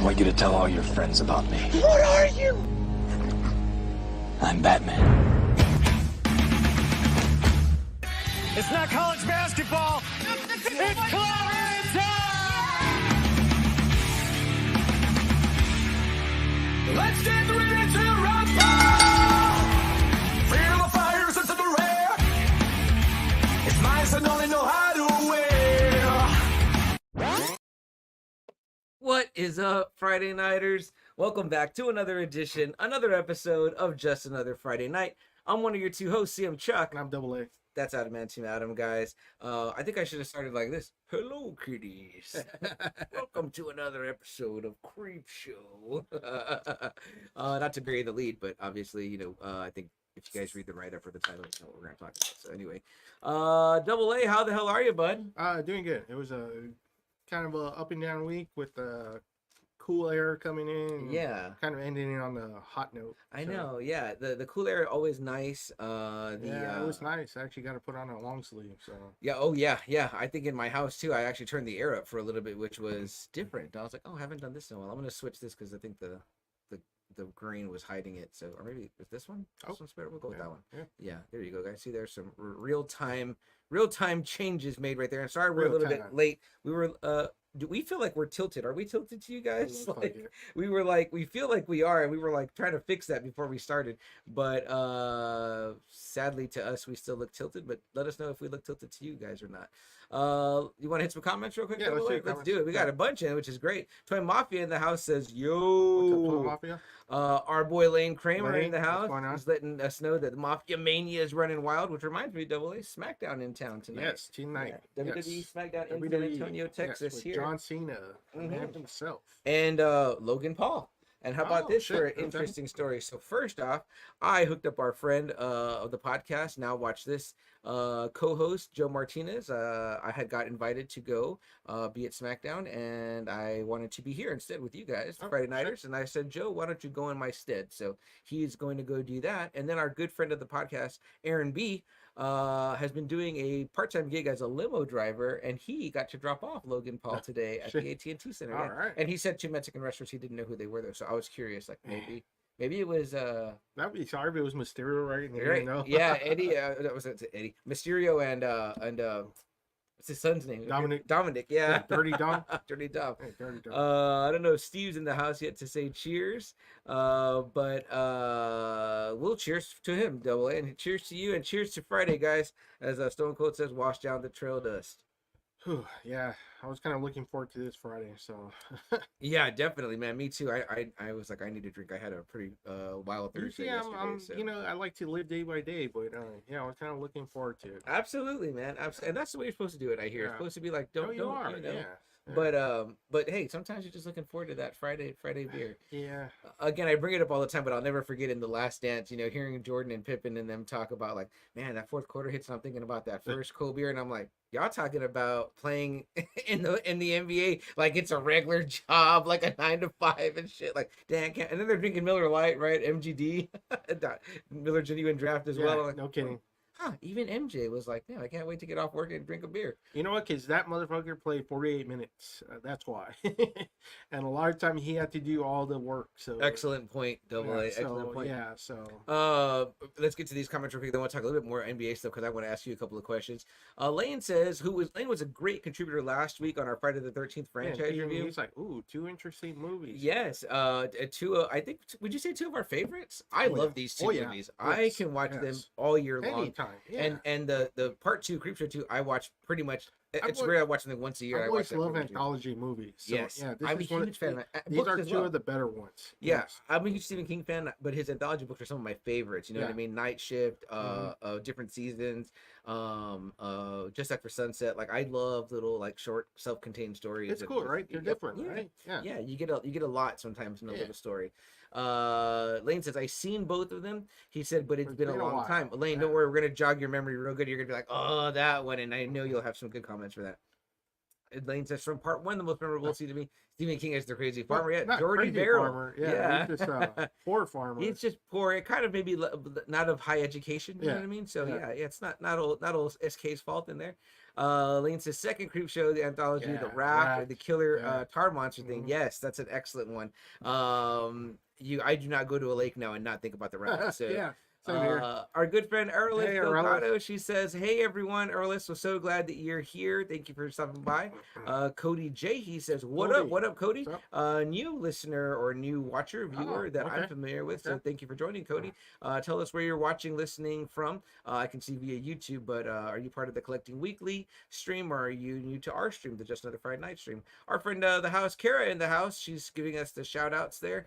I want you to tell all your friends about me. What are you? I'm Batman. It's not college basketball. It's Clarence time! Let's get ready to rumble! Feel the fire, sense of the rare. It's nice and only know how to wear. What is up, Friday Nighters? Welcome back to another edition, another episode of Just Another Friday Night. I'm one of your two hosts, CM Chuck. And I'm Double A. That's Adamantium Adam, guys. I think I should have started like this. Hello, kiddies. Welcome to another episode of Creepshow. Not to bury the lead, but obviously, you know, I think if you guys read the write-up or the title, you know what we're going to talk about. So anyway, Double A, how the hell are you, bud? Doing good. It was a kind of a up and down week with cool air coming in. Yeah. Kind of ending on the hot note. I know, yeah. The cool air always nice. It was nice. I actually got to put on a long sleeve. So yeah, oh yeah. I think in my house too, I actually turned the air up for a little bit, which was different. I was like, oh, I haven't done this in a while. I'm gonna switch this because I think the green was hiding it. So, or maybe is this one? This one's better. We'll go with that one. Yeah, there you go, guys. See, there's some real time changes made right there. I'm sorry we're a little bit late. We were do we feel like we're tilted? Are we tilted to you guys? We feel like we are, and we were like trying to fix that before we started. But sadly to us, we still look tilted. But let us know if we look tilted to you guys or not. You want to hit some comments real quick? Yeah, let's do it. We got a bunch in, which is great. Toy Mafia in the house says, "Yo." What's up, Toy Mafia? Our boy Lane Kramer in the house is is letting us know that the Mafia Mania is running wild, which reminds me, Double A, SmackDown in town tonight. Yes, tonight. Yeah. WWE SmackDown in San Antonio, Texas. With here. John Cena himself. And Logan Paul. And how about this for an interesting story? So first off, I hooked up our friend of the podcast, Now Watch This, co-host Joe Martinez. I had got invited to go be at SmackDown, and I wanted to be here instead with you guys, Friday Nighters. And I said, Joe, why don't you go in my stead? So he's going to go do that. And then our good friend of the podcast, Aaron B., has been doing a part-time gig as a limo driver, and he got to drop off Logan Paul today at the AT&T Center. All right. And he said two Mexican restaurants. He didn't know who they were though, so I was curious. Like maybe it was That'd be sorry if it was Mysterio, right? Right. No. Yeah, Eddie. That was Eddie Mysterio and what's his son's name? Dominic. Yeah. Dirty Dom. Dirty Dom. Hey, Dirty Dom. I don't know if Steve's in the house yet to say cheers. But we'll cheers to him, Double A, and cheers to you, and cheers to Friday, guys. As Stone Cold says, wash down the trail dust. Yeah, I was kind of looking forward to this Friday, so. Yeah, definitely, man. Me too. I was like, I need a drink. I had a pretty wild Thursday yesterday. So. You know, I like to live day by day, but yeah, I was kind of looking forward to it. Absolutely, man. And that's the way you're supposed to do it. I hear it's supposed to be like, don't. You know. Yeah. But hey, sometimes you're just looking forward to that Friday beer. Yeah. Again, I bring it up all the time, but I'll never forget in The Last Dance, you know, hearing Jordan and Pippen and them talk about like, man, that fourth quarter hits, and I'm thinking about that first cold beer, and I'm like, y'all talking about playing in the NBA like it's a regular job, like a 9 to 5 and shit. Like, damn, and then they're drinking Miller Lite, right? MGD, Miller Genuine Draft as well. Like, no kidding. Even MJ was like, yeah, I can't wait to get off work and drink a beer. You know what? Because that motherfucker played 48 minutes. That's why. And a lot of time he had to do all the work. So excellent point, Double A. Excellent point. Yeah. So let's get to these comments real quick. Then we'll talk a little bit more NBA stuff because I want to ask you a couple of questions. Lane says, Lane was a great contributor last week on our Friday the 13th franchise review. He's like, ooh, 2 interesting movies. Yes. Two. I think. Would you say 2 of our favorites? I love these 2 movies. I can watch them all year long. Anytime. Yeah. And the part 2, Creepshow 2, I watch pretty much. It's rare I watch them once a year. I always love anthology movies. So, yes, yeah, I'm a huge fan. These are 2 of the better ones. Yeah, yes. I'm a huge Stephen King fan, but his anthology books are some of my favorites. You know what I mean? Night Shift, different seasons, Just After Sunset. Like, I love little like short self-contained stories. It's cool, right? They're different, right? Yeah. You get a lot sometimes in a little story. Lane says, I've seen both of them. He said, but it's been a long time. Lane, don't worry, we're gonna jog your memory real good. You're gonna be like, oh, that one, and I know you'll have some good comments for that. Lane says, from part 1, the most memorable scene to me, Stephen King as the crazy farmer. Yeah, Jordy Verrill. Yeah. He's just poor farmer. He's just poor. It kind of maybe not of high education. You know what I mean? So yeah, it's not old SK's fault in there. Lane says second creep show, the anthology, Yeah, the raft, or Raft, the killer yeah. tar monster thing. Mhm. Yes, that's an excellent one. I do not go to a lake now and not think about the raft. So Yeah, same here. our good friend Erlis Hey, Delgado, Erlis. she says, "Hey everyone, Erlis, we're so glad that you're here. Thank you for stopping by." Cody J, he says, "What up? Cody, What up, Cody? what's up? New listener or new watcher, viewer that I'm okay. familiar with. So Okay. thank you for joining, Cody. Tell us where you're watching, listening from. I can see via YouTube, but are you part of the Collecting Weekly stream, or are you new to our stream, the Just Another Friday Night stream? Our friend the house, Kara in the house, she's giving us the shout outs there.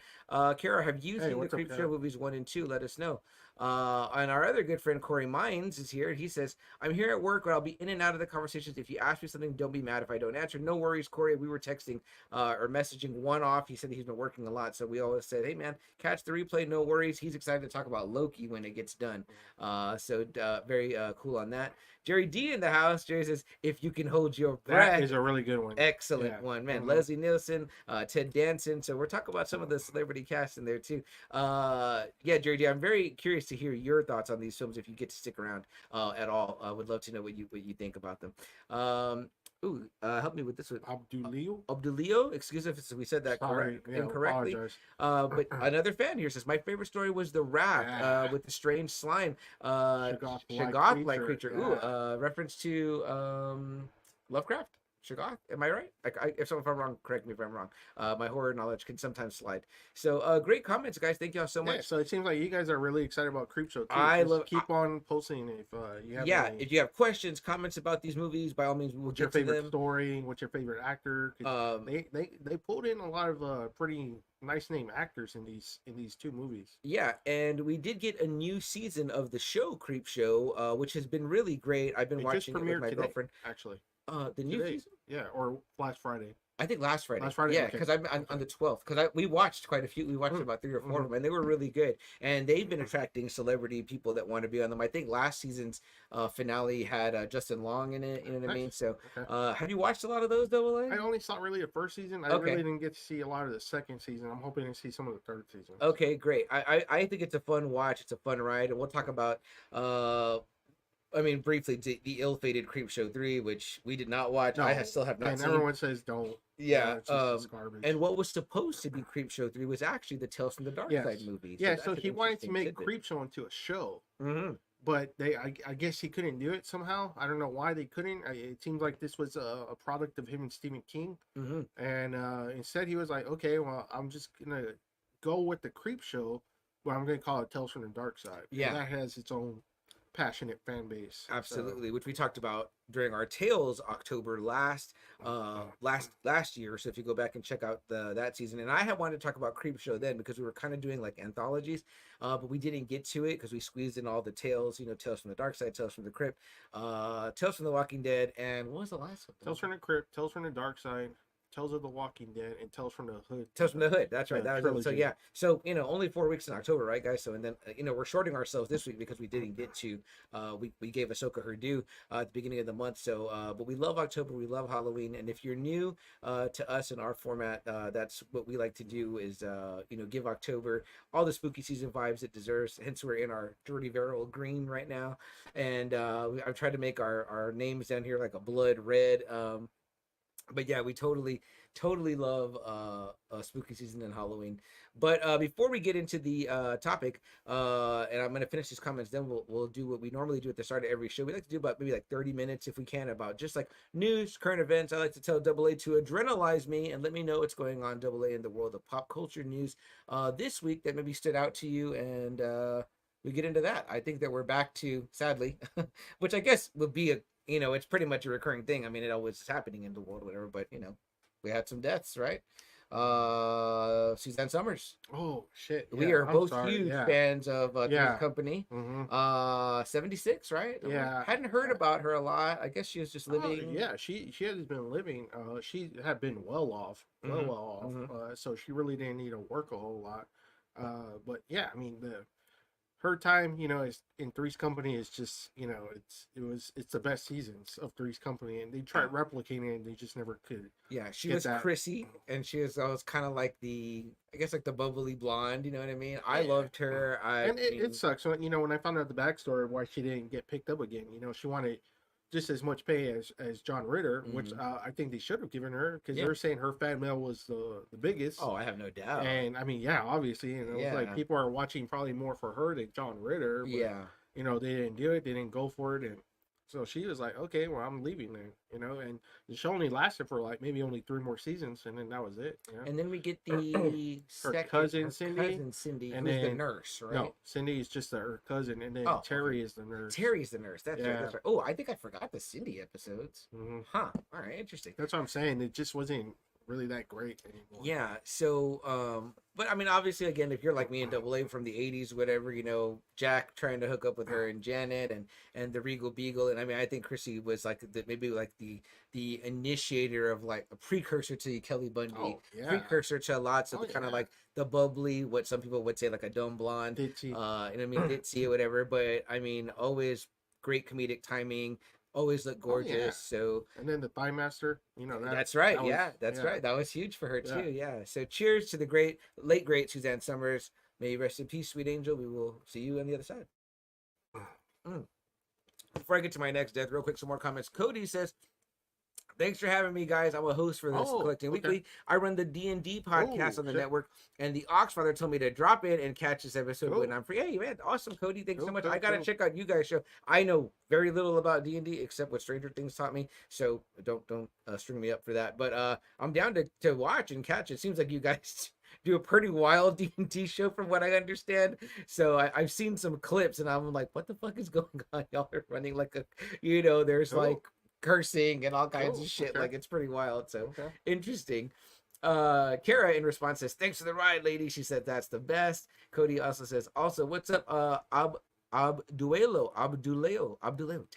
Kara, have you Hey, seen the what's up, Creepshow Kara? movies 1 and 2? Let us know. And our other good friend Corey Mines is here. He says, "I'm here at work, but I'll be in and out of the conversations. If you ask me something, don't be mad if I don't answer. No worries, Corey. We were texting or messaging one off. He said he's been working a lot, so we always said, hey man, catch the replay. No worries. He's excited to talk about Loki when it gets done. Very cool on that. Jerry D in the house. Jerry says, if you can hold your breath." That is a really good one. Excellent Yeah. one, man. Mhm. Leslie Nielsen, Ted Danson. So we're talking about some of the celebrity cast in there too. Yeah, Jerry D, I'm very curious to hear your thoughts on these films if you get to stick around at all. I would love to know what you think about them. Help me with this one. Abdulio. Abdulio, excuse if we said that Sorry, yeah, incorrectly. apologize. But another fan here says, my favorite story was the raft Yeah. with the strange slime. Shoggoth-like Shoggoth-like creature, creature. yeah. Ooh, reference to Lovecraft. Shoggoth, am I right? If I'm wrong, correct me if I'm wrong. My horror knowledge can sometimes slide. So great comments, guys. Thank y'all so much. Yeah, so it seems like you guys are really excited about Creepshow too. I Just love- keep on posting if you have any. If you have questions, comments about these movies, by all means, we'll What's your get to favorite them. story? What's your favorite actor? 'Cause they pulled in a lot of pretty nice name actors in these two movies. Yeah, and we did get a new season of the show Creepshow, which has been really great. I've been It just watching it with premiered my today, girlfriend. actually. The new Today, season? yeah, or last Friday. I think last Friday. Last Friday, Yeah, okay. because I'm on the 12th. Because we watched quite a few. We watched about 3 or 4 of them, and they were really good. And they've been attracting celebrity people that want to be on them. I think last season's finale had Justin Long in it. You know what I mean? So, Okay. have you watched a lot of those, Double A? I only saw really the first season. I Okay. really didn't get to see a lot of the second season. I'm hoping to see some of the third season. Okay, great. I think it's a fun watch. It's a fun ride, and we'll talk about. Briefly, the ill-fated Creepshow 3, which we did not watch. No, I still have not and seen. everyone says don't. Yeah, it's garbage. and what was supposed to be Creepshow 3 was actually the Tales from the Dark Side movie. Yeah, that's so an he wanted to interesting make tidbit. Creepshow into a show, Mhm. but I guess he couldn't do it somehow. I don't know why they couldn't. It seems like this was a product of him and Stephen King, Mhm. and instead he was like, okay, well, I'm just gonna go with the Creepshow, but I'm gonna call it Tales from the Dark Side. Yeah. And that has its own passionate fan base. so- Absolutely, which we talked about during our Tales October last year. So if you go back and check out that season, and I had wanted to talk about Creepshow then because we were kind of doing like anthologies, but we didn't get to it because we squeezed in all the tales. Tales from the Dark Side, Tales from the Crypt, Tales from the Walking Dead, and what was the last one? Tales from the Crypt, Tales from the Dark Side, Tales of the Walking Dead, and Tales from the Hood. Tales from the Hood. That's right. Yeah, That was it. So trilogy. yeah. So only 4 weeks in October, right, guys? So and then we're shorting ourselves this week because we didn't get to. We gave Ahsoka her due at the beginning of the month. So but we love October. We love Halloween. And if you're new to us in our format, that's what we like to do is give October all the spooky season vibes it deserves. Hence we're in our dirty Veryl green right now, and I've tried to make our names down here like a blood red. But yeah, we totally love spooky season and Halloween. But before we get into the topic, and I'm gonna finish these comments, then we'll do what we normally do at the start of every show. We like to do about maybe like 30 minutes if we can about just like news, current events. I like to tell Double A to adrenalize me and let me know what's going on, Double A, in the world of pop culture news this week that maybe stood out to you, and we get into that. I think that we're back to, sadly, which I guess would be it's pretty much a recurring thing. I mean, it always is happening in the world, whatever. But we had some deaths, right? Suzanne Summers. Oh shit! We Yeah, are I'm both sorry, huge yeah. fans of Yeah. Company. Mhm. 76, right? Yeah. Hadn't heard about her a lot. I guess she was just living. Yeah, she has been living. She had been well off, Mhm, well off. So she really didn't need to work a whole lot. But yeah, I mean her time, is in Three's Company is just, it's the best seasons of Three's Company, and they tried replicating it, and they just never could. Yeah, she get was that. Chrissy, and she was always kind of like I guess like the bubbly blonde. You know what I mean? I Yeah. loved her. And it sucks when I found out the backstory of why she didn't get picked up again. She wanted just as much pay as John Ritter, which Mm-hmm. I think they should have given her because Yeah. they're saying her fan mail was the biggest. Oh, I have no doubt. And I mean, yeah, obviously, and it was like Yeah. people are watching probably more for her than John Ritter. But, Yeah. you know, they didn't do it. They didn't go for it, and so she was like, okay, well, I'm leaving then. You know, and the show only lasted for like maybe only 3 more seasons, and then that was it. You know? And then we get the cousin, Cindy, Cindy, and who's the then- nurse, right? No, Cindy is just her cousin, and then Oh, Terry is the nurse. Terry's the nurse. That's right. Yeah. That's right. Oh, I think I forgot the Cindy episodes. hmm Huh. All right. Interesting. That's what I'm saying. It just wasn't really that great anymore. Yeah. So, but I mean, obviously, again, if you're like me in Double A from the '80s, whatever, you know, Jack trying to hook up with her and Janet and the Regal Beagle, and I mean, I think Chrissy was like maybe like the initiator of like a precursor to Kelly Bundy, Oh, yeah. precursor to lots of Oh, the kind of yeah. like the bubbly, what some people would say like a dumb blonde, Ditzy. and I mean ditzy or whatever. But I mean, always great comedic timing. Always look Oh, yeah. gorgeous. So And then the Thigh Master, you know, that's right. that was- Yeah, that's yeah. right. That was huge for her Yeah. too. Yeah. So cheers to the late great Suzanne Summers. May you rest in peace, sweet angel. We will see you on the other side. Before I get to my next death, real quick, some more comments. Cody says, "Thanks for having me, guys. I'm a host for this Oh, Collecting okay. Weekly. I run the D&D podcast Oh, on the shit. network, and the Oxfather told me to drop in and catch this episode when Cool. I'm free. Hey, man, awesome, Cody. Thanks so Cool, much. cool, I gotta cool. check out you guys' show. I know very little about D&D except what Stranger Things taught me, so don't string me up for that. But I'm down to watch and catch. It seems like you guys do a pretty wild D&D show from what I understand. So I've seen some clips, and I'm like, what the fuck is going on? Y'all are running like a, you know, there's Cool. like cursing and all kinds Cool, of shit. okay. Like it's pretty wild. So Okay. interesting. Kara in response says, "Thanks for the ride, lady." She said that's the best. Cody also says, "Also, what's up, Abduleo.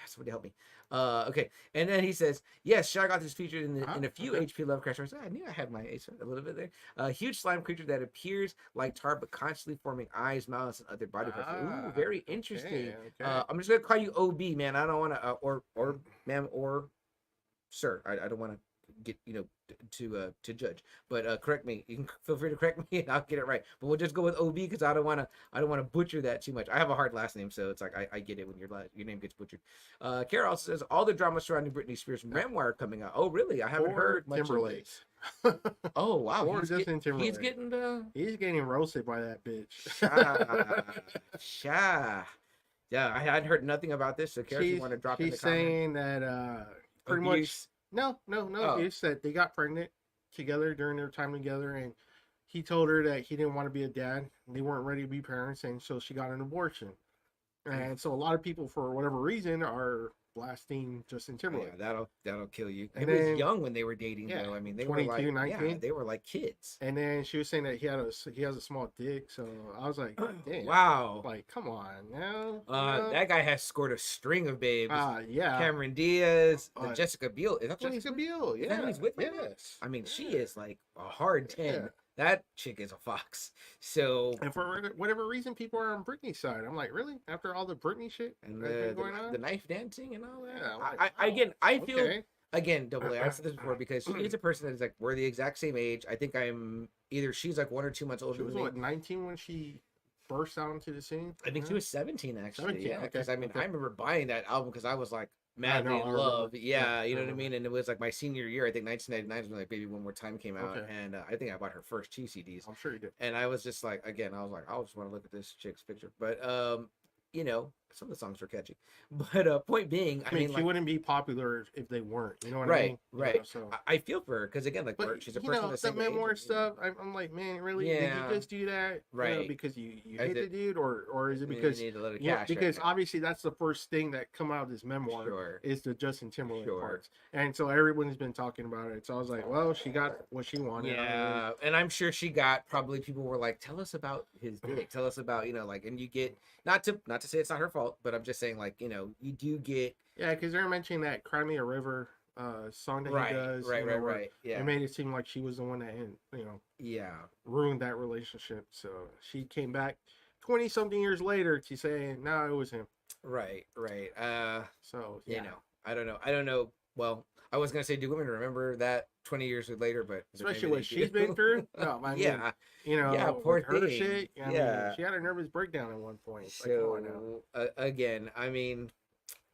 Somebody help me. Okay." And then he says, "Yes, Shag got this featured in a few okay. HP Lovecraft stories." I knew I had my ace a little bit there. A huge slime creature that appears like tar, but constantly forming eyes, mouths, and other body parts. Ooh, very interesting. okay. I'm just gonna call you OB, man. I don't want to, or ma'am, or sir. I don't want to get to judge, but correct me. You can feel free to correct me, and I'll get it right. But we'll just go with OB because I don't want to butcher that too much. I have a hard last name, so it's like I get it when your name gets butchered. Kara also says all the drama surrounding Britney Spears' memoir coming out. Oh, really? I haven't heard much of Timberlake. it. Oh, wow. Or He's Justin Timberlake. he's getting He's getting roasted by that bitch. Sha. Yeah, I hadn't heard nothing about this. So, Kara, you want to drop in the She's comments? saying that pretty Abuse. much no Oh. abuse, that they got pregnant together during their time together, and he told her that he didn't want to be a dad, and they weren't ready to be parents, and so she got an abortion. And so a lot of people, for whatever reason, are blasting Justin Timberlake. Yeah, that'll kill you. He And was then- young when they were dating, yeah, though. I mean, they 22, were like 19. they were like kids. And then she was saying that he has a small dick, so I was like, damn, Wow. like come on now. That guy has scored a string of babes. Yeah, Cameron Diaz, uh, Jessica Biel. Is that Jessica Jessica? Biel, Is that who yeah, he's with right now? yes. I mean, she Yeah. is like a hard 10. Yeah. That chick is a fox. So And for whatever reason, people are on Britney's side. I'm like, really? After all the Britney shit and that's been going on? the knife dancing and all that. Yeah, I'm like, I feel okay. again, Double A. I've said this before because she is a person that is like we're the exact same age. I think I'm either she's like 1 or 2 months older She was than me. what, 19 when she burst out into the scene? I think she was 17 actually. 17, Yeah, okay, because I mean okay. I remember buying that album because I was like madly I in remember. love. Yeah, Yeah, you know I what I remember. mean. And it was like my senior year. I think 1999 is when like Baby One More Time came out, Okay. and I think I bought her first 2 CDs. I'm sure you did. And I was just like, again, I was like, I just want to look at this chick's picture. But you know, some of the songs were catchy. But point being, I mean, she like, wouldn't be popular if they weren't. You know what I right, mean? You right. know, so. I feel for her because again, like But she's a you person know, the the same memoir age, stuff. I'm like, man, really? Did Yeah. you just do that? Right. You know, because you As hate the it- dude, or is it You because need a little yeah, cash because right now. obviously that's the first thing that come out of this memoir Sure. is the Justin Timberlake Sure. parts, and so everyone's been talking about it. So I was like, well, she got what she wanted. I mean, Yeah, and I'm sure she got probably people were like, tell us about his dick, tell us about like, and you get not to say it's not her fault, but I'm just saying like you do get yeah, because they're mentioning that Cry Me a River song that he does. you know, where right, yeah, It made it seem like she was the one that yeah, ruined that relationship. So she came back 20 something years later to say, no, it was him. right. So You yeah. know, I don't know. Well, I was gonna say, do women remember that 20 years later? But Especially maybe what they she's do. been through. No, I mean, Yeah, you know, Yeah, poor with her thing. shit. I Yeah. mean, she had a nervous breakdown at one point. It's like, come on now. so again, I mean,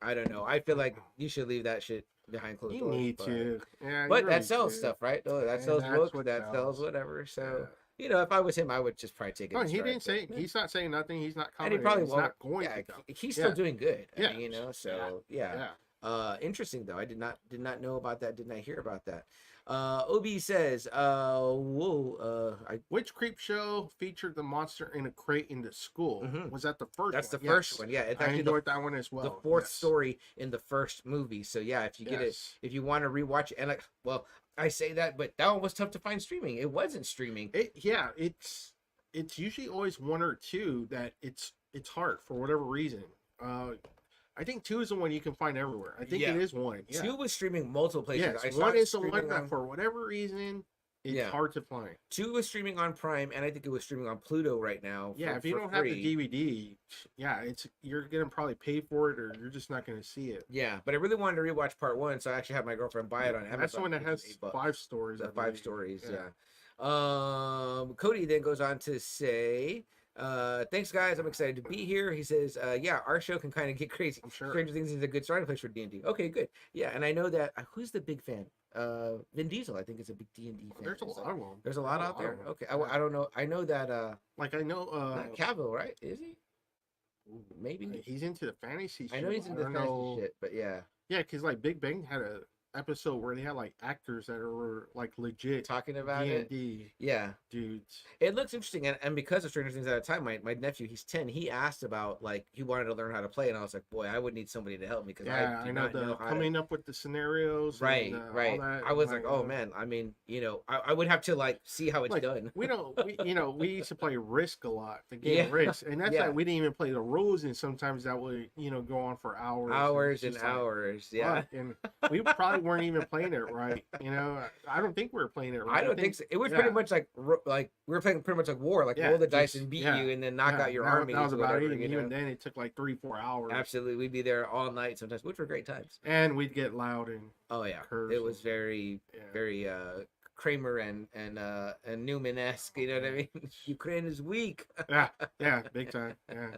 I don't know. I feel like you should leave that shit behind closed You doors. need to. Yeah, But you that really sells do. stuff, right? Oh, that And sells that's books. what That sells sells. whatever. So Yeah. you know, if I was him, I would just probably take it. No, in he stride, didn't say. but- He's not saying nothing. He's not and he commenting. probably He's won't. not going Yeah, to. Though. he's still Yeah. doing good. Yeah. You know. So yeah. Interesting though. I did not know about that. Did not hear about that. Obi says, whoa, Which creep show featured the monster in a crate in the school? Mhm. Was that the first that's one? the first one. Yeah, it's I actually enjoyed that one as well. the fourth Yes. story in the first movie. So yeah, if you get it, Yes. if you want to rewatch it, and like, well, I say that, but that one was tough to find streaming. It wasn't streaming. It's usually always one or two that it's hard for whatever reason. I think 2 is the one you can find everywhere. I think Yeah. it is 1. Yeah. 2 was streaming multiple places. Yes, I saw 1 it is the streaming one that on- for whatever reason it's Yeah. hard to find. 2 was streaming on Prime, and I think it was streaming on Pluto right now. Yeah, if you don't have the DVD, yeah, you're gonna probably pay for it or you're just not gonna see it. Yeah, but I really wanted to rewatch part 1, so I actually had my girlfriend buy it on Amazon. That's the one that which is has $8. 5 stories. The I 5 believe. stories, Yeah. yeah. Cody then goes on to say, thanks guys, I'm excited to be here. He says, yeah, our show can kind of get crazy. I'm sure. Stranger Things is a good starting place for D&D. Okay, good. Yeah, and I know that who's the big fan? Vin Diesel, I think, is a big D&D fan. There's a Is lot that- of them. There's a lot out there. of 'em. Okay, Yeah. I don't know. I know that Like I know not Cavill, right? Is he? Maybe. he's into the fantasy I know shit. he's into don't fantasy know. shit, but yeah, Yeah, because like Big Bang had a episode where they had like actors that were like legit talking about it. D&D Yeah, dudes. it looks interesting, and because of Stranger Things at the time, my nephew, he's 10, he asked about, like, he wanted to learn how to play, and I was like, boy, I would need somebody to help me because Yeah, I do I know not the know how coming up with the scenarios. right, and, right. all that, I was like, oh man, I mean, I would have to like see how it's Like, done. we used to play Risk a lot, the game Yeah. Risk, and that's Yeah. like we didn't even play the rules, and sometimes that would go on for hours, Hours it's and just like, hours, yeah. fuck, and we probably weren't even playing it right. I don't think we were playing it right. I don't think so. It was yeah. pretty much like we were playing pretty much like war, like Yeah, roll the dice just- and beat yeah, you, and then knock Yeah, out your that- army. That was about whatever, it. And you even know? then, it took like 3-4 hours. Absolutely, we'd be there all night sometimes, which were great times. And we'd get loud and Oh yeah, curse it was and- very yeah. very Kramer and Newman-esque, you know what I mean? Ukraine is weak. yeah, big time. Yeah,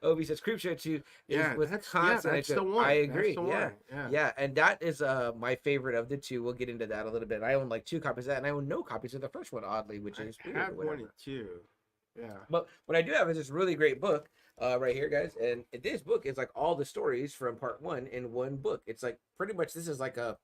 Obi says Creepshow 2 is yeah, Wisconsin. that's the one. I That's agree. the Yeah. one. Yeah. Yeah, and that is my favorite of the two. We'll get into that a little bit. I own like 2 copies of that, and I own no copies of the first one, oddly, which is I weird or have one whatever. and two. Yeah. But what I do have is this really great book right here, guys. And this book is like all the stories from part 1 in one book. It's like pretty much this is like a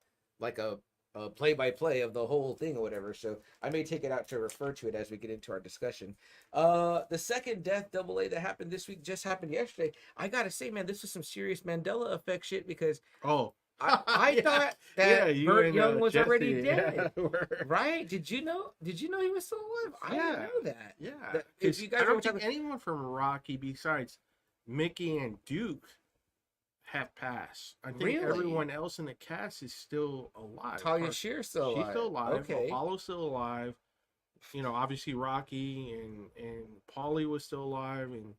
play-by-play of the whole thing or whatever. So I may take it out to refer to it as we get into our discussion. The second death AA that happened this week just happened yesterday. I gotta say, man, this was some serious Mandela effect shit because Oh. I Yeah. thought that you Burt and, Young was Jesse, already yeah, dead. were- Right? Did you know he was still alive? I didn't Yeah. know that. Yeah. That- if 'Cause you guys I don't were think talking- anyone from Rocky besides Mickey and Duke have passed. I think Really? everyone else in the cast is still alive. Talia Shear's still alive. She's still alive. Okay. Apollo's still alive. Obviously Rocky and Paulie was still alive, and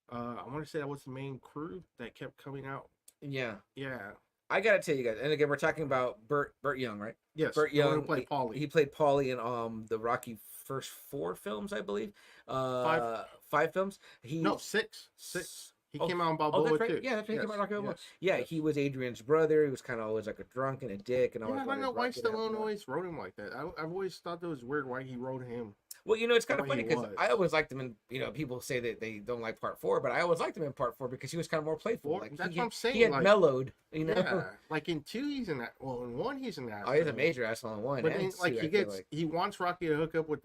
I want to say that was the main crew that kept coming out. Yeah. Yeah. I gotta tell you guys, and again, we're talking about Burt Young, right? Yes. Burt the one who Young played Paulie. He played Paulie in the Rocky first 4 films, I believe. 5 films. No, 6. 6. He Oh, came out in Oh, Balboa that's right. too. Yeah, that's right. He came out in Rocky Balboa. yes, Yeah, yes. he was Adrian's brother. He was kind of always like a drunk and a dick, and Yeah, always I don't wanted know why Rocky to have Stallone more. always wrote him like that. I've always thought that was weird why he wrote him. Well, it's kind the of way funny he because was. I always liked him in, people say that they don't like part 4, but I always liked him in part 4 because he was kind of more playful. Well, Like that's he, what I'm saying, He had like- mellowed, Yeah, like in 2 he's in that. Well, in 1 he's in that. Oh, he's a major asshole in 1. But and then, like 2, I he feel gets, like. he wants Rocky to hook up with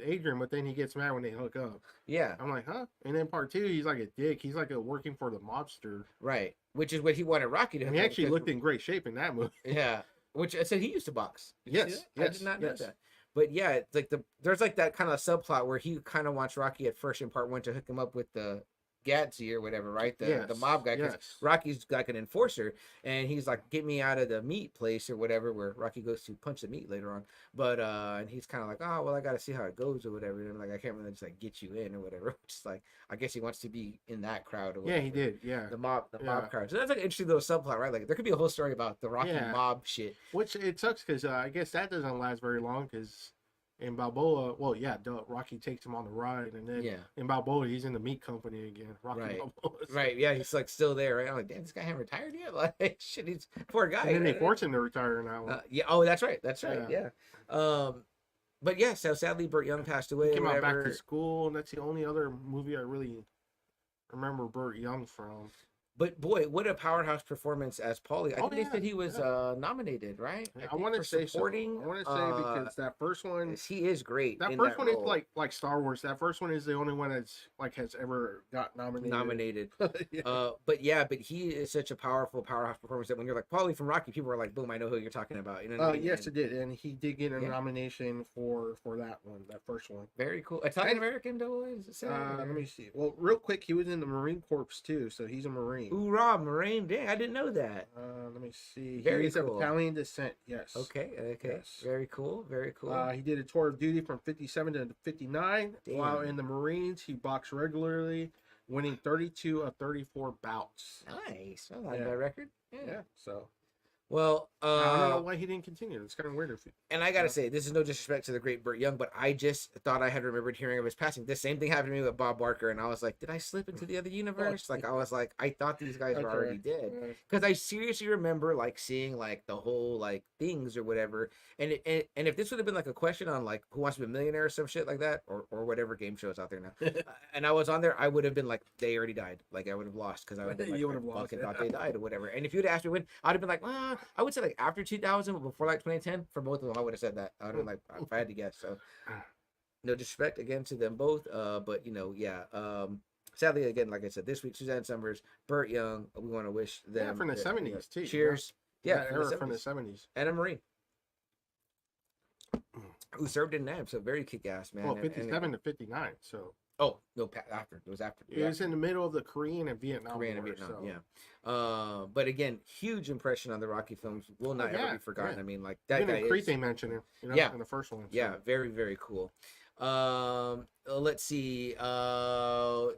Adrian, but then he gets mad when they hook up. Yeah, I'm like, huh? And then part 2, he's like a dick. He's like working for the mobster. right. Which is what he wanted Rocky to. And he hook up actually because- looked in great shape in that movie. Yeah, which I said he used to box. Did you see Yes, that? I yes, did not know yes. that. But yeah, it's like there's like that kind of subplot where he kind of wants Rocky at first in part 1 to hook him up with the Gatsby or whatever, right? The Yes, mob guy. 'Cause yes. Rocky's like an enforcer, and he's like, "Get me out of the meat place" or whatever, where Rocky goes to punch the meat later on. But and he's kind of like, "Oh well, I got to see how it goes or whatever." And I'm like, I can't really just like get you in or whatever. Just like, I guess he wants to be in that crowd or Yeah, whatever. he did. Yeah. The mob Yeah. crowd. So that's like an interesting little subplot, right? Like there could be a whole story about the Rocky Yeah. mob shit. Which it sucks because I guess that doesn't last very long because in Balboa, well, yeah, Rocky takes him on the ride, and then in Balboa, he's in the meat company again. Rocky Balboa. Right. Yeah, he's like still there. Right. I'm like, damn, this guy haven't retired yet. Like, shit, he's poor guy. And then they force him to retire in that one. Yeah. Oh, that's right. That's right. Yeah. But yeah, so sadly, Burt Young passed away. He came out Back to School, and that's the only other movie I really remember Burt Young from. But boy, what a powerhouse performance as Paulie. I think they said he was nominated, right? I want to say supporting. I want to say because that first one, he is great. That first one is like Star Wars. That first one is the only one that's like has ever got nominated. But he is such a powerhouse performance that when you're like Paulie from Rocky, people are like, boom, I know who you're talking about. You know what I mean? Yes, it did, and he did get a nomination for that one, that first one. Very cool. Italian American though, is it? Let me see. Well, real quick, he was in the Marine Corps too, so he's a Marine. Hoorah, Marine! Dang, I didn't know that. Let me see. Very He's cool. of Italian descent. Yes. Okay. Yes. Very cool. He did a tour of duty from 57 to 59. Damn. While in the Marines, he boxed regularly, winning 32 of 34 bouts. Nice. I like that record. Yeah. So. Well, I don't know why he didn't continue. It's kind of weird. And I gotta say, this is no disrespect to the great Burt Young, but I just thought I had remembered hearing of his passing. This same thing happened to me with Bob Barker, and I was like, did I slip into the other universe? Like, I thought these guys were already dead, because I seriously remember like seeing like the whole like things or whatever. And if this would have been like a question on like Who Wants to Be a Millionaire or some shit like that, or whatever game shows out there now, and I was on there, I would have been like, they already died. Like I would have lost because I would have like, thought they died or whatever. And if you'd asked me when, I'd have been like, well, I would say like after 2000, but before like 2010, for both of them, I would have said that. I would have been like, if I had to guess. So, no disrespect again to them both, but you know, sadly, again, like I said, this week, Suzanne Summers, Burt Young, we want to wish them from the 70s too. Cheers. Yeah, from the 70s. And a Marine who served in NAM, so very kick-ass, man. Well, 57 to 59, so. Oh no! After it was after. It was in the middle of the Korean and Vietnam War. So. Yeah. But again, huge impression on the Rocky films. Will not ever be forgotten. I mean, like that guy. Creed, they mentioned him. In the first one. So. Yeah, very very cool. Let's see.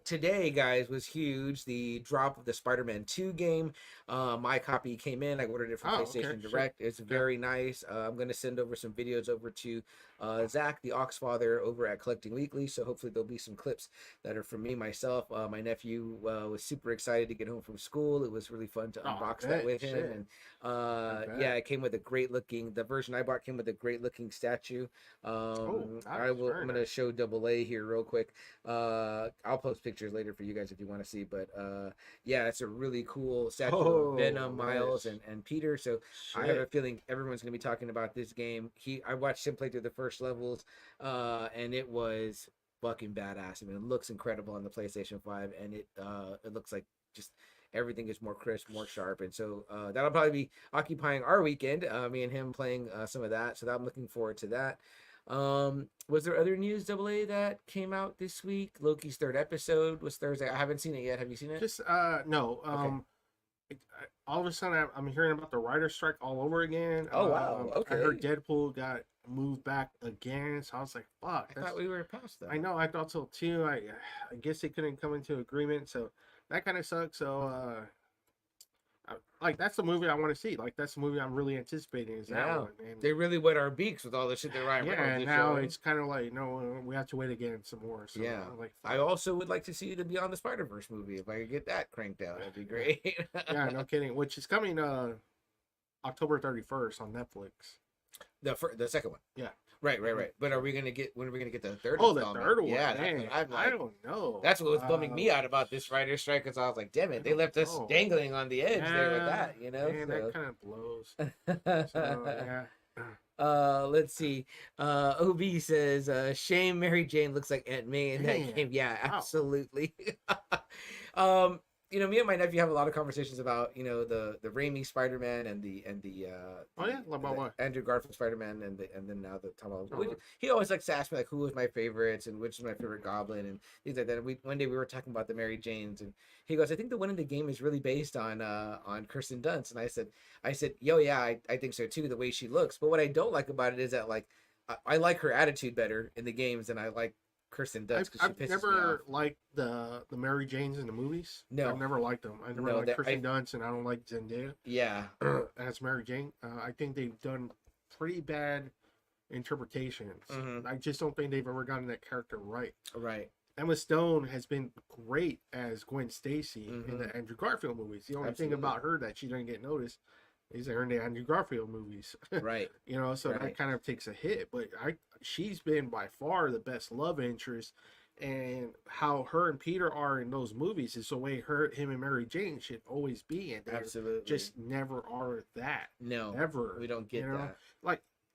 Today, guys, was huge. The drop of the Spider-Man 2 game. My copy came in. I ordered it from PlayStation Direct. It's very nice. I'm gonna send over some videos over to Zach, the Oxfather, over at Collecting Weekly. So hopefully there'll be some clips that are from me myself. My nephew was super excited to get home from school. It was really fun to unbox that with him. And it came with a great looking. The version I bought came with a great looking statue. I'm gonna show Double A here real quick. I'll post pictures later for you guys if you want to see. But it's a really cool statue of Venom, Miles, and Peter. So I have a feeling everyone's gonna be talking about this game. I watched him play through the first levels, and it was fucking badass. I mean, it looks incredible on the PlayStation 5, and it looks like just everything is more crisp, more sharp, and so that'll probably be occupying our weekend. Me and him playing some of that, so I'm looking forward to that. Was there other news, Double A, that came out this week? Loki's third episode was Thursday. I haven't seen it yet. Have you seen it? Just no. All of a sudden, I'm hearing about the writer's strike all over again. Oh wow! Okay. I heard Deadpool got moved back again, so I was like, "Fuck!" I thought we were past that. I know. I thought so too. I guess they couldn't come into agreement, so that kind of sucks. So, like that's the movie I want to see. Like that's the movie I'm really anticipating. Is that one? And they really wet our beaks with all the shit that Ryan Reynolds and now it's kind of like no, we have to wait again some more. So I also would like to see the Beyond the Spider-Verse movie. If I could get that cranked out, that'd be great. Yeah, no kidding. Which is coming October 31st on Netflix. The second one. Yeah. Right. But when are we gonna get the third one? Oh, the third one. Yeah, I don't know. That's what was bumming me out about this writer's strike, because I was like, damn it, they left us dangling on the edge there with that, you know? Man, that kind of blows. Let's see. OB says, shame Mary Jane looks like Aunt May in that game. Yeah, absolutely. You know, me and my nephew have a lot of conversations about, you know, the Raimi Spider-Man and the Andrew Garfield Spider-Man and then now the Tom Holland. He always likes to ask me like who was my favorites and which is my favorite Goblin and things like that. And one day we were talking about the Mary Janes and he goes, I think the one in the game is really based on Kirsten Dunst. And I said, yo, yeah, I think so too, the way she looks. But what I don't like about it is that like I like her attitude better in the games than I like Kirsten Dunst. I've never liked the Mary Janes in the movies. No, I've never liked them. I never liked Kirsten Dunst, and I don't like Zendaya. Yeah, as Mary Jane. I think they've done pretty bad interpretations. Mhm. I just don't think they've ever gotten that character right. Right. Emma Stone has been great as Gwen Stacy in Mhm. the Andrew Garfield movies. The only thing Absolutely. about her that she didn't get noticed is in the Andrew Garfield movies. Right. You know, so Right. that kind of takes a hit. But she's been by far the best love interest. And how her and Peter are in those movies is the way him and Mary Jane should always be, and they Absolutely. just never are that. No. Ever. We don't get you know? that.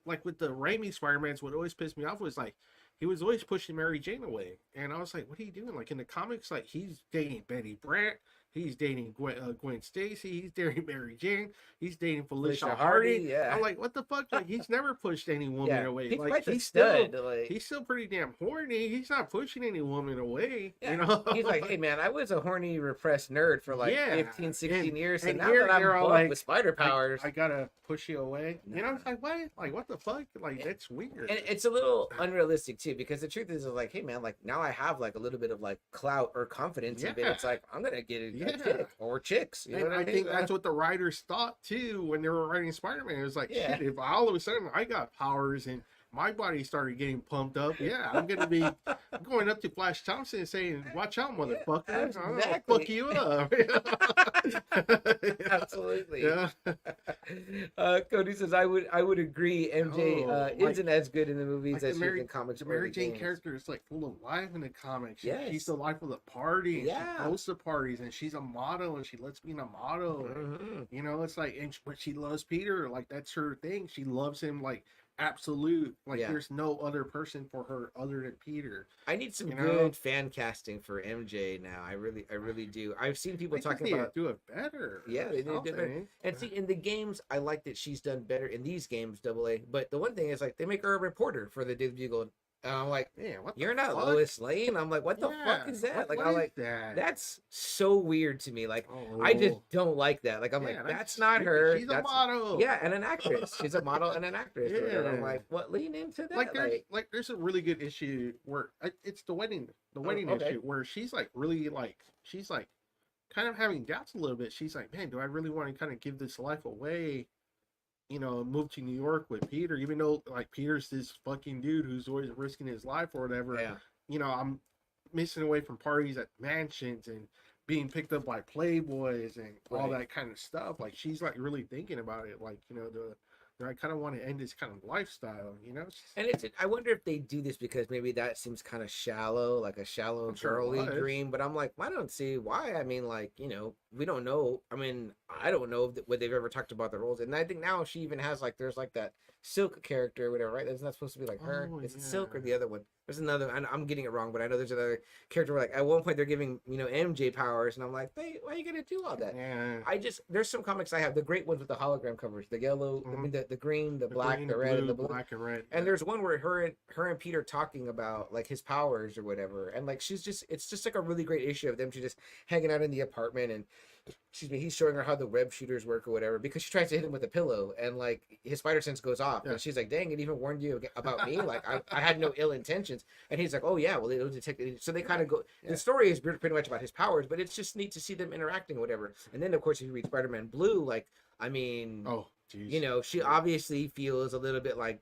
Like with the Raimi Spider-Mans, what always pissed me off was like he was always pushing Mary Jane away, and I was like, "What are you doing?" Like in the comics, like he's dating Betty Brant, he's dating Gwen Stacy, he's dating Mary Jane, he's dating Felicia Hardy. Yeah. I'm like, what the fuck? Like he's never pushed any woman Yeah. away. He's Like quite the he's stud. still Like, he's still pretty damn horny. He's not pushing any woman away. yeah. You know, He's like, hey man, I was a horny, repressed nerd for like Yeah. 15, 16 years, and and now here that I'm you're all buff like, with spider powers, I gotta push you away. You know, Nah. it's like what? Like what the fuck? Like that's weird. and it's a little unrealistic too, because the truth is like, hey man, like now I have like a little bit of like clout or confidence in it. Yeah. It's like I'm gonna get a Yeah. chick or chicks. You know And what I I mean? think that's what the writers thought too when they were writing Spider-Man. It was like, Yeah. shit, if all of a sudden I got powers and my body started getting pumped up, yeah, I'm gonna be going up to Flash Thompson and saying, "Watch out, motherfucker! I'm gonna exactly. fuck you up." Absolutely. Yeah. Cody says I would agree. MJ like- isn't as good in the movies Like as the she is in comics. The or Mary the Jane games. character is like full of life in the comics. Yes. She's the life of the party. And Yeah. She goes to parties and she's a model and she lets be a model. And, Mhm. you know, it's like, but she loves Peter. Like that's her thing. She loves him like absolute. Like Yeah. there's no other person for her other than Peter. I need some You good know? fan casting for MJ now. I really do. I've seen people They just talking need to about. do it better. Yeah, or they need to do it better. something. And see, in the games, I like that she's done better in these games, AA. But the one thing is, like, they make her a reporter for the Daily Bugle. And I'm like, Yeah, what the you're not fuck? Lois Lane. I'm like, what the fuck Yeah, is that? what Like, is I'm like, that? that's so weird to me. Like, Oh, I just don't like that. Like, I'm yeah, like, that's not stupid. her. She's That's, a model. yeah, and an actress. She's a model and an actress. Or whatever. I'm Yeah. like, what? Lean into that. Like there's a really good issue where it's the wedding okay. issue where she's like really like she's like kind of having doubts a little bit. She's like, man, do I really want to kind of give this life away? You know, move to New York with Peter, even though like Peter's this fucking dude who's always risking his life or whatever. Yeah. You know, I'm missing away from parties at mansions and being picked up by playboys and all Right. that kind of stuff. Like she's like really thinking about it. Like, you know, I kind of want to end this kind of lifestyle, you know? And I wonder if they do this because maybe that seems kind of shallow, like a shallow I'm sure it girly was. dream. But I'm like, I don't see why. I mean, like, you know, we don't know. I mean, I don't know what they've ever talked about the roles. And I think now she even has like, there's like that Silk character or whatever, right? That's not supposed to be like her. Oh, Is it Silk or yeah. the other one? There's another, I'm getting it wrong, but I know there's another character where like at one point they're giving, you know, MJ powers. And I'm like, hey, why are you going to do all that? Yeah. There's some comics I have, the great ones with the hologram covers, the yellow, I mean, the green, the black, green, the red, and the blue, blue. black and red. And there's one where her and Peter talking about like his powers or whatever, and like it's just like a really great issue of them just hanging out in the apartment, and excuse me, he's showing her how the web shooters work or whatever, because she tries to hit him with a pillow, and like his spider sense goes off, Yeah. and she's like, "Dang, it even warned you about me, like I had no ill intentions," and he's like, "Oh yeah, well it'll detect it." So they kind of go. Yeah. The story is pretty much about his powers, but it's just neat to see them interacting or whatever. And then of course if you read Spider-Man Blue, like I mean, Oh, geez. you know, she obviously feels a little bit like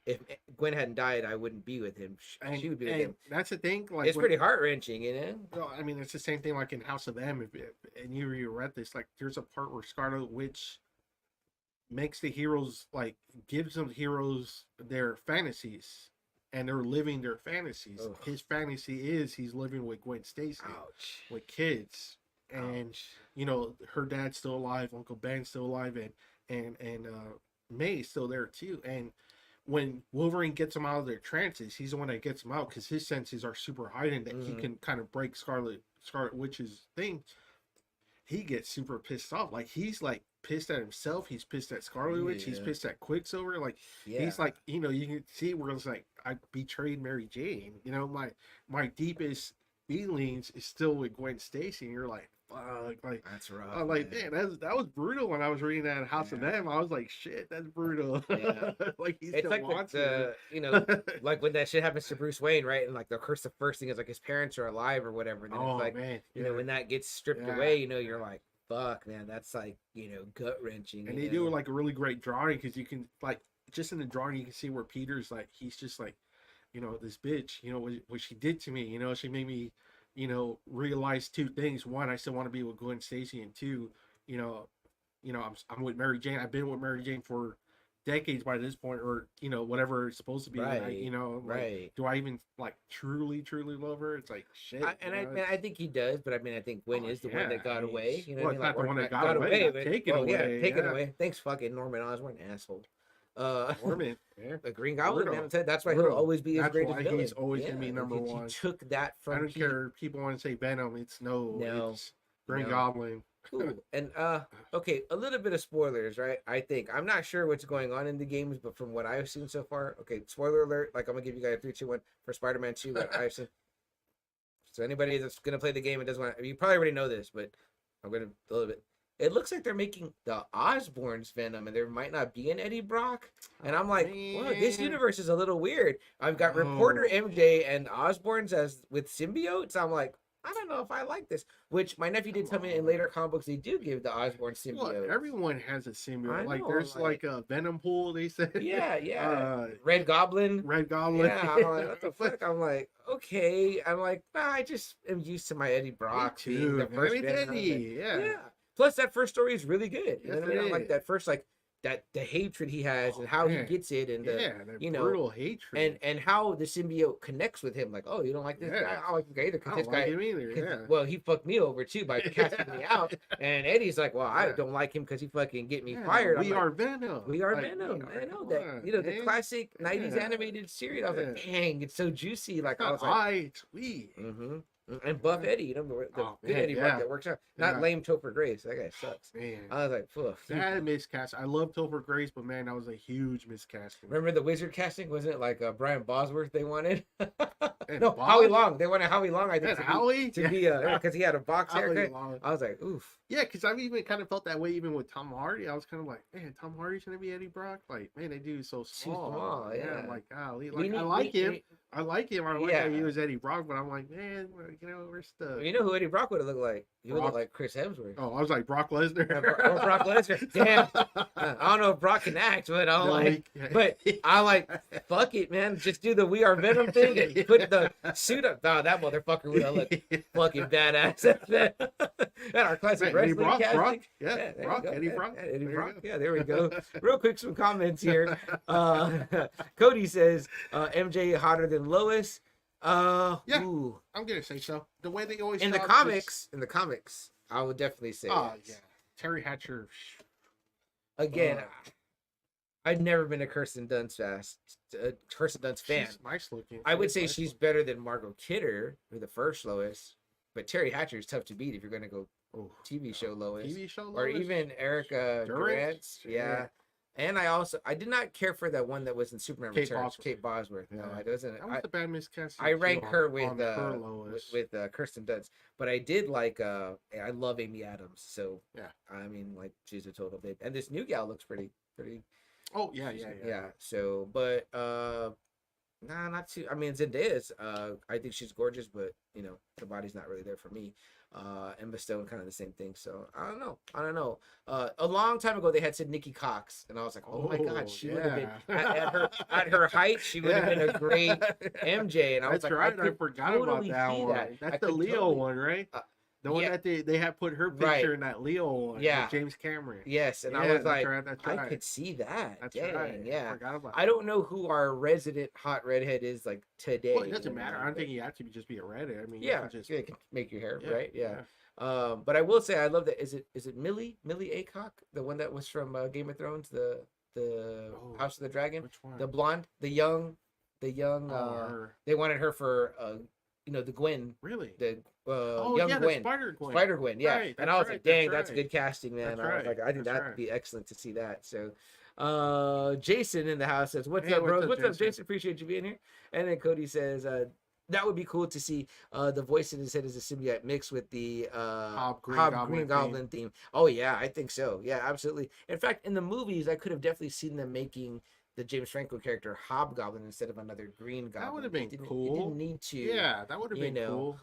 if Gwen hadn't died, I wouldn't be with him. She would be with him. That's the thing. Like It's pretty heart wrenching, you know. Well, I mean, it's the same thing like in House of M. And you read this, like there's a part where Scarlet Witch makes the heroes like gives them heroes their fantasies, and they're living their fantasies. Ugh. His fantasy is he's living with Gwen Stacy, Ouch. with kids, and you know her dad's still alive, Uncle Ben's still alive, and May's still there too. And when Wolverine gets them out of their trances, he's the one that gets them out because his senses are super heightened that he Mhm. can kind of break Scarlet Witch's thing. He gets super pissed off. Like he's like pissed at himself. He's pissed at Scarlet Witch. He's Yeah. pissed at Quicksilver. Like Yeah. he's like, you know, you can see where it's like I betrayed Mary Jane. You know, my deepest feelings is still with Gwen Stacy, and you're like, fuck, like. That's rough. I'm like, man. man, that was brutal when I was reading that in House of Yeah. M. I was like, shit, that's brutal. Yeah. Like he It's still like wants the you know, like when that shit happens to Bruce Wayne, right? And like the first thing is like his parents are alive or whatever. And then Oh it's like, man, you know, when that gets stripped Yeah. away, you know, you're like, fuck, man, that's like, you know, gut wrenching. and they do like a really great drawing because you can like just in the drawing, you can see where Peter's like, he's just like, this bitch, what she did to me, she made me, realize two things. One, I still want to be with Gwen Stacy, and two, I'm with Mary Jane. I've been with Mary Jane for decades by this point, or whatever it's supposed to be. Right. And Right. do I even like truly love her? It's like shit. I think he does, but I mean, I think Gwen is the one that got away. You know what I mean? Not the Or one that got away, but taken away. Yeah, taken away. Thanks, fucking Norman Osborn, asshole. Norman, yeah. The Green Goblin, Weirdo. man. I'm telling you, that's why he'll Weirdo. always be his That's greatest why villain. he's always gonna be number because one. He took that from I don't Pete. care. People want to say Venom. It's it's Green No. Goblin. Cool. And okay, a little bit of spoilers, right? I think I'm not sure what's going on in the games, but from what I've seen so far, okay, spoiler alert. Like I'm gonna give you guys 3, 2, 1 for Spider-Man 2. What I've seen. So anybody that's gonna play the game and doesn't want, you probably already know this, but I'm gonna a little bit. It looks like they're making the Osborns Venom, and there might not be an Eddie Brock. And I'm like, whoa, this universe is a little weird. I've got Reporter MJ and Osborns as with symbiotes. I'm like, I don't know if I like this. Which my nephew did tell me in later comic books they do give the Osborn symbiotes. Well, everyone has a symbiote. I Like know, there's like a Venom pool. They said. Yeah. Red Goblin. Red Goblin. Yeah, I'm like, what the fuck? I'm like, okay. I'm like, nah, I just am used to my Eddie Brock being the first Venom. Eddie. Yeah. Plus, that first story is really good. You know Yes, what I mean? it I like is. that first, like that the hatred he has and how man. he gets it, and the that brutal hatred. and how the symbiote connects with him. Like, oh, you don't like this guy? I don't like this guy either I because don't this like guy. him either. 'cause, Yeah. well, he fucked me over too by casting me out. And Eddie's like, well, I Yeah. don't like him because he fucking get me Yeah, fired. I'm We like, are Venom. we are Like, Venom. we I are- know come that. on, You know, the man. classic 90s Yeah. animated series. I was like, Yeah. dang, it's so juicy. Like, I was like, I tweet. and Buff Eddie, you know, the Oh, good man, Eddie Brock yeah. that works out. Not Yeah. lame Topher Grace. That guy sucks. Man. I was like, poof. That miscast. I love Topher Grace, but man, that was a huge miscasting. Remember the Wizard casting? Wasn't it like Brian Bosworth they wanted? And No, Boz? Howie Long. They wanted Howie Long, I think, And to Howie? be because he had a box Howie haircut. Long. I was like, oof. Yeah, because I've even kind of felt that way even with Tom Hardy. I was kind of like, man, Tom Hardy's gonna be Eddie Brock. Like, man, that dude is so small. small, yeah. I'm like, golly, We like I need- like we- him. we- I like him. I like Yeah. that he was Eddie Brock, but I'm like, man, where's the? You know who Eddie Brock would have looked like? He would look Brock. like Chris Hemsworth. Oh, I was like Brock Lesnar. Or Brock Lesnar. Damn. I don't know if Brock can act, but I'm No, like, he- but I like, fuck it, man. Just do the We Are Venom thing and put the suit up. Oh, that motherfucker would have looked fucking badass at that. At our classic Eddie wrestling Brock, casting. Brock, yeah, there you Brock, go. Eddie Brock. Eddie There you Brock. go. Yeah, there we go. Real quick, some comments here. Cody says MJ hotter than Lois. Yeah. Ooh. I'm gonna say so. The way they always In the shot comics, I would definitely say. Oh yes. yeah, Terry Hatcher. Again, I've never been a Kirsten Dunst fan. She's nice looking. I would say Nice she's looking. better than Margot Kidder, who the first Lois. But Terry Hatcher is tough to beat if you're going to go Oh, TV show Lois. TV show Or Lois? even Erica Durant? Durant. Yeah. And I did not care for that one that was in Superman Kate Returns, Bosworth. Kate Bosworth. No, Yeah. I doesn't. That was the bad miscast. I rank her with her Lois. with Kirsten Dunst, but I did like I love Amy Adams, so Yeah. I mean, like, she's a total babe, and this new gal looks pretty. Oh yeah. So, but nah, not too. I mean, Zendaya's I think she's gorgeous, but you know, the body's not really there for me. Emma Stone, kind of the same thing. So I don't know. A long time ago, they had said Nikki Cox, and I was like, oh my god, she would have been at her height. She would have been a great MJ. And I was That's like, right. I could forgot about totally that see one. that. I That's the could Leo totally- one, right? The one yeah. that they had put her picture Right. in that Leo one. Yeah. With James Cameron. Yes, and I Yeah, was like, that's I right. could see that. That's Dang, right. yeah. Forgot about I don't know who our resident hot redhead is like today. Well, it doesn't you matter. know, I don't but- think you have to just be a redhead. I mean, you Yeah, can just it can make your hair Yeah, right. Yeah. But I will say I love that. Is it Millie Acock, the one that was from Game of Thrones, the Oh, House of the Dragon, which one? the blonde, the young. Her. They wanted her for the Gwen, Really? the Oh young yeah, Gwen. the Gwen. Spider Gwen, yeah. Right, And I that's was right, like, dang, that's that's right. good casting, man. That's I was right, like, I think that's that'd right. be excellent to see that. So Jason in the house says, What's Hey, up, what's bros? up, What's up, Jason? Jason? Appreciate you being here. And then Cody says, that would be cool to see the voice in his head as a symbiote mixed with the Green Goblin theme. Oh yeah, I think so. Yeah, absolutely. In fact, in the movies, I could have definitely seen them making the James Franco character Hobgoblin instead of another Green Goblin. That would have been It cool. didn't need to. Yeah, that would have you been know. cool.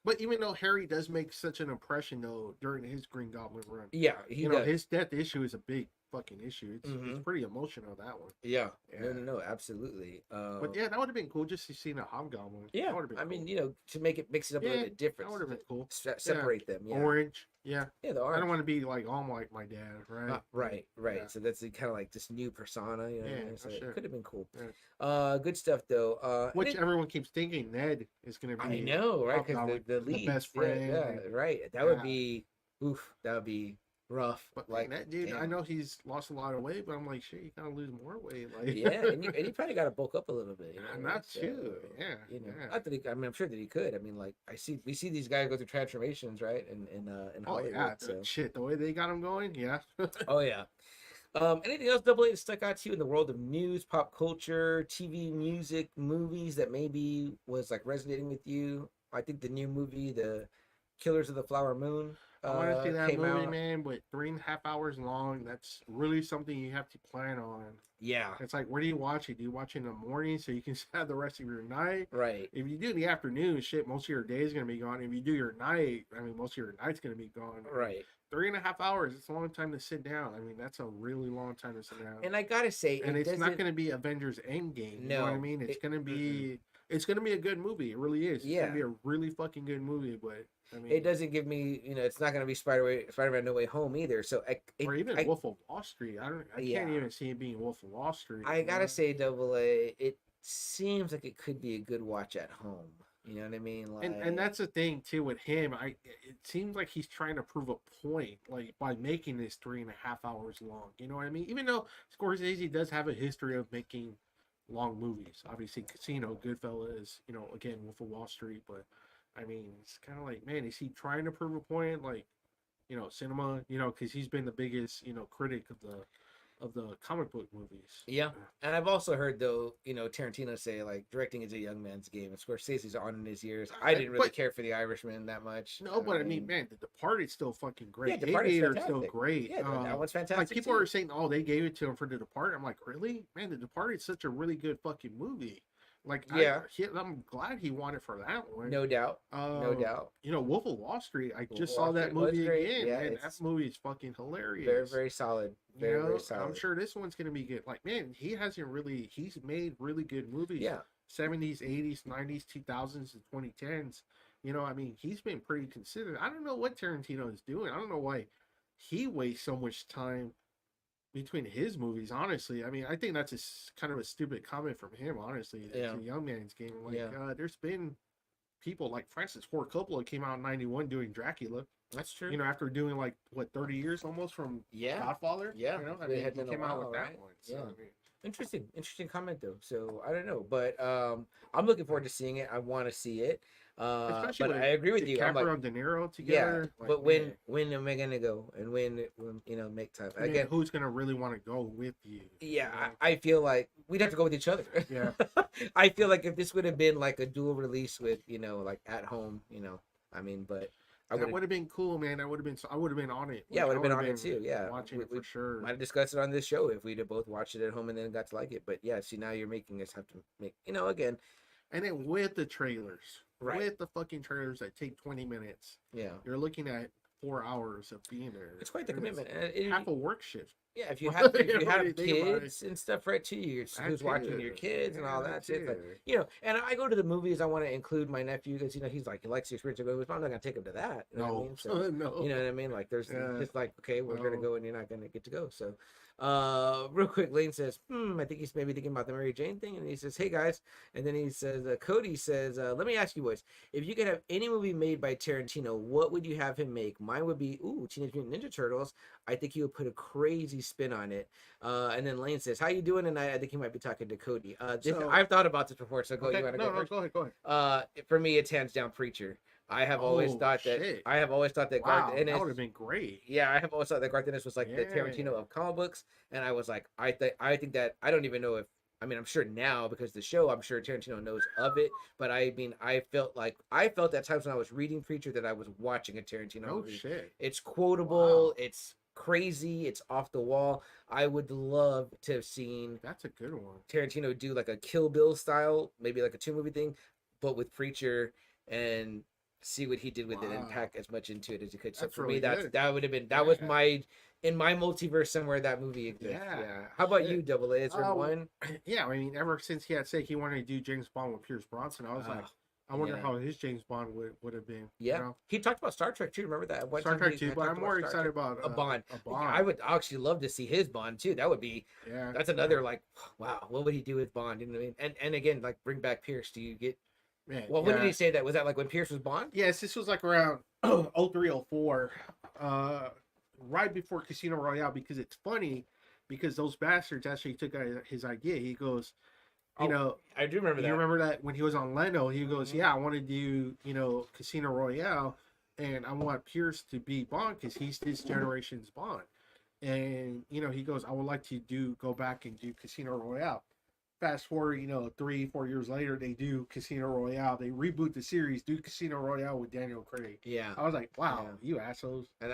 But even though Harry does make such an impression though during his Green Goblin run, Yeah, he you know, does. his death issue is a big fucking issue. It's Mhm. pretty emotional, that one. Yeah. Yeah. No, absolutely. But yeah, that would have been cool just to see a hobgoblin. Yeah, That would have been I cool. mean, to make it mix it up a Yeah, little bit different, that would have been cool. separate them. Yeah, Orange. Yeah. yeah, the I orange. don't want to be like all like my dad, right? Right. Yeah. So that's kind of like this new persona. You know, what I Yeah, mean? So for sure. it could have been cool. Yeah. Good stuff though. And Which everyone keeps thinking Ned is gonna be. I know, right? Because Hobgoblin, the lead, best friend. yeah, right. That Yeah. would be, oof, that would be rough. But Like that dude, I damn. know he's lost a lot of weight, but I'm like, shit, you gotta lose more weight. Like, Yeah, and you probably got to bulk up a little bit. You know, And right? that too, yeah, not that I mean, I'm sure that he could. I mean, like we see these guys go through transformations, right? In Oh Hollywood. yeah, So. shit, the way they got him going, yeah. Oh yeah. Anything else, Double A, that stuck out to you in the world of news, pop culture, TV, music, movies that maybe was like resonating with you? I think the new movie, The Killers of the Flower Moon, I want to see that came movie, out. man, but 3.5 hours long. That's really something you have to plan on. Yeah, It's like, where do you watch it? Do you watch it in the morning so you can have the rest of your night? right. If you do in the afternoon, shit, most of your day is gonna be gone. If you do your night, I mean, most of your night's gonna be gone. Right. 3.5 hours. It's a long time to sit down. I mean, that's a really long time to sit down. And I gotta say, And it's not doesn't- going to be Avengers Endgame. You know what I No, mean? It's it- going to be it's going to be a good movie. It really is. It's Yeah. going to be a really fucking good movie. But I mean, it doesn't give me, it's not gonna be Spider-Man No Way Home either. So or even Wolf of Wall Street. I can't Yeah. even see it being Wolf of Wall Street. I you gotta know? say, Double A, it seems like it could be a good watch at home. You know what I mean? Like, And that's the thing too with him. It seems like he's trying to prove a point, like by making this 3.5 hours long. You know what I mean? Even though Scorsese does have a history of making long movies. Obviously, Casino, Goodfellas, again, Wolf of Wall Street. But I mean, it's kind of like, man, is he trying to prove a point? Like, cinema, because he's been the biggest, critic of the comic book movies. Yeah, and I've also heard though, Tarantino say like directing is a young man's game. And Scorsese's on in his years. I didn't really care for The Irishman that much. No, but I mean, man, The Departed's still fucking great. Yeah, Departed's Aviator's still fantastic. great. Yeah, that one's fantastic. Like people too. are saying, oh, they gave it to him for The Departed. I'm like, really? Man, The Departed's such a really good fucking movie. Like, Yeah. I'm glad he won it for that one. No doubt. No doubt. Wolf of Wall Street. I Wolf just of saw Wall that Street was movie great. again. Yeah, Man, it's that movie is fucking hilarious. Very, very solid. Very solid. I'm sure this one's gonna be good. Like, man, he's made really good movies. Yeah. 70s, 80s, 90s, 2000s, and 2010s. I mean, he's been pretty considered. I don't know what Tarantino is doing. I don't know why he wastes so much time between his movies, honestly. I mean, I think that's kind of a stupid comment from him, honestly. Yeah. It's a young man's game. Like, Yeah. there's been people like Francis Ford Coppola came out in 91 doing Dracula. That's true. After doing like, what, 30 years almost from Yeah. Godfather? Yeah. I It mean, had he been a came out while, with that right? one. So, Yeah. I mean, Interesting comment though. So I don't know, but I'm looking forward to seeing it. I want to see it. But with I agree with you. I'm DiCaprio like, and De Niro yeah, together. like, but man, when am I gonna go? And when make time I mean, again? who's gonna really want to go with you? Yeah, you know? I feel like we'd have to go with each other. Yeah. I feel like if this would have been like a dual release with like at home, I mean, but That would have been cool, man. I would have been on it. Yeah, I Like, would have been on it too. Yeah, watching it we for sure. might have discussed it on this show if we'd have both watched it at home and then got to like it. But yeah, see, now you're making us have to make again. And then with the trailers, Right. with the fucking trailers that take 20 minutes, Yeah, you're looking at 4 hours of being there. it's quite the And commitment. it's And half a work shift. yeah, if you What have do you think about kids and stuff, right? Too, who's That watching your too. kids and Yeah, all that that shit. Like, too. and I go to the movies. I want to include my nephew because he likes the experience of going. But I'm not gonna take him to that. You know what I mean? So, No. you know what I mean? Like there's Yeah. just like, okay, we're gonna No. go and you're not gonna get to go. So real quick, Lane says, I think he's maybe thinking about the Mary Jane thing, and he says, hey guys, and then he says, Cody says, let me ask you boys, if you could have any movie made by Tarantino, what would you have him make? Mine would be Teenage Mutant Ninja Turtles. I think he would put a crazy spin on it. And then Lane says, how you doing tonight? I think he might be talking to Cody. I've thought about this before, so Okay. you want to No, go first? go ahead. For me, it's hands down Preacher. I have always thought that shit. Garth Wow, Ennis. that would have been great. Yeah, I have always thought that Garth Ennis was like the Yeah. Tarantino of comic books, and I was like, I think that I don't even know if I'm sure now because the show, I'm sure Tarantino knows of it, but I felt at times when I was reading Preacher that I was watching a Tarantino No movie. shit. It's quotable, Wow. it's crazy, it's off the wall. I would love to have seen That's a good one. Tarantino do like a Kill Bill style, maybe like a 2-movie thing, but with Preacher and see what he did with it and Wow. pack as much into it as he could. So That's for really me, good. that would have been was Yeah. my in my multiverse somewhere that movie exists. Yeah. Yeah. How about Shit. you, Double A? Is there one? Yeah, I mean, ever since he had said he wanted to do James Bond with Pierce Bronson, I was like, I wonder yeah. how his James Bond would have been. Yeah, You know? he talked about Star Trek too. Remember that? One Star time Trek he too, had but talked I'm about more Star excited Trek. about a Bond. A Bond. I would actually love to see his Bond too. That would be Yeah, that's another like wow. What would he do with Bond? You know what I mean? And again, like bring back Pierce. Do you get? man. Well, when did he say that? Was that like when Pierce was Bond? Yes, this was like around 03, 04, right before Casino Royale. Because it's funny, because those bastards actually took his idea. He goes, you know, I do remember that. you remember that when he was on Leno, he goes, yeah, I want to do, Casino Royale, and I want Pierce to be Bond because he's this generation's Bond. And, he goes, I would like to go back and do Casino Royale. Fast forward, 3-4 years later, they do Casino Royale. They reboot the series, do Casino Royale with Daniel Craig. Yeah. I was like, wow, Yeah. you assholes. And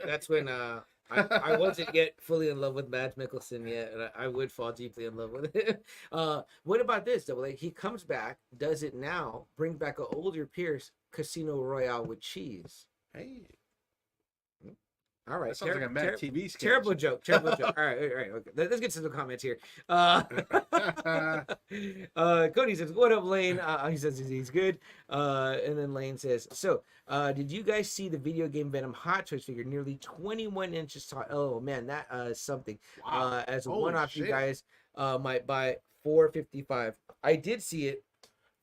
that's when I wasn't yet fully in love with Mads Mikkelsen yet, and I would fall deeply in love with it. What about this though? Like he comes back, does it now, bring back an older Pierce, Casino Royale with cheese. Hey, All right, that sounds like a Mad TV sketch. Terrible joke. All right. Okay. Let's get to the comments here. Cody says, "What up, Lane?" He says he's good. And then Lane says, "So, did you guys see the video game Venom Hot Toys figure? Nearly 21 inches tall. Oh man, that is something. Wow. As a Holy one-off, you shit. guys might buy $455. I did see it.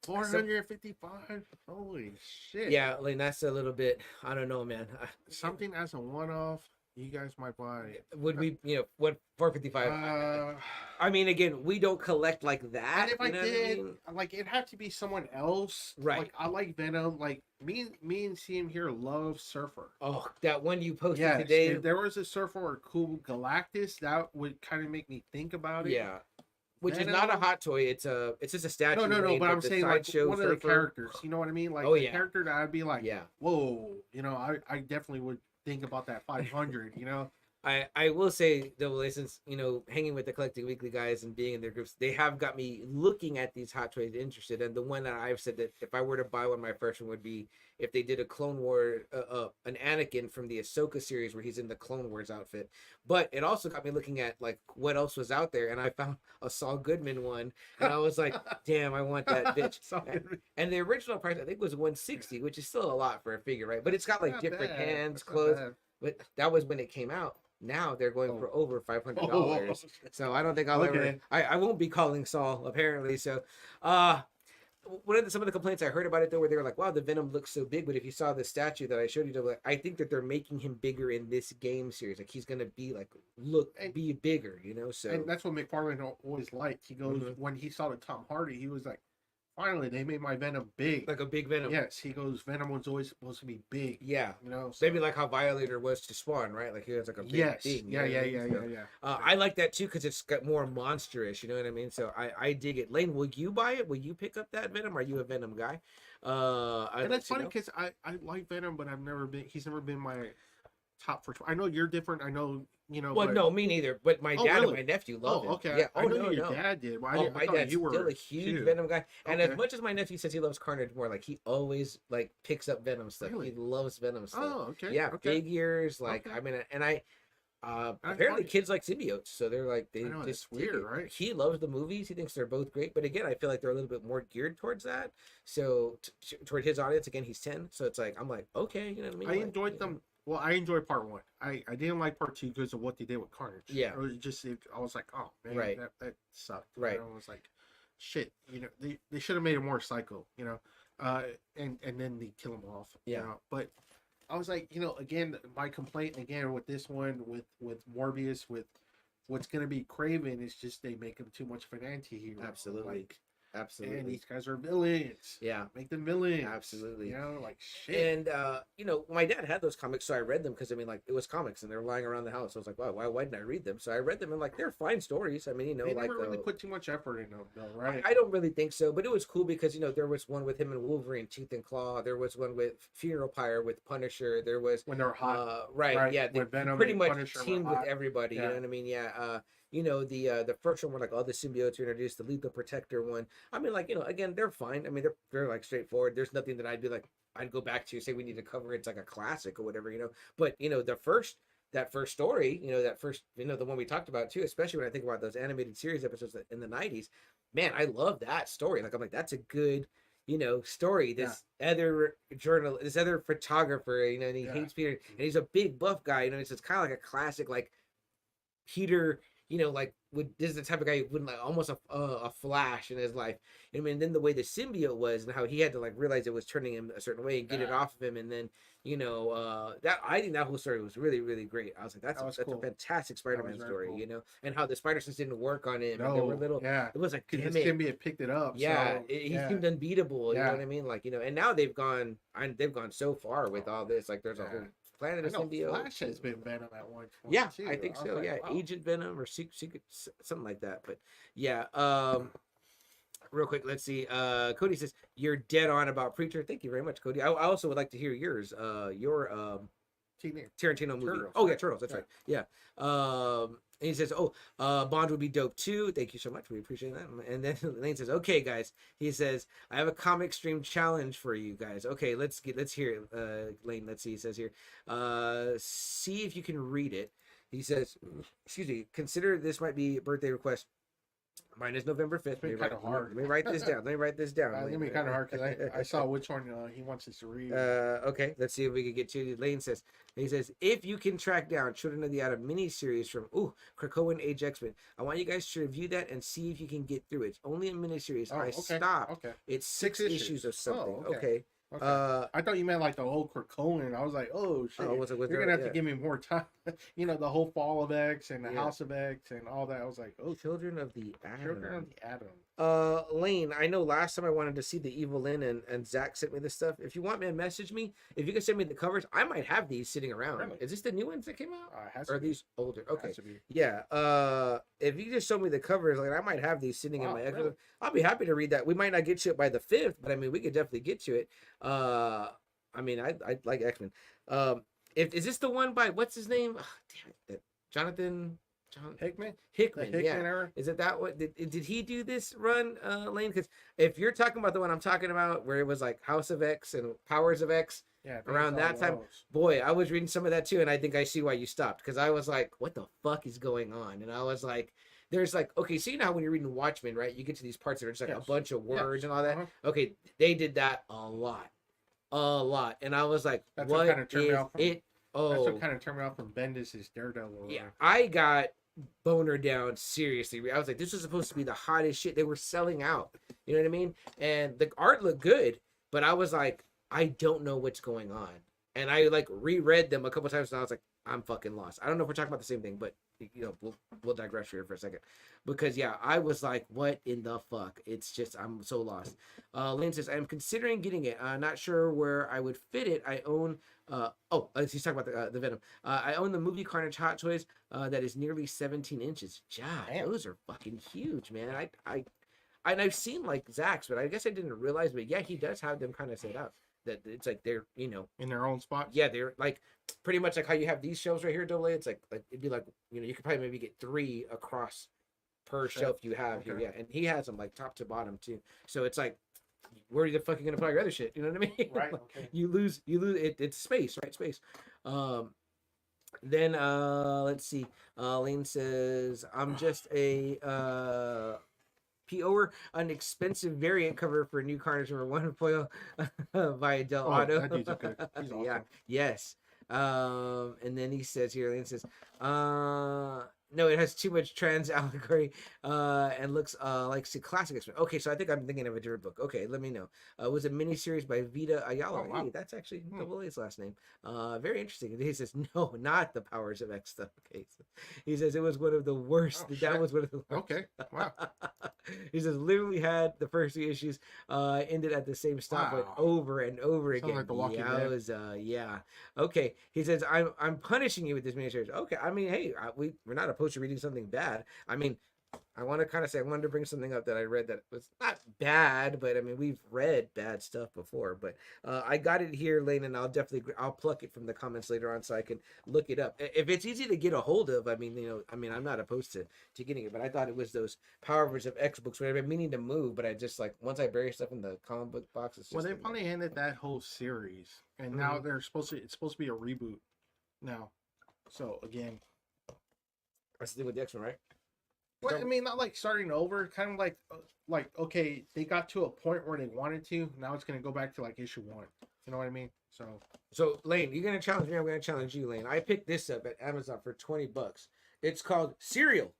455. Holy shit. Yeah, Lane, that's a little bit. I don't know, man. Something as a one-off, you guys might buy. Would we, what 455? I mean, again, we don't collect like that. And if I you know what did, mean? like, it'd have to be someone else. Right. Like, I like Venom. Like, me and CM here love Surfer. Oh, that one you posted Yes, today. if there was a Surfer or cool Galactus, that would kind of make me think about it. Yeah. Which Venom? is not a hot toy. It's just a statue. No, made but with I'm the saying, like, sideshow one of the Surfer. characters. You know what I mean? Like, Oh, the yeah. character that I'd be like, Yeah. whoa, I definitely would think about that 500, I will say though, since hanging with the Collecting Weekly guys and being in their groups, they have got me looking at these hot toys interested. And the one that I've said that if I were to buy one, my first one would be if they did a Clone War, an Anakin from the Ahsoka series where he's in the Clone Wars outfit. But it also got me looking at like what else was out there, and I found a Saul Goodman one, and I was like, damn, I want that bitch. And the original price I think was $160, which is still a lot for a figure, right? But it's got like Not different bad. hands, That's not clothes. bad. But that was when it came out. Now they're going for over $500. Oh. So I don't think I'll ever. Okay. I won't be calling Saul apparently. So, some of the complaints I heard about it though, where they were like, "Wow, the Venom looks so big," but if you saw the statue that I showed you, like, I think that they're making him bigger in this game series. Like he's gonna be like be bigger, So And that's what McFarlane always liked. He goes, when he saw the Tom Hardy, he was like, finally, they made my Venom big. like a big Venom. Yes, he goes, Venom was always supposed to be big. Yeah. So- Maybe like how Violator was to Spawn, right? Like he has like a big Yes. thing. Yeah. I like that too because it's got more monsterish. You know what I mean? So I dig it. Lane, will you buy it? Will you pick up that Venom? Are you a Venom guy? And it's funny because I like Venom, but he's never been my top for. I know you're different. I know, Well, but- no, me neither. But my Oh, dad really? and my nephew love it. okay. Yeah. I know your dad did. Well, I My thought dad's you were still a huge too. Venom guy, and as Okay. much as my nephew says he loves Carnage more, like he always like picks up Venom stuff. Really? He loves Venom stuff. Oh, okay. Yeah, okay. figures. Like Okay. I mean, and I That's apparently funny. kids like symbiotes, so they're like they I know, just that's weird, dig it. right? He loves the movies. He thinks they're both great, but again, I feel like they're a little bit more geared towards that. So toward his audience, again, he's 10, so it's like I'm like okay, you know what I mean? I Like, enjoyed them. Well, I enjoyed part one. I didn't like part two because of what they did with Carnage. Yeah. It was just, I was like, oh, man, Right. that sucked. Right. I was like, shit, they should have made it more psycho, and then they kill him off. Yeah. But I was like, again, my complaint again with this one, with Morbius, with what's going to be Craven is just they make him too much of an anti-hero. Absolutely. Like, Absolutely. and these guys are villains. Yeah. Make them villains. Absolutely. Like shit. And my dad had those comics, so I read them because I mean, like, it was comics and they were lying around the house. I was like, wow, why didn't I read them? So I read them and like they're fine stories. I mean, They like never really put too much effort in them, though, right? I don't really think so, but it was cool because there was one with him and Wolverine, Tooth and Claw. There was one with Funeral Pyre with Punisher. There was When they're hot. right, yeah, they when Venom pretty and much Punisher were teamed with hot. everybody. You know Yeah. what I mean? Yeah. The first one where like all the symbiotes were introduced, the Lethal Protector one. I mean, like, again, they're fine. I mean, they're like straightforward. There's nothing that I'd be like, I'd go back to say we need to cover it. It's like a classic or whatever, But the first that first story, that first, the one we talked about too, especially when I think about those animated series episodes in the 90s, man, I love that story. Like, I'm like, that's a good, story. This this other photographer, and he hates Peter, and he's a big buff guy, it's kind of like a classic, like, Peter, this is the type of guy who wouldn't, like, almost a Flash in his life. I mean, then the way the symbiote was and how he had to, like, realize it was turning him a certain way and get it off of him, and then that, I think that whole story was really, really great. I was like, that's cool. A fantastic Spider-Man story, cool. And how the spider sense didn't work on him. No, and they were little. Yeah, it was like, because the symbiote picked it up. Yeah, so, he seemed unbeatable. You know what I mean? Like, and now they've gone so far with all this. Like, there's a whole planet of symbiote. Flash has been Venom at one point. Yeah, too. I think so. Like, Yeah, wow. Agent Venom or Secret, something like that. But yeah, real quick, let's see. Cody says you're dead on about Preacher. Thank you very much, Cody. I also would like to hear yours. Your Tarantino movie. Turtles, Oh yeah, Turtles. That's right. Yeah. And he says, Bond would be dope too. Thank you so much. We appreciate that. And then Lane says, okay, guys. He says, I have a comic stream challenge for you guys. Okay, let's hear it. Lane, let's see. He says here, see if you can read it. He says, excuse me, consider this might be a birthday request. Mine is November 5th. Let me write this down. It's gonna be kind of hard because I saw which one he wants us to read. Okay, let's see if we can get to it. Lane says, if you can track down Children of the Atom miniseries from Krakoan Age X-Men, I want you guys to review that and see if you can get through it. It's only a miniseries. I stopped. Okay. It's six issues of something. Okay. I thought you meant like the whole Krakoan. I was like, oh shit, you're gonna have to give me more time. The whole Fall of X and the House of X and all that. I was like, Children of the Atom. Children of the Atom. Lane, I know last time I wanted to see the Evil Lynn and Zach sent me this stuff. If you want, man, message me. If you can send me the covers, I might have these sitting around. Really? Is this the new ones that came out? Or are these older? Okay. Yeah. If you just show me the covers, like, I might have these sitting in my X. Really? I'll be happy to read that. We might not get to it by the 5th, but I mean, we could definitely get to it. I mean, I like X-Men. Is this the one by what's his name? Oh, damn it, Jonathan Hickman. Yeah. Is it that what did he do this run, Lane? Because if you're talking about the one I'm talking about, where it was like House of X and Powers of X, around that time, boy, I was reading some of that too, and I think I see why you stopped, because I was like, what the fuck is going on? And I was like, there's like, okay, so you know how when you're reading Watchmen, right, you get to these parts that are just like a bunch of words and all that. Okay, they did that a lot, and I was like, that's what kind of turned is me off from, it? That's what kind of turned me off from Bendis' Daredevil. Yeah, I got boner down seriously. I was like, this was supposed to be the hottest shit. They were selling out. You know what I mean? And the art looked good, but I was like, I don't know what's going on. And I like reread them a couple times, and I was like, I'm fucking lost. I don't know if we're talking about the same thing, but we'll digress here for a second, because I was like, what in the fuck? It's just, I'm so lost. Lane says, I'm considering getting it. Not sure where I would fit it. I own he's talking about the Venom. I own the Movie Carnage Hot Toys that is nearly 17 inches. Those are fucking huge, man. I've seen like Zach's, but I guess I didn't realize. But yeah, he does have them kind of set up that it's like they're in their own spots. Yeah, they're like pretty much like how you have these shelves right here, Double A. It's like it'd be like you could probably maybe get 3 across per shelf you have here. Yeah, and he has them like top to bottom too. So it's like, where the fuck are you gonna put all your other shit? You know what I mean? Right. Like, okay. you lose it. It's space, right? Space. Then let's see. Lane says, I'm just a PO'er, an expensive variant cover for New Carnage #1 foil by Del Auto. That dude's good. He's awesome. Yeah. Yes. And then he says here, Lane says, no, it has too much trans allegory and looks like classic X-Men. Okay, so I think I'm thinking of a different book. Okay, let me know. It was a miniseries by Vita Ayala. Oh, wow. Hey, that's actually Double A's last name. Very interesting. He says, no, not the Powers of X stuff. Okay, so he says it was one of the worst. That was one of the worst. Okay, wow. He says literally had the first 2 issues ended at the same stop point over and over again. Like The Walking Dead. Yeah. Okay. He says I'm punishing you with this miniseries. Okay. I mean, hey, we're not opposed to reading something bad. I mean, I want to kind of say I wanted to bring something up that I read that was not bad, but I mean, we've read bad stuff before. But I got it here, Lane, and I'll pluck it from the comments later on so I can look it up. If it's easy to get a hold of, I mean, I'm not opposed to getting it, but I thought it was those Powers of X books where I've been meaning to move, but I just like once I bury stuff in the comic book box. It's just they probably ended that whole series, and now it's supposed to be a reboot now. So again, That's the thing with the X-Men, right? well, I mean, not like starting over, kind of like okay, they got to a point where they wanted to. Now it's gonna go back to like issue 1. You know what I mean? So Lane, you're gonna challenge me. I'm gonna challenge you, Lane. I picked this up at Amazon for $20. It's called Serial.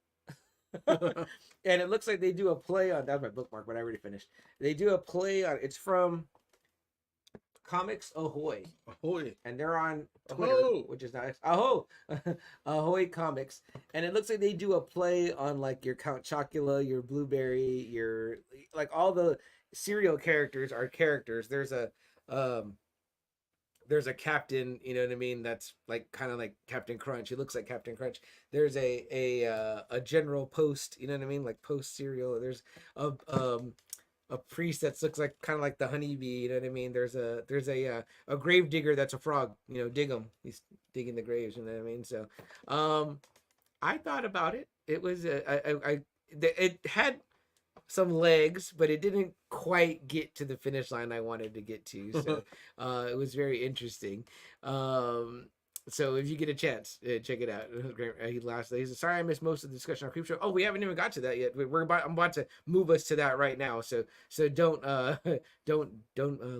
And it looks like they do a play on, that was my bookmark, but I already finished. They do a play on, it's from Comics Ahoy. Ahoy. And they're on Twitter, Ahoy. which is nice. Aho! Ahoy Comics. And it looks like they do a play on like your Count Chocula, your Blueberry, your, like all the serial characters are characters. There's a captain, you know what I mean? That's like kind of like Captain Crunch. He looks like Captain Crunch. There's a General Post, you know what I mean? Like Post cereal. There's a priest that looks like kind of like the honeybee, you know what I mean? There's a grave digger that's a frog, you know, dig him. He's digging the graves, you know what I mean? So, I thought about it. It was it had some legs, but it didn't quite get to the finish line I wanted to get to. So it was very interesting. So if you get a chance, check it out. It was great. He laughed. He said, "Sorry, I missed most of the discussion on Creepshow." Oh, we haven't even got to that yet. I'm about to move us to that right now. So don't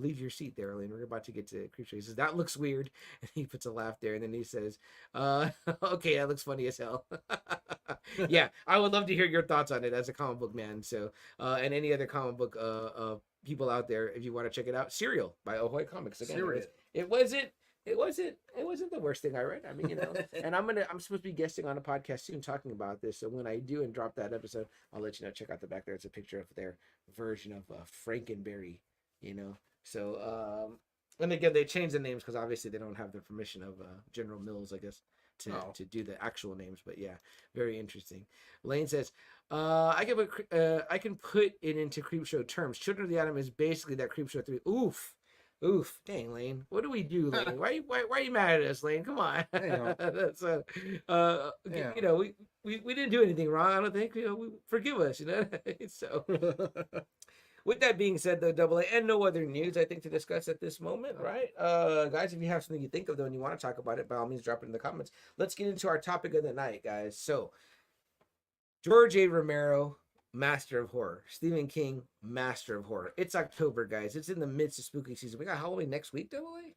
leave your seat there, Elaine. We're about to get to Creepshow. He says, "That looks weird," and he puts a laugh there, and then he says, "Okay, that looks funny as hell." Yeah, I would love to hear your thoughts on it as a comic book man. So and any other comic book people out there, if you want to check it out, Serial by Ahoy Comics. Again, it wasn't the worst thing I read. I mean, you know, and I'm supposed to be guesting on a podcast soon talking about this. So when I do and drop that episode, I'll let you know. Check out the back there. It's a picture of their version of Frankenberry, you know. So and again, they changed the names because obviously they don't have the permission of General Mills, I guess, to do the actual names. But yeah, very interesting. Lane says, I can put it into Creepshow terms. Children of the Atom is basically that Creepshow 3. Oof, dang, Lane. What do we do, Lane? Why are you mad at us, Lane? Come on. That's Yeah. You know, we didn't do anything wrong. I don't think. You know, forgive us. You know. So, with that being said, though, Double A, and no other news I think to discuss at this moment, right? Guys, if you have something you think of though and you want to talk about it, by all means, drop it in the comments. Let's get into our topic of the night, guys. So, George A. Romero, master of horror. Stephen King, master of horror. It's October, guys. It's in the midst of spooky season. We got Halloween next week, Double A?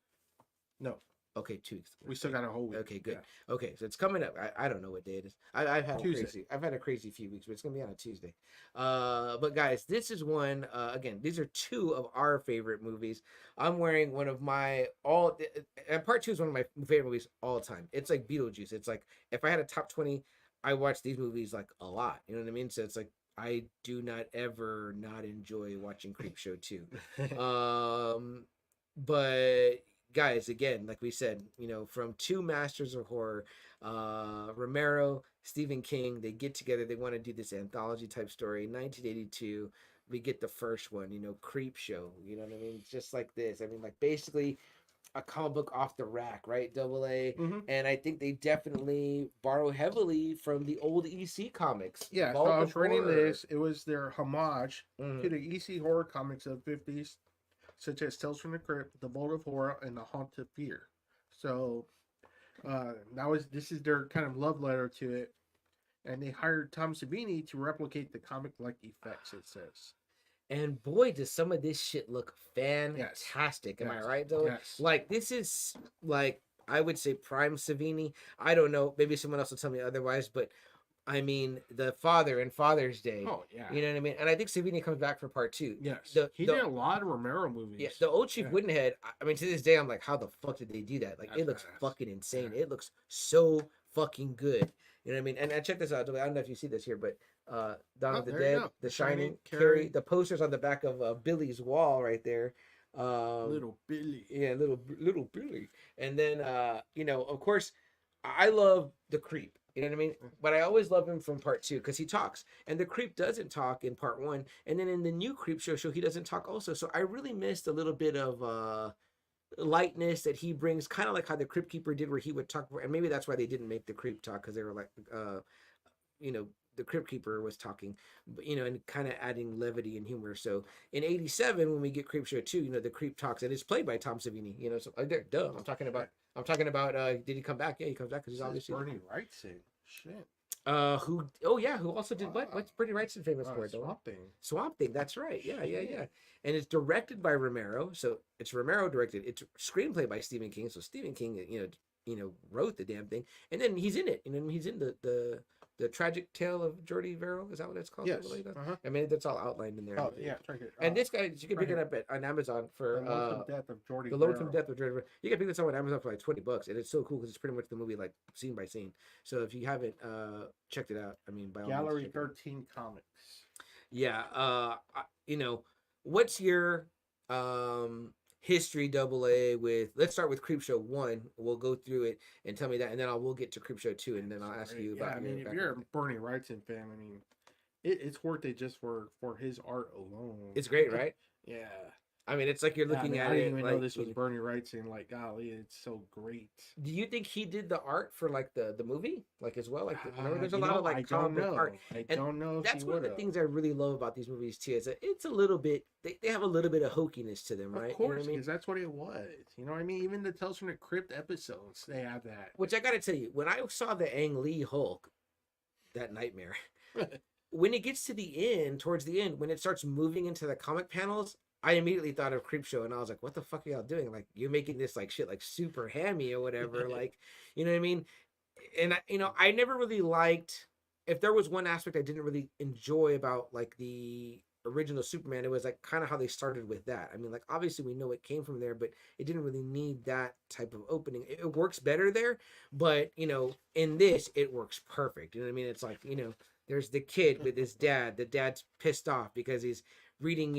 No. Okay, 2 weeks. We still got a whole week. Okay, good. Yeah. Okay, so it's coming up. I don't know what day it is. I've had Tuesday. I've had a crazy few weeks, but it's gonna be on a Tuesday. But guys, this is one. Again, these are 2 of our favorite movies. I'm wearing one of my and part 2 is one of my favorite movies all time. It's like Beetlejuice. It's like if I had a top 20, I watch these movies like a lot. You know what I mean? So it's like I do not ever not enjoy watching Creepshow 2. But guys, again, like we said, you know, from 2 masters of horror, Romero, Stephen King, they get together. They want to do this anthology type story. 1982, we get the first one, you know, Creepshow. You know what I mean? Just like this. I mean, like basically a comic book off the rack, right? Double A. Mm-hmm. And I think they definitely borrow heavily from the old EC comics. Yeah, so I was reading this. It was their homage to the EC horror comics of the 50s, such as Tales from the Crypt, The Vault of Horror, and The Haunt of Fear. So this is their kind of love letter to it. And they hired Tom Savini to replicate the comic-like effects, it says. And boy, does some of this shit look fantastic. Am I right, though? Yes. Like, this is, like, I would say prime Savini. I don't know. Maybe someone else will tell me otherwise. But, I mean, the father and Father's Day. Oh, yeah. You know what I mean? And I think Savini comes back for part 2. Yes. He did a lot of Romero movies. Yeah, the old Chief Woodenhead, I mean, to this day, I'm like, how the fuck did they do that? Like, That's it looks badass. fucking insane. Yeah. It looks so fucking good. You know what I mean? And check this out. I don't know if you see this here, but Dawn of the there you Dead, go. The Shining, Carrie. Carrie, the posters on the back of Billy's wall right there. Little Billy. Yeah, little Billy. And then, you know, of course, I love the Creep. You know what I mean? But I always love him from part 2 because he talks. And the Creep doesn't talk in part 1. And then in the new Creepshow show, he doesn't talk also. So I really missed a little bit of lightness that he brings, kind of like how the Crypt Keeper did, where he would talk. And maybe that's why they didn't make the Creep talk, because they were like, you know, the Crypt Keeper was talking, but and kind of adding levity and humor. So in '87, when we get Creepshow 2, the Creep talks, and it's played by Tom Savini. So duh, I'm talking about. Did he come back? Yeah, he comes back because he's obviously Bernie Wrightson. Shit. Who also did what? What's Bernie Wrightson famous for? Swamp Thing. Swamp Thing. That's right. Yeah. And it's directed by Romero. So it's Romero directed. It's screenplay by Stephen King. So Stephen King, wrote the damn thing, and then he's in it. He's in the tragic tale of Jordy Verrill. Is that what it's called? Yes. I mean, that's all outlined in there. Oh yeah, it's right here. And this guy, you can pick it up on Amazon for The Lonesome Death of Jordy. The Lonesome Death of Jordy Verrill. You can pick this up on Amazon for like $20, and it's so cool because it's pretty much the movie like scene by scene. So if you haven't checked it out, I mean, by all means, Gallery check it out. 13 Comics. Yeah. What's your history AA with? Let's start with Creepshow 1. We'll go through it and tell me that, and then we'll get to Creepshow 2, and then I'll ask you about. I mean, if you're a Bernie Wrightson fan, I mean, it's worth it just for his art alone. It's great, right? Yeah. I mean, it's like you're looking at I it. didn't even know like, this was Bernie Wrightson. Like, golly, it's so great. Do you think he did the art for like the movie, like as well? Like, remember, there's a lot of like comic book art. I don't know. If that's one of the things I really love about these movies too. Is that it's a little bit. They have a little bit of hokiness to them, right? Of course, because I mean? That's what it was. You know what I mean? Even the Tales from the Crypt episodes, they have that. Which I got to tell you, when I saw the Ang Lee Hulk, that nightmare. When it gets to the end, towards the end, when it starts moving into the comic panels, I immediately thought of Creepshow, and I was like, "What the fuck are y'all doing? Like, you're making this like shit like super hammy or whatever, like, you know what I mean?" And I never really liked. If there was one aspect I didn't really enjoy about like the original Superman, it was like kind of how they started with that. I mean, like obviously we know it came from there, but it didn't really need that type of opening. It works better there, but in this it works perfect. You know what I mean? It's like there's the kid with his dad. The dad's pissed off because he's reading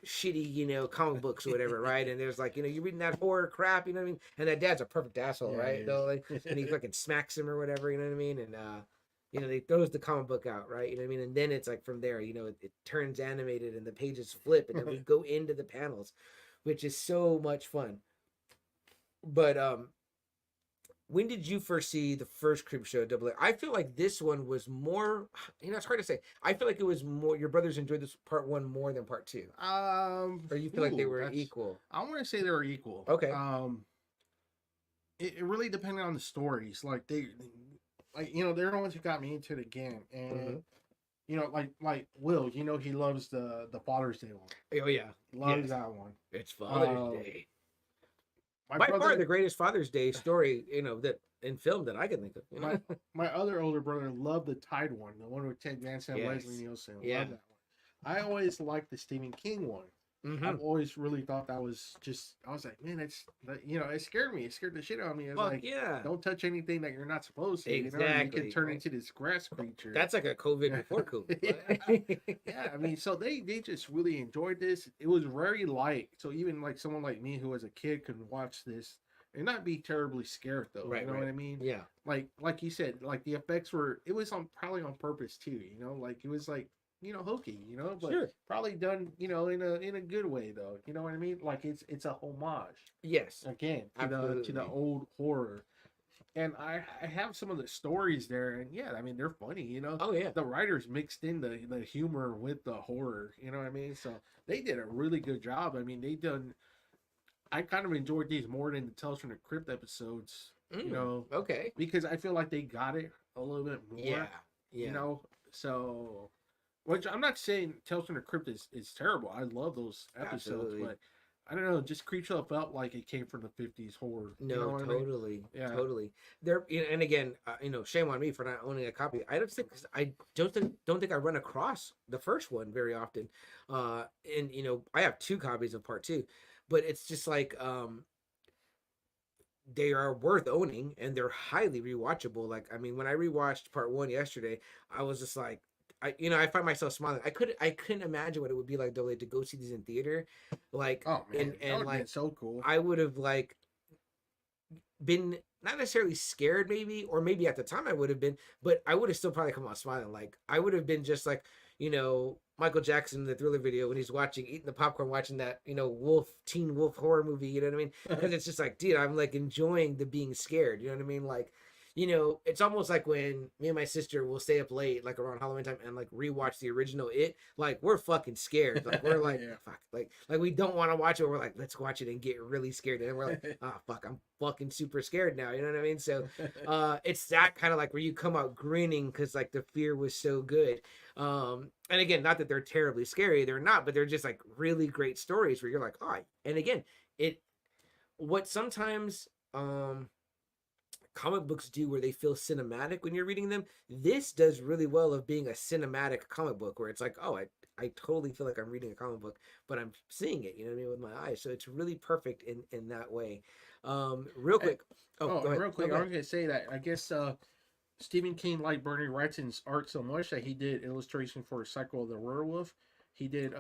shitty, comic books or whatever, right? And there's like, you're reading that horror crap, you know what I mean? And that dad's a perfect asshole, right? And he fucking smacks him or whatever, you know what I mean? And they throws the comic book out, right? You know what I mean? And then it's like from there, it turns animated and the pages flip and then we go into the panels, which is so much fun. But when did you first see the first Creepshow AA? I feel like this one was more, it's hard to say. I feel like it was more, your brothers enjoyed this part 1 more than part 2. Or you feel like they were equal? I want to say they were equal. Okay. It really depended on the stories. Like they're the ones who got me into it again. And like Will, he loves the Father's Day one. Oh yeah. Loves that one. It's Father's Day. By far the greatest Father's Day story, that in film that I can think of. My other older brother loved the Tide one, the one with Ted Danson and Leslie Nielsen. Yeah. Loved that one. I always liked the Stephen King one. Mm-hmm. I've always really thought that was just. I was like, man, it scared me. It scared the shit out of me. I was like, yeah, don't touch anything that you're not supposed to. Exactly. You can turn into this grass creature. That's like a COVID before COVID. Yeah, I mean, so they just really enjoyed this. It was very light, so even like someone like me who was a kid could watch this and not be terribly scared though. Right, you know what I mean? Yeah. Like you said, like the effects were. It was probably on purpose too. Like it was like. Hokey, but sure. Probably done, in a good way though. You know what I mean? Like it's a homage. Yes. Again, to the old horror. And I have some of the stories there, and yeah, I mean they're funny, Oh yeah. The writers mixed in the humor with the horror, you know what I mean? So they did a really good job. I mean, I kind of enjoyed these more than the Tales from the Crypt episodes, Okay. because I feel like they got it a little bit more. Yeah. So. Which I'm not saying Tales from the Crypt is terrible. I love those episodes, Absolutely. But I don't know. Just Creepshow felt like it came from the 50s horror. No, totally, I mean? Yeah. totally. There, and again, shame on me for not owning a copy. I don't think I run across the first one very often. And I have 2 copies of part 2, but it's just like they are worth owning and they're highly rewatchable. Like, I mean, when I rewatched part 1 yesterday, I was just like. I find myself smiling. I couldn't imagine what it would be like though, like, to go see these in theater, like, oh man, and that like so cool. I would have like been not necessarily scared, maybe, or maybe at the time I would have been, but I would have still probably come out smiling. Like I would have been just like Michael Jackson in the Thriller video when he's eating the popcorn, watching that teen wolf horror movie. You know what I mean? Because it's just like, dude, I'm like enjoying the being scared. You know what I mean? Like. you know, it's almost like when me and my sister will stay up late, like around Halloween time, and like rewatch the original It. Like we're fucking scared. Like we're like, Yeah. fuck, like we don't want to watch it. We're like, let's watch it and get really scared. And then we're like, oh fuck, I'm fucking super scared now. You know what I mean? So, it's that kind of like where you come out grinning because like the fear was so good. And again, not that they're terribly scary, they're not, but they're just like really great stories where you're like, oh, and again, what sometimes comic books do where they feel cinematic when you're reading them, this does really well of being a cinematic comic book where it's like, oh, I totally feel like I'm reading a comic book, but I'm seeing it, you know what I mean, with my eyes. So it's really perfect in that way. Real quick. Go ahead. Real quick, I was gonna say that I guess Stephen King liked Bernie Wrightson's art so much that he did illustration for Cycle of the Werewolf. He did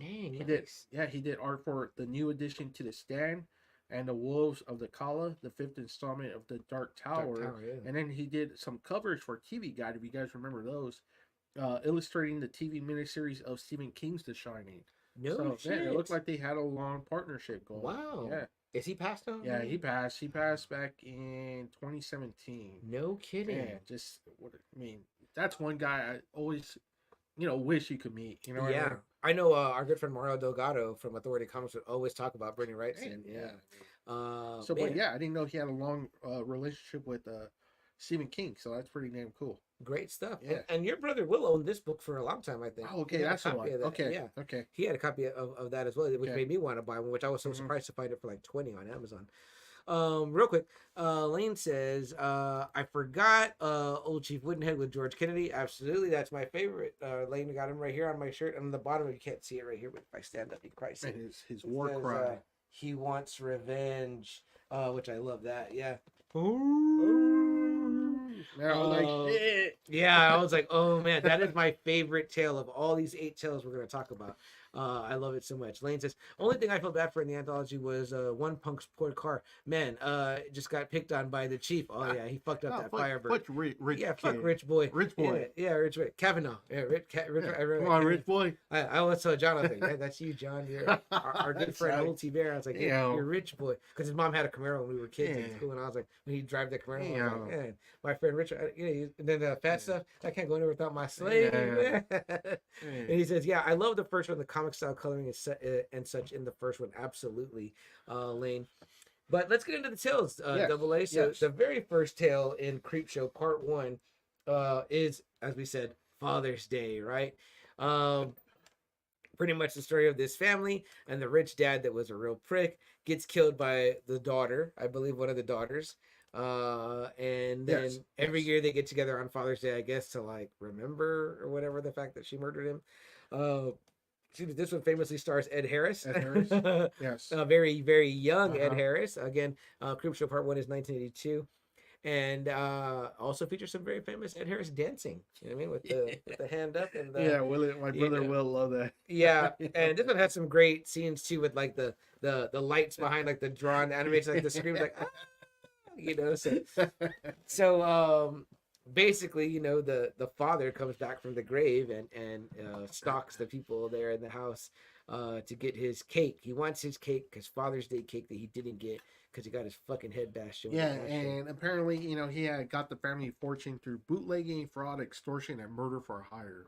he did art for the new addition to The Stand and The Wolves of the Kala, the 5th installment of The Dark Tower. Yeah. And then he did some covers for TV Guide, if you guys remember those, illustrating the TV miniseries of Stephen King's The Shining. No shit. Yeah, it looked like they had a long partnership going. Wow. Yeah. Is he passed now? Yeah, he passed. He passed back in 2017. No kidding. Yeah, just what I mean. That's one guy I always, wish you could meet. You know. What Yeah, I know. Our good friend Mario Delgado from Authority Comics would always talk about Bernie Wrightson. Yeah. So, But yeah, I didn't know he had a long relationship with Stephen King. So that's pretty damn cool. great stuff. Yeah. And your brother will own this book for a long time, I think. Oh, okay, He had a that's the copy one. of that. Okay, Yeah. okay. He had a copy of that as well, which Okay. made me want to buy one, which I was so Mhm. surprised to find it for like 20 on Amazon. Real quick, Lane says, I forgot Old Chief Woodenhead with George Kennedy. Absolutely, that's my favorite. Lane got him right here on my shirt. And on the bottom, you can't see it right here, but if I stand up, you can probably see And it. his It war says, cry. he wants revenge, which I love that. Yeah. Man, I was like, Oh. shit. Yeah, I was like, oh man, that is my favorite tale of all these 8 tales we're going to talk about. I love it so much. Lane says, only thing I felt bad for in the anthology was one punk's poor car. Man, just got picked on by the chief. Oh yeah, he fucked up that Firebird. Fuck rich Yeah, kid. fuck Rich Boy. Rich boy. Yeah, Rich Boy. Kavanaugh. Yeah, Rich. Yeah. Come on, rich boy. I always told John, I was like, hey, that's you, John. You're our good friend, Sorry. Old T Bear. I was like, hey, Yeah. you're Rich Boy. Because his mom had a Camaro when we were kids in Yeah. school. And I was like, when he'd drive the Camaro, I was Yeah. like, man, my friend Richard, and then the fat stuff, I can't go anywhere without my slave. Yeah. And he says, yeah, I love the first one, the comic style coloring and such in the first one. Absolutely, Lane. But let's get into the tales, Yes, Double A. So yes. the very first tale in Creepshow Part 1 is, as we said, Father's Day, right? Pretty much the story of this family and the rich dad that was a real prick gets killed by the daughter, I believe one of the daughters. And then Yes, every yes. year they get together on Father's Day, I guess, to like remember or whatever the fact that she murdered him. This one famously stars Ed Harris. Ed Harris, yes. Very, very young Ed Uh-huh. Harris. Again, Creepshow Part 1 is 1982. And also features some very famous Ed Harris dancing. You know what I mean? With the hand up and the, Yeah, my you brother know. will love that. yeah, and this one has some great scenes too, with like the lights behind, like the drawn animation, like the screams, like ah, you know. So basically, you know, the father comes back from the grave and stalks the people there in the house to get his cake. He wants his cake, because Father's Day cake that he didn't get because he got his fucking head bashed in. with Yeah, an ashtray. and apparently, he had got the family fortune through bootlegging, fraud, extortion, and murder for hire.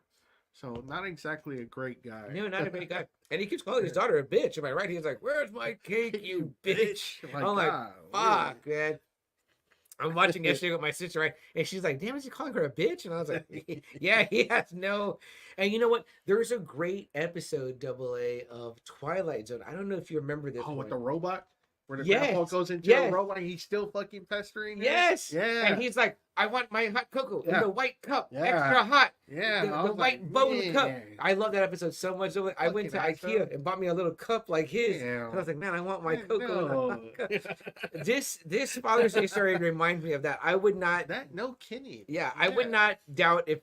So not exactly a great guy. No, not a great guy. And he keeps calling his daughter a bitch. Am I right? He's like, "Where's my cake, you bitch?" I'm like, God, fuck, man. I'm watching yesterday with my sister, right? And she's like, damn, is he calling her a bitch? And I was like, yeah, he has no. And you know what? There's a great episode, Double A, of Twilight Zone. I don't know if you remember this Oh, one. with the robot? Where the Yes, grandpa goes into yes. a robot and he's still fucking pestering him? Yes. Yeah. And he's like, I want my hot cocoa in Yeah. the white cup, Yeah. extra hot. Yeah. The, I the was white like, bone cup. man. I love that episode so much. I went to Fucking IKEA asshole. and bought me a little cup like his. Yeah. And I was like, man, I want my cocoa in a No. hot cup. This Father's Day story reminds me of that. I would not. No kidding. Yeah, I would not doubt if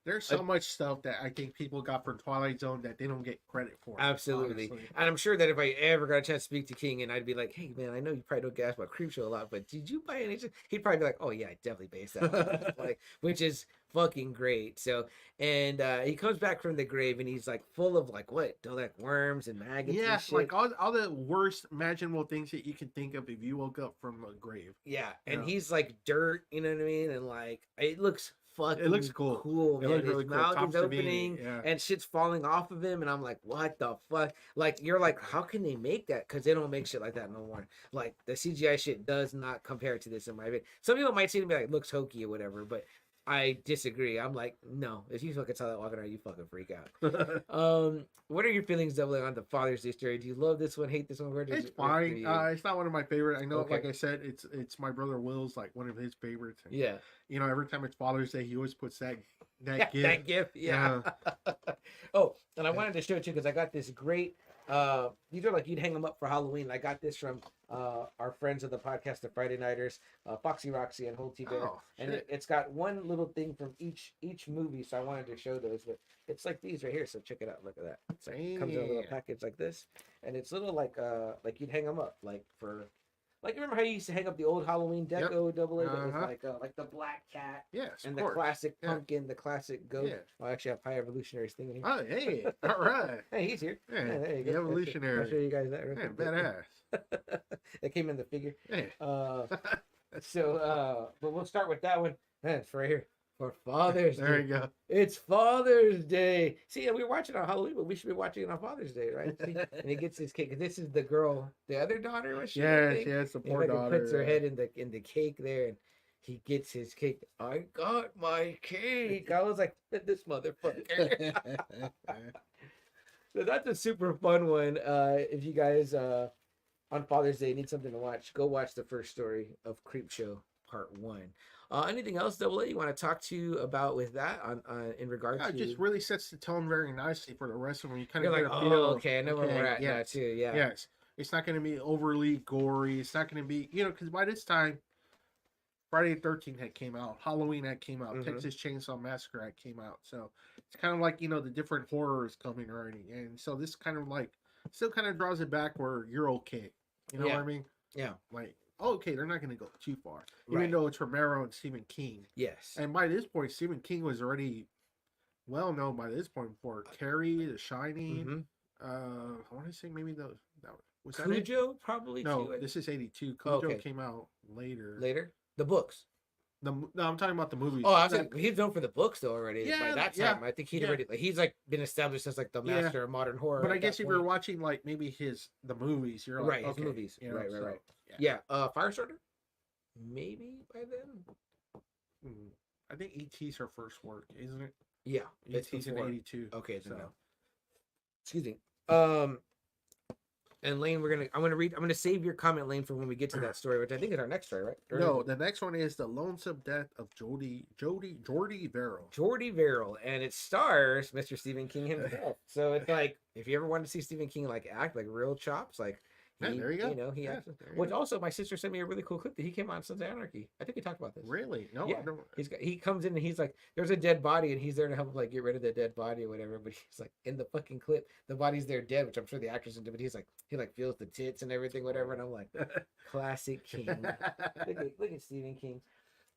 There's so much stuff that I think people got from Twilight Zone that they don't get credit for. Absolutely. Honestly. And I'm sure that if I ever got a chance to speak to King and I'd be like, hey, man, I know you probably don't gas about Creepshow a lot, but did you buy any? He'd probably be like, oh, yeah, I definitely based that on. Like, which is fucking great. So, and he comes back from the grave and he's like full of like, what? Like worms and maggots Yeah, and shit. like all the worst imaginable things that you can think of if you woke up from a grave. Yeah. And Yeah. he's like dirt, you know what I mean? And like, it looks fucking It looks cool. Cool, It man. looks His really cool. mouth Tom is opening Savini, yeah. and shit's falling off of him, and I'm like, what the fuck? Like, you're like, how can they make that? Because they don't make shit like that no more. Like, the CGI shit does not compare to this in my opinion. Some people might see it and be like, looks hokey or whatever, but I disagree. I'm like, no, if you fucking saw that walking around, you fucking freak out. What are your feelings, Double, on the Father's Day story? Do you love this one, hate this one? Where does It's fine. It's not one of my favorite. I know, Okay. like I said, it's my brother Will's like one of his favorites. And, Yeah. you know, every time it's Father's Day, he always puts that That gift. gift, yeah. Oh, and I wanted to show it to you because I got this great. These are like you'd hang them up for Halloween. I got this from our friends of the podcast, the Friday Nighters, Foxy Roxy and Whole T Bear, Oh, and shit. it's got one little thing from each movie. So I wanted to show those, but it's like these right here. So check it out. Look at that. It's like, it comes in a little Damn. package like this, and it's little like you'd hang them up like for. Like, you remember how you used to hang up the old Halloween deco double A that was like the black cat Yes, and of the course. classic Yeah. pumpkin, the classic goat. Yeah. I actually have High Evolutionary's thing in here. Oh, hey, all right. Hey, he's here. Yeah, there you the go. evolutionary. I'll show you guys that. Real Yeah, quick. badass. It came in the figure. Yeah. But we'll start with that one. It's right here for Father's Day. There you go. It's Father's Day. See, and we were watching it on Halloween, but we should be watching it on Father's Day, right? See? And he gets his cake. This is the girl, the other daughter. Was she? I Yeah, think? she has the And poor like daughter. puts her head in the cake there, and he gets his cake. I got my cake. I was like, this motherfucker. So that's a super fun one. If you guys on Father's Day need something to watch, go watch the first story of Creepshow Part 1. Anything else, Double A, you want to talk to about with that on in regard Yeah, to? it just really sets the tone very nicely for the rest of them. You kind You're of like, get a oh, feel. okay, I know where we're at now yes, too. Yeah. Yes. It's not going to be overly gory. It's not going to be, you know, because by this time, Friday the 13th had came out, Halloween had came out, Mhm. Texas Chainsaw Massacre had came out. So it's kind of like, you know, the different horrors coming already. And so this kind of like still kind of draws it back where you're okay. You know Yeah. what I mean? Yeah. Like, oh, okay, they're not going to go too far. Right. Even though it's Romero and Stephen King. Yes. And by this point, Stephen King was already well known by this point for Carrie, The Shining. Mhm. I want to say maybe that was that it? Cujo probably No, too. this is 82. Cujo Okay. came out later. Later. The books. No, I'm talking about the movies. Oh, I was like, he's known for the books though already. By Yeah, that yeah, time, I think he'd yeah. already like he's like been established as like the Yeah. master of modern horror. But I at guess that if you're point. watching like maybe the movies, you're like, Right, his okay, movies. you know, Right. so, Yeah. Firestarter. Maybe by then. I think E.T.'s her first work, isn't it? Yeah. It's E.T.'s in before. 82. Okay, so. so no. Excuse me. And Lane, I'm gonna save your comment, Lane, for when we get to that story, which I think is our next story, right? Or No, is it the next one is The Lonesome Death of Jordy Verrill. Jordy Verrill, and it stars Mr. Stephen King himself. So it's like if you ever want to see Stephen King like act like real chops, like Yeah, there you go. You know, he Yeah, acts. there you Which go. also, my sister sent me a really cool clip that he came on Sons of Anarchy. I think we talked about this. Really? No, Yeah. I don't. He comes in and he's like, there's a dead body, and he's there to help like get rid of the dead body or whatever. But he's like, in the fucking clip, the body's there dead, which I'm sure the actors did. But he's like, he like feels the tits and everything, whatever. And I'm like, classic King. look at Stephen King.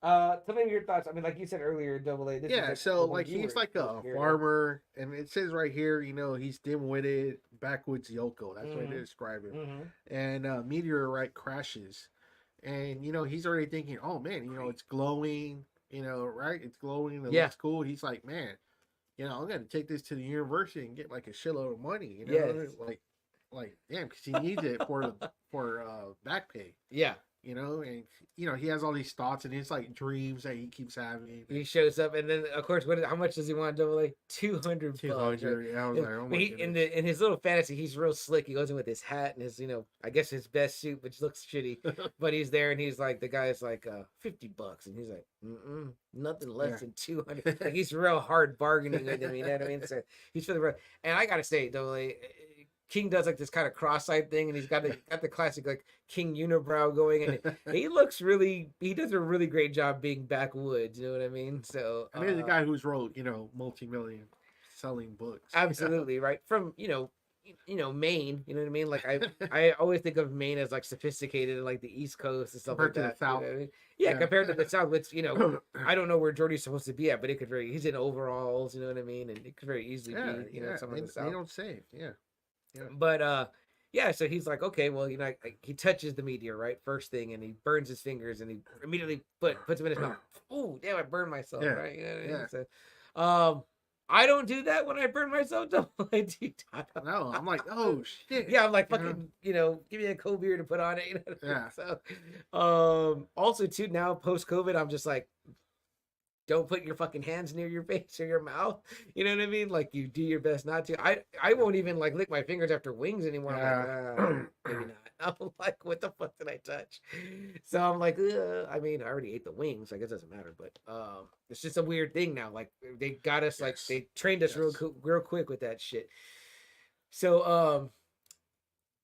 Tell me your thoughts. I mean, like you said earlier, Double A. This is Yeah, like so the one like you he's were like a scared of. farmer, and it says right here, you know, he's dim-witted, backwoods yokel. That's what Mhm. they describe him. Mhm. And a meteorite crashes, and you know he's already thinking, oh man, you know it's glowing, you know, right? It's glowing. It Yeah. looks cool. He's like, man, you know, I'm gonna take this to the university and get like a shitload of money. You know, Yes. like damn, because he needs it for back pay. Yeah. You know, and you know he has all these thoughts and his like dreams that he keeps having. He shows up, and then of course, how much does he want? Double A? 200. 200. I was like, oh my But goodness. in his little fantasy, he's real slick. He goes in with his hat and his, you know, I guess his best suit, which looks shitty. But he's there, and he's like, the guy's like, $50, and he's like, nothing less Yeah. than 200. Like he's real hard bargaining with him. You know what I mean? So he's for the road. And I gotta say, Double A, King does like this kind of cross-eyed thing, and he's got the classic like King unibrow going, and he does a really great job being backwoods. You know what I mean? So And he's a guy who's wrote, multi-million selling books. absolutely right from Maine. You know what I mean? Like I always think of Maine as like sophisticated and like the East Coast and stuff Compared like that. to the South. You know what I mean? Yeah, compared to the South, which I don't know where Jordy's supposed to be at, but it could he's in overalls. You know what I mean? And it could very easily be somewhere in the South. They don't save. Yeah. But so he's like, okay, well, he touches the meteor, right? First thing, and he burns his fingers, and he immediately puts them in his mouth. Oh, damn, I burned myself, right? You know what I mean? So, I don't do that when I burn myself. Don't I do that? No, I'm like, oh shit. Yeah, I'm like, fucking, give me a cold beer to put on it. You know what I mean? So, also too, now post COVID, I'm just like, don't put your fucking hands near your face or your mouth. You know what I mean? Like, you do your best not to. I won't even like lick my fingers after wings anymore. I'm like, maybe not. I'm like, what the fuck did I touch? So I'm like, I mean, I already ate the wings. I guess it doesn't matter. But it's just a weird thing now. Like, they got us, like, they trained us real quick with that shit. So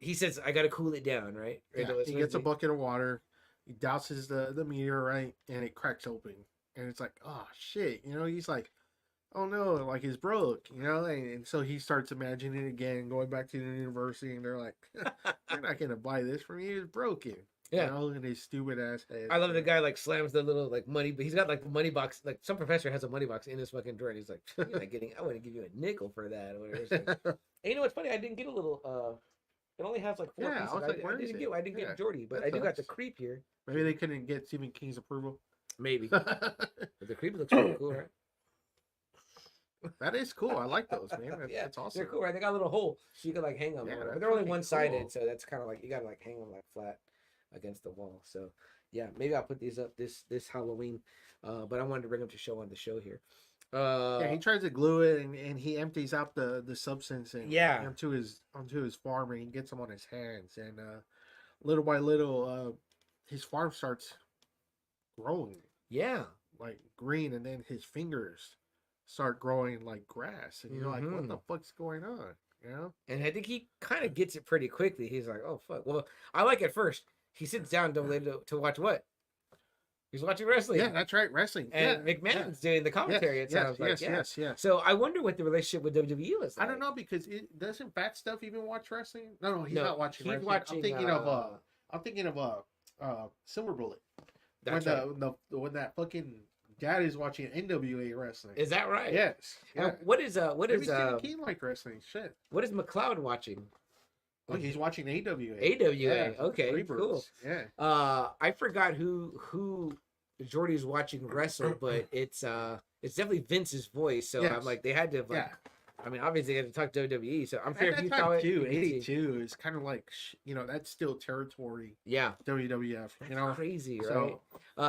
he says, I got to cool it down, right? Yeah, he gets a bucket of water. He douses the meteor, right? And it cracks open. And it's like, oh shit, he's like, oh no, like it's broke, and so he starts imagining it again, going back to the university, and they're like, they're not gonna buy this from you, it's broken. And his stupid ass head. I love the guy like slams the little like money, but he's got like the money box, like some professor has a money box in his fucking drawer, and he's like, I wouldn't give you a nickel for that or whatever. Like, and you know what's funny? I didn't get a little it only has like 4 pieces. I didn't get Jordy, but I do got the creep here. Maybe they couldn't get Stephen King's approval. Maybe. But the creep looks pretty cool, right? That is cool. I like those, man. That's awesome. They're cool, right? They got a little hole so you can like hang them. But they're only one-sided, so that's kind of like you gotta like hang them like flat against the wall. So yeah, maybe I'll put these up this Halloween. But I wanted to bring them to show on the show here. He tries to glue it and he empties out the substance and onto his farm, and he gets them on his hands, and little by little his farm starts growing. Yeah. Like green, and then his fingers start growing like grass. And you're like, what the fuck's going on? And I think he kind of gets it pretty quickly. He's like, oh, fuck. Well, I like it first. He sits down to watch what? He's watching wrestling. Yeah, that's right, wrestling. And McMahon's doing the commentary, it sounds like. Yes. So I wonder what the relationship with WWE was like. I don't know, because doesn't Fat Stuff even watch wrestling? No, he's not watching he's wrestling. Watching, I'm thinking of Silver Bullet. That's when that fucking dad is watching NWA wrestling. Is that right? Yes. Yeah. What is Stephen King like wrestling? Shit. What is McLeod watching? Like he's watching AWA. AWA. Okay. Cool. Yeah. I forgot who Jordy's watching wrestle, but it's definitely Vince's voice. So I'm like, they had to I mean, obviously they had to talk to WWE. So I'm sure if you saw it, 82 is kind of like that's still territory. Yeah. WWF. That's crazy, right?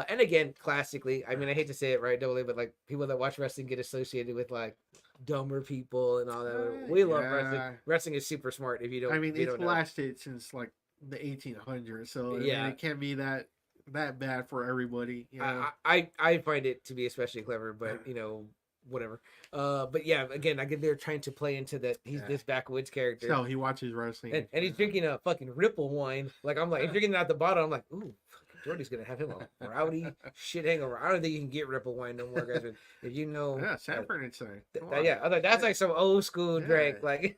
And again, classically, I mean, I hate to say it, right, WWE, but like people that watch wrestling get associated with like dumber people and all that. We love wrestling. Wrestling is super smart. If you don't, I mean, it's lasted since like the 1800s, so I mean, it can't be that bad for everybody. I find it to be especially clever, but whatever. But yeah, again, they're trying to play into that he's this backwoods character. So he watches wrestling, and he's drinking a fucking Ripple wine. Like I'm like, he's drinking it out the bottle. I'm like, ooh. Jordy's gonna have him a rowdy shit hangover. I don't think you can get Ripple wine no more, guys. If you know, Sanford insane. I thought that's like some old school drink, like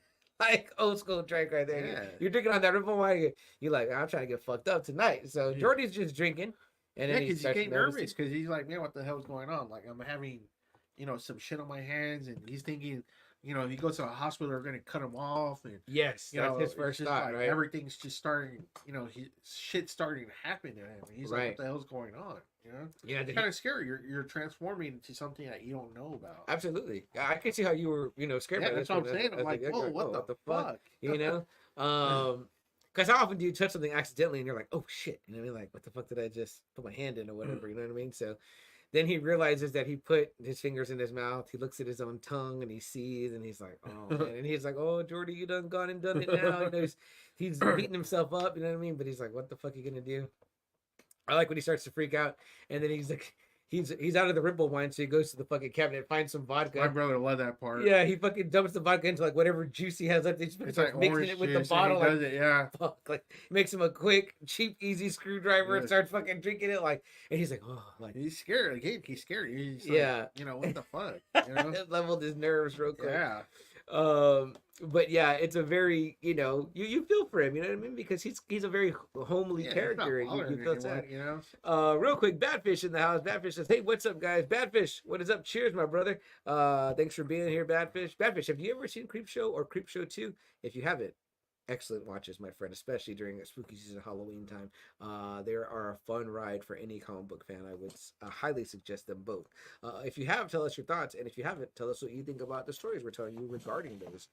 old school drink right there. Yeah. You're drinking on that Ripple wine. You're like, I'm trying to get fucked up tonight. So Jordy's just drinking, and then because he's getting nervous because he's like, man, what the hell's going on? Like I'm having, some shit on my hands, and he's thinking. If he goes to a hospital, they're going to cut him off. And that's his first thought, like, right? Everything's just starting, shit's starting to happen to him. And he's like, what the hell's going on? Yeah, it's kind of scary. You're transforming into something that you don't know about. Absolutely. I can see how you were, scared by that's what I'm saying. I'm like, whoa, what the fuck? Because how often do you touch something accidentally and you're like, oh shit, like, what the fuck did I just put my hand in or whatever, you know what I mean? So then he realizes that he put his fingers in his mouth. He looks at his own tongue and he sees, and he's like, oh man. And he's like, oh, Jordy, you done gone and done it now. He's beating himself up, you know what I mean? But he's like, what the fuck are you gonna do? I like when he starts to freak out, and then he's like, he's out of the ripple wine, so he goes to the fucking cabinet, finds some vodka. My brother loved that part. Yeah, he fucking dumps the vodka into like whatever juice he has left. He's It's like like mixing orange it with the juice, bottle. and he Like, does it, yeah. fuck, like makes him a quick, cheap, easy screwdriver and Yeah. starts fucking drinking it. Like, and he's like, oh, like He's scared. Again, he's scared. He's like, Yeah. you know, what the fuck? You know? it leveled his nerves real quick. Yeah. But yeah, it's a very, you know, you feel for him, you know what I mean? Because he's a very homely Yeah, he's not character, and bothering you feel anyone, sad. you know? Real quick, Badfish in the house. Badfish says, "Hey, what's up, guys? Badfish, what is up? Cheers, my brother. Thanks for being here, Badfish. Badfish, have you ever seen Creepshow or Creepshow 2? If you haven't, excellent watches, my friend, especially during a spooky season Halloween time. They are a fun ride for any comic book fan. I would highly suggest them both. If you have, tell us your thoughts, and if you haven't, tell us what you think about the stories we're telling you regarding those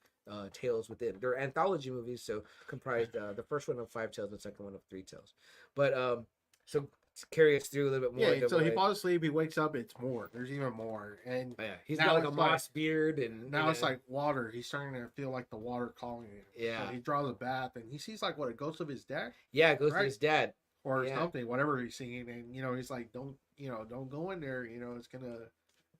tales within. They're anthology movies, so comprised the first one of 5 tales, the second one of 3 tales. But so carry us through a little bit more. Yeah, so he falls asleep, he wakes up, it's more. There's even more. And Oh, yeah, he's now got like a it's moss beard, and now you it's know, like water. He's starting to feel like the water calling him. Yeah. So he draws a bath and he sees like what, a ghost of his dad yeah, it goes to right? his dad. or Yeah. something, whatever he's seeing. And you know, he's like, don't go in there, you know, it's gonna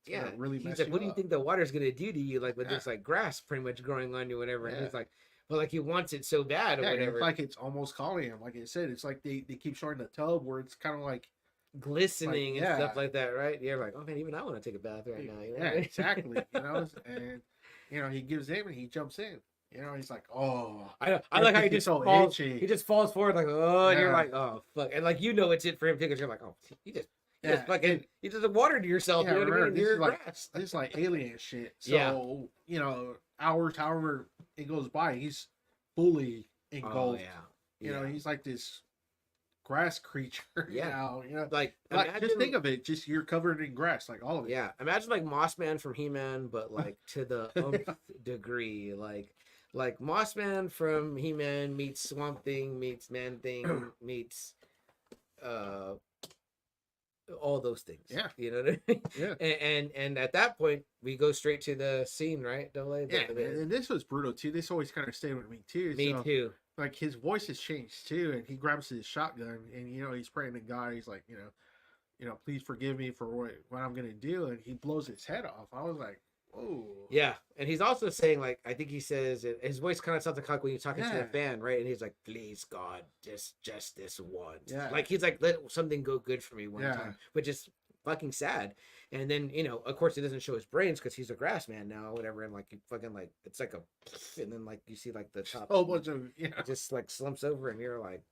Yeah, really he's mess like, you what do you up. think the water's gonna do to you? Like with Yeah. this like grass pretty much growing on you, whatever. And Yeah. he's like, well, like he wants it so bad or Yeah, and whatever, it's like it's almost calling him. Like I said, it's like they keep showing the tub where it's kind of like glistening and stuff yeah. like that, right? You're like, oh man, even I want to take a bath right now. You know? yeah, exactly. You know, and you know, he gives in and he jumps in. You know, he's like, oh, I like how he Everything's just so falls. itchy. He just falls forward like, oh, and you're Yeah. like, oh fuck, and like you know it's it for him too, because you're like, oh, you just yeah, fucking and- you just water to yourself. yeah. You know what I Remember, mean? this You're is like grass. this is like alien shit. So Yeah. you know, hours, however it goes by, he's fully Oh engulfed. yeah, You know, Yeah. he's like this grass creature. Yeah. Now, you know, like like, just think of it. Just you're covered in grass, like all of it. Yeah, imagine like Moss Man from He-Man, but like to the degree, like Moss Man from He-Man meets Swamp Thing meets Man Thing meets all those things. Yeah. You know what I mean? Yeah. And at that point we go straight to the scene, right? Don't let Yeah, and this was brutal too. This always kind of stayed with me too. me so, too. Like his voice has changed too, and he grabs his shotgun, and you know he's praying to God. He's like, you know, please forgive me for what I'm gonna do, and he blows his head off. I was like, whoa. Yeah, and he's also saying like I think he says his voice kind of sounds like when you're talking to the Yeah. fan, right? And he's like, "Please God, just this once." Yeah. Like he's like, "Let something go good for me one Yeah. time," which is fucking sad. And then you know, of course, he doesn't show his brains because he's a grass man now, whatever. And like you fucking like it's like a, and then like you see like the top, A bunch of it just like slumps over, and you're like,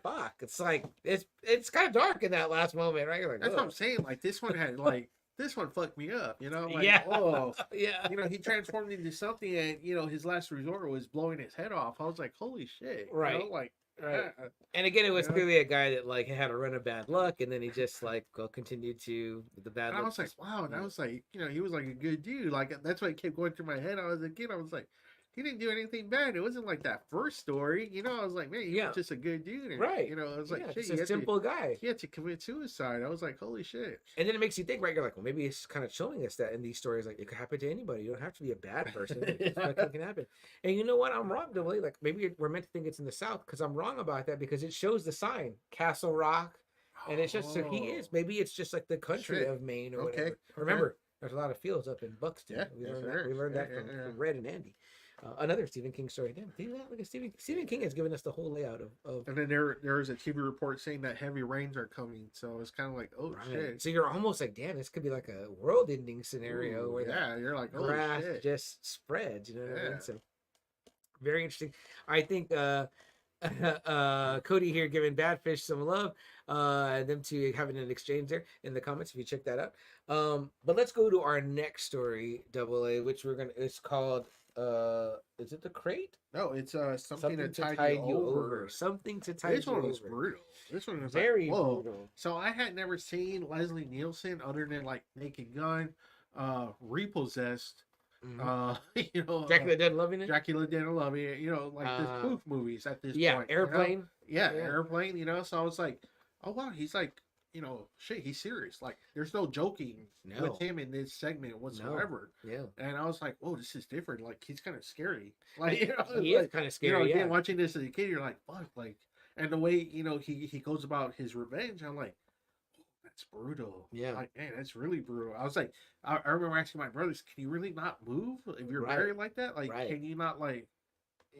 "Fuck!" It's like it's kind of dark in that last moment, right? You're like, That's what "Ugh." I'm saying. Like this one had like this one fucked me up. You know, like Yeah. oh. Yeah. You know, he transformed into something, and you know, his last resort was blowing his head off. I was like, "Holy shit!" You Right. know, like, Right. yeah. And again, it was Yeah. clearly a guy that like had a run of bad luck, and then he just like continued to the bad And I luck. was like, wow. And I was like, you know, he was like a good dude. Like that's why it kept going through my head. I was a kid. I was like, he didn't do anything bad. It wasn't like that first story. You know, I was like, man, he Yeah. was just a good dude. And, Right. You know, I was like, yeah, shit, just he a had simple guy. he had to commit suicide. I was like, holy shit. And then it makes you think, right? You're like, well, maybe it's kind of showing us that in these stories, like it could happen to anybody. You don't have to be a bad person. It fucking can happen. And you know what? I'm wrong, Ghoully. Like maybe we're meant to think it's in the South because I'm wrong about that because it shows the sign Castle Rock, and it's just so he is. Maybe it's just like the country Shit. of Maine or Okay, whatever. okay. Remember, there's a lot of fields up in Buxton. Yeah, we yes, learned there that. We is. learned Yeah, that yeah, from, yeah. from Red and Andy. Another Stephen King story. Damn, see that? Look at Stephen King has given us the whole layout of And then there was a TV report saying that heavy rains are coming. So it's kind of like, oh right. shit. So you're almost like, damn, this could be like a world-ending scenario Ooh, where yeah, you're like, the oh grass shit. just spreads. You know what I Yeah. mean? So very interesting. I think Cody here giving Badfish some love. Them two having an exchange there in the comments if you check that out. But let's go to our next story, Double A, which it's called is it The Crate? No, it's something to tide you over. Something to tide This you one was over. brutal. This one was Very like, whoa. brutal. So I had never seen Leslie Nielsen other than like Naked Gun, Repossessed, Mhm. you know, Dracula Dead loving it. Dracula Dead and Loving It, you know, like the spoof movies at this Yeah, point. you know? Airplane. Yeah, Yeah. Airplane, you know. So I was like, oh wow, he's like, you know, shit, he's serious. Like, there's no joking No. with him in this segment whatsoever. Yeah. And I was like, whoa, this is different. Like, he's kind of scary. Like, you know, He is like, kind of you know, scary. again, Yeah. watching this as a kid, you're like, fuck, like, and the way, you know, he goes about his revenge, I'm like, that's brutal. Yeah. Like, man, that's really brutal. I was like, I remember asking my brothers, can you really not move if you're Right. married like that? Like, Right. can you not like,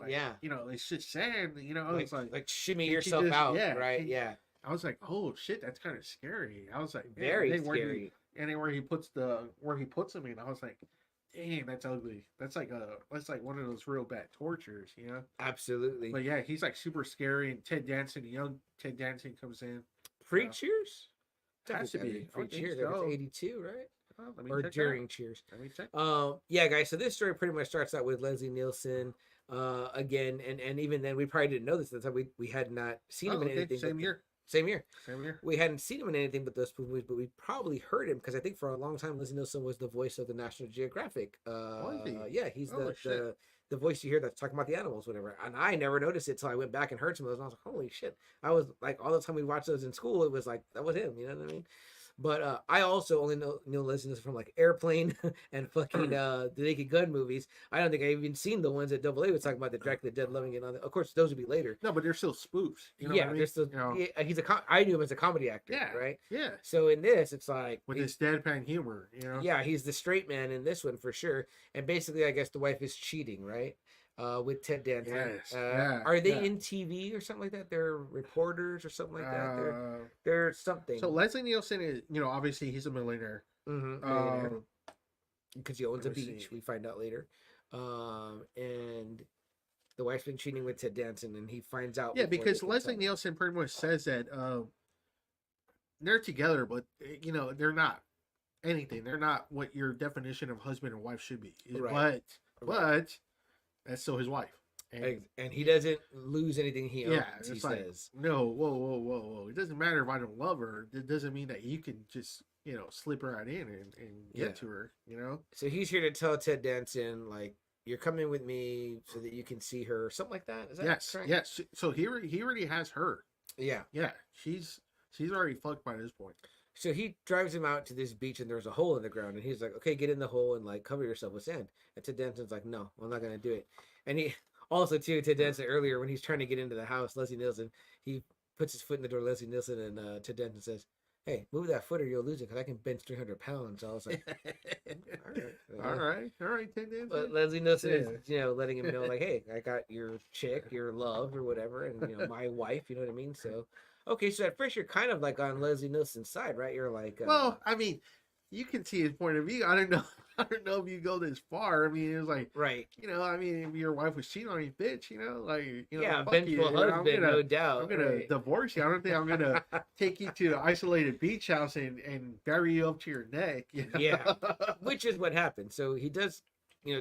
Yeah. you know, it's just sad. You know, it's Like shimmy can't you yourself just- out. yeah, Right. can- Yeah. I was like, oh shit, that's kind of scary. I was like, man, Very and then where scary. and then where he puts him in, I was like, dang, that's ugly. That's like one of those real bad tortures, you know. Absolutely. But yeah, he's like super scary. And Ted Danson, young Ted Danson, comes in. Pre Cheers? Has to be. Pre I think Cheers. so. It's 82, right? Oh, let me Or check that during out. Cheers. Let me check. Yeah, guys. So this story pretty much starts out with Leslie Nielsen. Again, and even then, we probably didn't know this at the time. We had not seen him in anything. Same but year. Same year. Same year. We hadn't seen him in anything but those movies, but we probably heard him because I think for a long time Leslie Nielsen was the voice of the National Geographic. Was he? Yeah, he's Oh, the voice you hear that's talking about the animals, whatever. And I never noticed it till I went back and heard some of those, and I was like, holy shit! I was like, all the time we watched those in school, it was like that was him. You know what I mean? But I also only know Leslie Nielsen from like Airplane and fucking the Naked Gun movies. I don't think I even seen the ones that Double A was talking about, the Dracula Dead Loving It. Of course, those would be later. No, but they're still spoofs. You know Yeah, what I mean? they're still. You know? Yeah, he's I knew him as a comedy actor. Yeah. Right. Yeah. So in this, it's like With his deadpan humor, you know. yeah, he's the straight man in this one for sure. And basically, I guess the wife is cheating, right? With Ted Danson. Yes, yeah, Are they yeah. in TV or something like that? They're reporters or something like that. They're something. So Leslie Nielsen is, you know, obviously he's a millionaire. Because he owns a let me beach. see. We find out later. And the wife's been cheating with Ted Danson, and he finds out. Yeah, before because they can Leslie tell. Nielsen pretty much says that they're together, but you know they're not anything. They're not what your definition of husband and wife should be. Right. But that's still his wife. And he doesn't lose anything he owns. Yeah, He it's like, says. no, whoa. It doesn't matter if I don't love her. It doesn't mean that you can just, you know, slip her right in and get Yeah. to her, you know? So he's here to tell Ted Danson, like, you're coming with me so that you can see her, something like that. Is that Yes, correct? yes. So he already has her. Yeah. Yeah, she's already fucked by this point. So he drives him out to this beach, and there's a hole in the ground, and he's like, "Okay, get in the hole and like cover yourself with sand." And Ted Danson's like, "No, I'm not gonna do it." And he also too, Ted Danson earlier when he's trying to get into the house, Leslie Nielsen, he puts his foot in the door. Leslie Nielsen and Ted Danson says, "Hey, move that foot or you'll lose it because I can bench 300 pounds." So I was like, all right, Ted Danson. But Leslie Nielsen Yeah. is, letting him know, like, "Hey, I got your chick, your love, or whatever, and my wife." You know what I mean? So, okay, so at first you're kind of like on Leslie Nielsen's side, right? You're like, Well, I mean, you can see his point of view. I don't know. I don't know if you go this far. I mean, it was like, right? you know, I mean, if your wife was cheating on you, bitch, you know, like, you know, Yeah, fuck vengeful you, you know, husband, no doubt. I'm gonna right? divorce you. I don't think I'm gonna take you to an isolated beach house and bury you up to your neck. You know? Yeah. Which is what happened. So he does,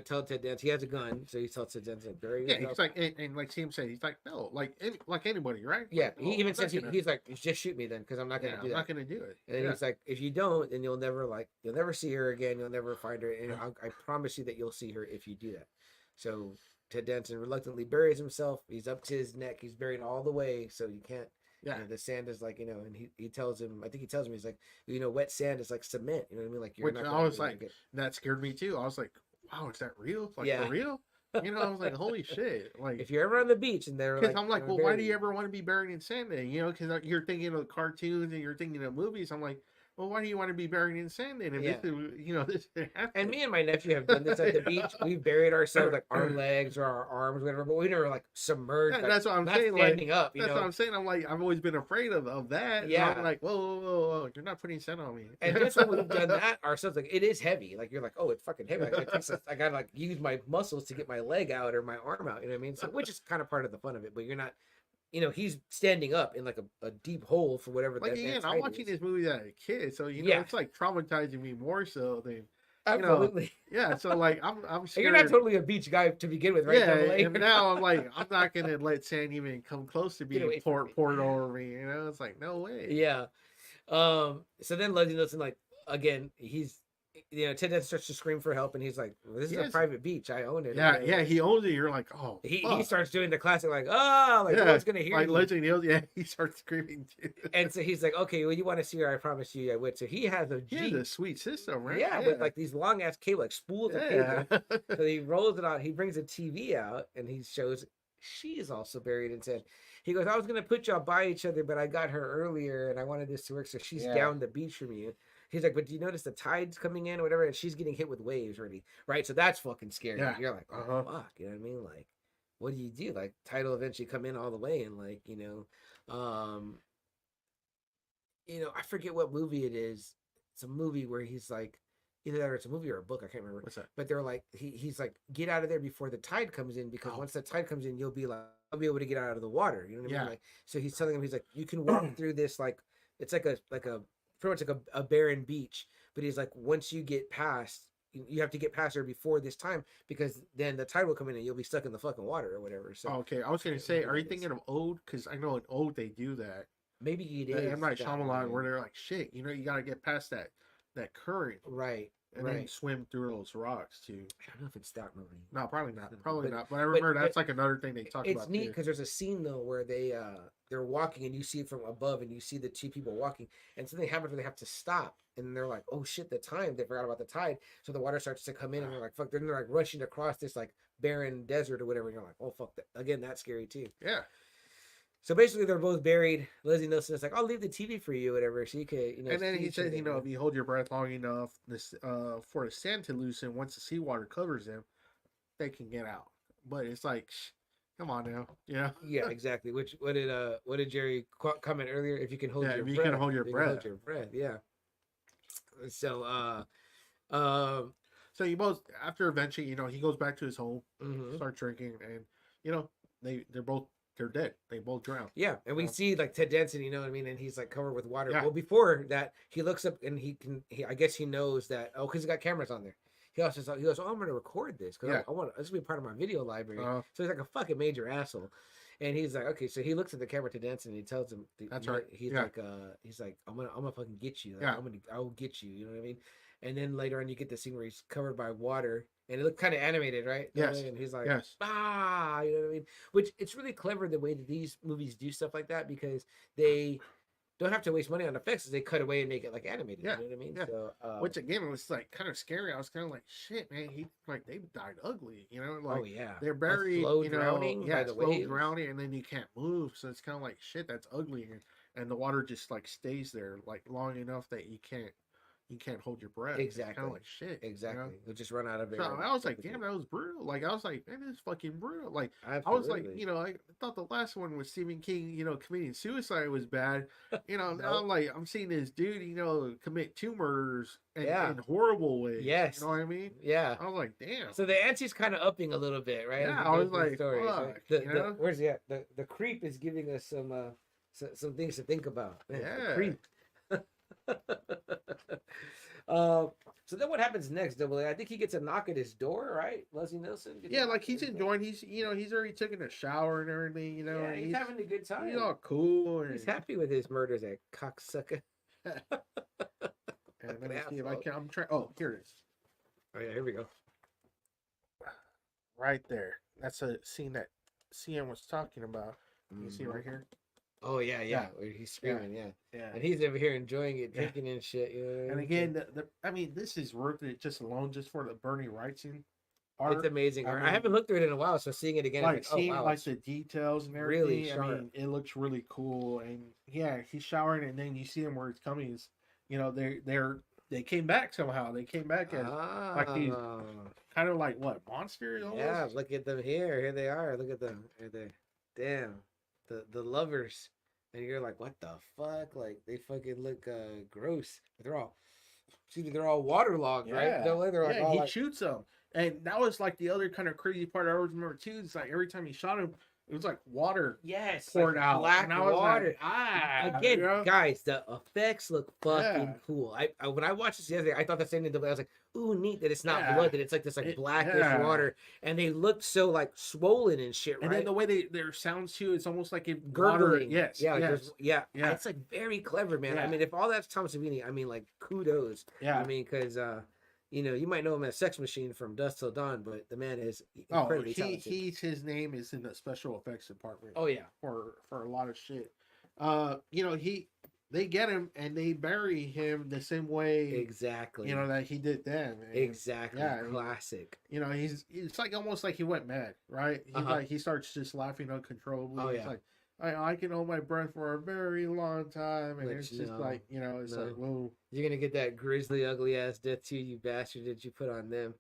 tell Ted Danson he has a gun. So he tells Ted Danson, "Bury Yeah, yourself." he's like, and like Sam said, he's like, no, like anybody, right? Yeah, Like, he well, even I'm says not gonna- he's like, "Just shoot me then, because I'm not gonna yeah, do I'm that." not gonna do it. And then Yeah. he's like, "If you don't, then you'll never see her again. You'll never find her, and I promise you that you'll see her if you do that." So Ted Danson reluctantly buries himself. He's up to his neck. He's buried all the way, so you can't. Yeah. The sand is like, and he tells him. I think he tells him, he's like, wet sand is like cement. You know what I mean? Like you're Which not. I was you're like, gonna that scared me too. I was like, wow, is that real? Like Yeah. for real? You know, I was like, holy shit. Like, if you're ever on the beach and they're because like, I'm like, "I'm well, gonna why bury do you ever want to be buried in sand then? You know, because you're thinking of cartoons and you're thinking of movies. I'm like, well, why do you want to be buried in sand then? If Yeah. this is, this happened. And me and my nephew have done this at the beach. We've buried ourselves, like our legs or our arms, whatever, but we never like submerged. Yeah, like, that's what I'm not saying. Like, standing up. that's what I'm saying. I'm like, I've always been afraid of that. Yeah. So I'm like, whoa, you're not putting sand on me. And just when we've done that ourselves, like it is heavy. Like you're like, oh, it's fucking heavy. I gotta like use my muscles to get my leg out or my arm out. You know what I mean? So which is kind of part of the fun of it. But you're not, he's standing up in like a deep hole for whatever. Like, that again, man's I'm height watching is. this movie as a kid, so Yeah. it's like traumatizing me more so than Absolutely. yeah. So like, I'm And scared. you're not totally a beach guy to begin with, right? Yeah, Double A? and now I'm like, I'm not gonna let sand even come close to Get being away from me. poured over me. You know, it's like no way. Yeah. So then Leslie Nielsen, like, again, he's, Ted Danson starts to scream for help, and he's like, well, "This is a Yes. private beach. I own it." Yeah, Okay. yeah. He owns it. You're like, oh. He fuck. starts doing the classic, like, "Oh, like no yeah, one's gonna hear like me." Legend Hills. Yeah, he starts screaming too. And so he's like, "Okay, well, you want to see her? I promise you, I would." So he has a He Jeep, has a sweet system, right? yeah, with like these long ass cable, like spools of cable. yeah. So he rolls it out. He brings a TV out, and he shows she is also buried in sand. He goes, I was gonna put y'all by each other, but I got her earlier, and I wanted this to work, so she's down the beach from you. He's like, but do you notice the tide's coming in or whatever, and she's getting hit with waves already, right? So that's fucking scary. Yeah. You're like, oh fuck, you know what I mean? Like, what do you do? Like, tide will eventually come in all the way, and like, I forget what movie it is. It's a movie where he's like, either that or it's a movie or a book. I can't remember. What's that? But they're like, he's like, get out of there before the tide comes in, because once the tide comes in, you'll be I'll be able to get out of the water. You know what I mean? Like, so he's telling him, he's like, you can walk through this, like, it's like a pretty much like a barren beach. But he's like, once you get past, you have to get past her before this time, because then the tide will come in and you'll be stuck in the fucking water or whatever. So okay, I was gonna say, are you thinking of Ode? Because I know in Ode they do that. maybe it is. M. Night Shyamalan, where they're like, shit, you got to get past that current, right, and then swim through those rocks too. I don't know if it's that movie. No, probably not. Probably not. But I remember that's like another thing they talk about. It's neat because there's a scene though where they're walking and you see it from above and you see the two people walking, and something happens where they have to stop, and they're like, oh shit, the time, they forgot about the tide, so the water starts to come in and they're like, fuck, they're like rushing across this like barren desert or whatever, and you're like, oh fuck, that again, that's scary too. Yeah. So basically, they're both buried. Leslie Nielsen is like, "I'll leave the TV for you, whatever." So you could, And then he says, if you hold your breath long enough, for the sand to loosen, once the seawater covers them, they can get out. But it's like, come on now, Yeah, exactly. What did Jerry comment earlier? If you can hold your breath, can hold your breath. Hold your breath. Yeah. So so you both, after eventually, he goes back to his home, start drinking, and they're dead. They both drown. Yeah, and we see like Ted Danson, you know what I mean, and he's like covered with water. Yeah. Well, before that, he looks up and I guess he knows that because he got cameras on there. He goes, oh, I'm gonna record this because I want this to be part of my video library. So he's like a fucking major asshole, and he's like, okay, so he looks at the camera to Danson and he tells him, that's right. He's like, I'm gonna fucking get you. Like, I will get you. You know what I mean? And then later on, you get the scene where he's covered by water, and it looked kind of animated, right? Yes. And he's like, yes. you know what I mean? Which it's really clever the way that these movies do stuff like that, because they don't have to waste money on effects. They cut away and make it like animated. Yeah. You know what I mean? Yeah. So, which again was like kind of scary. I was kind of like, shit, man. They died ugly. Like, oh yeah, they're buried. Slow drowning by the slow waves. drowning, and then you can't move. So it's kind of like shit. That's ugly, and the water just like stays there like long enough that you can't hold your breath. Exactly. It's kind of like shit. Exactly. They'll just run out of air. So I was like, damn, that was brutal. Like I was like, man, this is fucking brutal. Like absolutely. I was like, I thought the last one with Stephen King, committing suicide was bad. Now I'm like, I'm seeing this dude, commit 2 murders in horrible ways. Yes. You know what I mean? Yeah. I was like, damn. So the ante's kind of upping a little bit, right? Yeah, I was like, stories, fuck, right? Where's the creep is giving us some things to think about. Man, yeah. The creep. So then what happens next, Double A? I think he gets a knock at his door, right? Leslie Nielsen. Like he's enjoying. He's he's already taken a shower and everything. Yeah, he's having a good time. He's all cool. And... He's happy with his murders, that cocksucker. And let me see if I can. I'm trying. Oh, here it is. Oh yeah, here we go. Right there. That's a scene that CM was talking about. You see right here. Oh yeah. Where he's screaming, yeah. And he's over here enjoying it, drinking and shit. You know what I mean? And again, I mean, this is worth it just for the Bernie Wrightson art. It's amazing. I haven't looked through it in a while, so seeing it again, like seeing oh, wow, like the details and everything. Really sharp. I mean, it looks really cool. And yeah, he's showering, and then you see him where it's coming. Is they came back somehow. They came back as like these kind of like what monsters? Almost? Yeah, look at them here. Here they are. Look at them. Here they. Damn, the lovers. And you're like, what the fuck? Like, they fucking look gross. They're all waterlogged, right? They're like, all he like... shoots them. And that was like the other kind of crazy part I always remember too. It's like every time he shot him, it was like water poured out. Black water. Like, again, guys, the effects look fucking cool. I when I watched this the other day, I thought the same thing. I was like, ooh, neat that it's not blood, that it's like this like blackish water. And they look so like swollen and shit, right? And then the way their sounds too, it's almost like it gurgling. Water, It's like very clever, man. I mean, if all that's Tom Savini, I mean, like kudos. Yeah. I mean, because you might know him as Sex Machine from Dusk Till Dawn, but the man is incredibly talented. His name is in the special effects department. Oh yeah, for a lot of shit. they get him and they bury him the same way, Exactly. you know, that he did them. And, Exactly. Yeah, Classic. you know, it's like almost like he went mad, right? He's like he starts just laughing uncontrollably. Oh, He's yeah. like, I can hold my breath for a very long time, and But it's just no, like, you know, it's no. like, whoa. You're gonna get that grisly, ugly ass death too, you bastard that you put on them.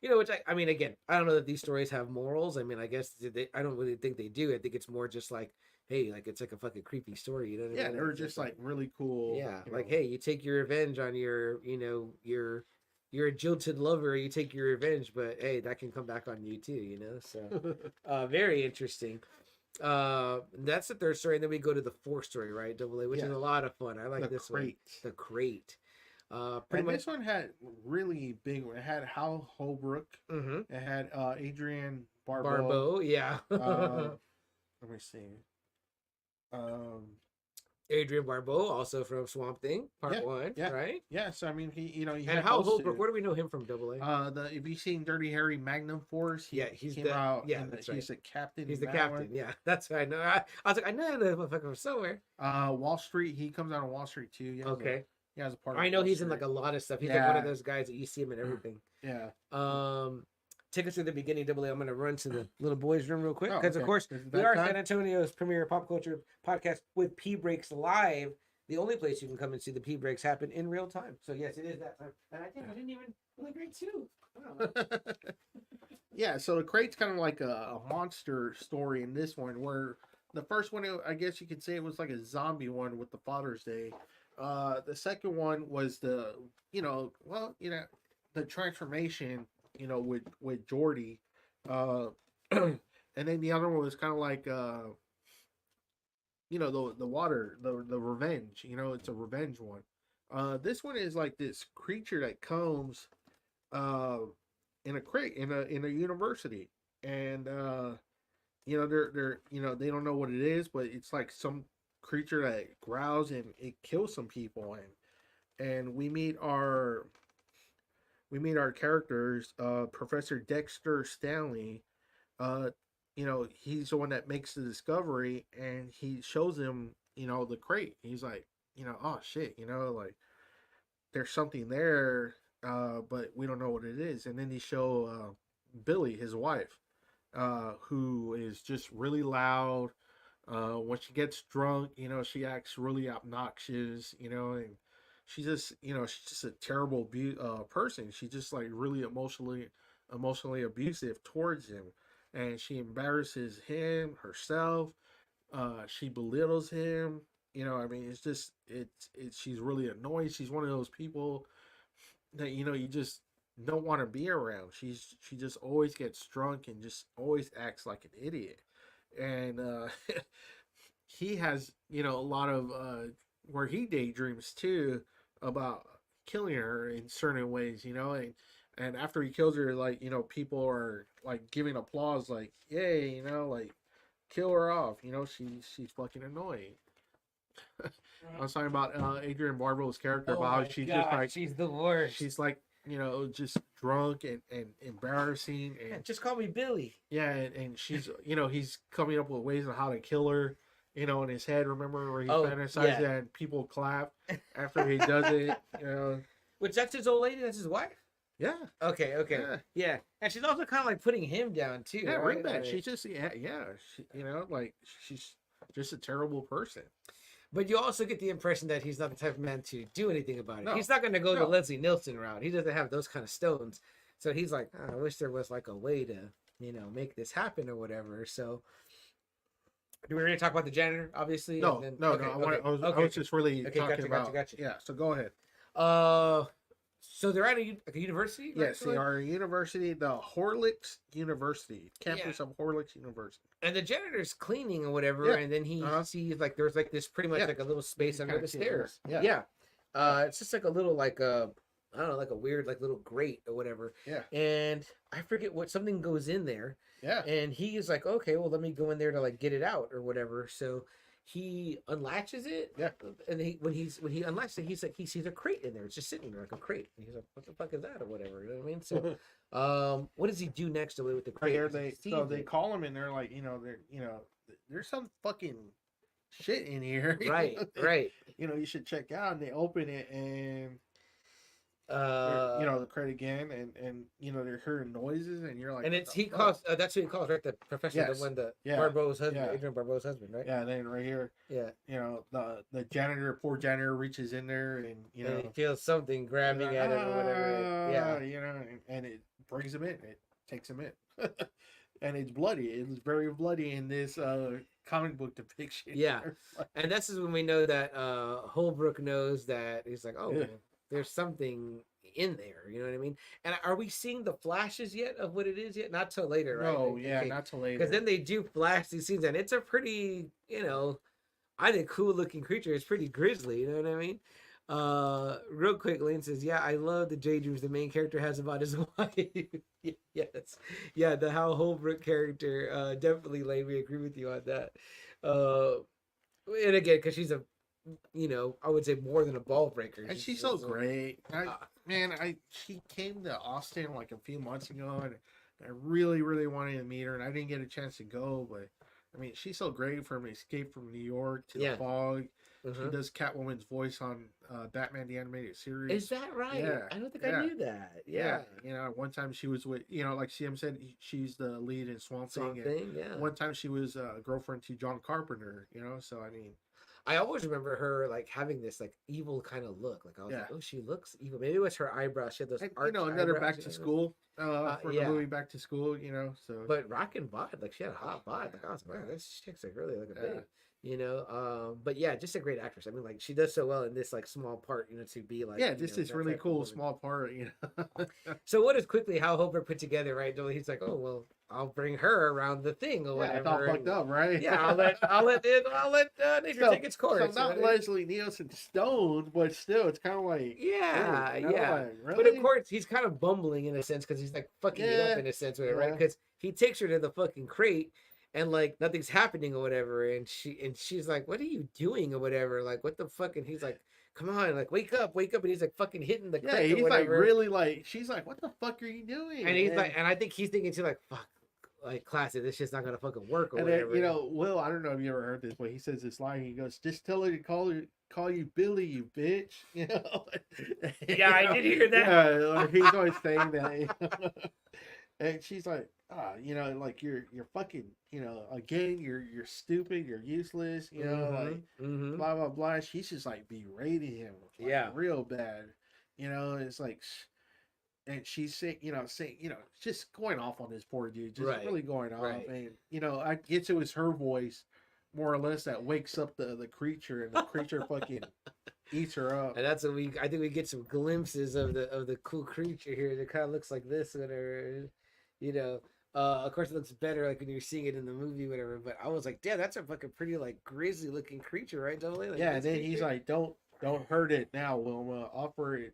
You know, which I mean, again, I don't know that these stories have morals. I mean, I guess I don't really think they do. I think it's more just like, hey, like it's like a fucking creepy story. You know what I mean? Yeah, they were It's just like really cool. yeah, you like know. hey, you take your revenge on your, you know, you're a jilted lover. You take your revenge, but hey, that can come back on you too. You know, so very interesting. That's the third story, and then we go to the fourth story, right? Double A, which is a lot of fun. I like The this Crate. one. The Crate. Pretty And much. this one had really big. It had Hal Holbrook. Mm-hmm. It had Adrian Barbeau. Barbeau, yeah. Let me see. Adrian Barbeau, also from Swamp Thing, Part One, yeah. right? Yeah, so I mean, he, you know, he And had Hal those Holbrook, two. where do we know him from? Double A. If you've seen Dirty Harry Magnum Force, He's came the out. yeah, in that's he's the captain. He's in the that captain. one. Yeah, that's what I know. I was like, I know that motherfucker from somewhere. Wall Street. He comes out on Wall Street too. He has a part. I know he's in like a lot of stuff. He's like one of those guys that you see him in everything. Yeah. Take us through the beginning, Double A. I'm going to run to the little boys' room real quick because, okay. of course, Is it we that are time? San Antonio's premier pop culture podcast with P Breaks Live, the only place you can come and see the P Breaks happen in real time. So, yes, it is that time. And I think I didn't even really great too. Wow. Yeah, so the Crate's kind of like a monster story in this one, where the first one, I guess you could say it was like a zombie one with the Father's Day. The second one was the transformation, with Jordy. And then the other one was kind of like, the water, the revenge, it's a revenge one. This one is like this creature that comes, in a crate in a university, and they're they don't know what it is, but it's like some creature that growls and it kills some people, and we meet our characters, Professor Dexter Stanley. He's the one that makes the discovery, and he shows him the crate. He's like, oh shit, like there's something there, but we don't know what it is. And then they show Billy, his wife, who is just really loud. When she gets drunk, she acts really obnoxious, and she's just a terrible person. She's just like really emotionally abusive towards him, and she embarrasses him, herself. She belittles him. It's just she's really annoying. She's one of those people that you just don't want to be around. She just always gets drunk and just always acts like an idiot. And he has a lot of where he daydreams too about killing her in certain ways, and after he kills her, like, people are like giving applause, like, yay, like, kill her off, she's fucking annoying. I was talking about Adrian Barbeau's character, about how she's just like, she's the worst. she's like, just drunk and embarrassing, and just call me Billy. yeah, and she's he's coming up with ways on how to kill her, in his head. Remember where he fantasized that and people clap after he does it, Which that's his old lady. That's his wife. Yeah. Okay. Yeah. And she's also kind of like putting him down too. Yeah, right? Ringback. She's just like she's just a terrible person. But you also get the impression that he's not the type of man to do anything about it. No. He's not going to go the Leslie Nielsen route. He doesn't have those kind of stones. So he's like, I wish there was like a way to, make this happen or whatever. So do we already talk about the janitor, obviously? No. Then, I was just really talking about. Gotcha. Yeah. So go ahead. So they're at a university? Right? Yes, they are a university, the Horlicks University, campus of Horlicks University. And the janitor's cleaning or whatever, and then he sees like there's like this pretty much like a little space under the stairs. Yeah. It's just like a little like I don't know, like a weird like little grate or whatever. Yeah. And I forget what something goes in there. Yeah. And he is like, okay, well, let me go in there to like get it out or whatever. So he unlatches it. Yeah. And when he unlatches it, he's like, he sees a crate in there. It's just sitting there like a crate. And he's like, what the fuck is that or whatever? You know what I mean? So, what does he do next with the crate? They call him and they're like, there's some fucking shit in here. Right. you should check out. And they open it and the credit again, and they're hearing noises, and you're like, and it's he calls that's who he calls, right? The professor, Yes. the one, the Yeah. Barbeau's husband, Yeah. Adrian Barbeau's husband, right? Yeah, and then right here, Yeah. The janitor, poor janitor, reaches in there, and And he feels something grabbing at him or whatever. Yeah. and it brings him in. It takes him in, and it's bloody. It's very bloody in this comic book depiction. Yeah. And this is when we know that Holbrook knows that he's like, oh, there's something in there. You know what I mean? And are we seeing the flashes yet of what it is yet? Not till later, right? No, yeah, not till later. Because then they do flash these scenes, and it's a pretty, I think cool looking creature. It's pretty grisly. You know what I mean? Real quick, Lane says, yeah, I love the daydreams the main character has about his wife. Yes. Yeah, the Hal Holbrook character, definitely, Lane, we agree with you on that. And again, because she's a, I would say more than a ball breaker. And she's so great. She came to Austin like a few months ago, and I really, really wanted to meet her, and I didn't get a chance to go, but I mean, she's so great from Escape from New York to The Fog. She does Catwoman's voice on Batman the Animated Series. Is that right? Yeah. I don't think I knew that. Yeah. One time she was with, like CM said, she's the lead in Swamp Thing. Yeah. One time she was a girlfriend to John Carpenter, so I mean. I always remember her like having this like evil kind of look. Like I was like, oh, she looks evil. Maybe it was her eyebrows. She had those another Back to School for the movie Back to School, so. But rockin' bod, like she had a hot bod. Like I was like, this chick's like really looking big. But yeah, just a great actress. I mean, like she does so well in this like small part, to be like this is really cool small part, So what is quickly how Holbrook put together, right? He's like, oh well, I'll bring her around the thing or whatever. It's all fucked up, right? Yeah, I'll let nature take its course. So not Leslie Nielsen stoned, but still, it's kind of like yeah. Like, really? But of course, he's kind of bumbling in a sense because he's like fucking it up in a sense with it, right? Because he takes her to the fucking crate. And like nothing's happening or whatever, and she's like, "What are you doing?" or whatever. Like, what the fuck? And he's like, "Come on, like wake up!" And he's like fucking hitting the he's or whatever. like really like she's like, "What the fuck are you doing?" And he's like, and I think he's thinking too, like, "Fuck, like classic, this shit's not gonna fucking work." Or and whatever. Then, Will, I don't know if you ever heard this, but he says this line. He goes, "Just tell her to call you Billy, you bitch." Yeah, I did hear that. Yeah, he's always saying that. And she's like, like you're fucking, again, you're stupid, you're useless, blah blah blah. She's just like berating him, real bad, It's like, and she's saying, just going off on this poor dude, just really going off, and I guess it was her voice, more or less, that wakes up the creature, and the creature fucking eats her up. And that's what I think we get some glimpses of the cool creature here that kind of looks like this, whatever. Of course it looks better like when you're seeing it in the movie, whatever. But I was like, damn, that's a fucking pretty like grisly looking creature, right? Totally. Like, and then he's like, don't hurt it now, Wilma. Offer it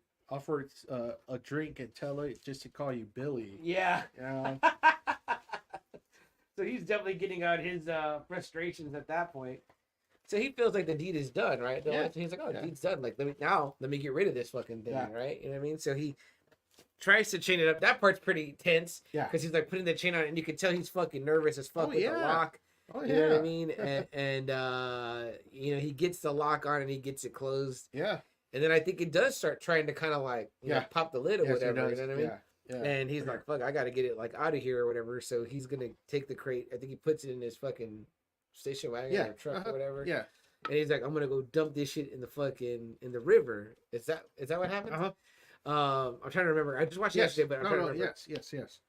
a drink and tell it just to call you Billy. Yeah. So he's definitely getting out his frustrations at that point. So he feels like the deed is done, right? He's like, the deed's done. Like let me get rid of this fucking thing, right? You know what I mean? So he tries to chain it up. That part's pretty tense. Yeah. Because he's like putting the chain on, and you can tell he's fucking nervous as fuck with the lock. You know what I mean? And he gets the lock on and he gets it closed. Yeah. And then I think it does start trying to kind of like pop the lid or whatever. You know what I mean? Yeah. And he's like, fuck, I gotta get it like out of here or whatever. So he's gonna take the crate. I think he puts it in his fucking station wagon or truck or whatever. Yeah. And he's like, I'm gonna go dump this shit in the river. Is that what happened? I'm trying to remember. I just watched it yesterday, but I'm trying to remember. Yes.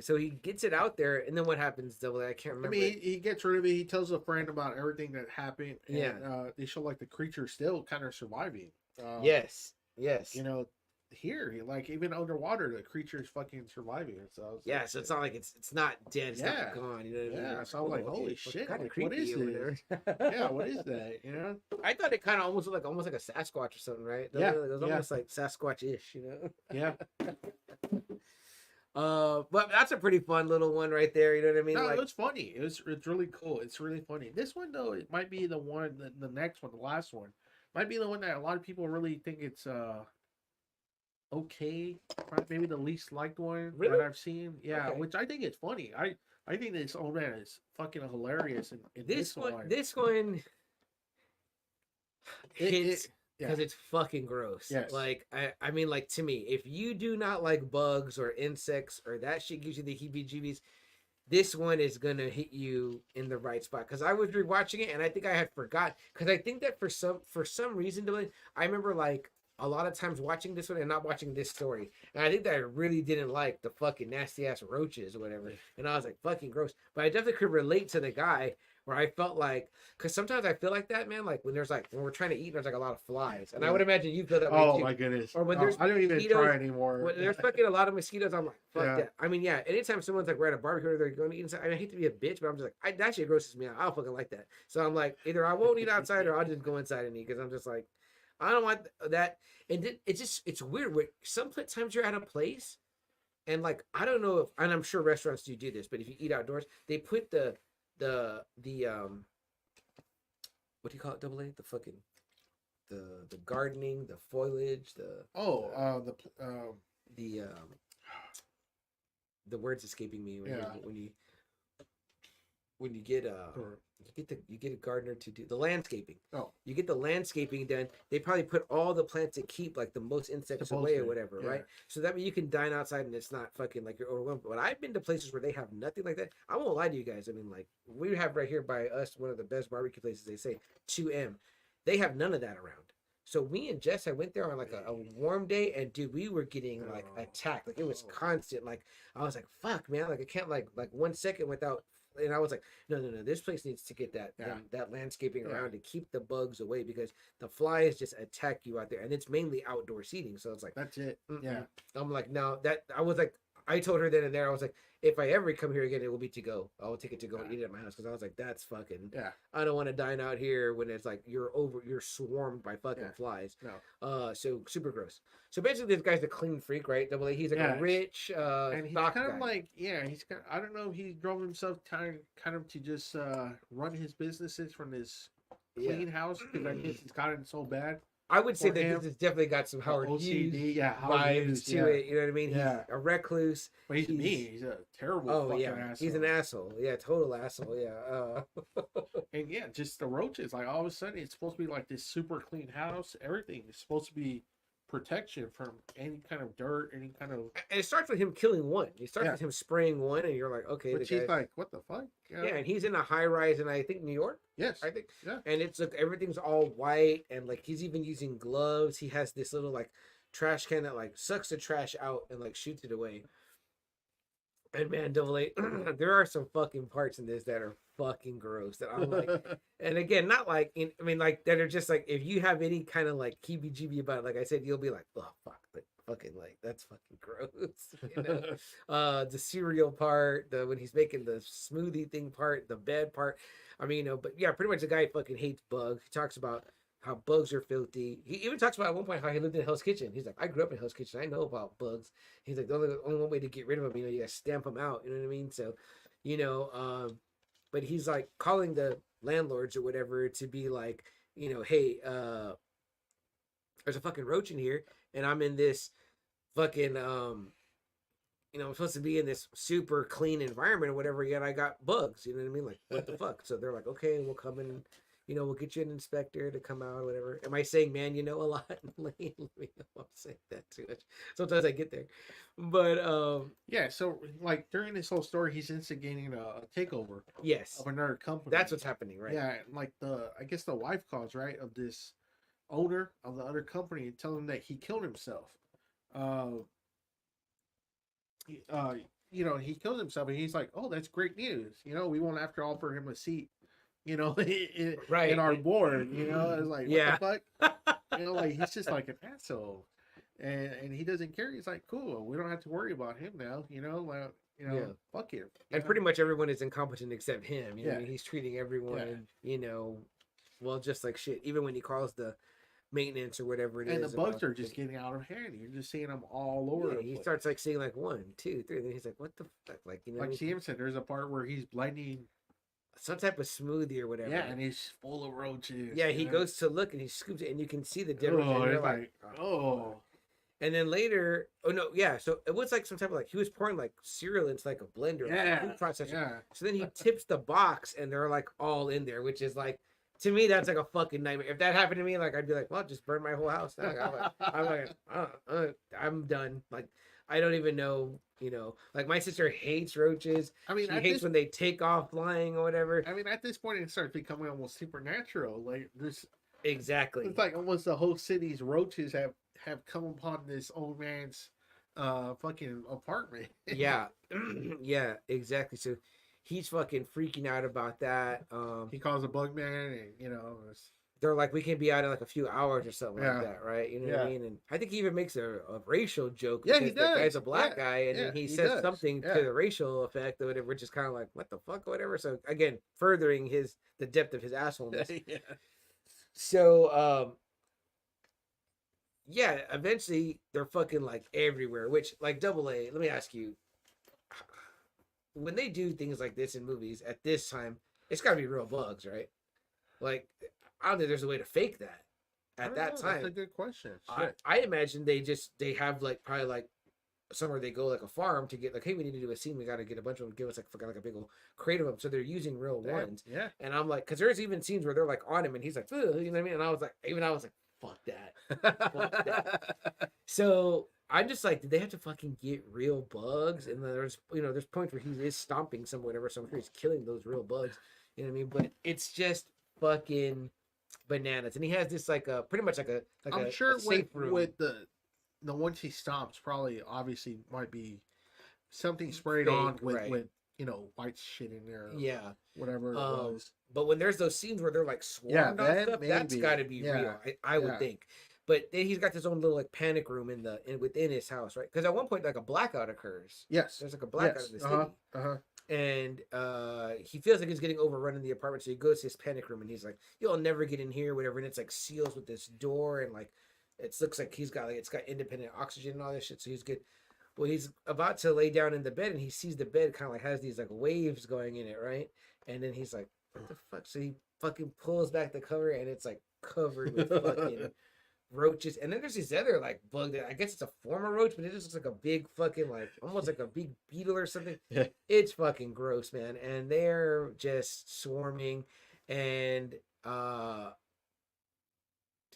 So he gets it out there, and then what happens? Double, I can't remember. I mean, he gets rid of it. He tells a friend about everything that happened. And, they show like the creature still kind of surviving. Yes. Here, like even underwater, the creature is fucking surviving. So so it's not like it's not dead. It's not gone. You know what I mean? Yeah. So I'm like, holy shit! Like, what is this? What is that? I thought it kind of almost looked like a Sasquatch or something, right? It was almost like Sasquatch-ish, Yeah. But that's a pretty fun little one right there. You know what I mean? No, it's funny. It's really cool. It's really funny. This one though, it might be the one, the next one, the last one, might be the one that a lot of people really think it's okay, maybe the least liked one that I've seen. Yeah, which I think it's funny. I think this old man is fucking hilarious in this one. This one, hits yeah. because it's fucking gross. Yes. Like I mean, like to me, if you do not like bugs or insects or that shit gives you the heebie-jeebies, this one is gonna hit you in the right spot. Because I was rewatching it and I think I had forgot. Because I think that for some reason, Dylan, I remember like a lot of times watching this one and not watching this story. And I think that I really didn't like the fucking nasty ass roaches or whatever. And I was like, fucking gross. But I definitely could relate to the guy where I felt like, because sometimes I feel like that, man. Like when we're trying to eat, there's like a lot of flies. And I would imagine you feel that way Oh too. my goodness. Or when there's I don't even mosquitoes, try anymore. When there's fucking a lot of mosquitoes, I'm like, fuck Yeah. that. I mean, yeah, anytime someone's like, we're at a barbecue or they're going to eat inside, I hate to be a bitch, but I'm just like, that shit grosses me out. I don't fucking like that. So I'm like, either I won't eat outside or I'll just go inside and eat because I'm just like, I don't want that. And it's weird. Where sometimes you're at a place and like, I don't know if, and I'm sure restaurants do this, but if you eat outdoors, they put the what do you call it, double A? The fucking, the gardening, the foliage, the words escaping me when you get you get a gardener to do the landscaping. Oh, You get the landscaping done. They probably put all the plants that keep like the most insects away or whatever, yeah. right? So that way you can dine outside and it's not fucking like you're overwhelmed. But I've been to places where they have nothing like that. I won't lie to you guys. I mean, like we have right here by us one of the best barbecue places. They say 2M. They have none of that around. So me and Jess, I went there on like a warm day, and dude, we were getting like attacked. Like it was constant. Like I was like, "Fuck, man!" Like I can't like 1 second without. And I was like, no. This place needs to get that landscaping around to keep the bugs away because the flies just attack you out there, and it's mainly outdoor seating. So it's like that's it. Mm-mm. Yeah. I'm like, no, that I was like, I told her then and there, I was like, if I ever come here again, it will be to go. I will take it to go and eat it at my house because I was like, that's fucking. Yeah. I don't want to dine out here when it's like you're swarmed by fucking flies. No. So super gross. So basically, this guy's a clean freak, right? Double A. He's like a rich and he's stock kind guy. of like he's kind of, I don't know, he drove himself kind of to just run his businesses from this clean house because I guess it's gotten so bad. I would say for that him. this has definitely got some Howard OCD, Hughes Howard vibes Hughes, to it. You know what I mean? He's a recluse. But he's mean. He's a terrible fucking asshole. He's an asshole. Yeah, total asshole. Yeah. And yeah, just the roaches. Like all of a sudden, it's supposed to be like this super clean house. Everything is supposed to be protection from any kind of dirt, any kind of. And it starts with him killing one. It starts with him spraying one, and you're like, okay. But she's like, what the fuck? Yeah, and he's in a high rise in I think New York. Yes, I think. Yeah, and it's like everything's all white, and like he's even using gloves. He has this little like trash can that like sucks the trash out and like shoots it away. And man, Double A, there are some fucking parts in this that are fucking gross that I'm like, and again, not like, I mean, like that are just like, if you have any kind of like heebie-jeebie about it, like I said, you'll be like, oh fuck, like fucking like that's fucking gross. You know? The cereal part, when he's making the smoothie thing part, the bed part. I mean, but yeah, pretty much the guy fucking hates bugs. He talks about how bugs are filthy. He even talks about at one point how he lived in Hell's Kitchen. He's like, I grew up in Hell's Kitchen. I know about bugs. He's like, the only one way to get rid of them, you gotta stamp them out. You know what I mean? So, but he's like calling the landlords or whatever to be like, hey, there's a fucking roach in here, and I'm in this fucking, I'm supposed to be in this super clean environment or whatever, yet I got bugs. You know what I mean? Like, what the fuck? So they're like, okay, we'll come in. We'll get you an inspector to come out or whatever. Am I saying, man, you know a lot? Let me know I'm saying that too much. Sometimes I get there. But, yeah, so, like, during this whole story, he's instigating a takeover yes, of another company. That's what's happening, right? Yeah, like, I guess the wife calls, right, of this owner of the other company and tell him that he killed himself. He killed himself, and he's like, oh, that's great news. We won't have to offer him a seat. In our board, it's like, what the fuck? Like he's just like an asshole, and he doesn't care. He's like, cool, we don't have to worry about him now. Fuck him. And pretty much everyone is incompetent except him. He's treating everyone, well, just like shit. Even when he calls the maintenance or whatever it is. And the bugs are just getting out of hand. You're just seeing them all over. Yeah, he starts like seeing like 1, 2, 3. Then he's like, what the fuck? Like, like Sam said, there's a part where he's blinding some type of smoothie or whatever. Yeah, and he's full of roaches. Yeah, he goes to look and he scoops it, and you can see the difference. Oh, and like, oh. And then later, oh no, yeah. So it was like some type of like he was pouring like cereal into like a blender, like a food processor. Yeah. So then he tips the box, and they're like all in there, which is like to me, that's like a fucking nightmare. If that happened to me, like I'd be like, well, just burn my whole house down. I'm done. Like I don't even know, like my sister hates roaches. I mean, She hates when they take off flying or whatever. I mean, at this point, it starts becoming almost supernatural. Like this, Exactly. it's like almost the whole city's roaches have come upon this old man's fucking apartment. Yeah. Yeah, exactly. So he's fucking freaking out about that. He calls a bug man, and They're like, we can be out in like a few hours or something Yeah. like that, right? You know what Yeah. I mean? And I think he even makes a racial joke. Yeah, he because the guy's does. a black Yeah. guy, and Yeah, then he he says does. something Yeah. to the racial effect or whatever, which is kind of like, what the fuck or whatever. So again, furthering the depth of his assholeness. yeah. So yeah, eventually they're fucking like everywhere, which like double A, let me ask you, when they do things like this in movies at this time, it's gotta be real bugs, right? Like I don't think there's a way to fake that at that time. That's a good question. I imagine they have like probably like somewhere they go like a farm to get like, hey, we need to do a scene, we got to get a bunch of them, give us like a big old crate of them, so they're using real ones. Yeah. And I'm like, because there's even scenes where they're like on him and he's like, ugh, you know what I mean? And I was like, fuck that. Fuck that. So I'm just like, did they have to fucking get real bugs? And there's there's points where he is stomping some whatever, so I'm sure he's killing those real bugs. You know what I mean? But it's just fucking bananas. And he has this like a pretty much like a I'm sure a safe room. with the ones he stomps, probably obviously might be something sprayed Fake, on with right. with white shit in there. Or Yeah. whatever it was. But when there's those scenes where they're like swarmed on that stuff, that's maybe. got to be Yeah. real. I would Yeah. think. But then he's got this own little like panic room within his house, right? Because at one point like a blackout occurs. Yes. There's like a blackout Yes. in the city. And he feels like he's getting overrun in the apartment, so he goes to his panic room and he's like, "You'll never get in here," whatever. And it's like seals with this door, and like it looks like it's got independent oxygen and all this shit, so he's good. Well, he's about to lay down in the bed and he sees the bed kind of like has these like waves going in it, right? And then he's like, "What the fuck?" So he fucking pulls back the cover and it's like covered with fucking roaches. And then there's this other like bug that I guess it's a former roach, but it just looks like a big fucking like almost like a big beetle or something. Yeah. It's fucking gross, man. And they're just swarming. And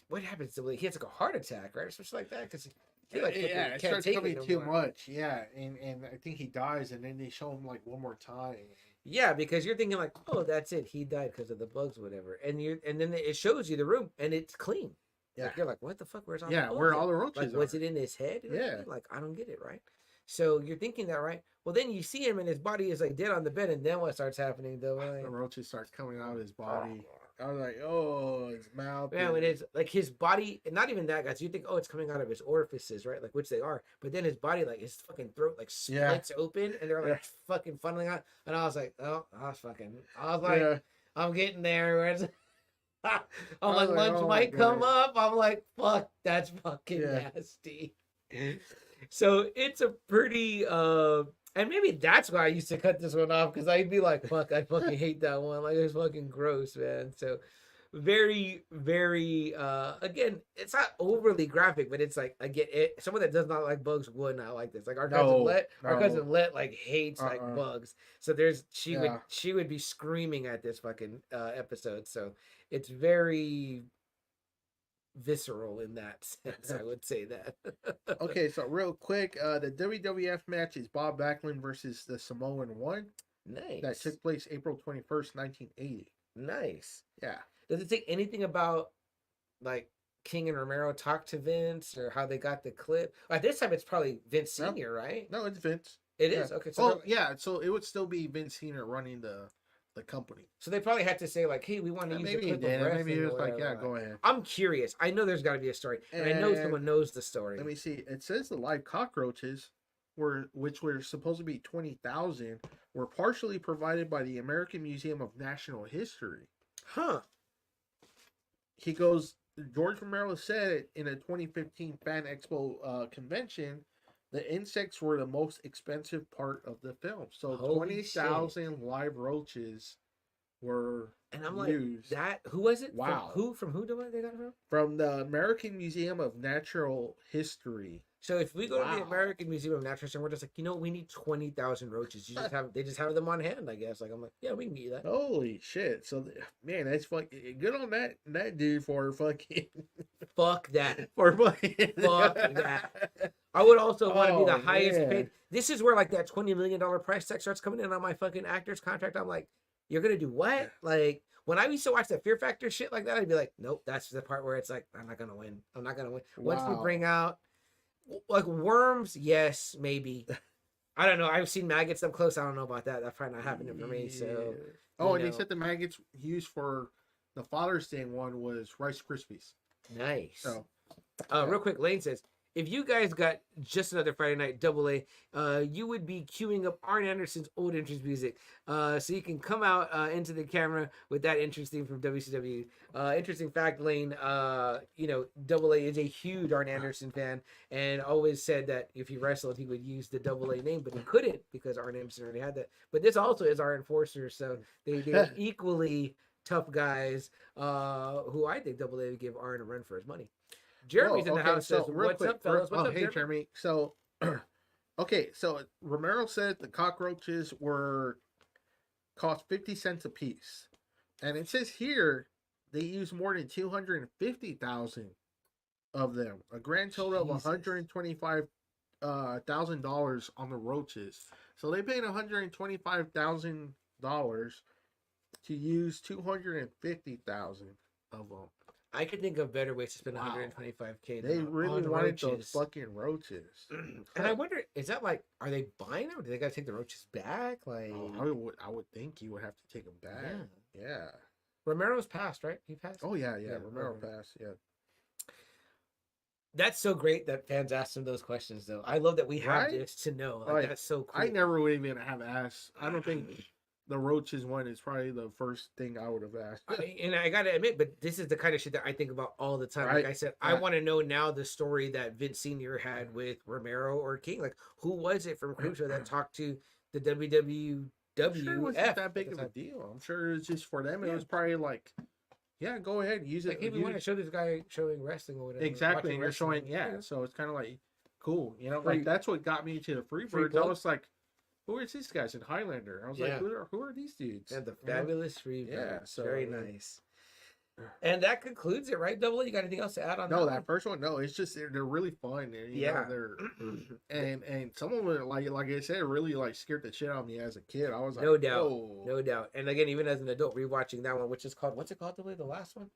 what happens to he has like a heart attack, right? Or something like that, because It starts coming too much. Yeah, and I think he dies, and then they show him like one more time. Yeah, because you're thinking like, oh, that's it, he died because of the bugs, whatever. And then it shows you the room and it's clean. Yeah, Like, you're like, what the fuck? Where's all yeah, the bugs where at? all the roaches Like, are. was it in his head? You know what I Yeah. mean? Like, I don't get it, right? So you're thinking that, right? Well, then you see him and his body is like dead on the bed, and then what starts happening though? The roaches start coming out of his body. I was like, oh, his mouth. Yeah, when it's like his body, and not even that, guys. You think, oh, it's coming out of his orifices, right? Like, which they are, but then his body, like his fucking throat, like splits open, and they're like fucking funneling out. And I was like, oh, I was like, Yeah. I'm getting there. Where's I'm like, was like, lunch oh my might come God. up. I'm like, fuck, that's fucking Yeah. nasty. So it's a pretty and maybe that's why I used to cut this one off, because I'd be like, fuck, I fucking hate that one. Like, it's fucking gross, man. So very, very again, it's not overly graphic, but it's like, again, someone that does not like bugs would not like this. Like our cousin Let like hates like bugs. So she would be screaming at this fucking episode. So it's very visceral in that sense. I would say that. Okay, so real quick, the WWF match is Bob Backlund versus the Samoan One. Nice. That took place April 21st, 1980. Nice. Yeah. Does it say anything about like King and Romero talk to Vince or how they got the clip? At this time, it's probably Vince No. Senior, right? No, it's Vince. It Yeah. is okay. So yeah, so it would still be Vince Senior running the company. so they probably had to say like, "Hey, we want to use Maybe the he clip did. of wrestling." Maybe he was or like, yeah, whatever. go ahead. I'm curious. I know there's got to be a story, and I know And someone knows the story. Let me see. It says the live cockroaches which were supposed to be 20,000, were partially provided by the American Museum of National History. Huh? He goes, George Romero said in a 2015 Fan Expo convention, the insects were the most expensive part of the film. So Holy 20,000 live roaches were And I'm used. like, that. Who was it? Wow. From who do they got it from? From the American Museum of Natural History. So if we go to the Wow. American Museum of Natural History, we're just like, we need 20,000 roaches. They just have them on hand, I guess. Like I'm like, yeah, we can get that. Holy shit! So man, that's fucking good on that dude for fucking Fuck that. for fucking Fuck that. I would also want to be the Oh, highest man. paid. This is where like that $20 million price tag starts coming in on my fucking actor's contract. I'm like, you're gonna do what? Like when I used to watch that Fear Factor shit like that, I'd be like, nope, that's the part where it's like, I'm not gonna win. I'm not gonna win. Once we Wow. bring out like worms, yes, maybe. I don't know. I've seen maggots up close. I don't know about that. That's probably not happening for me. So Yeah. Oh, and know. they said the maggots used for the Father's Day one was Rice Krispies. nice. So Real quick, Lane says, if you guys got just another Friday night double A, you would be queuing up Arn Anderson's old entrance music. So you can come out into the camera with that entrance theme from WCW. Interesting fact, Lane, double A is a huge Arn Anderson fan and always said that if he wrestled, he would use the double A name, but he couldn't because Arn Anderson already had that. But this also is our enforcer, so they're equally tough guys who I think double A would give Arn a run for his money. Jeremy's in the house. Says, real "What's quick, up, fellas? What's up, hey, Jeremy. So, okay, so Romero said the cockroaches cost 50 cents a piece, and it says here they use more than 250,000 of them, a grand total Jesus. of $125,000 on the roaches. So they paid $125,000 to use 250,000 of them. I could think of better ways to spend Wow. $125K. They really on wanted those roaches. fucking roaches. And I wonder, is that like, are they buying them? Or do they got to take the roaches back? Like, Oh, I would think you would have to take them back. Yeah. Yeah. Romero's passed, right? He passed. Oh yeah. Yeah, Romero okay. passed. Yeah. That's so great that fans asked him those questions, though. I love that we have Right? this to know. Like, Like, that's so cool. I never would even have asked. I don't think the roaches one is probably the first thing I would have asked. And I gotta admit, but this is the kind of shit that I think about all the time. Right. Like I said, I Yeah. want to know now the story that Vince Sr. had with Romero or King. Like, who was it from Creepshow that talked to the WWF? I'm sure it wasn't that big at of the a time? deal. I'm sure it was just for them. It Yeah. was probably like, yeah, go ahead, use Like, it. hey, we want to show this guy showing wrestling or whatever. Exactly, watching and you're wrestling. showing, yeah. So it's kind of like cool, like Free- that's what got me to the Freebirds. Free I plug? was like, who are these guys in Highlander? I was Yeah. like, who are these dudes? And the You know? fabulous free. Yeah, so, very yeah. nice. And that concludes it, right? Double. You got anything else to add on? No, that that first one, no. It's just they're really fun. And, you know, Yeah. they're and some of them, like I said, really like scared the shit out of me as a kid. I was like, No doubt. whoa. No doubt. And again, even as an adult, rewatching that one, which is called, what's it called? The last one.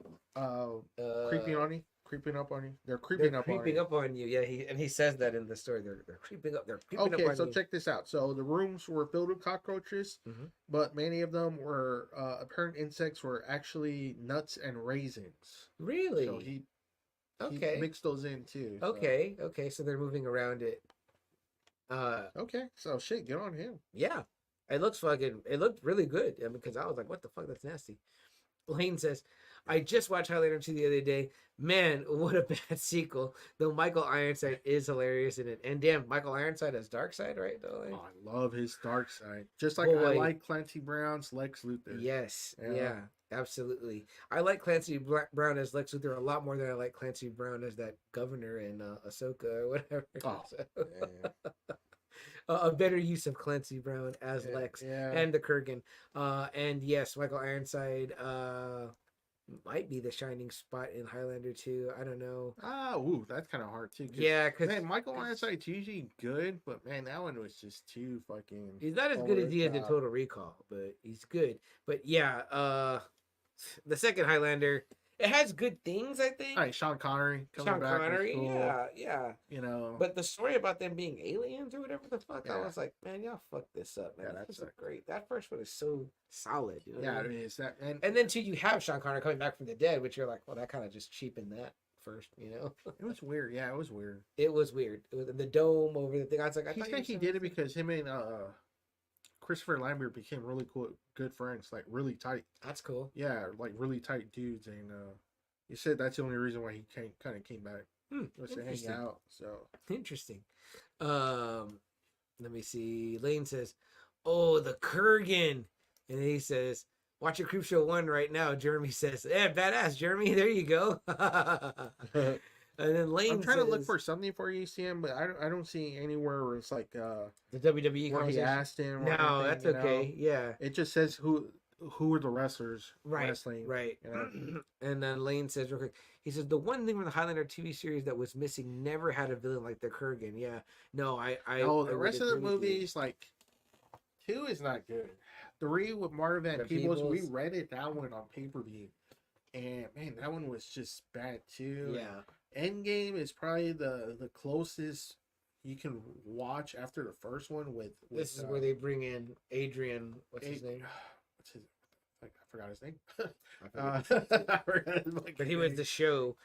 Creeping on you, creeping up on you. They're They're creeping up on creeping you. up on you. Yeah, he says that in the story. They're creeping up. They're creeping Okay, up on so you. check this out. So the rooms were filled with cockroaches, Mhm. but many of them were apparent insects were actually nuts and raisins. Really? So he Okay. mixed those in too. so- Okay. So they're moving around it. Okay. So shit, get on him. Yeah. It looked really good. I mean, because I was like, what the fuck? That's nasty. Lane says, I just watched Highlander 2 the other day. Man, what a bad sequel. Though Michael Ironside is hilarious in it. And damn, Michael Ironside has Dark Side, right? Oh, I love his dark side. Just like I Boy. like Clancy Brown's Lex Luthor. Yes. Yeah. Yeah, absolutely. I like Clancy Brown as Lex Luthor a lot more than I like Clancy Brown as that governor in Ahsoka or whatever. Oh, So, yeah. a better use of Clancy Brown as Lex. Yeah. And the Kurgan. And yes, Michael Ironside might be the shining spot in Highlander 2. I don't know. That's kind of hard too. Yeah, because Man, Michael Ironside's usually good, but man, that one was just too fucking. he's not as over good as the he is in top. Total Recall, but he's good. But yeah, the second Highlander, it has good things, I think. All right, Sean Connery coming Sean back. was Connery, cool, yeah. You know, But the story about them being aliens or whatever the fuck, I Yeah. was like, man, y'all fucked this up, man. Yeah, This that's is great. That first one is so solid. You know what yeah, I I mean? mean, it's that, and And then too, you have Sean Connery coming back from the dead, which you're like, well, that kind of just cheapened that first, you know? it was weird. Yeah, it was weird. It was weird. It was the dome over the thing. I was like, I He thought said he did it because him and Christopher Lambert became really cool, good friends, like really tight. That's cool. Yeah, like really tight dudes, and he said that's the only reason why he kind of came back was to hang Interesting. out. So Interesting. Let me see. Lane says, "Oh, the Kurgan," and he says, "Watch your Creepshow 1 right now." Jeremy says, "Yeah, badass, Jeremy. There you go." And then Lane Lane I'm trying to look says- for something for ECM, but I don't see anywhere where it's like the WWE where he conversation. asked him. Or No, anything, that's you know? okay. Yeah. It just says who are the wrestlers wrestling. Right. You know? And then Lane says real quick, he says the one thing from the Highlander TV series that was missing never had a villain like the Kurgan. Yeah. No, I Oh, I the would rest of the agree with you. movies, like 2 is not good. 3 with Marvin The Peebles, we Peebles. rented that one on pay-per-view. And man, that one was just bad too. Yeah. Endgame is probably the closest you can watch after the first one with This is where they bring in Adrian. What's his name? What's his? I forgot his name. I forget. I forgot his But he was the show which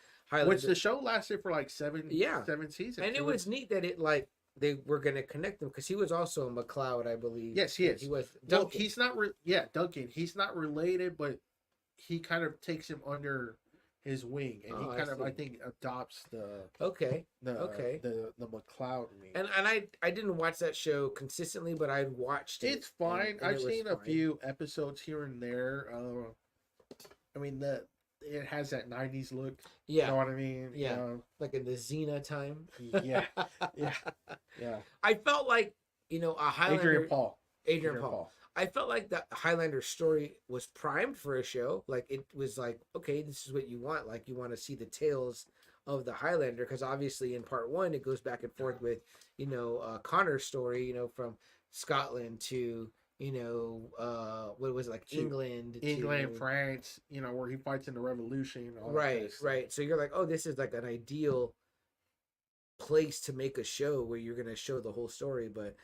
Highlander. the show lasted for like seven seasons. And it was neat that it like they were gonna connect them because he was also a McLeod, I believe. Yes, he is. He was. Well, Duncan. he's not. Duncan. He's not related, but he kind of takes him under his wing, and Oh, he I kind of, I see. think, adopts the Okay. the Okay. the McLeod name. And I didn't watch that show consistently, but I watched it. It's fine. and I've it was seen a fine. few episodes here and there. I mean it has that '90s look. Yeah. You know what I mean? Yeah. You know? Like in the Xena time. Yeah. Yeah. Yeah. I felt like, a Highlander. Adrian Paul. Paul. I felt like the Highlander story was primed for a show. Like it was like, okay, this is what you want. Like you want to see the tales of the Highlander because obviously in part 1 it goes back and forth with, Connor's story, from Scotland to, what was it like To England, England, to, France, where he fights in the Revolution. And all that kind right, of stuff. right. So you're like, oh, this is like an ideal place to make a show where you're gonna show the whole story. But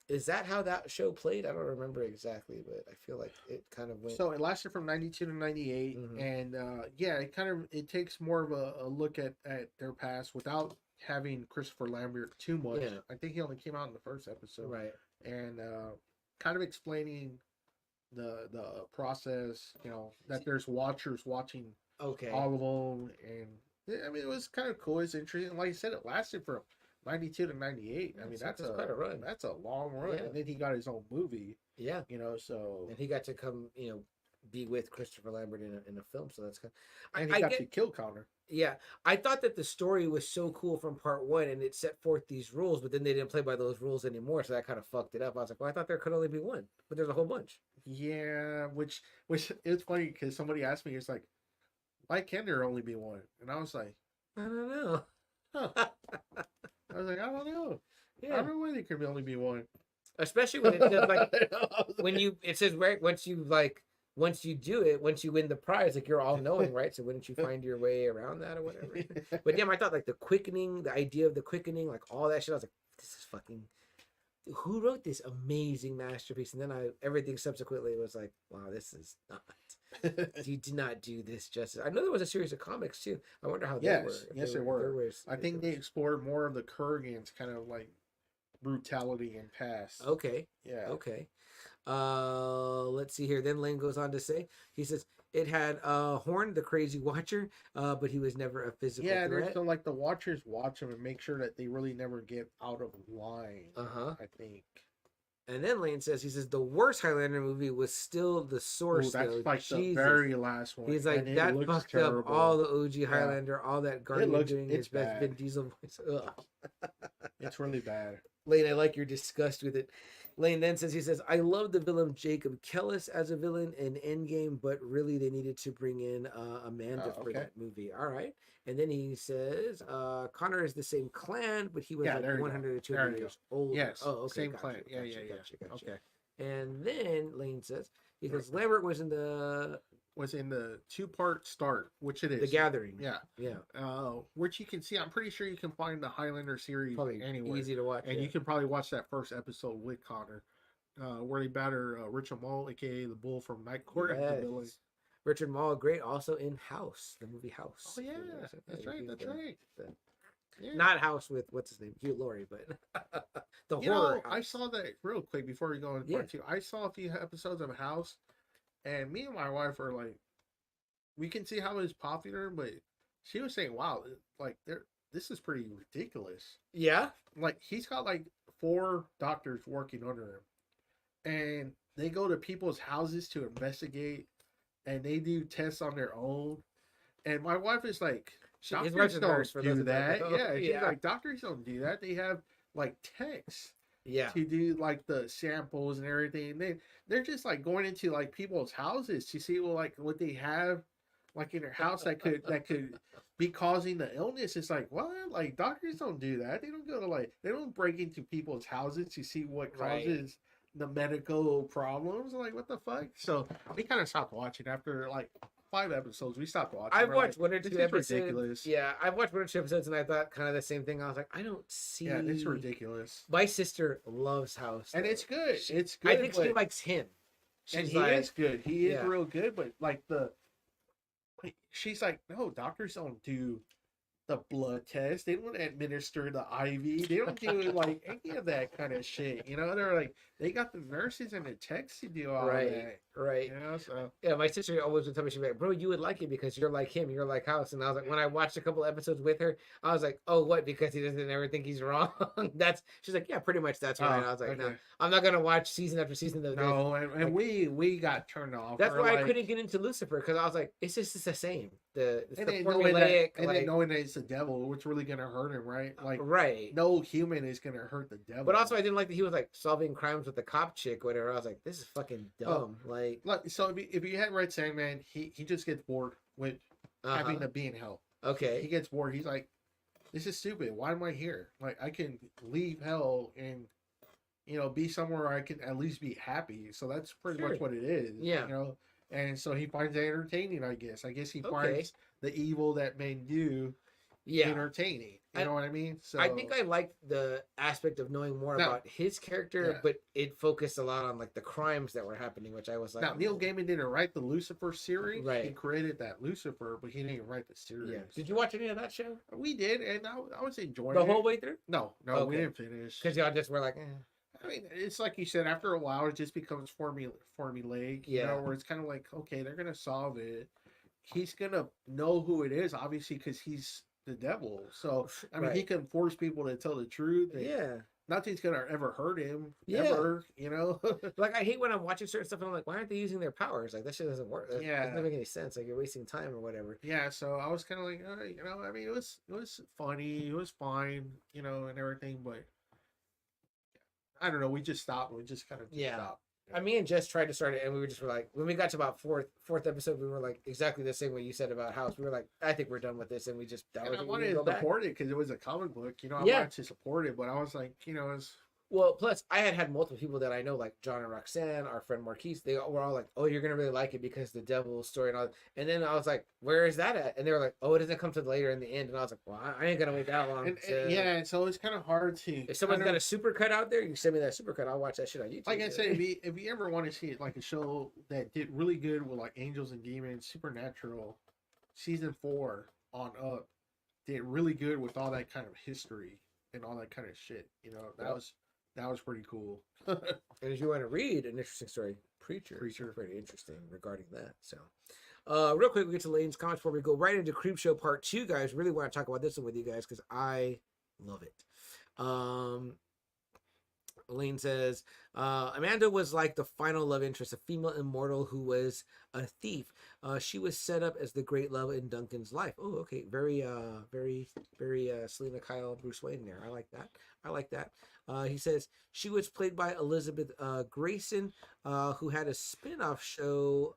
is that how that show played? I don't remember exactly, but I feel like it kind of went. So it lasted from '92 to '98, Mhm. and it takes more of a look at their past without having Christopher Lambert too much. Yeah. I think he only came out in the first episode, Right. and kind of explaining the process. That there's watchers watching Okay. all of them, and I mean it was kind of cool. It's interesting. Like I said, it lasted from '92 to '98. I mean That's- that's that's quite a run. That's a long run, Yeah. and then he got his own movie. Yeah. So And he got to come, be with Christopher Lambert in a film. So that's kind of. and he got to kill Connor. Yeah, I thought that the story was so cool from part 1, and it set forth these rules, but then they didn't play by those rules anymore, so that kind of fucked it up. I was like, well, I thought there could only be one, but there's a whole bunch. Yeah, which it's funny because somebody asked me, it's like, why can there only be one? And I was like, I don't know. huh. I was like, I don't know. I Yeah, don't know why there could only be one. especially when it says like I was when like, it says right once you do it, once you win the prize, like you're all knowing, right? So wouldn't you find your way around that or whatever? But damn, I thought like the quickening, the idea of the quickening, like all that shit. I was like, this is fucking. Who wrote this amazing masterpiece? And then everything subsequently was like, wow, this is not. You did not do this justice. I know there was a series of comics too. I wonder how they were. Yes, if yes, they they were. I if think there they explored more of the Kurgan's kind of like brutality and past. Okay. Yeah. Okay. Let's see here. Then Lane goes on to say, he says it had Horn, the crazy watcher, but he was never a physical Yeah, threat. so like the watchers watch them and make sure that they really never get out of line. Uh-huh. I think. And then Lane says, he says the worst Highlander movie was still the Source. Ooh, that's though. like the Jesus. very last one. He's like, and it that looks fucked terrible. up all the OG Highlander, all that Guardian looks- doing it's his best bad. Vin Diesel voice. Ugh. It's really bad. Lane, I like your disgust with it. Lane then says, he says, I love the villain Jacob Kellis as a villain in Endgame, but really they needed to bring in Amanda Oh, for okay. that movie. All right. And then he says, Connor is the same clan, but he was Yeah, there like you 100 or There 200 you years old. Yes. Oh, okay. Same gotcha, clan. Yeah, gotcha, yeah. gotcha. Okay. And then Lane says, because Lambert was in the Was in the 2-part start, which it is. The Gathering. Yeah. Yeah. Which you can see. I'm pretty sure you can find the Highlander series Probably anywhere. easy to watch. And yeah. you can probably watch that first episode with Connor, where they batter Richard Mole, aka the Bull from Night Court. at the Village. Yes. Richard Mall, great, also in House, the movie House. Oh yeah, that's right. That's right. Yeah. Not House with what's his name, Hugh Laurie, but the You horror. know, I House. saw that real quick before we go into part 2. I saw a few episodes of House, and me and my wife are like, we can see how it's popular, but she was saying, "Wow, like this is pretty ridiculous." Yeah. Like he's got like 4 doctors working under him, and they go to people's houses to investigate, and they do tests on their own. And my wife is like, His wife's Doctors a don't nurse, for those do who don't that. know. Yeah, she's like, doctors don't do that. They have like techs yeah. to do like the samples and everything. They're just like going into like people's houses to see what they have like in their house that could be causing the illness. It's like, what? Like doctors don't do that. They don't go to they don't break into people's houses to see what causes the medical problems. Like, what the fuck? So we kind of stopped watching after like 5 episodes. We stopped watching. I've watched one or this two is episodes. ridiculous. Yeah, I've watched 1 or 2 episodes, and I thought kind of the same thing. I was like, I don't see. Yeah, it's ridiculous. My sister loves House, And though. it's good. It's good. I think she likes him. And She's he like, is good. He is yeah. real good. But she's like, no, doctors don't do the blood test. They don't administer the IV. They don't do like any of that kind of shit. You know, they're like, they got the nurses and the techs to do all that. Right. You know, so Yeah, my sister always would tell me, she'd be like, bro, you would like it because you're like him. You're like House. And I was like, when I watched a couple episodes with her, I was like, oh, what? Because he doesn't ever think he's wrong? She's like, yeah, pretty much that's right. I was like, no, I'm not going to watch season after season. No, and we got turned off. That's why I couldn't get into Lucifer, because I was like, it's just the same. It's and the then formulaic. knowing that it's the devil, it's really gonna hurt him, right? Like, right. no human is gonna hurt the devil. But also, I didn't like that he was like solving crimes with the cop chick, whatever. I was like, this is fucking dumb. Like, so if you had read Sandman, he just gets bored with having to be in hell. Okay. He gets bored. He's like, this is stupid. Why am I here? Like, I can leave hell and be somewhere where I can at least be happy. So that's pretty much what it is. Yeah. And so he finds it entertaining, I guess. I guess he finds the evil that men do entertaining. You know what I mean? So I think I liked the aspect of knowing more about his character, but it focused a lot on like the crimes that were happening, which I was like, now Neil Gaiman didn't write the Lucifer series. Right. He created that Lucifer, but he didn't write the series. Yeah. Did you watch any of that show? We did, and I was enjoying the it. whole way through? No, we didn't finish. Because y'all just were like, I mean, it's like you said, after a while, it just becomes formulaic, where it's kind of like, okay, they're going to solve it. He's going to know who it is, obviously, because he's the devil. So, I mean, he can force people to tell the truth. Nothing's going to ever hurt him, ever, Like, I hate when I'm watching certain stuff and I'm like, why aren't they using their powers? Like, that shit doesn't work. That doesn't make any sense. Like, you're wasting time or whatever. Yeah, so I was kind of like, I mean, it was funny. It was fine, and everything, but I don't know. We just stopped. We just kind of stopped. I mean, and Jess tried to start it, and we were just like, when we got to about fourth episode, we were like exactly the same way you said about House. We were like, I think we're done with this, and we just I wanted to support it because it was a comic book. I wanted to support it, but I was like, it's. Well, plus I had multiple people that I know, like John and Roxanne, our friend Marquise. They were all like, "Oh, you're gonna really like it because the devil story and all." And then I was like, "Where is that at?" And they were like, "Oh, it doesn't come to later in the end." And I was like, "Well, I ain't gonna wait that long." And so it's kind of hard to. If someone's got a supercut out there, you send me that supercut. I'll watch that shit on YouTube. Like I said, if you ever want to see it, like a show that did really good with like Angels and Demons, Supernatural, season 4 on up, did really good with all that kind of history and all that kind of shit. That was pretty cool. And if you want to read an interesting story, Preacher. Pretty interesting regarding that. So, real quick, we get to Lane's comments before we go right into Creepshow Part 2, guys. Really want to talk about this one with you guys because I love it. Lane says, Amanda was like the final love interest, a female immortal who was a thief. She was set up as the great love in Duncan's life. Oh, okay. Very Selena Kyle, Bruce Wayne there. I like that. He says she was played by Elizabeth Grayson, who had a spin-off show,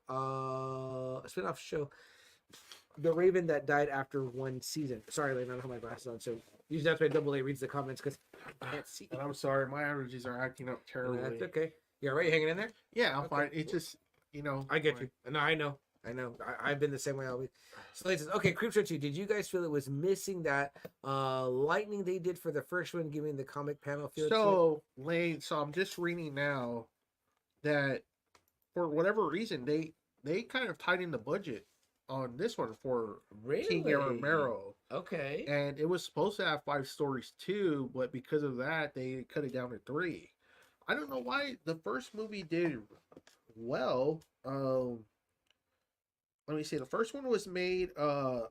The Raven, that died after 1 season. Sorry, Lane, I don't have my glasses on, so usually that's why Double A reads the comments because I can't see. And I'm sorry, my allergies are acting up terribly. That's okay. You all right? You hanging in there? Yeah, I'm fine. It's just, I get you. No, I know. I've been the same way always. So Lane says, okay, Creepshow 2. Did you guys feel it was missing that lightning they did for the first one, giving the comic panel feel? So, Lane, I'm just reading now that for whatever reason, they kind of tied in the budget on this one for King Romero. Okay. And it was supposed to have 5 stories too, but because of that, they cut it down to 3. I don't know why the first movie did well. Let me see. The first one was made for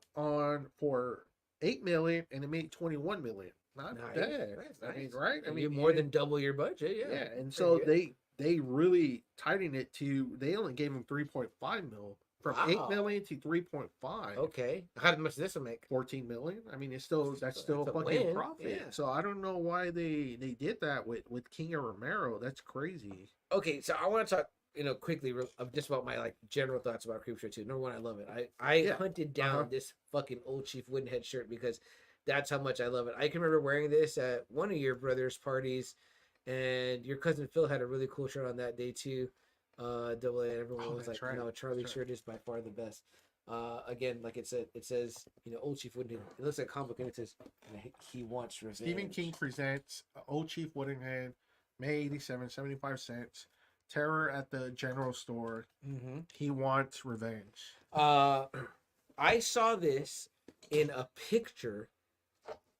$8 million, and it made $21 million. Not bad. Nice. I mean, right? I mean, you more than double your budget. Yeah. Yeah, and so they really tightened it to. They only gave him $3.5 million from Wow. 8 million to 3.5. Okay. How much does this one make? 14 million. I mean, it's still that's still That's a fucking win, profit. yeah. So I don't know why they did that with King of Romero. That's crazy. Okay, so I want to talk, quickly of just about my like general thoughts about Creepshow 2. Number one, I love it. I Yeah. hunted down Uh-huh. this fucking old Chief Woodenhead shirt because that's how much I love it. I can remember wearing this at one of your brother's parties, and your cousin Phil had a really cool shirt on that day too. Double A, and everyone Oh, was like, that's right. no, Charlie's That's right. shirt is by far the best. Again, like it says, old Chief Woodenhead. It looks like a comic book, and it says he wants revenge. Stephen King presents Old Chief Woodenhead, May 87, 75 cents. Terror at the general store. Mm-hmm. He wants revenge. I saw this in a picture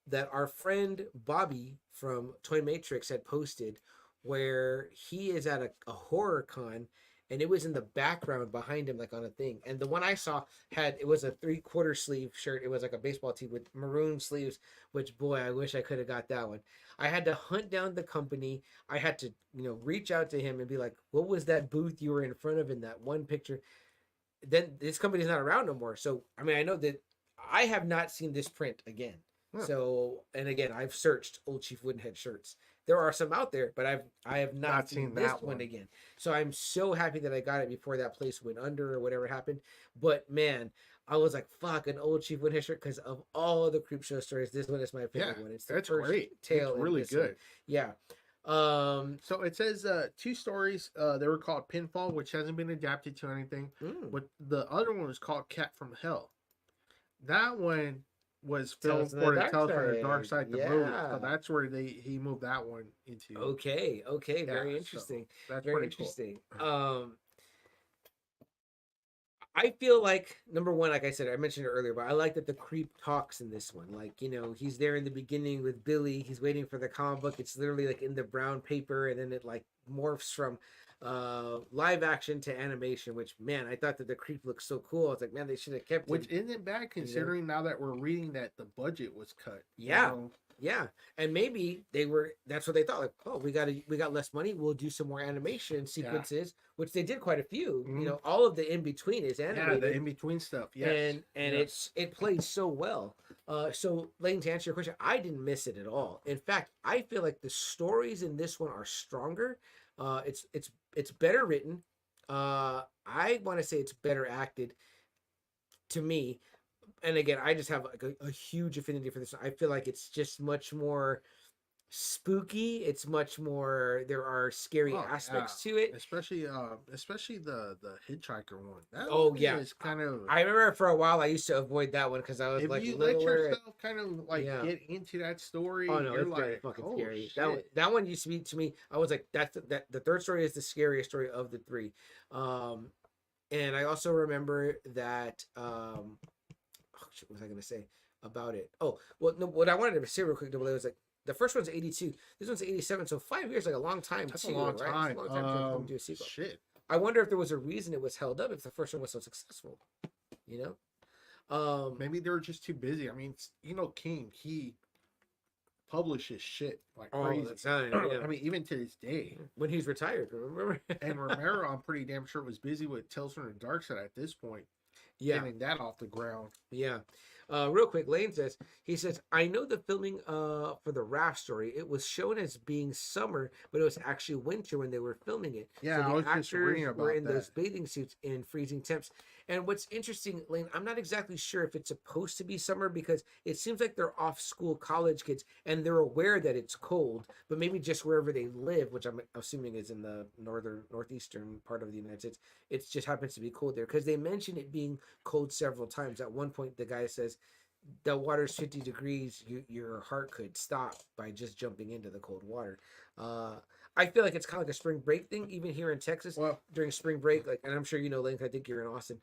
that our friend Bobby from Toy Matrix had posted, where he is at a horror con, and it was in the background behind him, like on a thing. And the one I saw it was a 3/4 sleeve shirt. It was like a baseball tee with maroon sleeves, which, boy, I wish I could have got that one. I had to hunt down the company. I had to, reach out to him and be like, what was that booth you were in front of in that one picture? Then this company's not around no more. So, I mean, I know that I have not seen this print again. Huh. So, and again, I've searched Old Chief Woodenhead shirts. There are some out there, but I have not seen this that one one. again. So I'm so happy that I got it before that place went under or whatever happened. But man, I was like, fuck, an Old Chief Woodenhead shirt, because of all the Creepshow stories, this one is my favorite Yeah, one. It's the that's first great. tale. It's in really this one. good. Yeah. So it says 2 stories. They were called Pinfall, which hasn't been adapted to anything. But the other one was called Cat from Hell. That one was filmed for the Tales from the Dark Side, the movie. So that's where he moved that one into. Okay. Yeah, Very so interesting. that's Very pretty cool. interesting. I feel like, number one, like I said, I mentioned it earlier, but I like that the creep talks in this one. Like, he's there in the beginning with Billy. He's waiting for the comic book. It's literally like in the brown paper, and then it like morphs from live action to animation, which, man, I thought that the creep looked so cool. I was like, man, they should have kept it. Which isn't bad considering now that we're reading that the budget was cut. Yeah. Yeah, and maybe that's what they thought, like, oh, we got less money, we'll do some more animation sequences, which they did quite a few. All of the in between is animated. Yeah, the in between stuff. Yes. And it plays so well. So Lane, to answer your question, I didn't miss it at all. In fact, I feel like the stories in this one are stronger. It's better written. I want to say it's better acted, to me. And again, I just have like a huge affinity for this. I feel like it's just much more spooky. It's much more. There are scary aspects to it, especially the hitchhiker one. That one yeah, is kind of. I remember for a while I used to avoid that one because I was if like, you let yourself kind of like get into that story. Oh no, it's very fucking scary. That one used to be, to me, I was like, that the third story is the scariest story of the 3. And I also remember that. What was I going to say about it? Oh, well, no, what I wanted to say real quick, was like, the first one's 82, this one's 87, so 5 years, like a long time. That's too, a long time. It's a long time to do a sequel. Shit. I wonder if there was a reason it was held up if the first one was so successful. Maybe they were just too busy. I mean, King, he publishes shit like crazy. That's right, yeah. I mean, even to this day. When he's retired, remember? And Romero, I'm pretty damn sure, was busy with Tales from the Dark Side at this point. Yeah. Getting that off the ground. Yeah. Real quick, Lane says, I know the filming for the raft story, it was shown as being summer, but it was actually winter when they were filming it. Yeah, so I was the just reading actors about were in that. those bathing suits in freezing temps. And what's interesting, Lane, I'm not exactly sure if it's supposed to be summer, because it seems like they're off-school college kids, and they're aware that it's cold, but maybe just wherever they live, which I'm assuming is in the northeastern part of the United States, it just happens to be cold there, because they mention it being cold several times. At one point, the guy says, the water's 50 degrees, your heart could stop by just jumping into the cold water. I feel like it's kind of like a spring break thing, even here in Texas. Well, during spring break, like, and I'm sure Link, I think you're in Austin.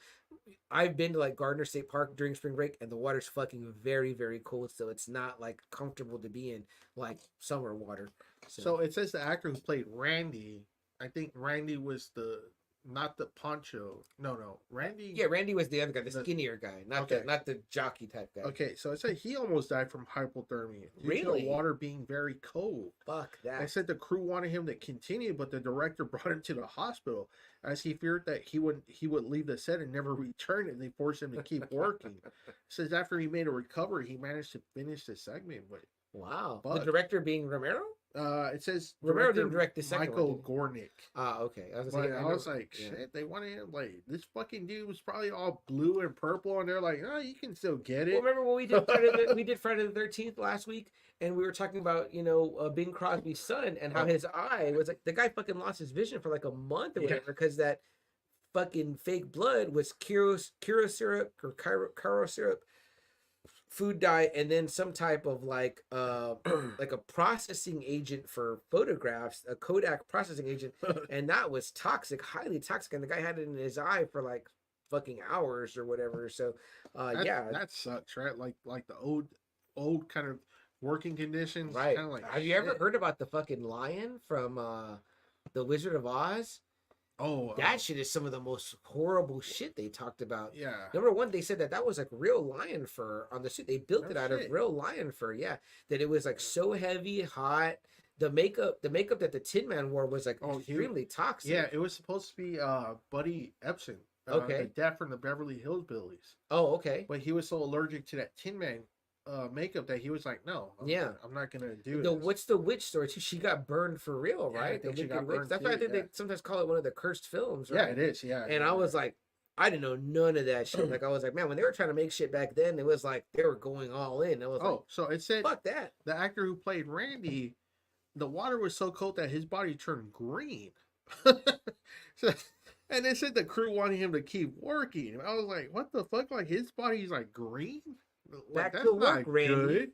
I've been to like Gardner State Park during spring break, and the water's fucking very, very cold. So it's not like comfortable to be in like summer water. So it says the actor who played Randy, I think Randy was the not the poncho. No, Randy. Yeah, Randy was the other guy, the The- skinnier guy, not Okay. the jockey type guy. Okay, so it said he almost died from hypothermia due to Really? the water being very cold. Fuck They that. said the crew wanted him to continue, but the director brought him to the hospital as he feared that he would leave the set and never return, and they forced him to keep working. Says after he made a recovery, he managed to finish the segment. But Wow. But- The director being Romero? it says Romero director didn't direct the second one, Michael did Gornick. Ah, okay. I was, But gonna say, I know- was like, yeah. shit, they wanted him, like, this fucking dude was probably all blue and purple, and they're like, oh, you can still get it. Well, remember when we did Friday the 13th last week, and we were talking about Bing Crosby's son and how his eye was like the guy fucking lost his vision for like a month or Yeah. whatever because that fucking fake blood was Kiro syrup or Cairo syrup, food dye, and then some type of like like a processing agent for photographs, a Kodak processing agent, and that was toxic, highly toxic, and the guy had it in his eye for like fucking hours or whatever. So that sucks, right? Like the old kind of working conditions. right. Kind of like, Have you ever shit. heard about the fucking lion from the Wizard of Oz? Oh, That shit is some of the most horrible shit they talked about. yeah. Number one, they said that was like real lion fur on the suit. They built No it out of shit. real lion fur. Yeah, that it was like so heavy, hot. The makeup that the Tin Man wore was like Oh, extremely toxic. Yeah, it was supposed to be Buddy Epson, Okay. the dad from the Beverly Hillbillies, Oh, okay. but he was so allergic to that Tin Man makeup that he was like, no, I'm not gonna do The this. what's the witch story too? She got burned for real, Yeah, I right? The think she Wicked got Witch. burned That's why I too, think yeah. they sometimes call it one of the cursed films, Yeah, right? it is. Yeah, And I was like, I didn't know none of that shit. Like I was like, man, when they were trying to make shit back then, it was like they were going all in. I was oh, so it said like, fuck that. the actor who played Randy, the water was so cold that his body turned green. So, and they said the crew wanted him to keep working. And I was like, what the fuck? Like his body's like green? Back Like, to work, Randy.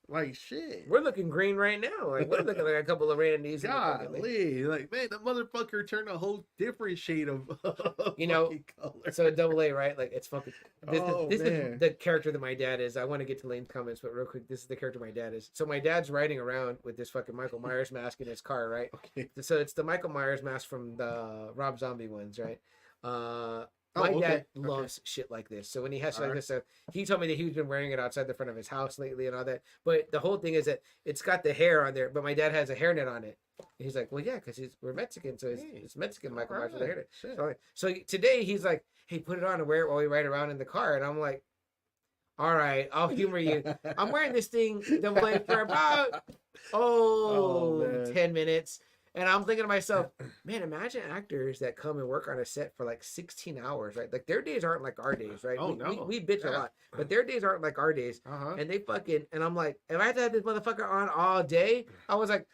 Like shit. We're looking green right now. Like we're looking like a couple of Randys. in the fucking thing. Golly, like man, the motherfucker turned a whole different shade of fucking color. So double A, right? Like it's fucking. This is man. the character that my dad is. I want to get to Lane's comments, but real quick, this is the character my dad is. So my dad's riding around with this fucking Michael Myers mask in his car, right? Okay. So it's the Michael Myers mask from the Rob Zombie ones, right? My okay, dad okay. loves shit like this. So when he has shit like Alright. this stuff, he told me that he's been wearing it outside the front of his house lately and all that. But the whole thing is that it's got the hair on there, but my dad has a hairnet on it. And he's like, well, yeah, because we're Mexican, so it's Mexican Michael Myers with a hairnet. Shit. So today he's like, hey, put it on and wear it while we ride around in the car. And I'm like, all right, I'll humor you. I'm wearing this thing double A for about man. 10 minutes. And I'm thinking to myself, man, imagine actors that come and work on a set for like 16 hours, right? Like their days aren't like our days, right? Oh, no. We bitch a Yeah. lot, but their days aren't like our days. Uh-huh. And they fucking, and I'm like, if I had to have this motherfucker on all day, I was like,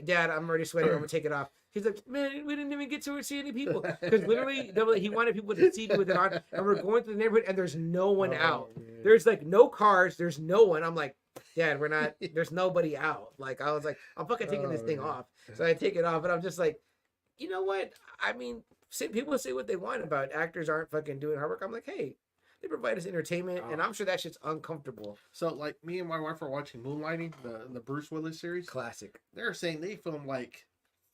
Dad, I'm already sweating. I'm gonna take it off. He's like, man, we didn't even get to see any people because literally he wanted people to see me with it on, and we're going through the neighborhood and there's no one out. man. There's like no cars. There's no one. I'm like, Dad, we're not. There's nobody out. Like I was like, I'm fucking taking this thing man. off. So I take it off, and I'm just like, you know what? I mean, people say what they want about actors aren't fucking doing hard work. I'm like, hey, they provide us entertainment, and I'm sure that shit's uncomfortable. So like me and my wife are watching Moonlighting, the Bruce Willis series. Classic. They're saying they filmed like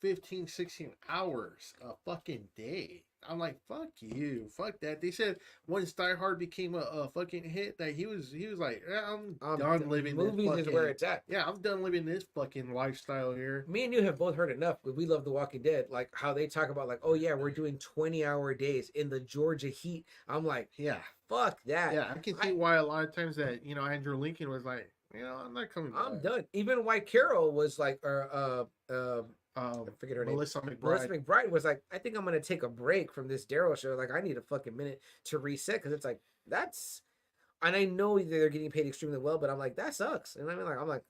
15, 16 hours a fucking day. I'm like, fuck you, fuck that. They said once Die Hard became a fucking hit, that he was like, I'm done living movies this fucking, is where it's at. yeah, I'm done living this fucking lifestyle here. Me and you have both heard enough. We love The Walking Dead. Like how they talk about like, oh yeah, we're doing 20-hour days in the Georgia heat. I'm like, Yeah, fuck that. yeah, I can see why a lot of times that Andrew Lincoln was like, I'm not coming back. I'm done. Even White Carol was like, I forget her name. Melissa McBride. Melissa McBride was like, I think I'm gonna take a break from this Daryl show. Like, I need a fucking minute to reset because it's like that's, and I know they're getting paid extremely well, but I'm like that sucks. And I mean, like, I'm like,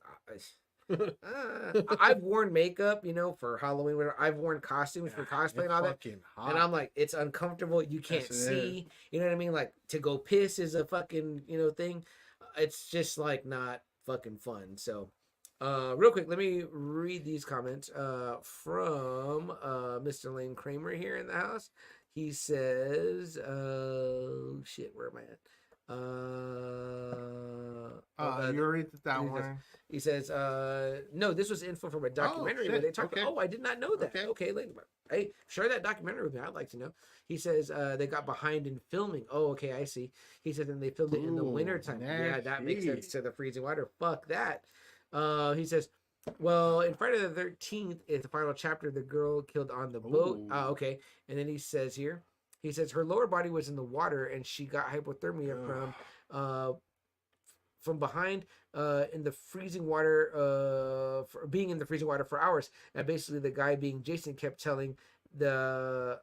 I've worn makeup, for Halloween. I've worn costumes for cosplay and all that. Hot. And I'm like, it's uncomfortable. You can't Yes, it see. You know what I mean? Like to go piss is a fucking thing. It's just like not fucking fun. So. Real quick, let me read these comments from Mr. Lane Kramer here in the house. He says, oh shit, where am I at? You already did that he says- one. He says, no, this was info from a documentary where shit, they talked okay. oh, I did not know that. Okay. Okay, hey, share that documentary with me. I'd like to know. He says they got behind in filming. Oh, okay, I see. He said, and they filmed it in the Ooh, wintertime. Yeah, that makes nasty. sense to the freezing water. Fuck that. He says, well, in Friday the 13th is the final chapter, the girl killed on the boat. Ooh. Okay. And then he says her lower body was in the water and she got hypothermia from behind in the freezing water, for being in the freezing water for hours. And basically the guy being Jason kept telling the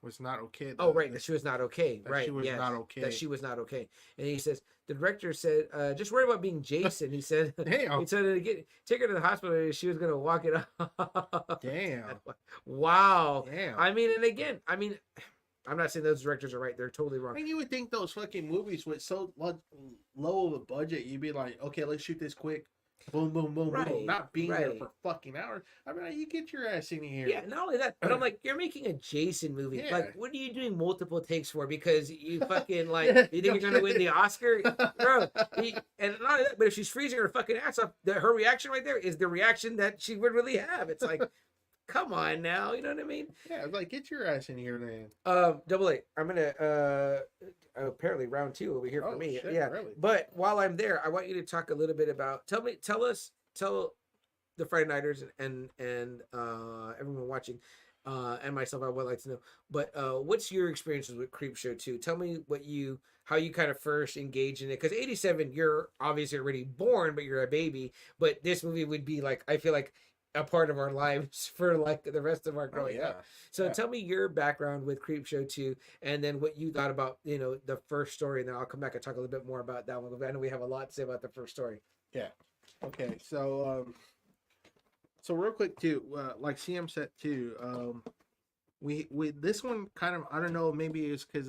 Was not okay. oh right, that she was not okay. That Right, she was yes, not okay. that she was not okay. And he says the director said, "Just worry about being Jason." He said, Damn. "He said take her to the hospital. And she was gonna walk it off." Damn. Wow. Damn. I mean, and again, I'm not saying those directors are right. They're totally I wrong. mean, you would think those fucking movies with so low of a budget, you'd be like, okay, let's shoot this quick. Boom, boom, boom, Right, boom. Not being there right. for fucking hours. I mean, you get your ass in here. Yeah, not only that, but I'm like, you're making a Jason movie. Yeah. Like, what are you doing multiple takes for? Because you fucking like, you think you're gonna win the Oscar, bro? And not only that, but if she's freezing her fucking ass off, her reaction right there is the reaction that she would really have. It's like, come on now, you know what I mean? Yeah, like, get your ass in here, man. Double A. I'm gonna apparently round 2 over here for Oh, me. shit, Yeah. really? But while I'm there, I want you to talk a little bit about tell the Friday Nighters and everyone watching and myself, I would like to know. But what's your experiences with Creepshow 2? Tell me how you kind of first engage in it. Because 87, you're obviously already born, but you're a baby. But this movie would be like, I feel like, a part of our lives for like the rest of our growing up. So tell me your background with Creepshow 2 and then what you thought about, the first story, and then I'll come back and talk a little bit more about that one. I know we have a lot to say about the first story. Yeah. Okay. So real quick too, like CM said too, we this one kind of, I don't know, maybe it's because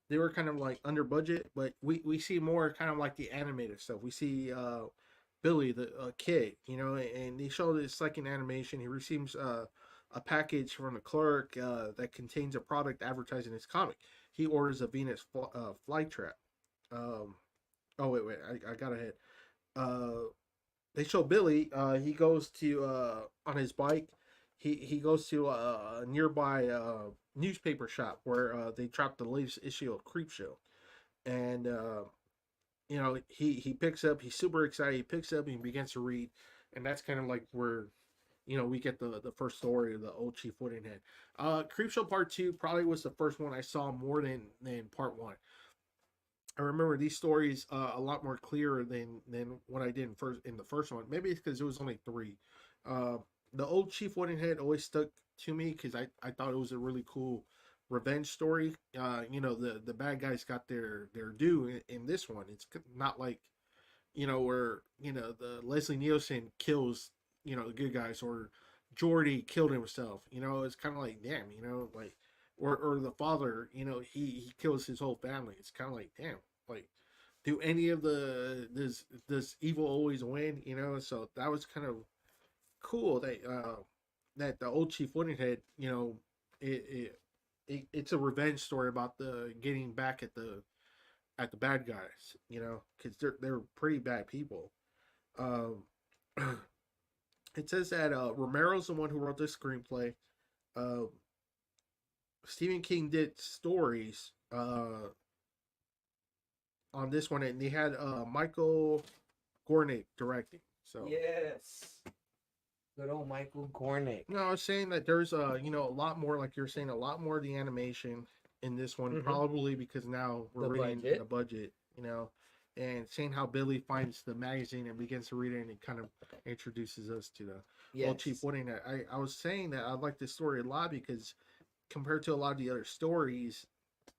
they were kind of like under budget, but we see more kind of like the animated stuff. We see Billy, the kid, and they show this second animation. He receives a package from the clerk that contains a product advertising his comic. He orders a Venus flytrap. Oh wait, I got ahead. They show Billy. He goes to on his bike. He goes to a nearby newspaper shop where they dropped the latest issue of Creepshow, and he picks up. He's super excited. He picks up and he begins to read, and that's kind of like where we get the first story of the old Chief Woodenhead. Creepshow Part 2 probably was the first one I saw more than Part 1. I remember these stories a lot more clearer than what I did in the first one. Maybe it's because it was only 3. The old Chief Woodenhead always stuck to me because I thought it was a really cool revenge story. The bad guys got their due in this one. It's not like where the Leslie Nielsen kills the good guys, or Jordy killed himself. It's kind of like, damn, like, or the father, he kills his whole family. It's kind of like, damn, like, do any of does evil always win? So that was kind of cool that the old Chief Woodenhead, it's a revenge story about the getting back at the bad guys, because they're pretty bad people. It says that Romero's the one who wrote this screenplay. Stephen King did stories on this one, and they had Michael Gornick directing. So Yes. Good old Michael Gornick. no, I was saying that there's a lot more, like you're saying, a lot more of the animation in this one, probably because now we're reading the budget, and saying how Billy finds the magazine and begins to read it, and it kind of introduces us to the old Chief Woodenhead. I was saying that I like this story a lot because compared to a lot of the other stories,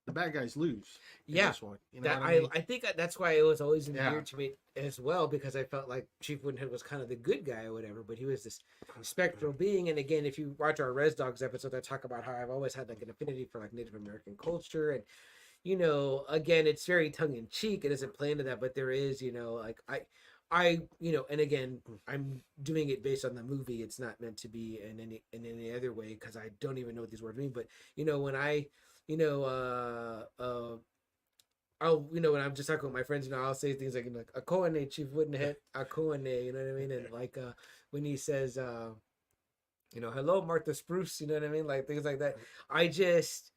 the bad guys lose. Yeah, this one, I think that's why it was always endeared to me as well, because I felt like Chief Woodenhead was kind of the good guy or whatever, but he was this spectral being. And again, if you watch our Res Dogs episode, I talk about how I've always had like an affinity for like Native American culture, and again, it's very tongue in cheek. It doesn't play into that, but there is, like I and again, I'm doing it based on the movie. It's not meant to be in any other way, because I don't even know what these words mean. But when I I'll, when I'm just talking with my friends, I'll say things like a koane chief wouldn't hit a koane, you know what I mean? And like when he says hello Martha Spruce, you know what I mean? Like things like that. I just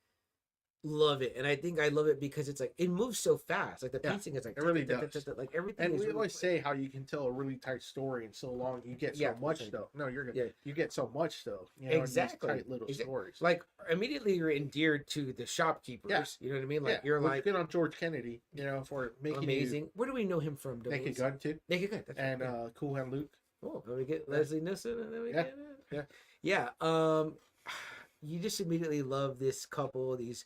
love it, and I think I love it because it's like it moves so fast. Like the Yeah, pacing is like it really does. like everything. And is we really always quick. say how you can tell a really tight story in so long. You get so Yeah, much sorry. though. No, you're good. Yeah. You get so much though. In these Exactly. tight little stories. Like immediately you're endeared to the shopkeepers. Yeah. You know what I mean? Like Yeah, you're looks like good on George Kennedy. For making amazing. Where do we know him from? you Naked Gun too, Naked Gun. That's and right. Cool Hand Luke. Oh, then we get Leslie Nielsen, and then we Yeah. get yeah. You just immediately love this couple, these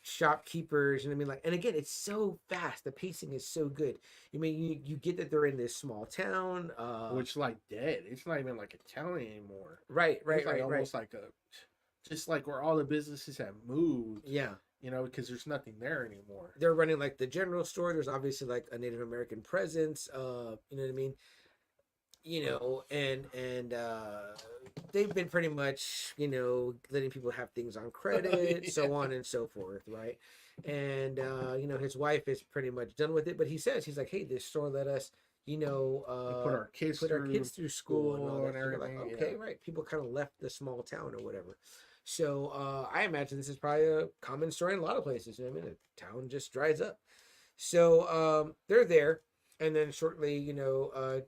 shopkeepers, and I mean, like, and again, it's so fast. The pacing is so good. I mean, you get that they're in this small town, Which like dead. It's not even like a town anymore. right, It's like almost like just like where all the businesses have moved. Yeah, Because there's nothing there anymore. they're running like the general store. There's obviously like a Native American presence. You know what I mean? And they've been pretty much letting people have things on credit, so on and so forth, right? And his wife is pretty much done with it, but he's like, hey, this store let us Put our kids through school and all that. and So you're like, everything. okay, right, people kind of left the small town or whatever. So I imagine this is probably a common story in a lot of places. You know what I mean? The town just dries up. So they're there. And then shortly,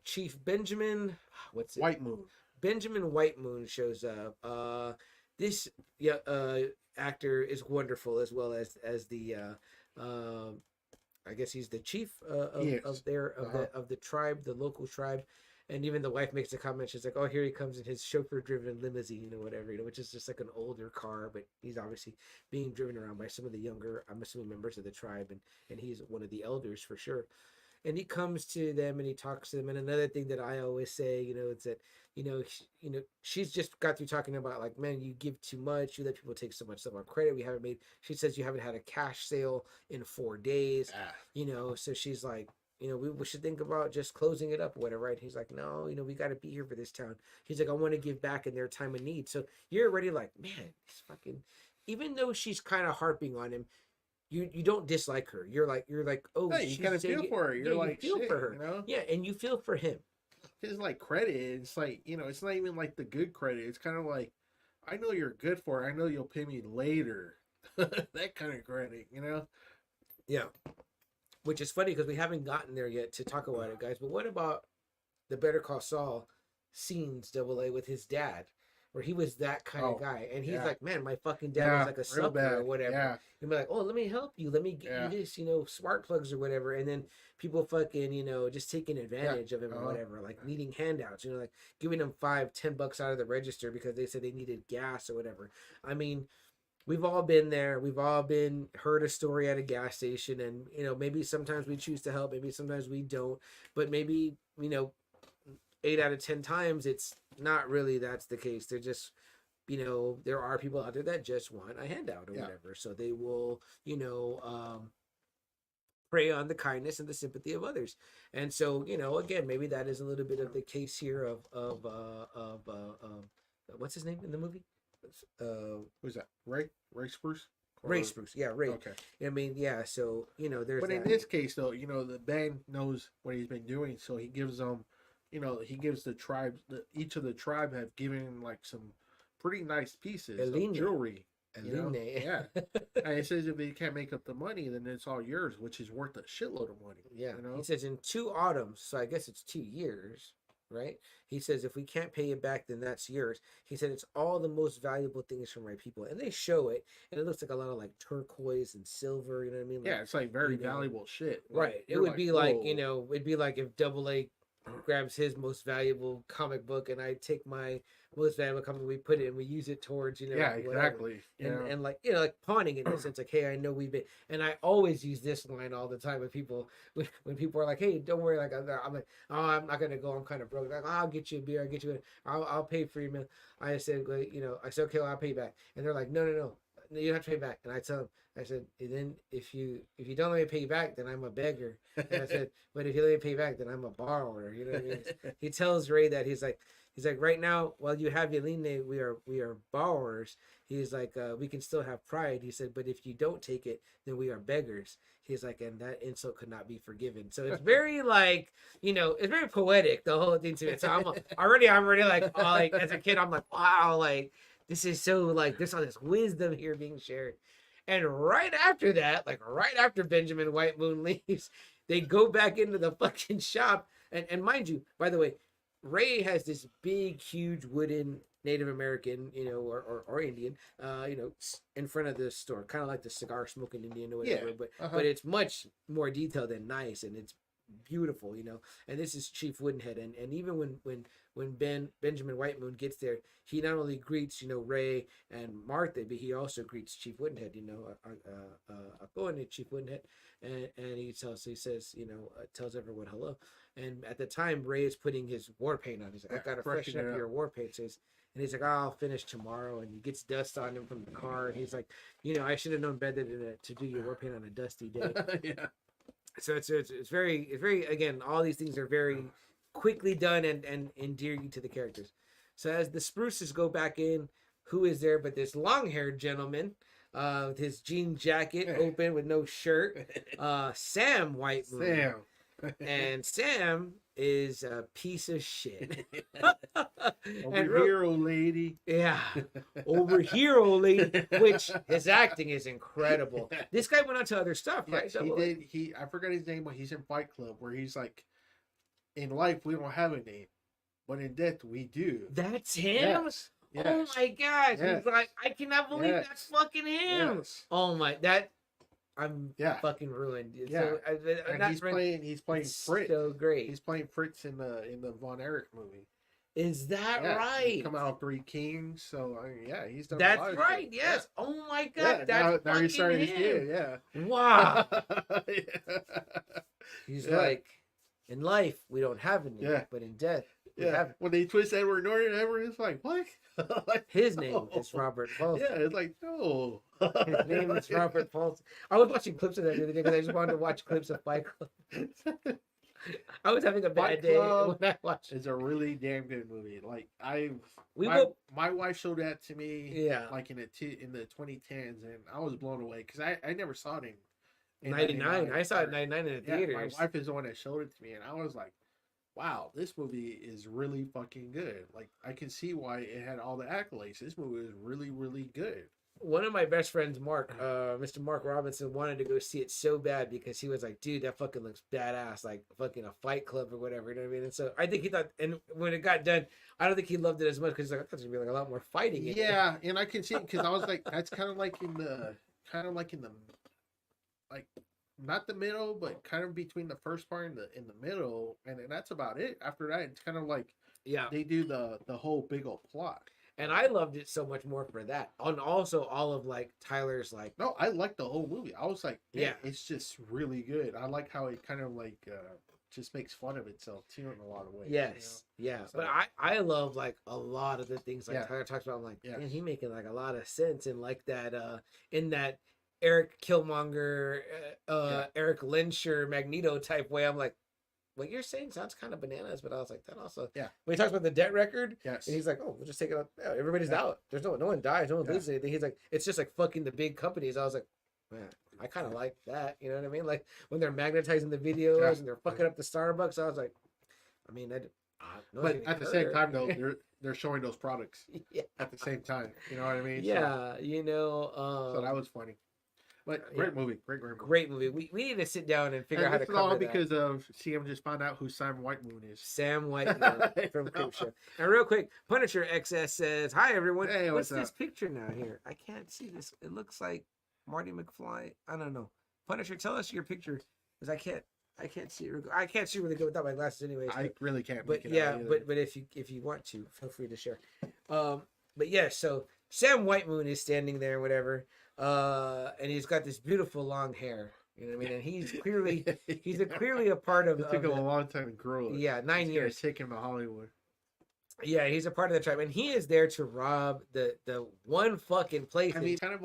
Chief Benjamin, what's it? White Moon. Benjamin Whitemoon shows up. This actor is wonderful, as well as the I guess he's the chief of the tribe, the local tribe. And even the wife makes a comment. She's like, "Oh, here he comes in his chauffeur-driven limousine, or whatever, which is just like an older car, but he's obviously being driven around by some of the younger, I'm assuming, members of the tribe, and he's one of the elders for sure." And he comes to them and he talks to them. And another thing that I always say, it's that, she's just got through talking about like, man, you give too much. You let people take so much stuff on credit. She says you haven't had a cash sale in 4 days, so she's like, we should think about just closing it up or whatever, right? He's like, no, we got to be here for this town. He's like, I want to give back in their time of need. So you're already like, man, he's fucking, even though she's kind of harping on him, you don't dislike her. You're like, oh, hey, you kind of feel for her. You're like, you feel shit, for her, yeah, and you feel for him. It's like credit. It's like it's not even like the good credit. It's kind of like, I know you're good for it. I know you'll pay me later. That kind of credit, Yeah, which is funny because we haven't gotten there yet to talk about it, guys. But what about the Better Call Saul scenes, AA, with his dad? Where he was that kind of guy, and he's like, man, my fucking dad was like a sucker or whatever. Yeah. You'd be like, oh, let me help you, let me get you this, smart plugs or whatever, and then people fucking, just taking advantage of him or whatever, like needing handouts, like giving him $5-10 out of the register because they said they needed gas or whatever. I mean, we've all been there. We've all heard a story at a gas station, and maybe sometimes we choose to help, maybe sometimes we don't, but maybe 8 out of 10 times it's not really that's the case. They're just there are people out there that just want a handout or whatever, so they will prey on the kindness and the sympathy of others. And so again, maybe that is a little bit of the case here of what's his name in the movie? Who's that? Ray Spruce. Ray Spruce, yeah, Ray. Okay. I mean, yeah. So there's. But in this case, though, the band knows what he's been doing, so he gives them. He gives the tribes, each of the tribe have given like some pretty nice pieces of jewelry. Yeah. And it says if they can't make up the money, then it's all yours, which is worth a shitload of money. Yeah. He says in 2 autumns, so I guess it's 2 years, right? He says if we can't pay it back, then that's yours. He said it's all the most valuable things from my people, and they show it, and it looks like a lot of like turquoise and silver. You know what I mean? Like, it's like very valuable shit. Right. It would be like it'd be like if AA grabs his most valuable comic book and I take my most valuable comic, we put it and we use it towards exactly, and like like pawning it in a sense, like, hey, I know we've been, and I always use this line all the time with people when people are like, hey, don't worry, like I'm like, oh, I'm not gonna go, I'm kind of broke, like, I'll get you a beer, I'll get you I'll pay for your meal. I said, I said, okay, well, I'll pay you back, and they're like, no, no, you don't have to pay back. And I tell him, I said, and then if you don't let me pay you back, then I'm a beggar. And I said, but if you let me pay back, then I'm a borrower. You know what I mean? He tells Ray that he's like right now, while you have Yeline, we are borrowers. He's like, we can still have pride. He said, but if you don't take it, then we are beggars. He's like, and that insult could not be forgiven. So it's very like, it's very poetic, the whole thing to it. So I'm already like, oh, like as a kid, I'm like, wow, like this is so like there's all this wisdom here being shared. And right after that, like right after Benjamin White Moon leaves, they go back into the fucking shop. And mind you, by the way, Ray has this big, huge wooden Native American, or Indian, in front of the store, kind of like the cigar smoking Indian or whatever. Yeah. But it's much more detailed and nice, and it's beautiful, And this is Chief Woodenhead, and even when Benjamin White Moon gets there, he not only greets Ray and Martha, but he also greets Chief Woodenhead. I go in to Chief Woodenhead, and he tells everyone hello. And at the time, Ray is putting his war paint on. He's like, I gotta freshen up your war paint. So and he's like, oh, I'll finish tomorrow. And he gets dust on him from the car. And he's like, I should have known better to do your war paint on a dusty day. Yeah. So it's very again, all these things are very quickly done and endear you to the characters. So as the spruces go back in, who is there but this long-haired gentleman with his jean jacket open with no shirt, Sam White Moon. Sam. And Sam is a piece of shit. Over here, old lady. Yeah, over here, old lady. Which his acting is incredible. This guy went on to other stuff, right? He did. I forgot his name, but he's in Fight Club, where he's like, in life we don't have a name, but in death we do. That's him. Yes. Oh my gosh! Yes. He's like, I cannot believe that's fucking him. Yes. Oh my, I'm fucking ruined. Yeah. So, and he's playing Fritz. So great. He's playing Fritz in the Von Erich movie. Is that He right? come out Three Kings. So he's done. That's a lot of right. shit. Yes. Yeah. Oh my god. That's now he's starting him. his year. Yeah. Wow. Yeah. He's like, in life we don't have a name, but in death we have it. When they twist Edward Norton, Edward is like, what? Like, His name is Robert Paulson. Yeah, it's like, no. His name is Robert Paulson. I was watching clips of that the other day because I just wanted to watch clips of Fight Club. I was having a bad day when I watched it. It's a really damn good movie. Like my wife showed that to me. Like in the 2010s, and I was blown away because I never saw it in 99. I saw it in 99 in the theaters. My wife is the one that showed it to me, and I was like, wow, this movie is really fucking good. Like, I can see why it had all the accolades. This movie is really, really good. One of my best friends, Mark, Mr. Mark Robinson, wanted to go see it so bad because he was like, dude, that fucking looks badass, like fucking a Fight Club or whatever, you know what I mean? And so I think he thought, and when it got done, I don't think he loved it as much because he's like, I thought there's gonna be like a lot more fighting in it. And I can see it because I was like, that's kind of like in the, like, not the middle, but kind of between the first part and in the middle, and then that's about it. After that, it's kind of like they do the whole big old plot. And I loved it so much more for that. And also all of like Tyler's like no, I liked the whole movie. I was like, it's just really good. I like how it kind of like just makes fun of itself too in a lot of ways. Yes, So, but I love like a lot of the things like Tyler talks about. I'm like, man, he making like a lot of sense in like that in that Eric Killmonger, Eric Lyncher, Magneto type way. I'm like, what you're saying sounds kind of bananas, but I was like, that also. Yeah. When he talks about the debt record, and yes, he's like, oh, we'll just take it out. Yeah, everybody's out. There's no one dies, no one loses anything. He's like, it's just like fucking the big companies. I was like, man, I kind of like that. You know what I mean? Like when they're magnetizing the videos and they're fucking up the Starbucks. I was like, I mean, but at the same time though, they're showing those products at the same time. You know what I mean? Yeah, so that was funny. But great movie. Great movie. We need to sit down and figure out how to cover all that. Because of CM just found out who Sam White Moon is. Sam White Moon from Creepshow. And real quick, Punisher XS says, "Hi everyone. Hey, what's this picture now here? I can't see this. It looks like Marty McFly. I don't know. Punisher, tell us your picture because I can't see it. I can't see really good without my glasses, anyways. I really can't. But yeah, but if you want to, feel free to share. But yeah, so Sam White Moon is standing there, whatever. And he's got this beautiful long hair. You know what I mean? And he's clearly clearly a part of. It took him a long time to grow it. Yeah, 9 years. Take him to Hollywood. Yeah, he's a part of the tribe, and he is there to rob the one fucking place. I mean, kind of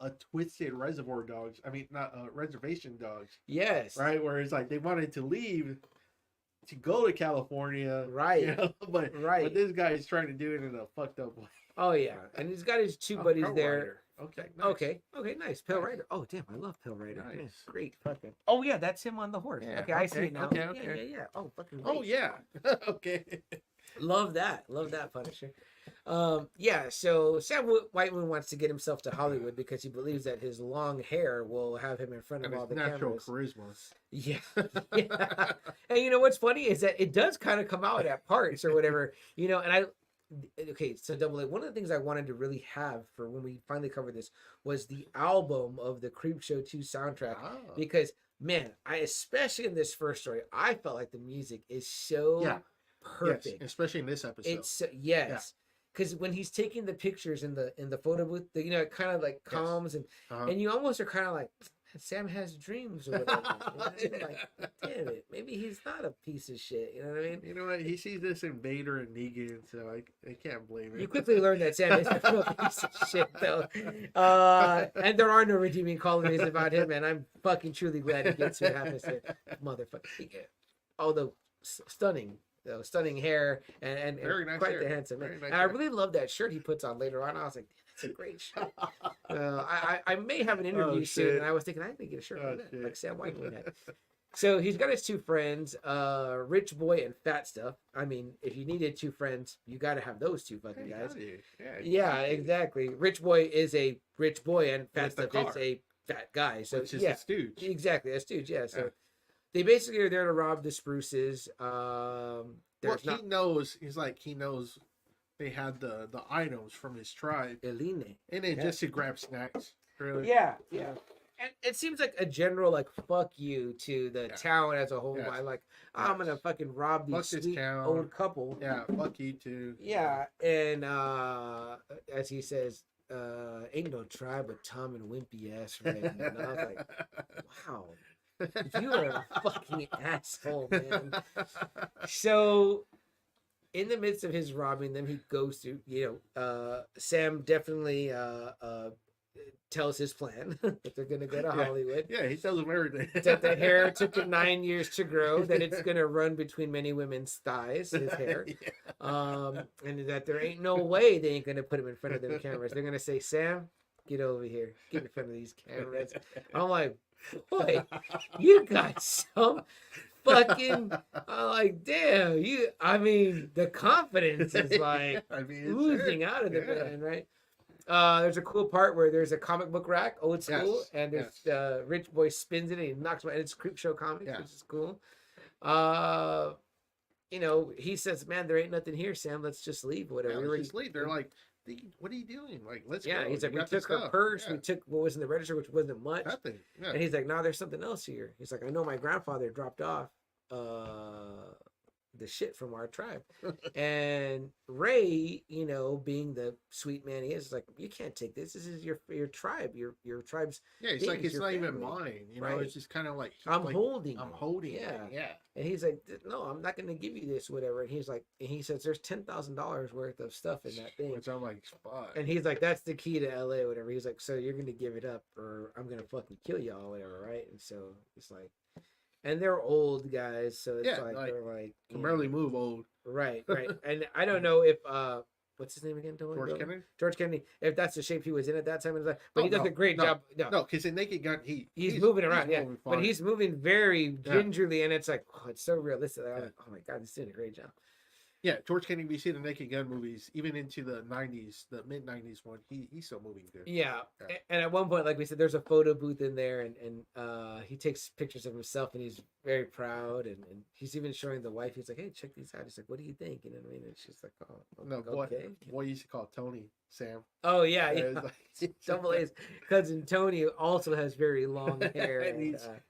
a twisted Reservoir Dogs. I mean, not Reservation Dogs. Yes. Right, where it's like they wanted to leave to go to California. Right. You know? But this guy is trying to do it in a fucked up way. Oh yeah, and he's got his two buddies there. Rider. Okay. Nice. Okay, nice. Pale Rider. Oh damn, I love Pale Rider. Nice. Yeah, great, fucking. Oh yeah, that's him on the horse. Yeah, Okay, I see it now. Okay. Yeah. Oh fucking. Oh great. yeah. Okay. Love that, Punisher. Yeah. So Sam Whiteman wants to get himself to Hollywood because he believes that his long hair will have him in front of all the natural cameras. charisma. Yeah. Yeah. And you know what's funny is that it does kind of come out at parts or whatever, you know, and okay, so Double A, one of the things I wanted to really have for when we finally covered this was the album of the Creepshow 2 soundtrack. Because man, especially in this first story, I felt like the music is so perfect. Yes, especially in this episode. It's yes. Because when he's taking the pictures in the photo booth, you know, it kind of like calms and you almost are kind of like, Sam has dreams or whatever. You know? Like, damn it, maybe he's not a piece of shit. You know what I mean? You know what? He sees this in Vader and Negan, so I can't blame him. You quickly learn that Sam is a real piece of shit, though. And there are no redeeming qualities about him, and I'm fucking truly glad he gets what happens here. Motherfucker. Although stunning. Stunning hair and nice quite hair. the handsome man. Very nice and I hair. really love that shirt he puts on later on. I was like, that's a great shirt. I may have an interview soon, shit. and I was thinking I need to get a shirt like that, shit. like Sam Whiteman had. So he's got his two friends, Rich Boy and Fat Stuff. I mean, if you needed two friends, you got to have those two fucking guys. Yeah, exactly. Rich Boy is a rich boy, and Fat Stuff is a fat guy. So which is a stooge. Exactly, a stooge. Yeah. So they basically are there to rob the Spruces. He knows. He's like he knows they had the items from his tribe, Eline. and then just to grab snacks. Really? Yeah. And it seems like a general like fuck you to the town as a whole. By like I'm gonna fucking rob these sweet old couple. Yeah, fuck you too. Yeah, and as he says, ain't no tribe but Tom and Wimpy ass right. And I was like, wow. You are a fucking asshole, man. So, in the midst of his robbing them, he goes through, Sam definitely tells his plan that they're going to go to Hollywood. Yeah, he tells them everything. That the hair took him 9 years to grow, that it's going to run between many women's thighs, his hair. And that there ain't no way they ain't going to put him in front of them cameras. They're going to say, Sam, get over here. Get in front of these cameras. I'm like, boy, you got some fucking. I'm like, damn, the confidence is like oozing out of the man, right? There's a cool part where there's a comic book rack, old school, and there's Rich Boy spins it and he knocks it, and it's Creepshow comics, which is cool. He says, man, there ain't nothing here, Sam. Let's just leave. Whatever. Let's just leave. They're like, what are you doing? Like, let's go. Yeah, he's like, we took her purse, we took what was in the register, which wasn't much. Nothing. Yeah. And he's like, no, there's something else here. He's like, I know my grandfather dropped off the shit from our tribe. And Ray, being the sweet man he is like, you can't take this. This is your tribe, your tribe's. Yeah, it's like it's not even mine. It's just kind of like I'm holding it. Yeah. And he's like, no, I'm not going to give you this, whatever. And he says, there's $10,000 worth of stuff in that thing. Which I'm like, fuck. And he's like, that's the key to LA, whatever. He's like, so you're going to give it up or I'm going to fucking kill y'all, whatever, right? And so it's like, and they're old guys, so it's like they're like can barely move old. Right. And I don't know if what's his name again? George Kennedy. If that's the shape he was in at that time in his life, but he does a great job. No, because in Naked Gun, he's moving around, but he's moving very gingerly, and it's like, oh, it's so realistic. I'm like, oh my god, he's doing a great job. Yeah, George Kennedy, we see the Naked Gun movies, even into the 90s, the mid-90s one, he's still moving good. Yeah. And at one point, like we said, there's a photo booth in there, and he takes pictures of himself, and he's very proud, and he's even showing the wife, he's like, hey, check these out. He's like, what do you think? You know what I mean? And she's like, oh, no, okay. Boy used to call Tony Sam. Oh, yeah. Double A's cousin Tony also has very long hair. And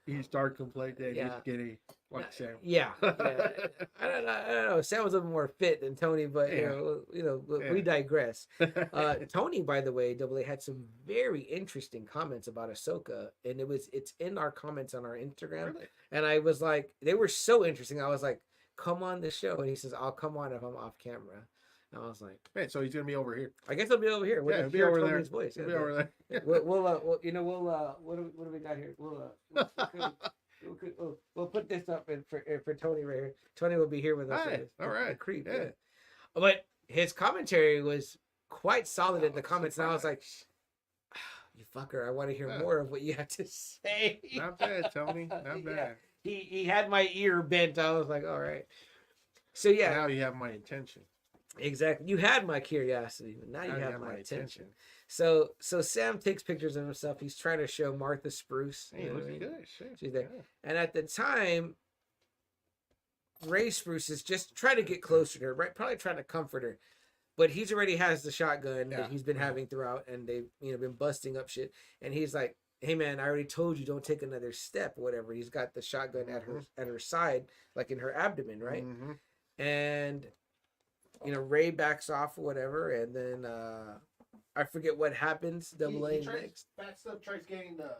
he's dark complected, he's skinny. Like Sam. Yeah. I don't know. Sam was a little more fit than Tony, but we digress. Tony, by the way, Double A had some very interesting comments about Ahsoka, and it's in our comments on our Instagram. Really? And I was like, they were so interesting. I was like, come on the show. And he says, I'll come on if I'm off camera. And I was like, man, so he's gonna be over here. I guess I'll be over here. We'll Yeah, hear be over there. Tony's voice. He'll be over there. What do we got here? We'll put this up for Tony right here. Tony will be here with us. Hey, all right. Creep. Yeah. But his commentary was quite solid in the comments, and I was like, you fucker, I want to hear more of what you have to say. Not bad, Tony. Not bad. Yeah. He had my ear bent. I was like, all right. So yeah. Now you have my attention. Exactly. You had my curiosity, but now you have my attention. So Sam takes pictures of himself. He's trying to show Martha Spruce. Hey, looking good. Shit. She's there. Yeah. And at the time, Ray Spruce is just trying to get closer to her, right? Probably trying to comfort her. But he's already has the shotgun that he's been having throughout, and they've been busting up shit. And he's like, "Hey man, I already told you don't take another step, or whatever." He's got the shotgun at her side, like in her abdomen, right? Mm-hmm. And Ray backs off or whatever, and then I forget what happens. Double A next. That stuff tries getting the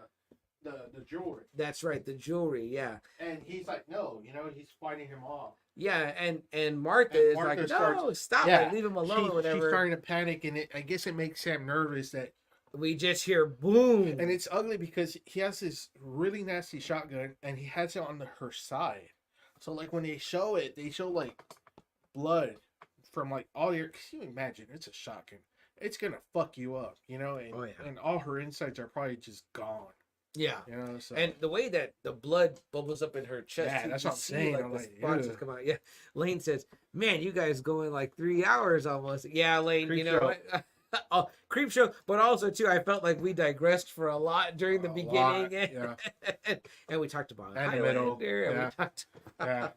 jewelry. That's right, the jewelry. Yeah. And he's like, no, he's fighting him off. Yeah, and Martha is like, no, stop it, leave him alone or whatever. She's starting to panic, and I guess it makes Sam nervous that we just hear boom. And it's ugly because he has this really nasty shotgun, and he has it on her side. So like when they show it, they show like blood from like all your. Can you imagine? It's a shotgun. It's gonna fuck you up, and and all her insides are probably just gone. Yeah, so. And the way that the blood bubbles up in her chest, yeah, that's what I'm saying. Like the spots come out. Yeah, Lane says, "Man, you guys going like 3 hours almost." Yeah, Lane, Creepshow, but also too, I felt like we digressed for a lot during the beginning, and we talked about and the middle, and we talked. But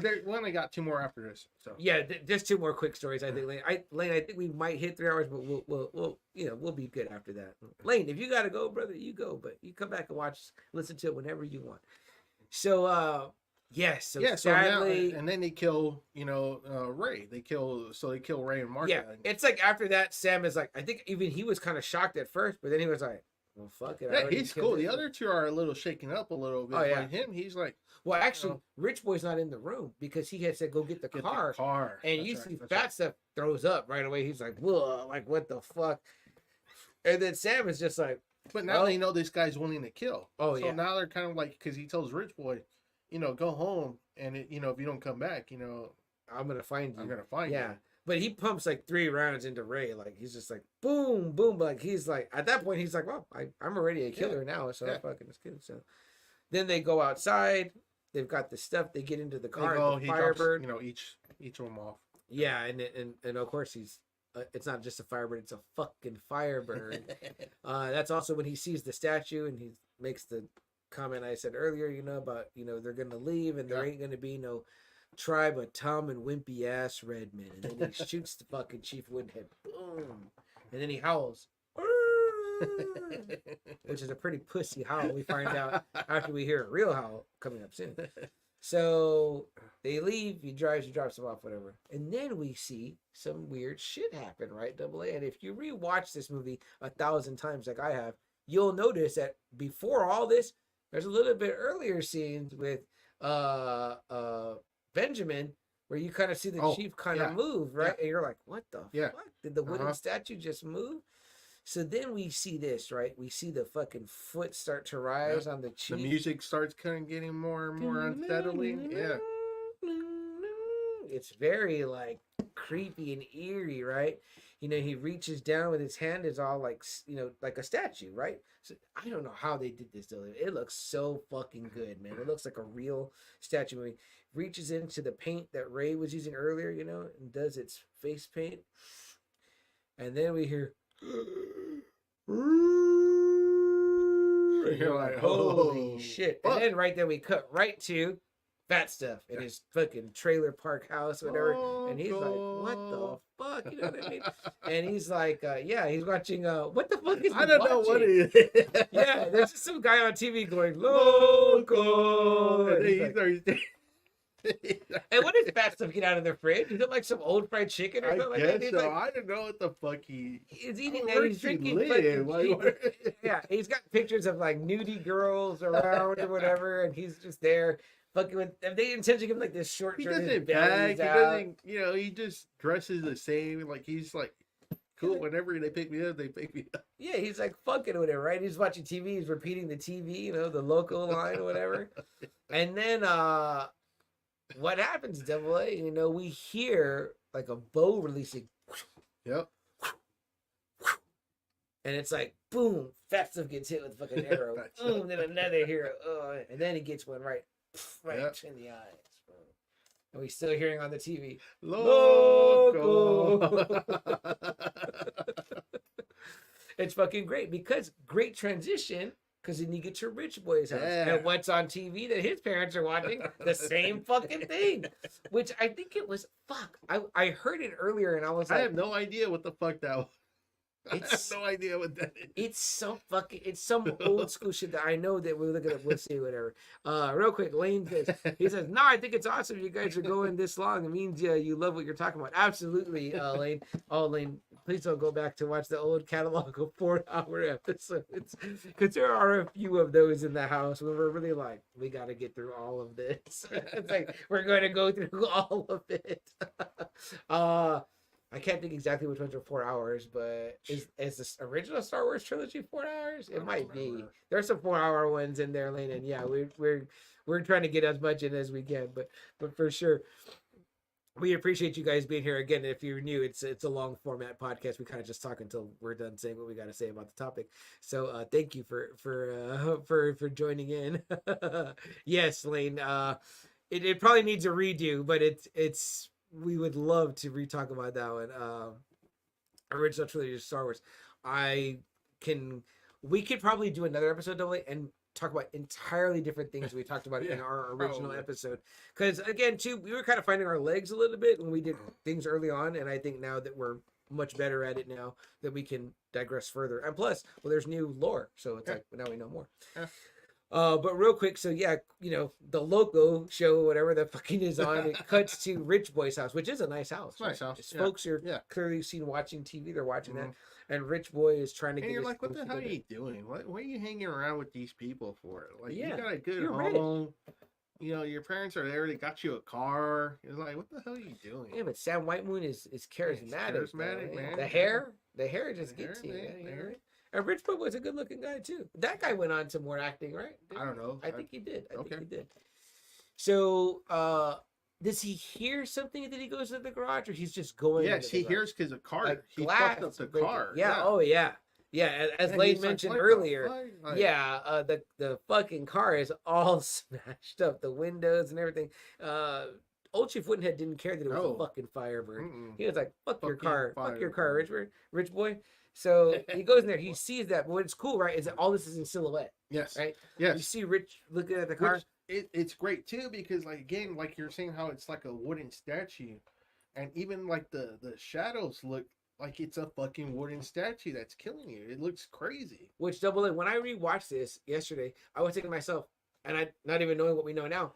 we only got 2 more after this. So yeah, just 2 more quick stories. I think Lane, I think we might hit 3 hours, but we'll be good after that. Lane, if you gotta go, brother, you go, but you come back and listen to it whenever you want. So yes, so sadly, now, and then they kill, Ray. They kill Ray and Martha. Yeah, it's like after that, Sam is like, I think even he was kind of shocked at first, but then he was like, well, fuck it. Yeah, he's cool. The other 2 are a little shaken up a little bit. Oh, yeah. Like him, he's like, well, actually, Rich Boy's not in the room because he had said go get the car. And you see Fat Stuff throws up right away. He's like, whoa, like what the fuck? And then Sam is just like, but now they know this guy's willing to kill. Oh, so now they're kind of like, because he tells Rich Boy, go home, and if you don't come back, I'm gonna find you. I'm gonna find you. Yeah, but he pumps like 3 rounds into Ray. Like he's just like boom, boom. Like he's like at that point he's like, well, I'm already a killer now, so I'm fucking this kid. So then they go outside. They've got the stuff. They get into the car. The Firebird. Drops, each of them off. Yeah, and of course he's. It's not just a Firebird; it's a fucking Firebird. That's also when he sees the statue and he makes the comment I said earlier, about they're gonna leave and there ain't gonna be no tribe of Tom and wimpy ass Redmen, and then he shoots the fucking Chief Woodhead, boom, and then he howls, which is a pretty pussy howl. We find out after we hear a real howl coming up soon. So they leave. He drops them off, whatever, and then we see some weird shit happen, right? Double A. And if you rewatch this movie 1,000 times, like I have, you'll notice that before all this, there's a little bit earlier scenes with Benjamin where you kind of see the chief kind of move, right? And you're like, what the fuck? Did the wooden statue just move? So then we see this, right? We see the fucking foot start to rise on the chief. The music starts kind of getting more and more unsettling. Yeah. It's very like creepy and eerie, right? He reaches down with his hand, is all like, like a statue, right? So I don't know how they did this though. It looks so fucking good, man. It looks like a real statue. When he reaches into the paint that Ray was using earlier, and does its face paint. And then we hear, you're like, holy shit. And then right there we cut right to Fat Stuff in his fucking trailer park house, whatever. And he's like, what the fuck? You know what I mean? And he's like, he's watching, what the fuck is he I don't know what it is. Yeah, there's just some guy on TV going, loco. And what does Fat Stuff get out of the fridge? Is it like some old fried chicken or something like that? He's so. I don't know what the fuck he's eating that. He's drinking fucking yeah, he's got pictures of like nudie girls around or whatever, and he's just there fucking with. If they intentionally give him like this short He shirt, his doesn't belly's bag. He out. doesn't. You know, he just dresses the same. Like he's like cool. Whenever they pick me up, they pick me up. Yeah, he's like fucking with it, right? He's watching TV, he's repeating the TV, you know, the local line or whatever. And then what happens, Double A? You know, we hear like a bow releasing. Yep. And it's like, boom, Festive gets hit with a fucking arrow. Boom, then another hero. And then he gets one right in the eyes. Bro. And we still hearing on the TV. Loco. It's fucking great because great transition. Because then you get to Rich Boy's house. Yeah. And what's on TV that his parents are watching? The same fucking thing. Which I think it was, fuck. I heard it earlier and I was like. I have no idea what the fuck that was. I have It's no idea what that is. it's so fucking it's some old school shit that I know that we're looking at. We'll see whatever. Real quick, Lane says he says, "No, I think it's awesome. You guys are going this long. It means you love what you're talking about." Absolutely, Lane. Oh, Lane, please don't go back to watch the old catalog of 4-hour episodes because there are a few of those in the house where we're really like, we got to get through all of this. It's like we're going to go through all of it. I can't think exactly which ones are 4 hours, but is this original Star Wars trilogy 4 hours? It might be. There's some 4-hour ones in there, Lane, and yeah, we're trying to get as much in as we can, but for sure, we appreciate you guys being here again. If you're new, it's a long format podcast. We kind of just talk until we're done saying what we got to say about the topic. So thank you for joining in. Yes, Lane. It probably needs a redo, but it's. We would love to re-talk about that one. Original trilogy of Star Wars. We could probably do another episode, Double A, and talk about entirely different things we talked about in our original episode. Because again, too, we were kind of finding our legs a little bit when we did things early on, and I think now that we're much better at it now, that we can digress further. And plus, well, there's new lore, so it's like now we know more. Yeah. But real quick, so yeah, you know, the Loco show, whatever the fucking is on, it cuts to Rich Boy's house, which is a nice house. Nice house. Folks are clearly seen watching TV, they're watching that. And Rich Boy is trying to and get you're like, what the hell are you doing? What are you hanging around with these people for? Like, you got a good home. You know, your parents are there, they got you a car. You're like, what the hell are you doing? Yeah, but Sam Whitemoon is charismatic. He's charismatic, man. The hair just gets you. Man. And Rich Boy was a good looking guy too. That guy went on to more acting, right? I don't know. I think he did. I think he did. So, does he hear something that he goes to the garage, or he's just going? Yes, he hears because a car. Like he fucked up the car. Yeah. Oh yeah. Yeah. As Lane mentioned earlier. Like, yeah. The fucking car is all smashed up. The windows and everything. Old Chief Woodenhead didn't care that it was a fucking Firebird. He was like, "Fuck your car, fuck your car, Rich Boy." So he goes in there, he sees that. But what's cool, right, is that all this is in silhouette. Yes. Right? Yes. You see Rich looking at the car. It's great too because, like, again, like you're saying, how it's like a wooden statue, and even like the shadows look like it's a fucking wooden statue that's killing you. It looks crazy. Which Double A, when I rewatched this yesterday, I was thinking to myself, and I not even knowing what we know now,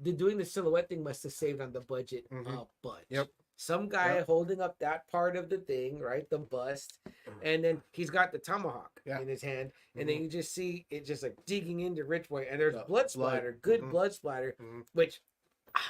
doing the silhouette thing must have saved on the budget a bunch. Yep. Some guy holding up that part of the thing, right? The bust. And then he's got the tomahawk in his hand. And then you just see it just like digging into Rich Boy. And there's blood splatter, good blood splatter, which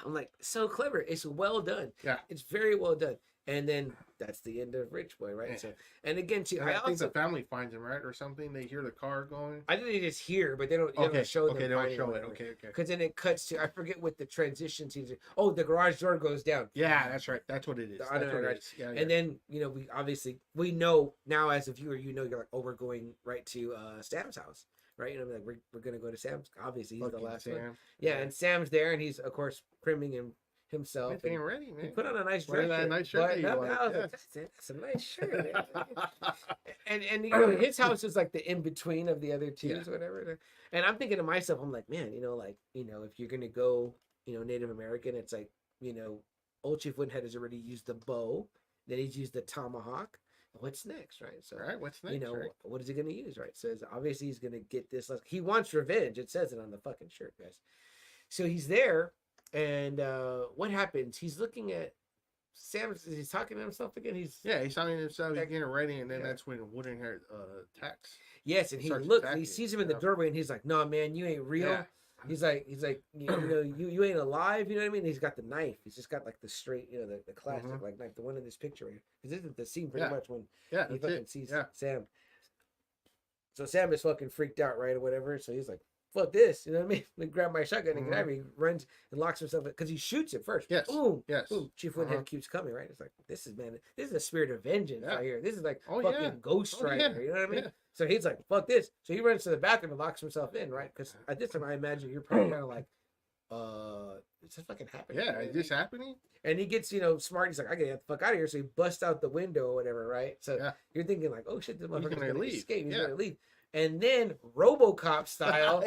I'm like, so clever. It's well done. Yeah. It's very well done. And then that's the end of Rich Boy, right? So, and again, too, I think the family finds him, right, or something. They hear the car going. I think they just hear, but they don't show them. Okay, they don't show it. Okay. Because then it cuts to, I forget what the transition scenes are. Oh, the garage door goes down. Yeah, that's right. That's what it is. That's what it is. Yeah, and then, you know, we know now as a viewer, you know, you're like, oh, we're going right to Sam's house. Right, and I'm like, we're gonna go to Sam's. Obviously, he's the last one. Yeah, and Sam's there, and he's of course priming himself. Getting ready, man. He put on a nice dress. That nice shirt. That's a nice shirt. and you know, his house is like the in between of the other two, whatever. And I'm thinking to myself, I'm like, man, you know, if you're gonna go, you know, Native American, it's like, you know, Old Chief Woodenhead has already used the bow, then he's used the tomahawk. What's next, right? So, what's next? You know, what is he going to use, right? So obviously he's going to get this. He wants revenge. It says it on the fucking shirt, guys. So he's there, and what happens? He's looking at Sam. He's talking to himself again. He's talking to himself. He's getting ready, and then that's when Woodenhead attacks. Yes, and he looks. And he sees him in the doorway, and he's like, "No, man, you ain't real." he's like, you ain't alive. You know what I mean? He's got the knife. He's just got like the straight, the classic like knife, the one in this picture right here. Because this is the scene pretty much when he fucking sees Sam. So Sam is fucking freaked out, right, or whatever. So he's like, fuck this, you know what I mean? Then grab my shotgun and get out of here. He runs and locks himself in because he shoots it first. Yes. Boom. Yes. Boom. Chief Woodhead keeps coming, right? It's like, this is a spirit of vengeance right here. This is like fucking Ghost Rider. You know what I mean? Yeah. So he's like, fuck this. So he runs to the bathroom and locks himself in, right? Because at this time, I imagine you're probably kind of like, is this fucking happening? Yeah, is this happening? And he gets, smart. He's like, I gotta get the fuck out of here. So he busts out the window or whatever, right? So you're thinking like, oh shit, this motherfucker's gonna escape. He's gonna leave. And then RoboCop style.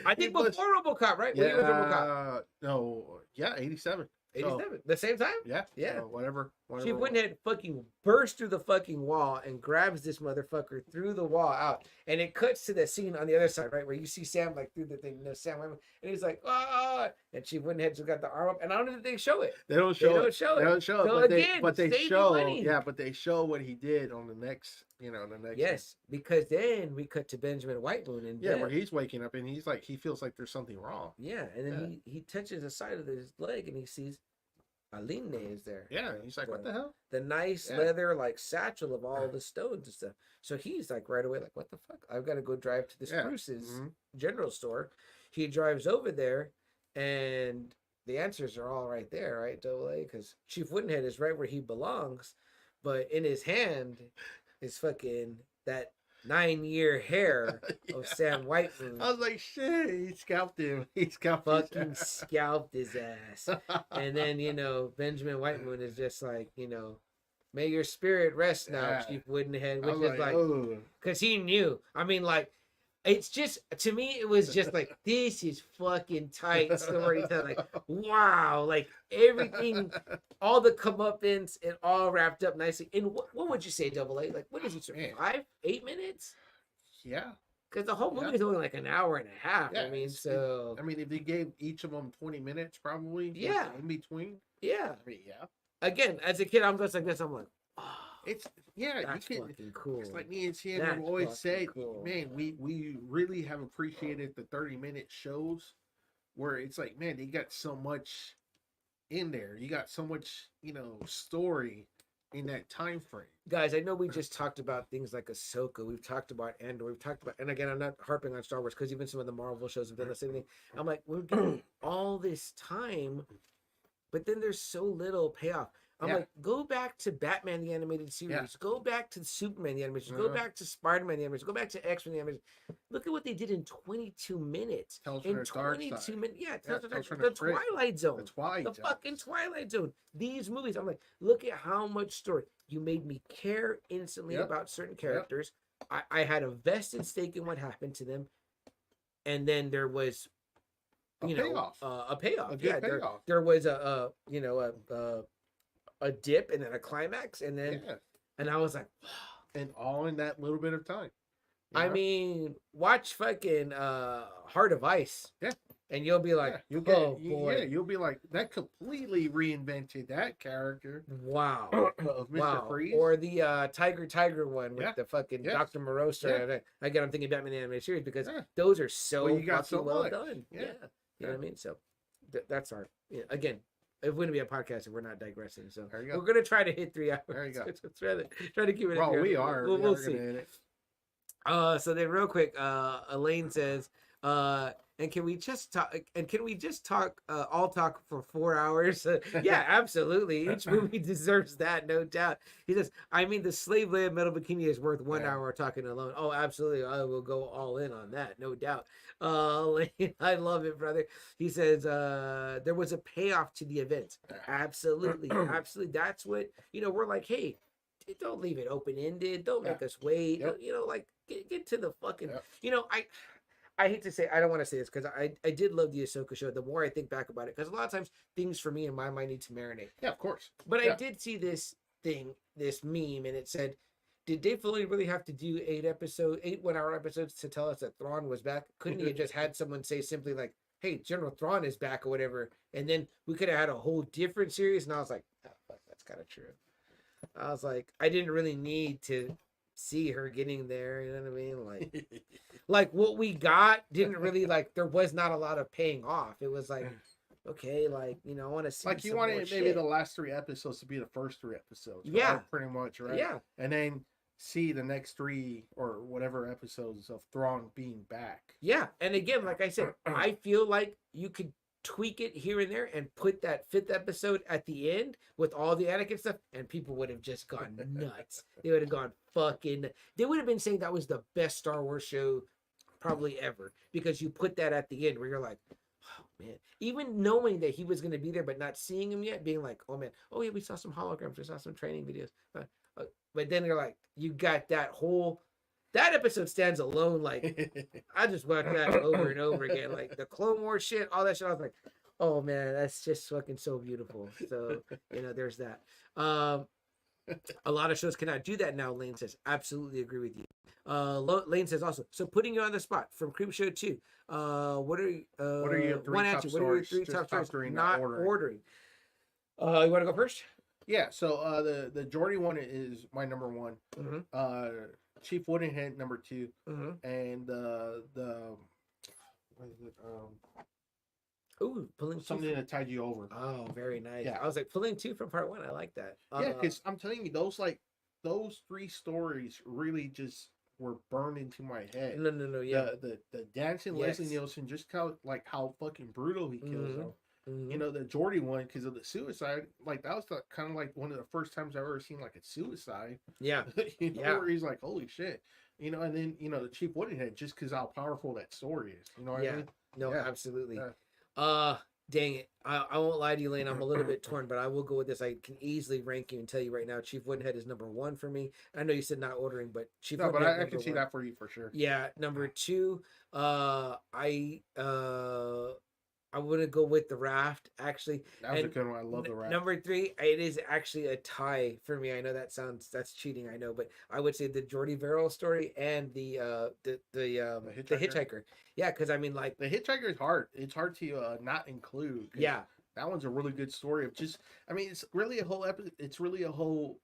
I think before RoboCop, right? Yeah. RoboCop? No. Yeah, 87. 87. So, the same time? Yeah. Yeah. Whatever. Chief Woodhead fucking bursts through the fucking wall and grabs this motherfucker through the wall out. And it cuts to the scene on the other side, right? Where you see Sam like through the thing, Sam, and he's like, ah, and Chief Woodhead's just got the arm up. And I don't think they show it. They don't show it. They don't show it. So But they show. money. Yeah, but they show what he did on the next. The next. Yes, because then we cut to Benjamin Whitemoon in bed. Where he's waking up and he's like, he feels like there's something wrong. Yeah, and then he touches the side of his leg and he sees Aline is there. Yeah, he's like, what the hell? The nice leather like satchel of all the stones and stuff. So he's like right away like, what the fuck? I've got to go drive to this Bruce's general store. He drives over there and the answers are all right there, right? Double A, because Chief Woodenhead is right where he belongs, but in his hand is fucking that 9-year hair of Sam Whitemoon. I was like, shit, he scalped him. Fucking scalped his ass. And then, Benjamin Whitemoon is just like, may your spirit rest now, Chief Woodenhead, which is like, because he knew. I mean, like, it's just, to me, it was just like, this is fucking tight storytelling. Like, wow. Like, everything, all the comeuppance, it all wrapped up nicely. And what would you say, Double A? Like, what is it, 5, 8 minutes? Yeah. Because the whole movie is only like an hour and a half. Yeah, I mean, so. if they gave each of them 20 minutes, probably. Yeah. In between. Yeah. I mean, yeah. Again, as a kid, I'm just like this. I'm like, oh. It's that's fucking cool. It's like me and Sam have always said, man, we really have appreciated the 30-minute shows where it's like, man, they got so much in there. You got so much, story in that time frame. Guys, I know we just talked about things like Ahsoka. We've talked about Andor. We've talked about, and again, I'm not harping on Star Wars because even some of the Marvel shows have done the same thing. I'm like, we're getting all this time, but then there's so little payoff. I'm like, go back to Batman the Animated Series. Go back to Superman the Animated Series. Go back to Spider-Man the Animated Series. Go back to X-Men the Animated Series. Look at what they did in 22 minutes. In 22 minutes. Yeah, the Twilight Zone. The fucking Twilight Zone. These movies, I'm like, look at how much story. You made me care instantly about certain characters. I had a vested stake in what happened to them. And then there was, a payoff. A payoff. There was a dip and then a climax and then and I was like, wow. And all in that little bit of time. I mean, watch fucking Heart of Ice. Yeah. And you'll be like, boy. You'll be like, that completely reinvented that character. Wow. Of Mr. Freeze. Or the Tiger one with the fucking Dr. Morosa. Again, I'm thinking Batman the Animated Series because those are so well done. Yeah. You know what I mean? So that's our again. It wouldn't be a podcast if we're not digressing. So we're going to try to hit 3 hours. There you go. try to keep it. Well, we are. We'll see. So then real quick, Elaine says, and can we just talk? And can we just talk? All talk for 4 hours? Yeah, absolutely. Each movie deserves that, no doubt. He says, I mean, the Slave Leia Metal Bikini is worth 1 hour talking alone. Oh, absolutely. I will go all in on that, no doubt. I love it, brother. He says, there was a payoff to the event. Absolutely, absolutely. That's what we're like. Hey, don't leave it open ended. Don't make us wait. Like get to the fucking. I hate to say, I don't want to say this because I did love the Ahsoka show. The more I think back about it, because a lot of times things for me in my mind need to marinate. Yeah, of course. But I did see this meme, and it said, did Dave Filoni really have to do 8 1-hour episodes to tell us that Thrawn was back? Couldn't he have just had someone say simply like, hey, General Thrawn is back or whatever, and then we could have had a whole different series? And I was like, oh, fuck, that's kind of true. I was like, I didn't really need to see her getting there. You know what I mean? Like what we got didn't really like. There was not a lot of paying off. It was like, okay, like I want to see. Like you some wanted more maybe shit. the last 3 episodes to be the first 3 episodes. Right? Yeah. Pretty much, right? Yeah. And then see the next 3 or whatever episodes of Thrawn being back. Yeah, and again, like I said, I feel like you could tweak it here and there and put that 5th episode at the end with all the Anakin stuff, and people would have just gone nuts. They would have gone fucking. They would have been saying that was the best Star Wars show probably ever, because you put that at the end where you're like, oh man, even knowing that he was going to be there but not seeing him yet, being like, oh man, oh yeah, we saw some holograms, we saw some training videos, but then you're like, you got that episode stands alone. Like, I just watched that over and over again. Like the Clone Wars shit, all that shit. I was like, oh man, that's just fucking so beautiful. So, there's that. A lot of shows cannot do that now, Lane says. Absolutely agree with you. Lane says also, so putting you on the spot from Creepshow 2. What are your 3 top stories? What are your 3 top stories not ordering? You want to go first? Yeah, so the Geordie one is my number 1. Mm-hmm. Chief Woodenhead number 2, Mm-hmm. and the what is it? Ooh, pulling Something that tied you over. Oh, very nice. Yeah. I was like, pulling 2 from part 1. I like that. Yeah, because I'm telling you, those 3 stories really just were burned into my head. No, yeah. The dancing Yes. Leslie Nielsen, just how fucking brutal he kills Mhm. them. Mhm. The Geordie one, because of the suicide, like that was kind of like one of the first times I've ever seen like a suicide. Yeah. Yeah. Where he's like, holy shit. And then the Chief Woodenhead, just because how powerful that story is. You know what I mean? No, Yeah. absolutely. Yeah. Dang it. I won't lie to you, Lane. I'm a little bit torn, but I will go with this. I can easily rank you and tell you right now, Chief Woodenhead is number 1 for me. I know you said not ordering, but Chief No, Woodenhead. but I number can see 1. that for you for sure. Yeah, number 2. I wouldn't go with the Raft, actually. That was a good one. I love the rap. Number 3, it is actually a tie for me. I know that's cheating, I know, but I would say the Jordy Verrill story and the Hitchhiker. Yeah, because I mean, like, The Hitchhiker is hard. It's hard to not include. 'Cause yeah, that one's a really good story of just. I mean, it's really a whole episode. It's really a whole.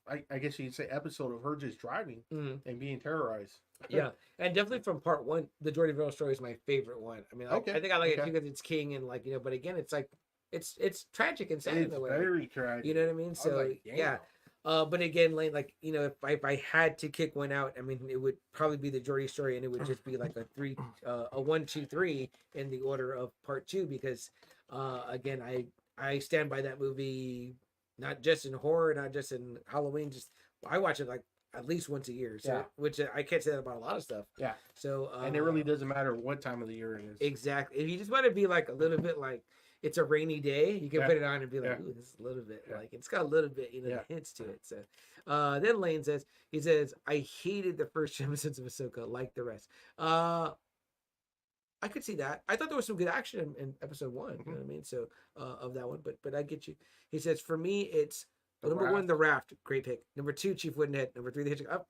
I guess you could say episode of her just driving mhm, and being terrorized. yeah, and definitely from part 1, the Jordy Verrill story is my favorite one. I mean, Okay, I think I like it okay. too because it's king and like but again, it's like it's tragic and sad It's in a way. very tragic. You know what I mean? I was So like, yeah. damn. But again, like if I had to kick one out, I mean, it would probably be the Jordy story, and it would just be like a 1, 2, 3 in the order of part 2, because again, I stand by that movie, not just in horror, not just in Halloween. Just I watch it like at least once a year. So Yeah. which I can't say that about a lot of stuff. Yeah. So And it really doesn't matter what time of the year it is. exactly. If you just want to be like a little bit like it's a rainy day, you can Yeah. put it on and be like, Yeah. ooh, this is a little bit Yeah. like it's got a little bit, Yeah. hints to it. So then Lane says, I hated the first episodes of Ahsoka like the rest. I could see that. I thought there was some good action in episode 1. You know what I mean? So of that one, but I get you. He says, for me, it's number 1, the Raft, great pick. Number 2, Chief Woodenhead. Number 3, the Hitchhiker.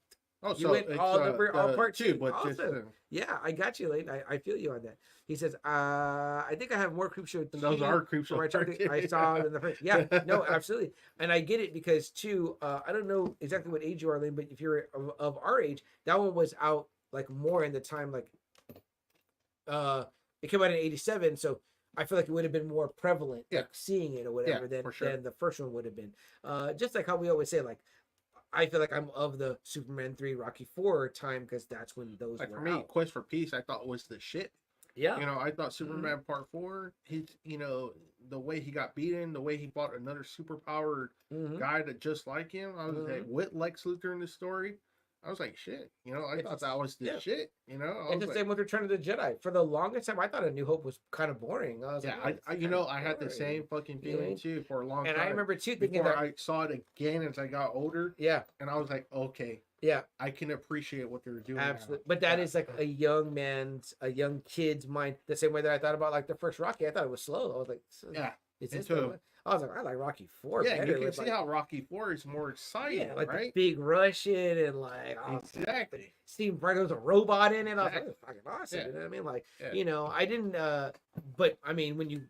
Oh, You so went it's, all part 2, but just awesome. Yeah, I got you, Lane. I feel you on that. He says, I think I have more Creepshow. those are Creepshow. I saw it in the first. Yeah, no, absolutely. And I get it because, too, I don't know exactly what age you are, Lane, but if you're of our age, that one was out like more in the time, like, it came out in 87. So I feel like it would have been more prevalent, Yeah. like seeing it or whatever, for sure. than the first one would have been. Just like how we always say, like, I feel like I'm of the Superman 3, Rocky 4 time because that's when those Like were for me, out. Quest for Peace, I thought was the shit. Yeah. I thought Superman Part 4, his, the way he got beaten, the way he fought another superpowered Mhm. guy that just like him. I was like, with Lex Luthor in the story, I was like, shit. I thought that was the yeah. shit. I And was the like, same with Return of the Jedi. For the longest time, I thought A New Hope was kind of boring. I was yeah, like, I had the boring. same fucking You know what I feeling mean? too for a long And time. I remember too thinking before that, I saw it again as I got older, yeah, and I was like, okay, yeah, I can appreciate what they're doing. now. absolutely. But that Yeah. is like a young kid's mind. The same way that I thought about like the first Rocky. I thought it was slow. I was like, Yeah, is me this too. the one? I was like, I like Rocky 4 Yeah, better. you can with, see like, how Rocky 4 is more exciting, yeah, like the right? big Russian and like Exactly. Steve Bragg, there was a robot in it. I was like, Exactly. oh, fucking awesome. Yeah. You know what I mean? Like, Yeah. I didn't, but I mean, when you,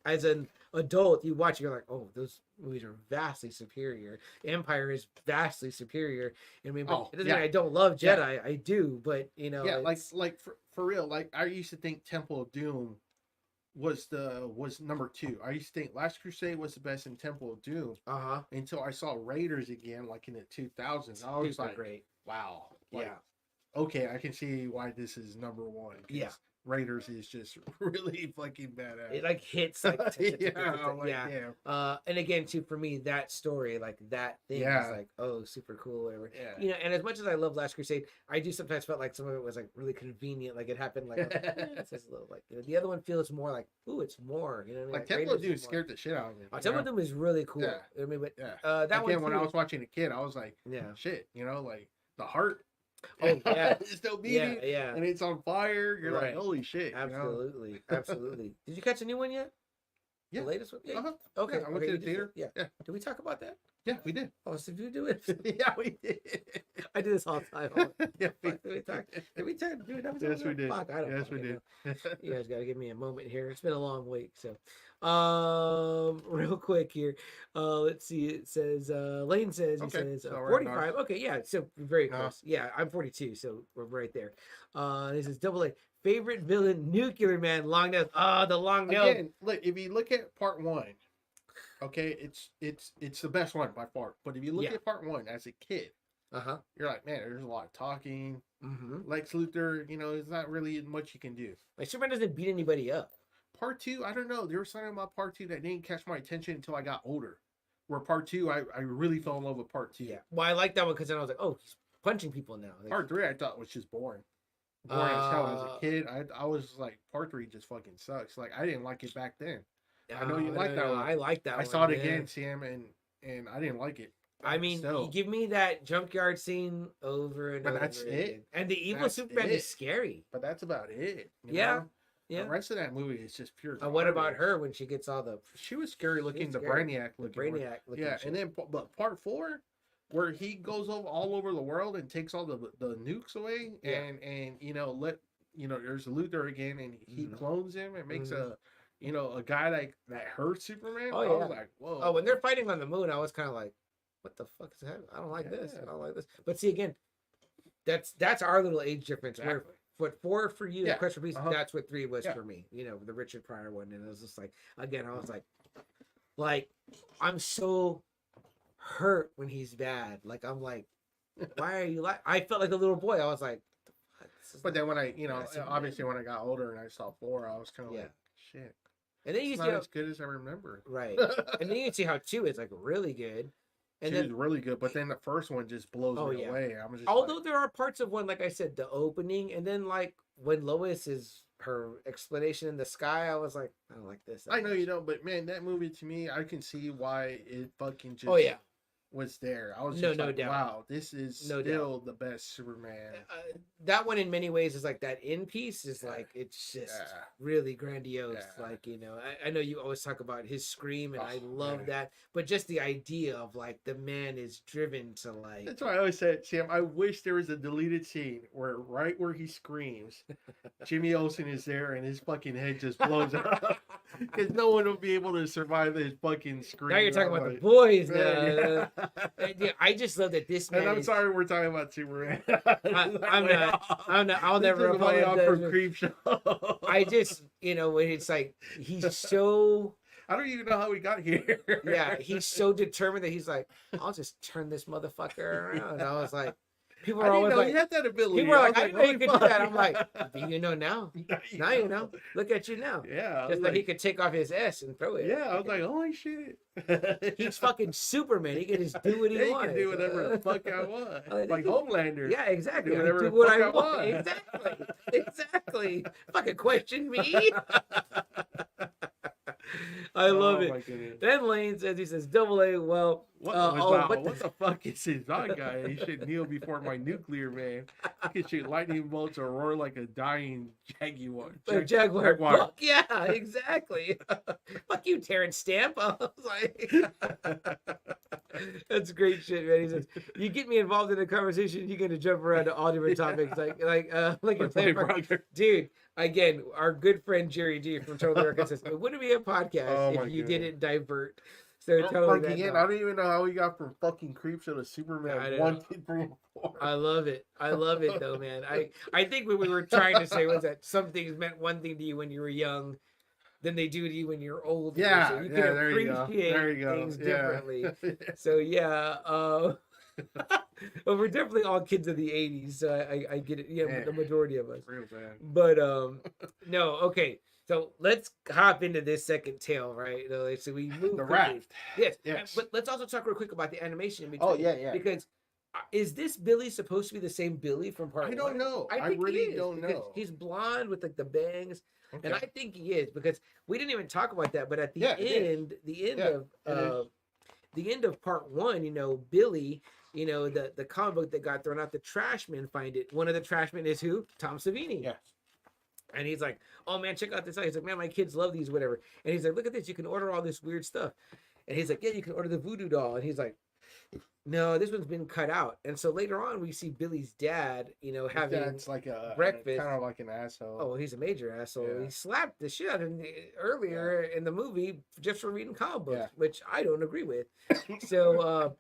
as an adult, you watch, you're like, oh, those movies are vastly superior. Empire is vastly superior. I mean, but it doesn't mean I don't love Jedi. I do, but you know, like for real. Like I used to think Temple of Doom was number 2. I used to think Last Crusade was the best in Temple of Doom. Until I saw Raiders again, like in the 2000s. I was like, great. Wow. Like, okay, I can see why this is number 1. Yeah. Raiders is just really fucking badass. It like hits like yeah. And again too, for me, that story, like that thing is like, oh, super cool, whatever. Yeah. You know, and as much as I love Last Crusade, I do sometimes felt like some of it was like really convenient. Like it happened like it's just a little like, you know, the other one feels more like, ooh, it's more, you know what I mean? Like Temple of Doom scared the shit out of me. Temple of Doom is really cool. Yeah. I mean, but that again, when I was watching a kid, I was like, shit, you know, like the heart. Oh yeah, it's still beating. Yeah, and it's on fire. You're like, holy shit! Absolutely, you know? Absolutely. Did you catch a new one yet? Yeah, the latest one. Yeah. Okay, I went to the theater. Yeah. Did we talk about that? Yeah, we did. Oh, so did you do it? Yeah, we did. I do this all the time. Yeah, did we talk? Did we talk? Yes, we did. Fuck, I don't yes, we did. You guys gotta give me a moment here. It's been a long week, so real quick here. Let's see. It says Lane says he says 45. Okay, yeah, so very close. Yeah, I'm 42, so we're right there. This is double A. Favorite villain, Nuclear Man, long nose. The long nose. Again, look, if you look at part 1, okay, it's the best one by far. But if you look at part 1 as a kid, you're like, man, there's a lot of talking. Lex Luthor, you know, there's not really much you can do. Like Superman doesn't beat anybody up. Part 2, I don't know. There was something about part 2 that didn't catch my attention until I got older. Where part 2, I really fell in love with part 2. Yeah. Well, I like that one because then I was like, oh, he's punching people now. Like, part 3, I thought was just boring. Boring as hell. As a kid, I was like, part 3 just fucking sucks. Like, I didn't like it back then. I know you like that one. I like that one. I saw it again, Sam, and I didn't like it. I mean, you give me that junkyard scene over and over. But that's it. And the evil Superman is scary. But that's about it. You yeah. know? Yeah. The rest of that movie is just pure. And what about her when she gets all the? She was scary looking. The Brainiac looking. Yeah, and then but part 4, where he goes all over the world and takes all the nukes away, and you know there's Luthor again, and he clones him and makes a guy that hurt Superman. Oh, yeah. I was like, whoa. Oh, when they're fighting on the moon, I was kind of like, what the fuck is happening? I don't like this. I don't like this. But see, again, that's our little age difference. Exactly. What 4 for you, Quest for Peace, that's what 3 was Yeah. for me. You know, the Richard Pryor one, and it was just like, again, I was like, I'm so hurt when he's bad. Like, I'm like, why are you like? I felt like a little boy. I was like, but then when I, obviously when I got older and I saw 4, I was kind of like, shit. And then you see not as good as I remember. Right. And then you can see how 2 is like really good. And then really good, but then the first one just blows me away. I'm just although there are parts of one, like I said, the opening, and then like when Lois is her explanation in the sky, I was like, I don't like this. I know you don't, but man, that movie to me, I can see why it fucking just was there. I was just like, wow, this is still the best Superman. That one in many ways is like that end piece is like, it's just really grandiose. Like, you know, I know you always talk about his scream, and I love that, but just the idea of like the man is driven to like. That's why I always said, Sam, I wish there was a deleted scene where right where he screams, Jimmy Olsen is there and his fucking head just blows up. Because no one will be able to survive his fucking scream. Now you're talking about the boys now. I just love that this man. And I'm sorry we're talking about Superman. I'm not. I'll never apologize for Creepshow. I just, when it's like he's so. I don't even know how we got here. Yeah, he's so determined that he's like, I'll just turn this motherfucker around. And I was like. People are always like, he had that ability. People are like, I didn't know you could do that. I'm like, you know now. Now you know. Look at you now. Yeah. Just like he could take off his S and throw it. Yeah, I was like, holy shit. He's fucking Superman. He can just do what he wants. He can do whatever the fuck I want. Like Homelander. Yeah, exactly. Do whatever do the what fuck I want. Exactly. Fucking question me. I love it. Then Lane says, he says, double A, well, what the fuck is his dog guy? He should kneel before my nuclear man. He can shoot lightning bolts or roar like a dying jaguar. Jaguar. Fuck yeah, exactly. Fuck you, Terrence Stamp. I was like, That's great shit, man. He says, "You get me involved in a conversation, you're gonna jump around to all different topics, like you're playing dude." Again, our good friend Jerry D from Total America says it wouldn't be a podcast if you didn't divert. So totally that. Again, I don't even know how we got from fucking Creepshow to Superman 1, 2, 3, and 4. I love it. I love it though, man. I think what we were trying to say was that some things meant one thing to you when you were young than they do to you when you're old. Yeah, so you can appreciate things differently. So yeah, well, we're definitely all kids of the '80s, so I get it. Yeah, the majority of us. Real bad. But no, okay. So let's hop into this second tale, right? So we move the raft. Yes. But let's also talk real quick about the animation in between. Oh yeah. Because is this Billy supposed to be the same Billy from part 1? I don't know. I think really don't know. He's blonde with like the bangs, and I think he is because we didn't even talk about that. But at the end of part 1, you know, Billy, you know, the comic book that got thrown out, the trashmen find it. One of the trashmen is who? Tom Savini. Yes. And he's like, "Oh man, check out this out." He's like, "Man, my kids love these, whatever." And he's like, "Look at this, you can order all this weird stuff." And he's like, "Yeah, you can order the voodoo doll." And he's like, "No, this one's been cut out." And so later on, we see Billy's dad, you know, having like a breakfast. Kind of like an asshole. Oh, he's a major asshole. Yeah. He slapped the shit out of him earlier in the movie just for reading comic books, which I don't agree with. So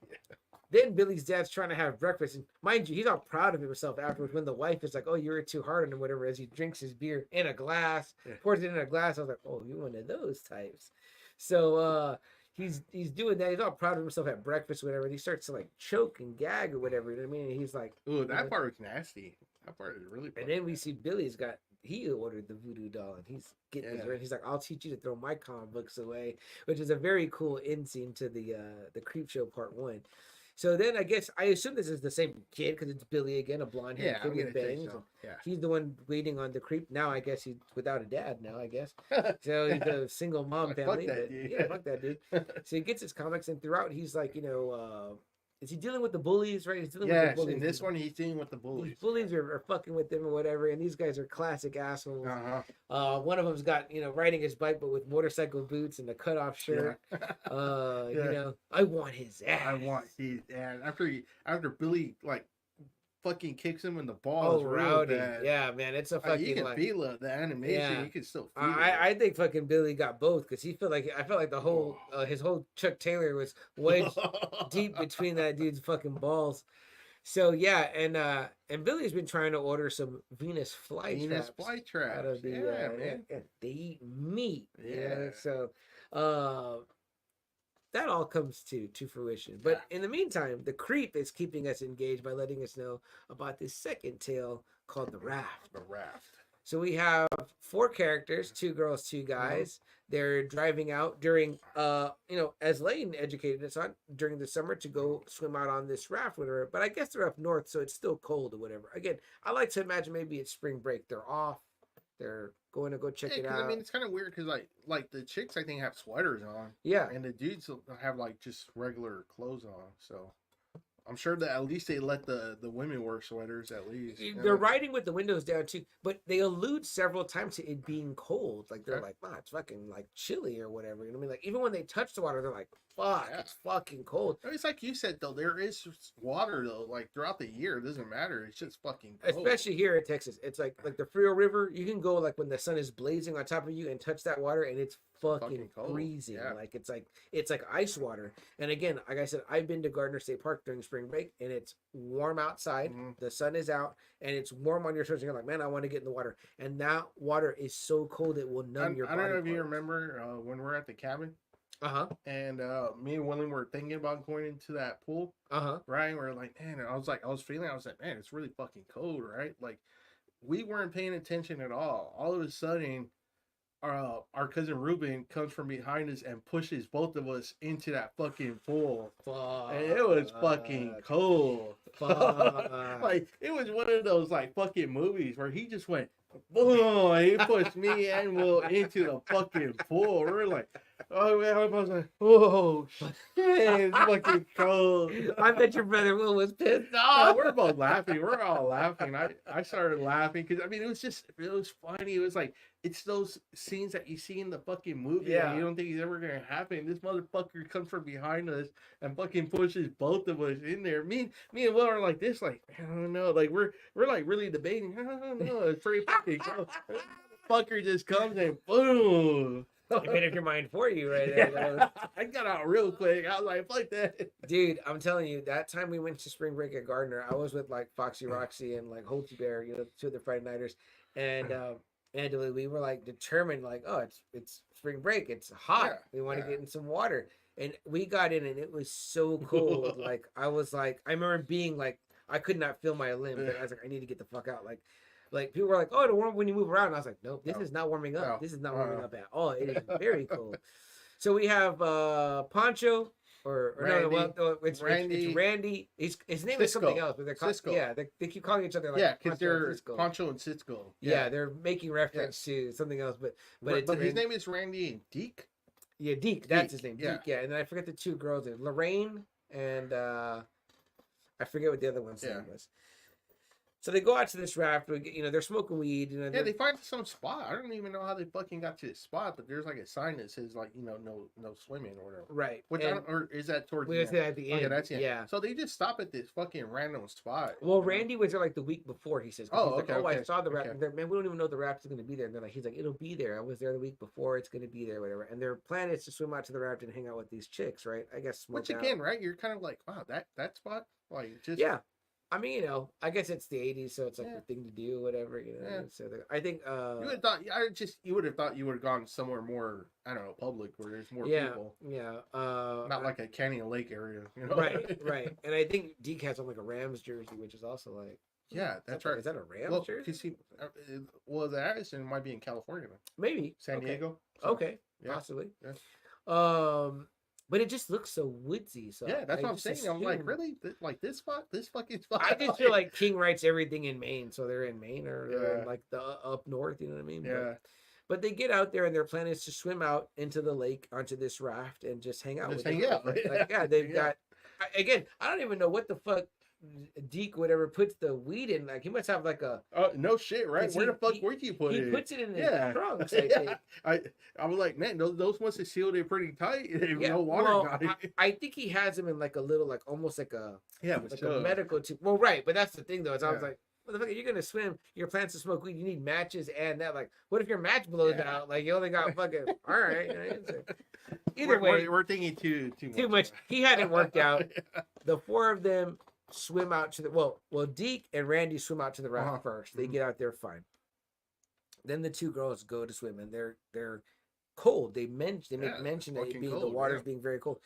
then Billy's dad's trying to have breakfast, and mind you, he's all proud of himself afterwards when the wife is like, "Oh, you were too hard on him," whatever, as he drinks his beer in a glass, pours it in a glass. I was like, "Oh, you're one of those types." So he's doing that. He's all proud of himself at breakfast, whatever. And he starts to like choke and gag or whatever. You know what I mean? And he's like, "Ooh, that part was nasty. That part is really." And then we see Billy's he ordered the voodoo doll, and he's getting his ready. He's like, "I'll teach you to throw my comic books away," which is a very cool end scene to the Creepshow part 1. So then I assume this is the same kid because it's Billy again, a blonde haired kid with bangs. So. Yeah. He's the one waiting on the creep. Now I guess he's without a dad now, I guess. So he's a single mom family. Fuck that dude. So he gets his comics, and throughout he's like, you know, is he dealing with the bullies, right? He's dealing with the bullies. In this one he's dealing with the bullies. These bullies are fucking with him or whatever, and these guys are classic assholes. One of them's got, you know, riding his bike but with motorcycle boots and a cutoff shirt. You know, I want his ass. I want his ass. After Billy like fucking kicks him in the balls. Oh, rowdy. Yeah, man, it's a fucking. You can feel the animation. Yeah. You can still feel it. I think fucking Billy got both because I felt like the whole his whole Chuck Taylor was wedged deep between that dude's fucking balls. So yeah, and Billy's been trying to order some Venus flytraps out of the man. They eat meat. Yeah. So that all comes to fruition. But in the meantime, the creep is keeping us engaged by letting us know about this second tale called The Raft. The Raft. So we have 4 characters, 2 girls, 2 guys. They're driving out during, you know, as Lane educated us on, during the summer to go swim out on this raft, whatever. But I guess they're up north, so it's still cold or whatever. Again, I like to imagine maybe it's spring break. They're off. They're going to go check it out. I mean, it's kind of weird because like the chicks I think have sweaters on. Yeah. And the dudes have like just regular clothes on. So I'm sure that at least they let the women wear sweaters at least. They're riding with the windows down too, but they allude several times to it being cold. Like they're like, "Wow, it's fucking like chilly or whatever." You know what I mean? Like even when they touch the water, they're like, "Fuck, it's fucking cold." It's like you said though, there is water though. Like throughout the year, it doesn't matter. It's just fucking cold. Especially here in Texas, it's like the Frio River. You can go like when the sun is blazing on top of you and touch that water, and it's fucking freezing. Yeah. Like it's like ice water. And again, like I said, I've been to Gardner State Park during spring break, and it's warm outside. The sun is out, and it's warm on your shoulders. And you're like, man, I want to get in the water. And that water is so cold it will numb your body. I don't know if you remember when we're at the cabin. And me and William were thinking about going into that pool. Right. We're like, man, I was like, man, it's really fucking cold, right? Like, we weren't paying attention at all. All of a sudden, our cousin Ruben comes from behind us and pushes both of us into that fucking pool. And it was fucking cold. Like, it was one of those like fucking movies where he just went, boom, he pushed me and Will into the fucking pool. We're like, Oh man, I was like, oh shit, it's fucking cold. I bet your brother Will was pissed No, off. we're both laughing. We're all laughing. I started laughing because I mean it was funny. It was like it's those scenes that you see in the fucking movie that you don't think is ever gonna happen. This motherfucker comes from behind us and fucking pushes both of us in there. Me and Will are like this, like I don't know, like we're like really debating. I don't know. It's pretty fucking close. Fucker just comes and boom. It made up your mind for you right there. Yeah. I got out real quick. I was like, fuck that. Dude, I'm telling you, that time we went to spring break at Gardner, I was with like Foxy Roxy and like Holty Bear, you know, two of the Friday Nighters, and Angela, we were like determined, like, oh, it's spring break, it's hot, Yeah, we want to get in some water, and we got in and it was so cold. Like I remember being like, I could not feel my limbs. Like, I was like, I need to get the fuck out. Like people were like, oh, it'll warm when you move around. And I was like, nope, this is not warming up. No. This is not warming up at all. It is very cold. So we have Poncho or Randy. it's Randy. Randy. His name is something Cisco. else, but they're Cisco. yeah, they keep calling each other like Yeah, because Poncho and they're Cisco. Poncho and Cisco. Yeah, they're making reference to something else, but it's his name is Randy and Deke. Yeah, Deke. That's his Deke, name. yeah. Deke. Yeah, and then I forget the two girls. Lorraine and I forget what the other one's name was. So they go out to this raft. They're smoking weed. You know, Yeah, they find some spot. I don't even know how they fucking got to this spot, but there's like a sign that says like no swimming or whatever. right. Which or is that towards We the was end? at the end. Okay, that's the end. Yeah. So they just stop at this fucking random spot. Well, Randy was there like the week before. He says, Oh, he's okay, like, I okay, saw the raft. okay. And man, we don't even know the raft is going to be there. And they're like, he's like, it'll be there. I was there the week before. It's going to be there, whatever. And their plan is to swim out to the raft and hang out with these chicks, right? I guess. Which again, right? You're kind of like, wow, that spot, like just Yeah. I mean, I guess it's the 80s, so it's like Yeah. the thing to do, whatever, Yeah. So I think you would have thought. You would have thought you would have gone somewhere more, I don't know, public where there's more people. Yeah. Not like a Canyon Lake area, you know? Right. And I think Deke has on like a Rams jersey, which is also like, Yeah, that's right. Is that a Rams jersey? That is, and it might be in California. Maybe San Diego. Okay, yeah. possibly. Yeah. But it just looks so woodsy. So Yeah, that's I what I'm just saying. I'm like, assume- really? Like this spot? This fucking spot? I just feel like King writes everything in Maine, so they're in Maine or they're in Yeah. like the up north. You know what I mean? Yeah. But they get out there and their plan is to swim out into the lake onto this raft and just hang out. Just with hang the out. girls. Like, yeah, they've Yeah. got. Again, I don't even know what the fuck Deke whatever puts the weed in. Like he must have like a. Oh no shit, right? 'Cause Where the fuck he- would you put He it? puts it in his Yeah. trunks. I think. I was like, man, those must have sealed it pretty tight. Yeah, No water well, got it. I think he has them in like a little, like almost like a Yeah, like a medical tube. Well, right, but that's the thing though. Is I was Yeah. like, motherfucker, you're gonna swim. Your plans to smoke weed. You need matches and that. Like, what if your match blows Yeah. out? Like, you only got fucking. All right. You know, either way, we're thinking too much. He hadn't worked out. The four of them swim out to the well. Deke and Randy swim out to the raft first. They Mhm. get out there fine. Then the two girls go to swim and they're cold. They make Yeah, mention that fucking the cold, water's yeah. being very cold.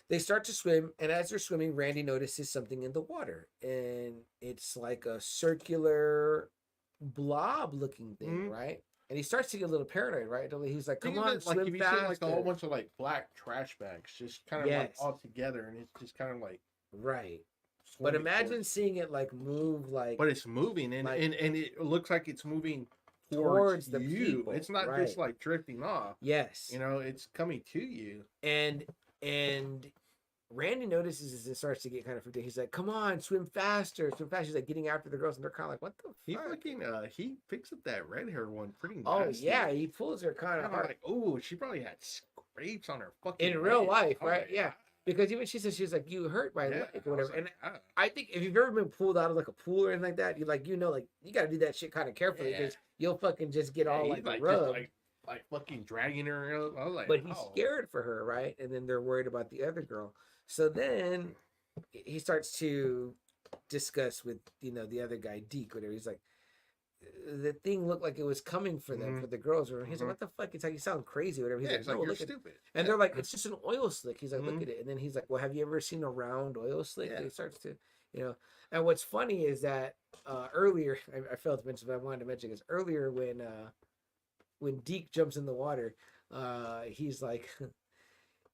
They start to swim, and as they're swimming, Randy notices something in the water, and it's like a circular blob-looking thing, Mhm. right? And he starts to get a little paranoid, right? He's like, "Come Think of on, it like swim if you faster!" see like a whole bunch of like black trash bags, just kind of like Yes. all together, and it's just kind of like. Right. But swimming imagine towards- seeing it like move, like But it's moving, and like- and it looks like it's moving towards towards the you. people, It's not right. just like drifting off. yes, You know, it's coming to you. and Randy notices as it starts to get kind of freaked out. He's like, "Come on, swim faster, swim faster!" He's like getting after the girls, and they're kind of like, "What the He fuck?" fucking he picks up that red hair one pretty Oh nasty. yeah, he pulls her kind And of I'm hard like, oh, she probably had scrapes on her fucking in real leg. life, Oh, right? Yeah, because even she says she's like, "You hurt my Yeah, leg or I was whatever." like, And ah. I think if you've ever been pulled out of like a pool or anything like that, you like you got to do that shit kind of carefully Yeah. because you'll fucking just get all He's like just, rubbed. like fucking dragging her. I was like, But he's oh. scared for her, right? And then they're worried about the other girl. So then he starts to discuss with the other guy, Deke, whatever. He's like, the thing looked like it was coming for them, Mhm. for the girls. Or he's Mhm. like, "What the fuck?" It's like you sound crazy, whatever. He's Yeah, like, it's like "No, you're look at." stupid. And Yeah. they're like, "It's just an oil slick." He's like, "Look Mhm. at it." And then he's like, "Well, have you ever seen a round oil slick?" Yeah. And he starts to, And what's funny is that earlier, I failed to mention, but I wanted to mention this earlier when Deke jumps in the water, he's like,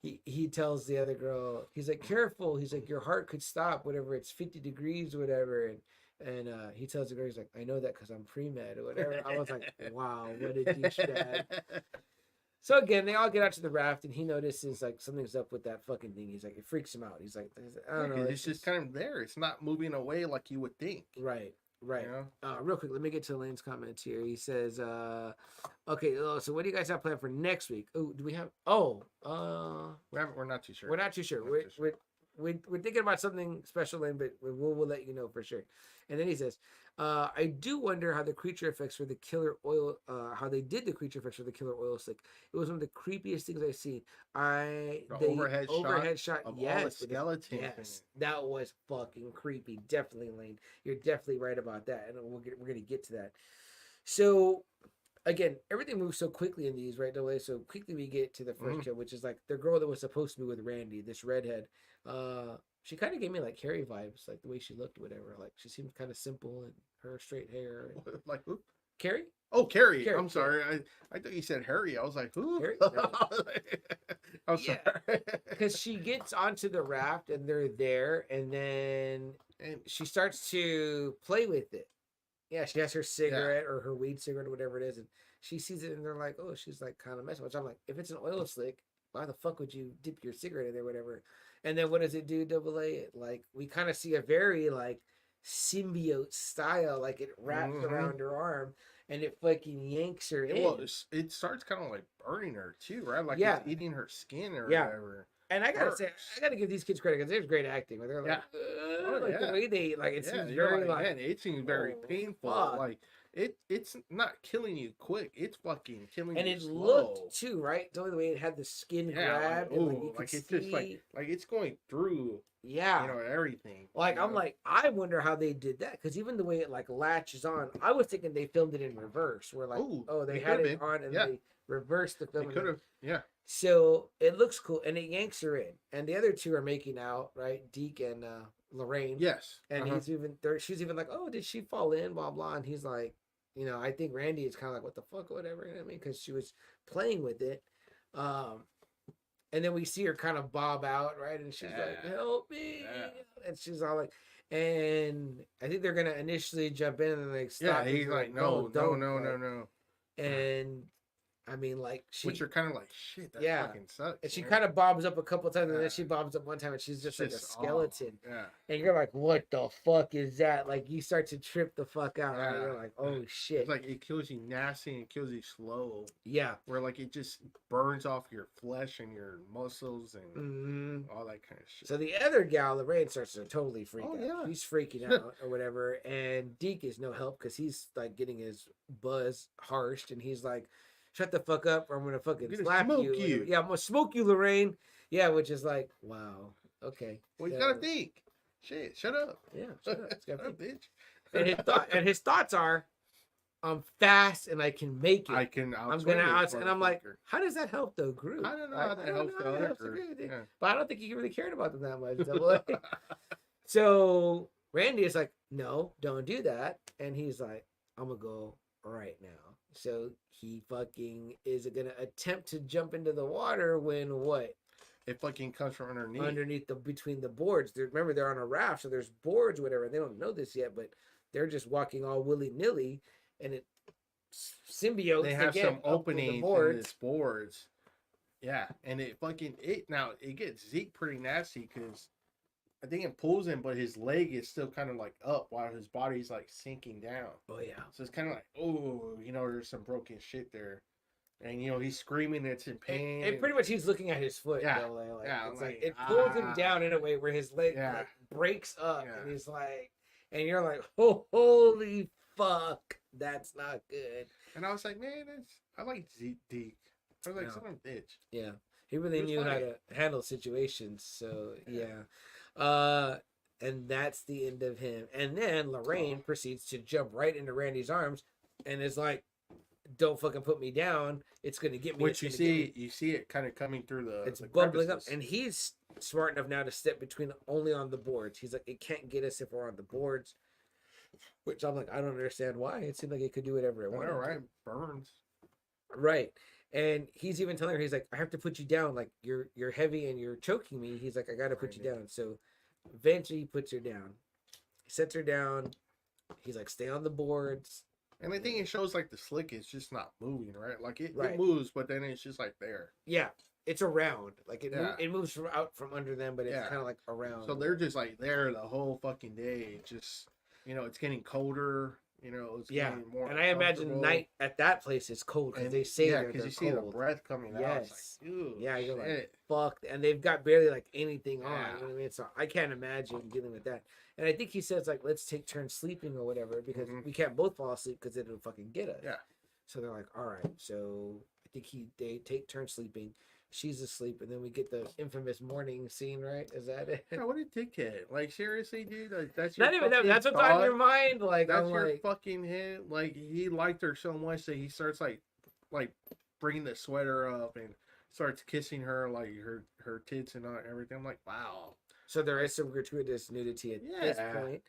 he tells the other girl, he's like, "Careful." He's like, "Your heart could stop, whatever. It's 50 degrees, whatever." And he tells the girl, he's like, "I know that because I'm pre-med or whatever." I was like, wow, what a douchebag. So again, they all get out to the raft, and he notices like something's up with that fucking thing. He's like, it freaks him out. He's like, I don't know. It's just kind of there. It's not moving away like you would think. Right. Right. You know? Real quick, let me get to Elaine's comments here. He says, okay, so what do you guys have planned for next week? Oh, do we have, We're not too sure. we're not too sure. We're thinking about something special, Lane, but we'll let you know for sure. And then he says, I do wonder how the creature effects for the killer oil, how they did the creature effects for the killer oil slick. It was one of the creepiest things I've seen. The overhead shot, of all the yes, skeletons. yes, that was fucking creepy. Definitely, Lane, you're definitely right about that, and we're gonna get to that. So again, everything moves so quickly in these, right? The way so quickly we get to the first kill, which is like the girl that was supposed to be with Randy, this redhead. She kind of gave me like Carrie vibes, like the way she looked, whatever. Like she seemed kind of simple and her straight hair. And... Like who? Carrie? Oh, Carrie. I'm sorry. I thought you said Harry. I was like, who? Carrie? No. I'm sorry. Because she gets onto the raft and they're there, and then she starts to play with it. Yeah, she has her cigarette or her weed cigarette or whatever it is, and she sees it and they're like, oh, she's like kind of messing. Which I'm like, if it's an oil slick, why the fuck would you dip your cigarette in there, whatever? And then what does it do? Double A it. Like we kind of see a very like symbiote style, like it wraps around her arm and it fucking yanks her in. Well, it starts kind of like burning her too, right? Like it's eating her skin or whatever. And I gotta say, I gotta give these kids credit because there's great acting. They're like, the way they like it seems very like, man, it seems very painful. Fuck. Like it's not killing you quick. It's fucking killing and you it slow. looked too right. The only way it had the skin grab, and like you could it's see, just like it's going through. Yeah, you know everything. Like I'm like, I wonder how they did that because even the way it like latches on, I was thinking they filmed it in reverse. Where like, they had it on and they reversed the film. They could have, So it looks cool, and it yanks her in, and the other two are making out, right? Deke and Lorraine. Yes, and he's even there. She's even like, "Oh, did she fall in?" Blah blah, and he's like, "You know, I think Randy is kind of like, what the fuck, or whatever." You know what I mean? Because she was playing with it, and then we see her kind of bob out, right? And she's like, "Help me!" And she's all like, and I think they're gonna initially jump in and then they stop. Yeah, he's like, "No." And I mean, like which are kind of like shit. That fucking sucks. And she kind of bobs up a couple times, and then she bobs up one time, and she's just like a skeleton. And you're like, "What the fuck is that?" Like you start to trip the fuck out. And you're like, "Oh shit!" It's like it kills you nasty and it kills you slow. Yeah, where like it just burns off your flesh and your muscles and all that kind of shit. So the other gal, Lorraine, starts to totally freak out. Yeah. He's freaking out or whatever, and Deke is no help because he's like getting his buzz harshed, and he's like, "Shut the fuck up, or I'm gonna fucking slap you." Yeah, I'm gonna smoke you, Lorraine. Yeah, which is like, wow, okay. Well, you gotta think. Shit, shut up. Yeah, shut up, shut up, bitch. And his thoughts are, I'm fast and I can make it. I'm gonna out, and I'm like, how does that help the group? I don't know how that helps the other group. But I don't think he really cared about them that much. So Randy is like, no, don't do that, and he's like, I'm gonna go right now. So he fucking is gonna attempt to jump into the water when what? It fucking comes from underneath. Underneath between the boards. Remember, they're on a raft, so there's boards, whatever. They don't know this yet, but they're just walking all willy nilly, and it symbiotes. They have some openings in these boards. Yeah, and it gets Zeke pretty nasty because I think it pulls him, but his leg is still kind of like up while his body's like sinking down. Oh yeah. So it's kind of like, oh, there's some broken shit there, and he's screaming, it's in pain. And pretty much he's looking at his foot. Yeah. Though, it's like it pulls him down in a way where his leg like, breaks up, and he's like, and you're like, oh, holy fuck, that's not good. And I was like, man, I like Deke. I was like, son of a bitch. Yeah, he really knew how to handle situations. So yeah. And that's the end of him. And then Lorraine proceeds to jump right into Randy's arms and is like, don't fucking put me down. It's gonna get me. Which you see it kind of coming through it's bubbling up, and he's smart enough now to step between only on the boards. He's like, it can't get us if we're on the boards. Which I'm like, I don't understand why. It seemed like it could do whatever it wanted. Right, burns. Right. And he's even telling her, he's like, I have to put you down. Like you're heavy and you're choking me. He's like, I gotta put you down. So eventually he puts her down. He sets her down. He's like, stay on the boards. And I think it shows like the slick is just not moving, right? Like it Right. moves, but then it's just like there. Yeah, it's around. Like Yeah. it moves from out from under them, but it's Yeah. kind of like around. So they're just like there the whole fucking day. Just it's getting colder. It's getting more. And I imagine uncomfortable. night at that place is cold because And they say yeah, they're you see cold. the breath coming out. Yes. It's like, ew, Yeah, you're like, shit. fuck, and they've got barely like anything on. Yeah. You know what I mean? So I can't imagine dealing with that. And I think he says like, let's take turns sleeping or whatever because we can't both fall asleep because it'll fucking get us. Yeah. So they're like, all right. So I think they take turns sleeping. She's asleep, and then we get the infamous morning scene. Right? Is that it? Yeah, what a dickhead! Like seriously, dude. Like, that's your Not even that. fucking That's what's on your thought? mind. Like That's I'm your like, fucking hit. Like he liked her so much that he starts like bringing the sweater up and starts kissing her like her tits and everything. I'm like, wow. so there is some gratuitous nudity at this Yeah. point.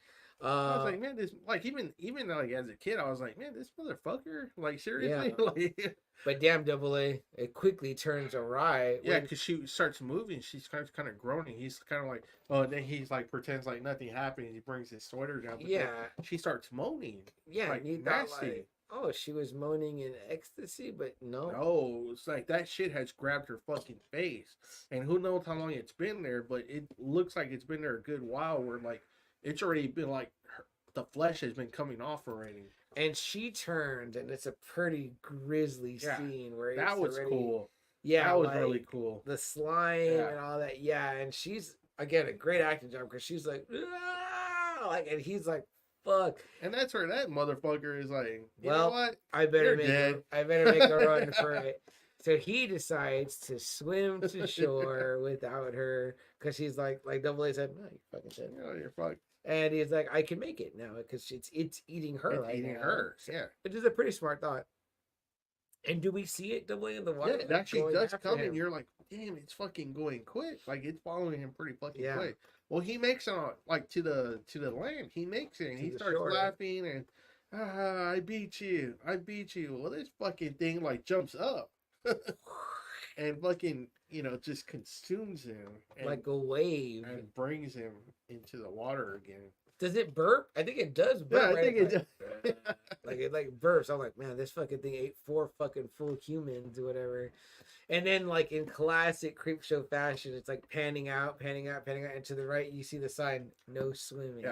I was like, man, this like even like as a kid, I was like, man, this motherfucker, like seriously, Yeah. like But damn, Double A, it quickly turns awry. yeah, when- because she starts moving, she's kind of groaning. He's kind of like, oh, and then he's like pretends like nothing happened. He brings his sweater down. But then yeah, she starts moaning. yeah. like, And you thought nasty. like, oh, she was moaning in ecstasy, but no. No, it's like that shit has grabbed her fucking face, and who knows how long it's been there, but it looks like it's been there a good while. Where like it's already been like the flesh has been coming off already. And she turns, and it's a pretty grisly Yeah, scene where That it's was already, cool. Yeah, That was like, really cool. the slime Yeah. and all that. Yeah, and she's again a great acting job because she's like, "Ah!" like, and he's like, fuck. And that's where that motherfucker is like, you Well, know what? I better You're make dead. I better make a run for it. So he decides to swim to shore without her because she's like Double A said, no, you fucking dead. You know, you're fucked. And he's like, I can make it now because it's eating her. It's right eating now. her. Yeah. Which is a pretty smart thought. And do we see it Double A in the water? Yeah, it actually going does after come, him? and you're like, damn, it's fucking going quick. Like it's following him pretty fucking Yeah. quick. Well, he makes it like to the land. He makes it, and To he the starts shore. laughing, and I beat you. I beat you. Well, this fucking thing like jumps up, and fucking just consumes him, and, like a wave. and brings him into the water again. Does it burp? I think it does burp. Yeah, I right? think it Like, like it like burps. I'm like, man, this fucking thing ate 4 fucking full humans or whatever. And then like in classic Creepshow fashion, it's like panning out, and to the right you see the sign, no swimming.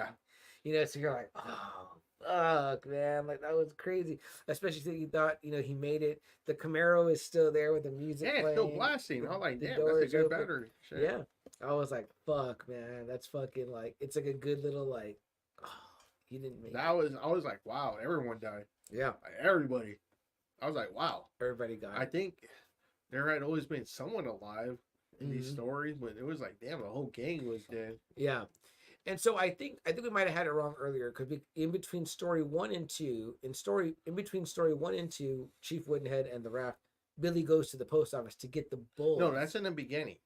Yeah. So you're like, oh fuck, man, like that was crazy. Especially since you thought, he made it. The Camaro is still there with the music Yeah, it's playing. still blasting. I'm like, the damn, door that's a is good open. battery. Shit. Yeah. I was like, fuck, man, that's fucking like, it's like a good little like, oh, you didn't make it. I was like, wow, everyone died. Yeah, Like, everybody. I was like, wow. everybody got I it. think there had always been someone alive in these Mhm. stories, but it was like, damn, the whole gang was dead. Yeah. And so I think we might have had it wrong earlier because in between story 1 and 2, in between story 1 and 2, Chief Woodenhead and the raft, Billy goes to the post office to get the bull. No, that's in the beginning.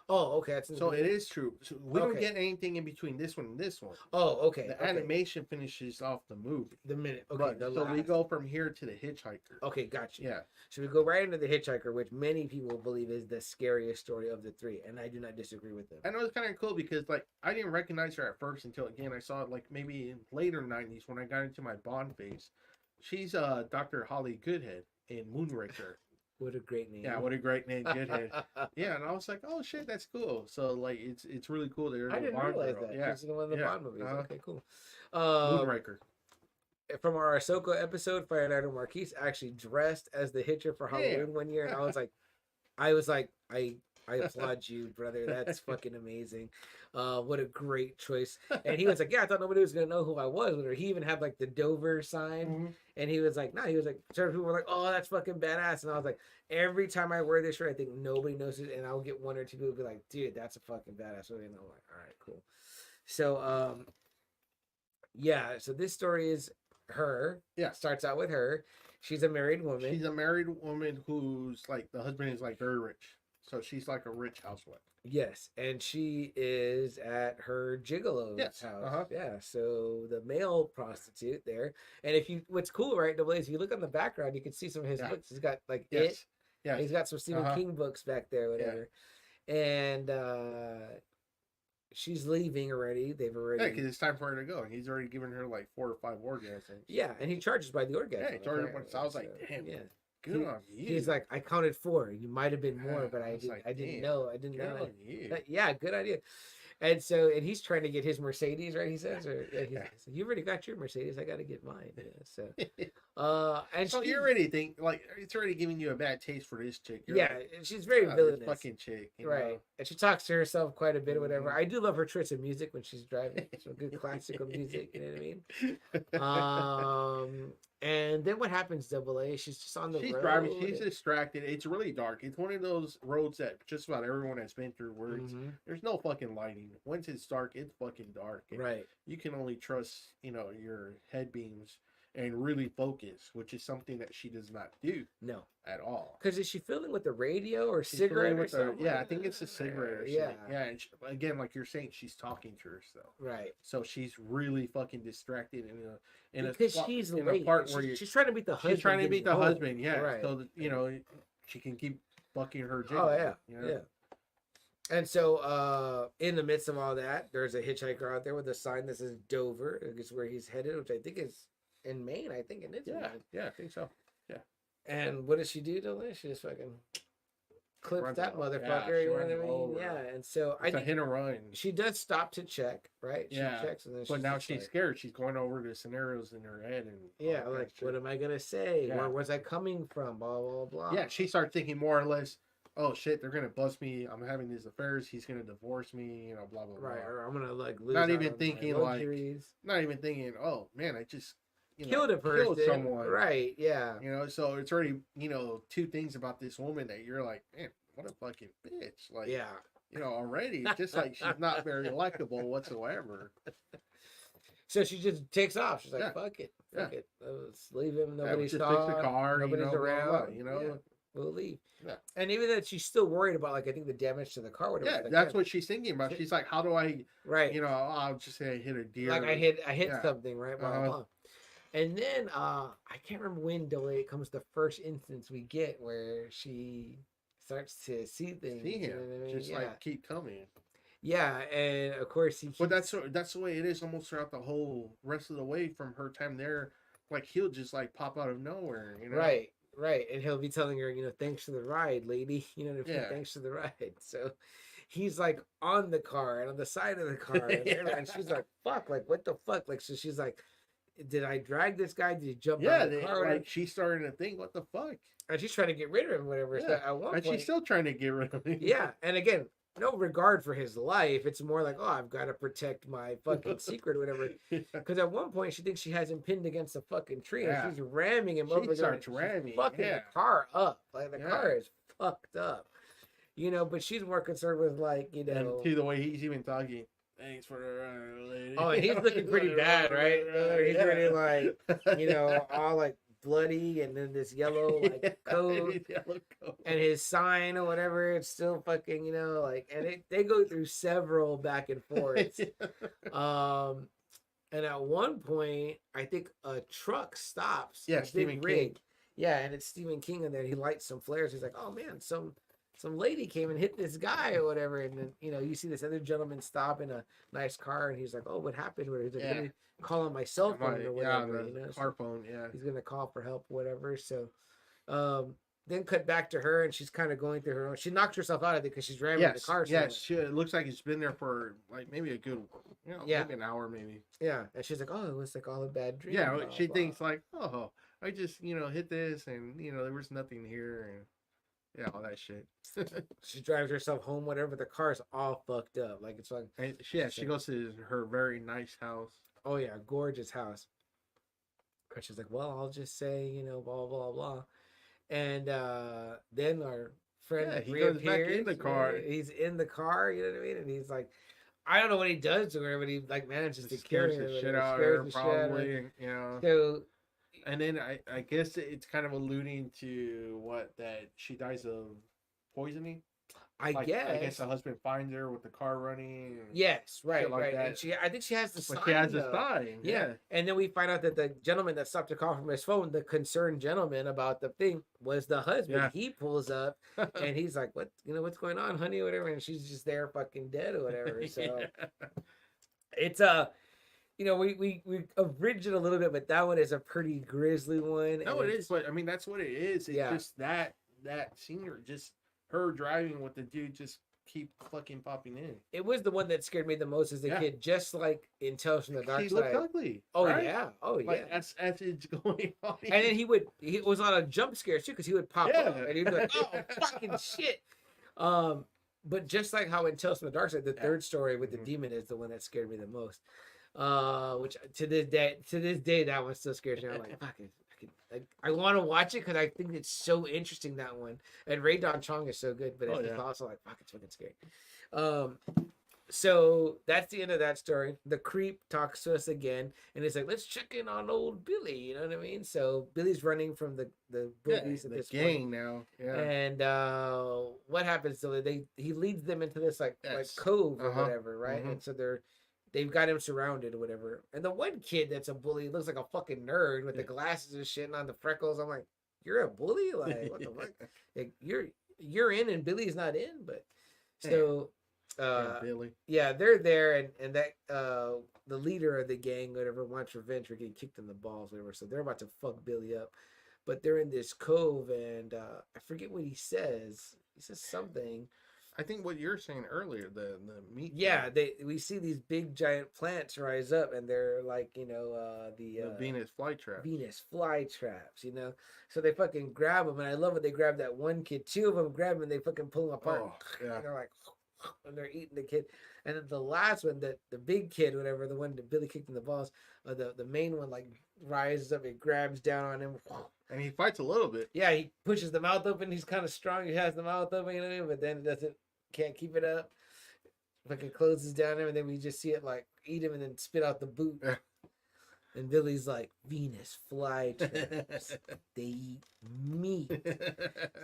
Oh, okay. That's in the So it beginning. is true. So we don't Okay. get anything in between this one and this one. Oh, okay. The okay. animation finishes off the movie. The minute. Okay. But, the so we last. go from here to the hitchhiker. Okay, gotcha. Yeah. So we go right into the Hitchhiker, which many people believe is the scariest story of the 3, and I do not disagree with them. I know it's kind of cool because like I didn't recognize her at first until again I saw it like maybe in later 90s when I got into my Bond phase. She's Dr. Holly Goodhead in Moonraker. What a great name. Yeah, what a great name, Goodhead. Yeah, and I was like, oh shit, that's cool. So like it's really cool that there's I a didn't Bond realize girl. that. Yeah, This is one of the yeah, Bond movies. Okay, cool. Moonraker. From our Ahsoka episode, Firefighter Marquise actually dressed as the Hitcher for Halloween one year, and I was like, I applaud you, brother. That's fucking amazing. What a great choice. And he was like, yeah, I thought nobody was gonna know who I was. Or he even had like the Dover sign, Mhm. and he was like, nah. He was like, certain people were like, oh, that's fucking badass. And I was like, every time I wear this shirt, I think nobody knows it, and I'll get 1 or 2 people be like, dude, that's a fucking badass. And I'm like, all right, cool. So, yeah. So this story is her. Yeah. Starts out with her. She's a married woman. She's a married woman who's like the husband is like very rich. So she's like a rich housewife. Yes, and she is at her gigolo's Yes, house. uh-huh. Yeah, so the male prostitute there. And what's cool, right, Double A, is if you look on the background, you can see some of his Yeah. books. He's got like Yes. It. Yes. He's got some Stephen Uh-huh. King books back there, whatever. And she's leaving already. They've already. Yeah, because it's time for her to go, and he's already given her like 4 or 5 orgasms. Yeah, and he charges by the orgasm. Yeah, he charges. apparently, So I was like, so, damn, yeah. good on you. He's like, I counted 4. You might have been more, Yeah, but I was like, I didn't damn, know. I didn't good know. on you. Yeah, good idea. And so, and he's trying to get his Mercedes, right? He says, or yeah, he's, so you already got your Mercedes. I got to get mine. Yeah, so, and So she, you already think like it's already giving you a bad taste for this chick. You're yeah, like, and she's very "Ah, this villainous, fucking chick, you right? know? And she talks to herself quite a bit or whatever. Mhm. I do love her choice of music when she's driving. Some good classical music. You know what I mean? And then what happens? Double A. She's just on the She's road. driving. She's distracted. It's really dark. It's one of those roads that just about everyone has been through where Mhm. there's no fucking lighting. Once it's dark, it's fucking dark. And Right. You can only trust, your head beams and really focus, which is something that she does not do No. at all. Because is she filling with the radio or She's filling cigarette or with the- something? yeah, I think it's a cigarette or Yeah. something. Yeah, and again, like you're saying, she's talking to herself. Right. So she's really fucking distracted Because she's in late. a part where She's trying to beat the husband. she's trying to beat the getting home. husband, yeah. Right. So that, she can keep bucking her jig. Oh yeah. you know? Yeah. And so, in the midst of all that, there's a hitchhiker out there with a sign that says Dover, is where he's headed, which I think is in Maine. I think it is. Yeah, Maine. yeah, I think so. And what does she do, Dylan? She just fucking clips Runs that off. Yeah, motherfucker. she You know what I runs mean? over. Yeah. And so It's a think hit and run. she does stop to check, right? Yeah, She checks and then But now just she's like, scared. She's going over the scenarios in her head and yeah, all that like shit. what am I gonna say? Yeah. Where was I coming from? Blah blah blah. Yeah, she starts thinking more or less, oh shit, they're gonna bust me. I'm having these affairs. He's gonna divorce me. Blah blah blah. Right, or I'm gonna like lose Not out even on my thinking, like, luxuries. Not even thinking, oh man, I just Killed a person, killed someone. right? Yeah, So it's already 2 things about this woman that you're like, man, what a fucking bitch. Like, yeah. already just like she's not very likable whatsoever. So she just takes off. She's like, Yeah. "Fuck it, Yeah. fuck it. Let's leave him. Yeah, we Nobody's just saw. fix the car. Nobody's blah, blah, around. Yeah, We'll leave." Yeah. And even that, she's still worried about like I think the damage to the car. Whatever. Yeah, She's like, that's "Man, what she's thinking about. She's like, how do I, right. I'll just say I hit a deer. Like I hit Yeah. something, right? Blah, blah, Uh-huh. blah. And then I can't remember when it comes the first instance we get where she starts to see things. See you him, know what I mean? just Yeah. like keep coming. Yeah, and of course he. But that's the way it is almost throughout the whole rest of the way from her time there. Like he'll just like pop out of nowhere, Right, and he'll be telling her, thanks for the ride, lady. Yeah. Thanks for the ride. So he's like on the car and on the side of the car, and, and she's like, "Fuck! Like what the fuck?" Like so, she's like, "Did I drag this guy? Did he jump out of the car?" like she's starting to think, what the fuck? And she's trying to get rid of him, whatever. So Yeah. at one And point, she's still trying to get rid of him. yeah, and again, no regard for his life. It's more like, oh, I've got to protect my fucking secret or whatever. Because at one point, she thinks she has him pinned against a fucking tree, Yeah. and she's ramming him She over. starts She's ramming, fucking yeah. the car up. Like the Yeah. car is fucked up. But she's more concerned with like, And to the way he's even talking. Thanks for the ride, lady. Oh, and he's looking pretty bad, right? He's really like, all like bloody, and then this yellow like coat. Yellow coat. And his sign or whatever, it's still fucking, and they go through several back and forths. And at one point, I think a truck stops. Yeah, a big Stephen King. rig. Yeah, and it's Stephen King, and then he lights some flares. He's like, "Oh man, some lady came and hit this guy or whatever." And then you see this other gentleman stop in a nice car, and he's like, "Oh, what happened?" He's like, Yeah. "Let me call on my cell phone or whatever." the So car phone, yeah. he's gonna call for help, whatever. So, then cut back to her, and she's kind of going through her own. She knocked herself out of it because she's ramming the car. Yes, it looks like it's been there for like maybe a good, Yeah. maybe an hour, maybe. Yeah, and she's like, "Oh, it was like all a bad dream." Yeah, blah, she blah. thinks like, oh, I just hit this, and there was nothing here, and yeah, all that shit. She drives herself home, whatever. The car's all fucked up. Like it's like, And she goes to her very nice house. oh yeah, gorgeous house. And she's like, "Well, I'll just say, blah blah blah," and then our friend Yeah, he goes back in reappears. the car. He's in the car. You know what I mean? And he's like, I don't know what he does to her, but he like manages to Scares kill her. the shit or out of scares her, the shit out of her. probably. So And then I guess it's kind of alluding to that she dies of poisoning. I Like, guess. I guess the husband finds her with the car running. And Yes, right, like right. that. And I think she has the sign. But she has a though. sign. Yeah. And then we find out that the gentleman that stopped the call from his phone, the concerned gentleman about the thing, was the husband. Yeah. He pulls up and he's like, "What? What's going on, honey? Or whatever." And she's just there, fucking dead or whatever. So it's we abridged it a little bit, but that one is a pretty grisly one. No, it is. But I mean, that's what it is. It's Yeah. just that scene, or just her driving with the dude just keep fucking popping in. It was the one that scared me the most as a Yeah. kid, just like in Tales from the Dark He Side. looked ugly. Oh right? yeah, oh yeah. Like as it's going on. And then he was on a jump scare too, because he would pop up and he'd be like, "Oh fucking shit!" But just like how in Tales from the Dark Side, the third story with the demon is the one that scared me the most. Which to this day, that one still scares me. I'm like, fucking. I want to watch it because I think it's so interesting, that one. And Ray Don Chong is so good, but it's also like, fuck, it's fucking scary. So that's the end of that story. The creep talks to us again, and it's like, let's check in on old Billy. You know what I mean? So Billy's running from the bullies at this gang point. now. Yeah. And what happens? So he leads them into this like cove or whatever, right? And so they've got him surrounded or whatever. And the one kid that's a bully looks like a fucking nerd with the glasses and shit and on the freckles. I'm like, you're a bully? Like, what the fuck? Like, you're in and Billy's not in, but so Billy. yeah, they're there and that the leader of the gang, whatever, wants revenge for getting kicked in the balls, whatever. So they're about to fuck Billy up. But they're in this cove and I forget what he says. He says something. I think what you're saying earlier, the meat. Yeah, we see these big giant plants rise up, and they're like, the Venus flytrap. Venus flytraps, So they fucking grab them, and I love it. They grab that one kid. Two of them grab him, and they fucking pull him apart. Oh, yeah. And they're like, and they're eating the kid. And then the last one, the big kid, whatever, the one that Billy kicked in the balls, the main one like rises up, it grabs down on him. And he fights a little bit. Yeah, he pushes the mouth open. He's kind of strong. He has the mouth open, but then can't keep it up. Fucking closes down him, and then we just see it like eat him and then spit out the boot. And Billy's like, Venus flytraps, they eat meat.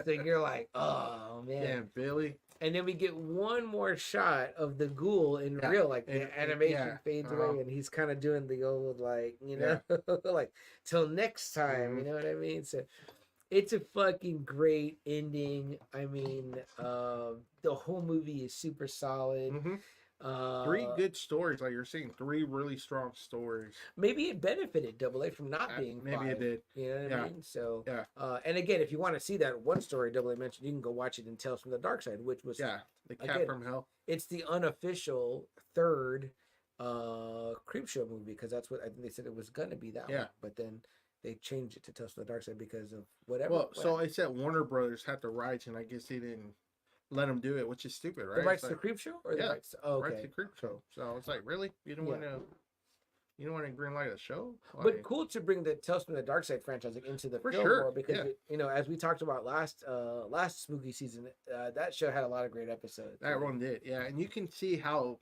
So you're like, oh man. Yeah, Billy. And then we get one more shot of the ghoul in real, like the animation fades away, and he's kind of doing the old like, like till next time, you know what I mean? So it's a fucking great ending. I mean, the whole movie is super solid. 3 good stories, like you're saying, 3 really strong stories. Maybe it benefited Double A from not being maybe 5. it did. You know what I mean? So, yeah. And again, if you want to see that one story Double A mentioned, you can go watch it in Tales from the Dark Side, which was the Cat from Hell. It's the unofficial third Creepshow movie, because that's what I think they said it was gonna be, that one. But then they changed it to Tales from the Dark Side because of whatever. Well, so it said Warner Brothers had the rights, and I guess they didn't let them do it, which is stupid, right? The rights to the Creepshow, or the rights to, rights to Creepshow. So it's like, really, you don't want to green light a show? Like, but cool to bring the Tales from the Dark Side franchise into the film more, because it, as we talked about last spooky season, that show had a lot of great episodes. That one did, and you can see how,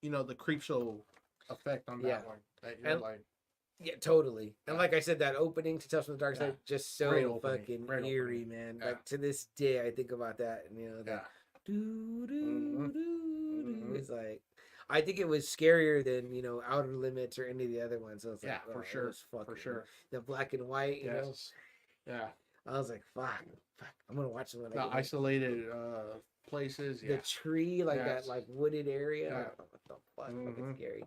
the Creepshow effect on that one. That you're like. Yeah, totally. And like I said, that opening to Tales from the Dark Side, just so fucking eerie, man. Like to this day, I think about that, and it's like, I think it was scarier than Outer Limits or any of the other ones. So it's like, for sure, for sure. The black and white, yeah. I was like, fuck, I'm gonna watch them. The isolated places, the tree, like that, like wooded area. Yeah. Like, what the fuck? Fucking scary.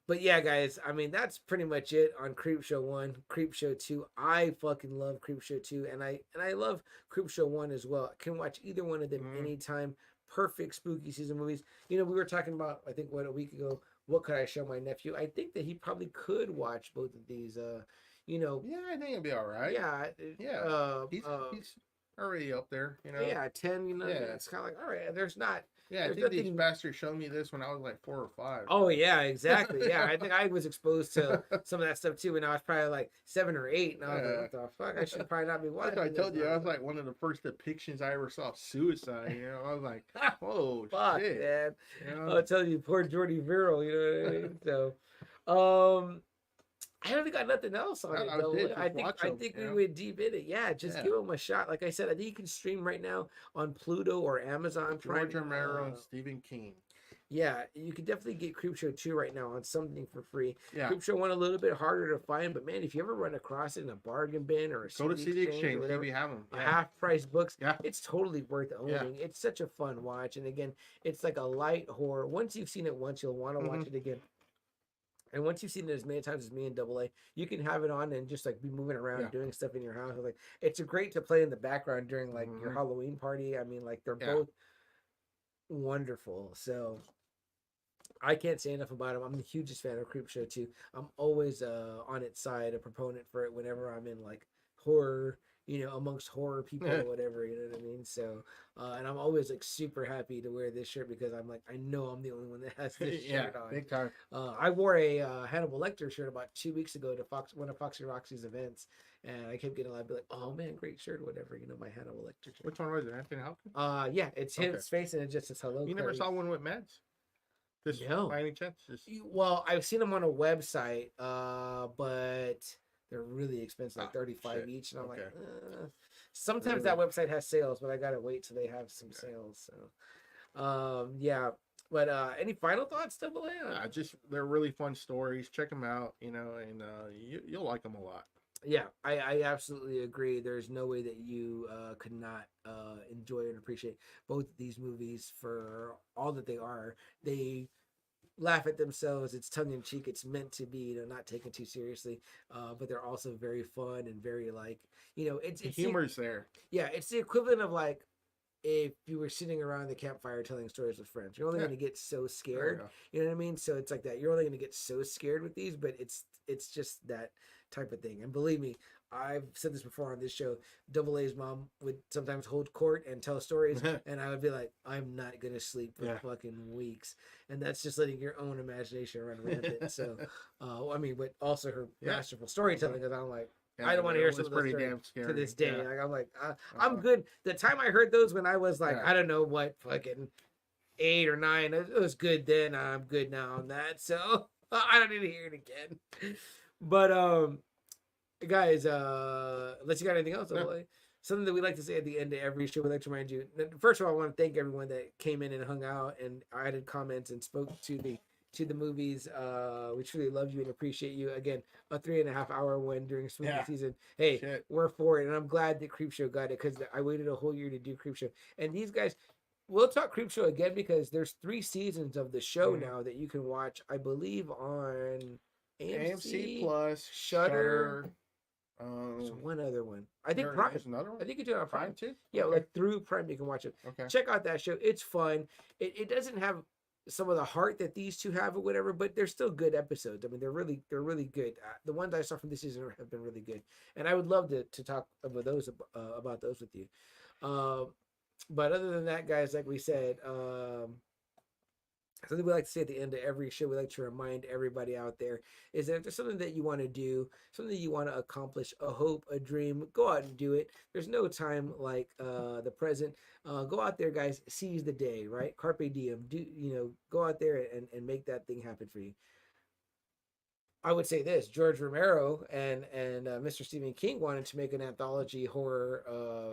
But yeah, guys, I mean, that's pretty much it on Creepshow 1. Creepshow 2, I fucking love Creepshow 2, and I love Creepshow 1 as well. I can watch either one of them anytime. Perfect spooky season movies. We were talking about, I think, a week ago, what could I show my nephew? I think that he probably could watch both of these. Yeah, I think it'd be all right. Yeah. He's already up there, Yeah, 10, it's kind of like, all right, there's not. Yeah, I think these bastards showed me this when I was like 4 or 5. Oh yeah, exactly. Yeah, I think I was exposed to some of that stuff too when I was probably like 7 or 8, and I was like, "What the fuck? I should probably not be watching." Like I told you, I was like one of the first depictions I ever saw of suicide. I was like, "Whoa, fuck, shit, man!" I'll tell you, poor Jordy Viral. You know what I mean? So, I haven't got nothing else on it I though. did just watch I 'em, think you we know? went deep in it. Yeah, just Yeah. give them a shot. Like I said, I think you can stream right now on Pluto or Amazon Prime. George Romero and Stephen King. Yeah, you can definitely get Creepshow 2 right now on something for free. Yeah. Creepshow 1 a little bit harder to find, but man, if you ever run across it in a bargain bin or a Go to CD or Exchange, whatever, maybe have them. a half price books, Yeah. it's totally worth owning. It's such a fun watch. And again, it's like a light horror. Once you've seen it once, you'll want to watch it again. And once you've seen it as many times as me and Double A, you can have it on and just like be moving around, doing stuff in your house. Like it's a great to play in the background during like your Halloween party. I mean, like they're both wonderful. So I can't say enough about him. I'm the hugest fan of Creepshow too. I'm always on its side, a proponent for it whenever I'm in like horror, amongst horror people or whatever, you know what I mean? So, and I'm always like super happy to wear this shirt because I'm like, I know I'm the only one that has this shirt on. Big time. I wore a Hannibal Lecter shirt about 2 weeks ago to one of Foxy Roxy's events, and I kept getting a lot of be like, "Oh man, great shirt, or whatever." My Hannibal Lecter shirt. Which one was it? Anthony Hopkins? Yeah, it's his face and it just says hello. You never saw one with meds? This by any chance? Well, I've seen them on a website, but they're really expensive, like 35 each, and I'm like, sometimes that website has sales, but I gotta wait till they have some sales. So, yeah. But any final thoughts, Double A? Just they're really fun stories. Check them out, and you'll like them a lot. Yeah, I absolutely agree. There's no way that you could not enjoy and appreciate both of these movies for all that they are. They laugh at themselves. It's tongue in cheek. It's meant to be, not taken too seriously. But they're also very fun and very like, it's humor's there. Yeah, it's the equivalent of like if you were sitting around the campfire telling stories with friends. You're only going to get so scared. You know what I mean? So it's like that. You're only going to get so scared with these, but it's just that type of thing. And believe me, I've said this before on this show. Double A's mom would sometimes hold court and tell stories, and I would be like, I'm not gonna sleep for fucking weeks. And that's just letting your own imagination run rampant. So, I mean, but also her masterful storytelling, because I'm like, I don't want to hear some of those stories to this day. Like I'm like, I'm good. The time I heard those when I was like, I don't know what, fucking 8 or 9, it was good then. I'm good now on that. So I don't need to hear it again. But guys, unless you got anything else, something that we like to say at the end of every show, we like to remind you. First of all, I want to thank everyone that came in and hung out and added comments and spoke to the movies. We truly love you and appreciate you. Again, a 3.5 hour one during spooky season. Hey, we're for it, and I'm glad that Creepshow got it because I waited a whole year to do Creepshow. And these guys, we'll talk Creepshow again because there's 3 seasons of the show now that you can watch. I believe on AMC Plus, Shudder. There's one other one. I think Prime. There's another one? I think you do it on Prime too. Yeah, like through Prime you can watch it. Okay. Check out that show. It's fun. It doesn't have some of the heart that these two have or whatever, but they're still good episodes. I mean, they're really good. The ones I saw from this season have been really good, and I would love to talk about those with you. But other than that, guys, like we said, something we like to say at the end of every show, we like to remind everybody out there is that if there's something that you want to do, something that you want to accomplish, a hope, a dream, go out and do it. There's no time like the present. Go out there, guys, seize the day, right? Carpe diem. Go out there and make that thing happen for you. I would say this: George Romero and Mr. Stephen King wanted to make an anthology horror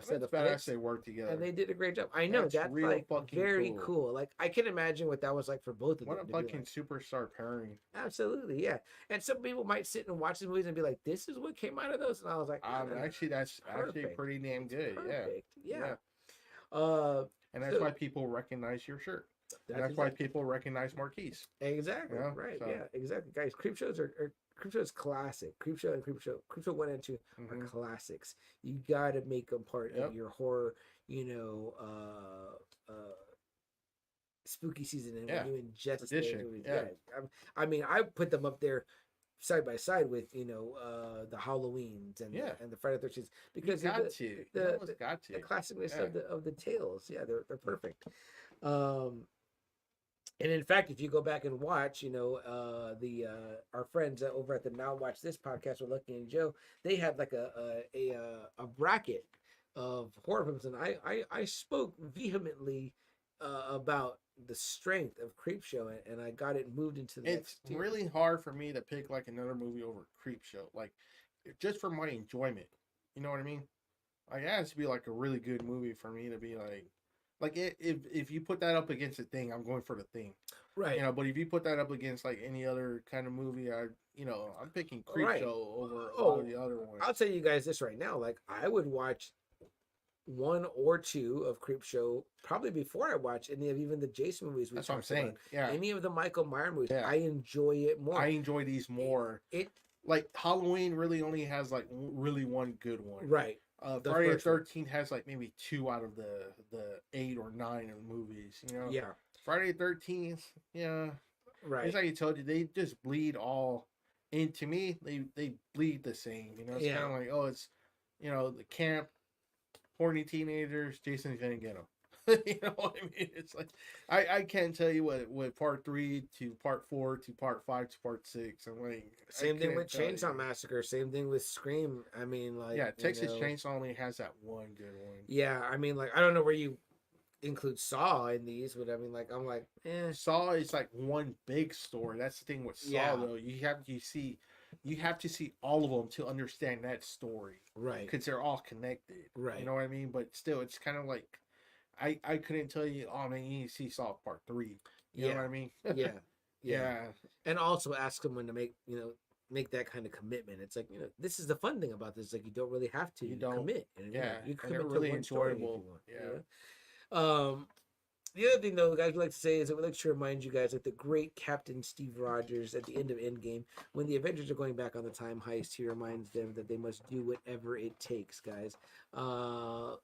set of flicks. They work together, and they did a great job. I know that's like very cool. Like I can imagine what that was like for both of them. What a fucking superstar pairing! Absolutely, yeah. And some people might sit and watch the movies and be like, "This is what came out of those," and I was like, "Actually, that's actually pretty damn good." Yeah. And that's why people recognize your shirt. That's why people recognize Marquise. Exactly. Right. So. Yeah. Exactly. Guys, Creepshow is classic. Creepshow 1 and 2 are classics. You got to make them part of your horror, spooky season. And when you ingest those movies, I mean, I put them up there side by side with the Halloweens and the Friday the 13th because the classicness of the tales. Yeah, they're perfect. And in fact, if you go back and watch, our friends over at the Now Watch This podcast with Lucky and Joe, they had like a bracket of horror films, and I spoke vehemently about the strength of Creepshow, and I got it moved into the It's next tier. really hard for me to pick like another movie over Creepshow, like just for my enjoyment. You know what I mean? Like it has to be like a really good movie for me to be like if you put that up against a Thing, I'm going for the Thing. Right. You know, but if you put that up against like any other kind of movie, I'm picking Creepshow Right. over Oh, all the other ones. I'll tell you guys this right now. Like, I would watch 1 or 2 of Creepshow probably before I watch any of even the Jason movies. That's what I'm talked saying. about. Yeah, Any of the Michael Myers movies, Yeah. I enjoy it more. I enjoy these more. It Like Halloween really only has like really one good one. right. The Friday the first one. 13th has like maybe 2 out of the 8 or 9 of the movies. You know, Yeah. Friday the 13th, yeah. Right. It's like I told you, they just bleed all into me. They bleed the same. You know, it's Yeah. kind of like, oh, it's the camp, horny teenagers. Jason's gonna get them. You know what I mean? It's like I can't tell you what part 3 to part 4 to part 5 to part 6. I'm like, Same thing with couldn't tell Chainsaw you. Massacre. Same thing with Scream. I mean, like, Yeah, you Texas know, Chainsaw only has that one good one. Yeah, I mean, like, I don't know where you include Saw in these, but I mean, like, I'm like, Saw is like one big story. That's the thing with Saw, Yeah. though. You have to see all of them to understand that story right. because they're all connected. Right. You know what I mean? But still, it's kind of like I couldn't tell you. Oh man, you need to see Saw Part 3. You know what I mean? Yeah. Yeah. And also ask someone to make that kind of commitment. It's like, this is the fun thing about this. Like, you don't really have to You don't. commit. And, Yeah, you and commit they're to really one story if you enjoyable. want, Yeah. The other thing, though, guys, we like to say is that we like to remind you guys that the great Captain Steve Rogers at the end of Endgame, when the Avengers are going back on the time heist, he reminds them that they must do whatever it takes, guys.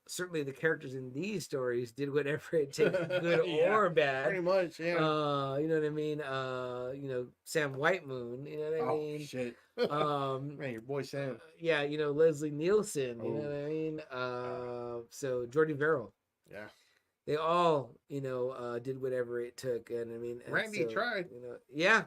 Certainly the characters in these stories did whatever it takes, good Yeah, or bad. Pretty much, yeah. You know what I mean? Sam Whitemoon, you know what I Oh mean? shit. Man, your boy Sam. Yeah, Leslie Nielsen, you know Oh. what I mean? So Jordy Verrill. Yeah. They all, did whatever it took, and I mean, and Randy tried. Yeah.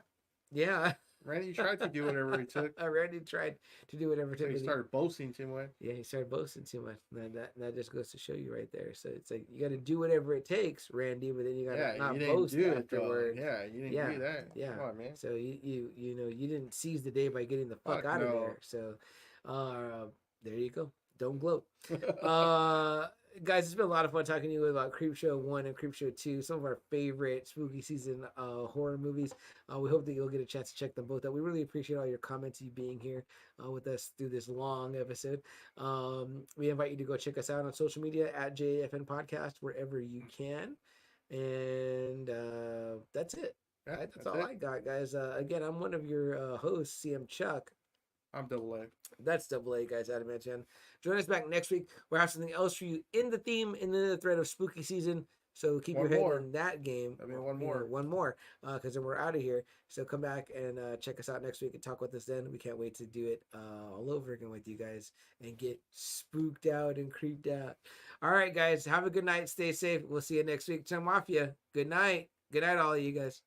Randy tried to do whatever he took. Randy tried to do whatever it took. He and started boasting too much. Yeah, he started boasting too much. And that just goes to show you right there. So it's like you got to do whatever it takes, Randy, but then you got to not you didn't boast do afterwards. Yeah, you didn't do that. Yeah. Come on, man. So you didn't seize the day by getting the fuck out of no. there. So there you go. Don't gloat. Guys, it's been a lot of fun talking to you about Creepshow 1 and Creepshow 2, some of our favorite spooky season horror movies. We hope that you'll get a chance to check them both out. We really appreciate all your comments, you being here with us through this long episode. We invite you to go check us out on social media at JFN Podcast, wherever you can. And that's it. Yeah, That's all I got, guys. Again, I'm one of your hosts, CM Chuck. I'm Double A. That's Double A, guys. Adam Chan. Join us back next week. We'll have something else for you in the theme, in the thread of spooky season. So keep your head in that game. I mean, one more, because then we're out of here. So come back and check us out next week and talk with us then. We can't wait to do it all over again with you guys and get spooked out and creeped out. All right, guys. Have a good night. Stay safe. We'll see you next week. Time Mafia. Good night. Good night, all of you guys.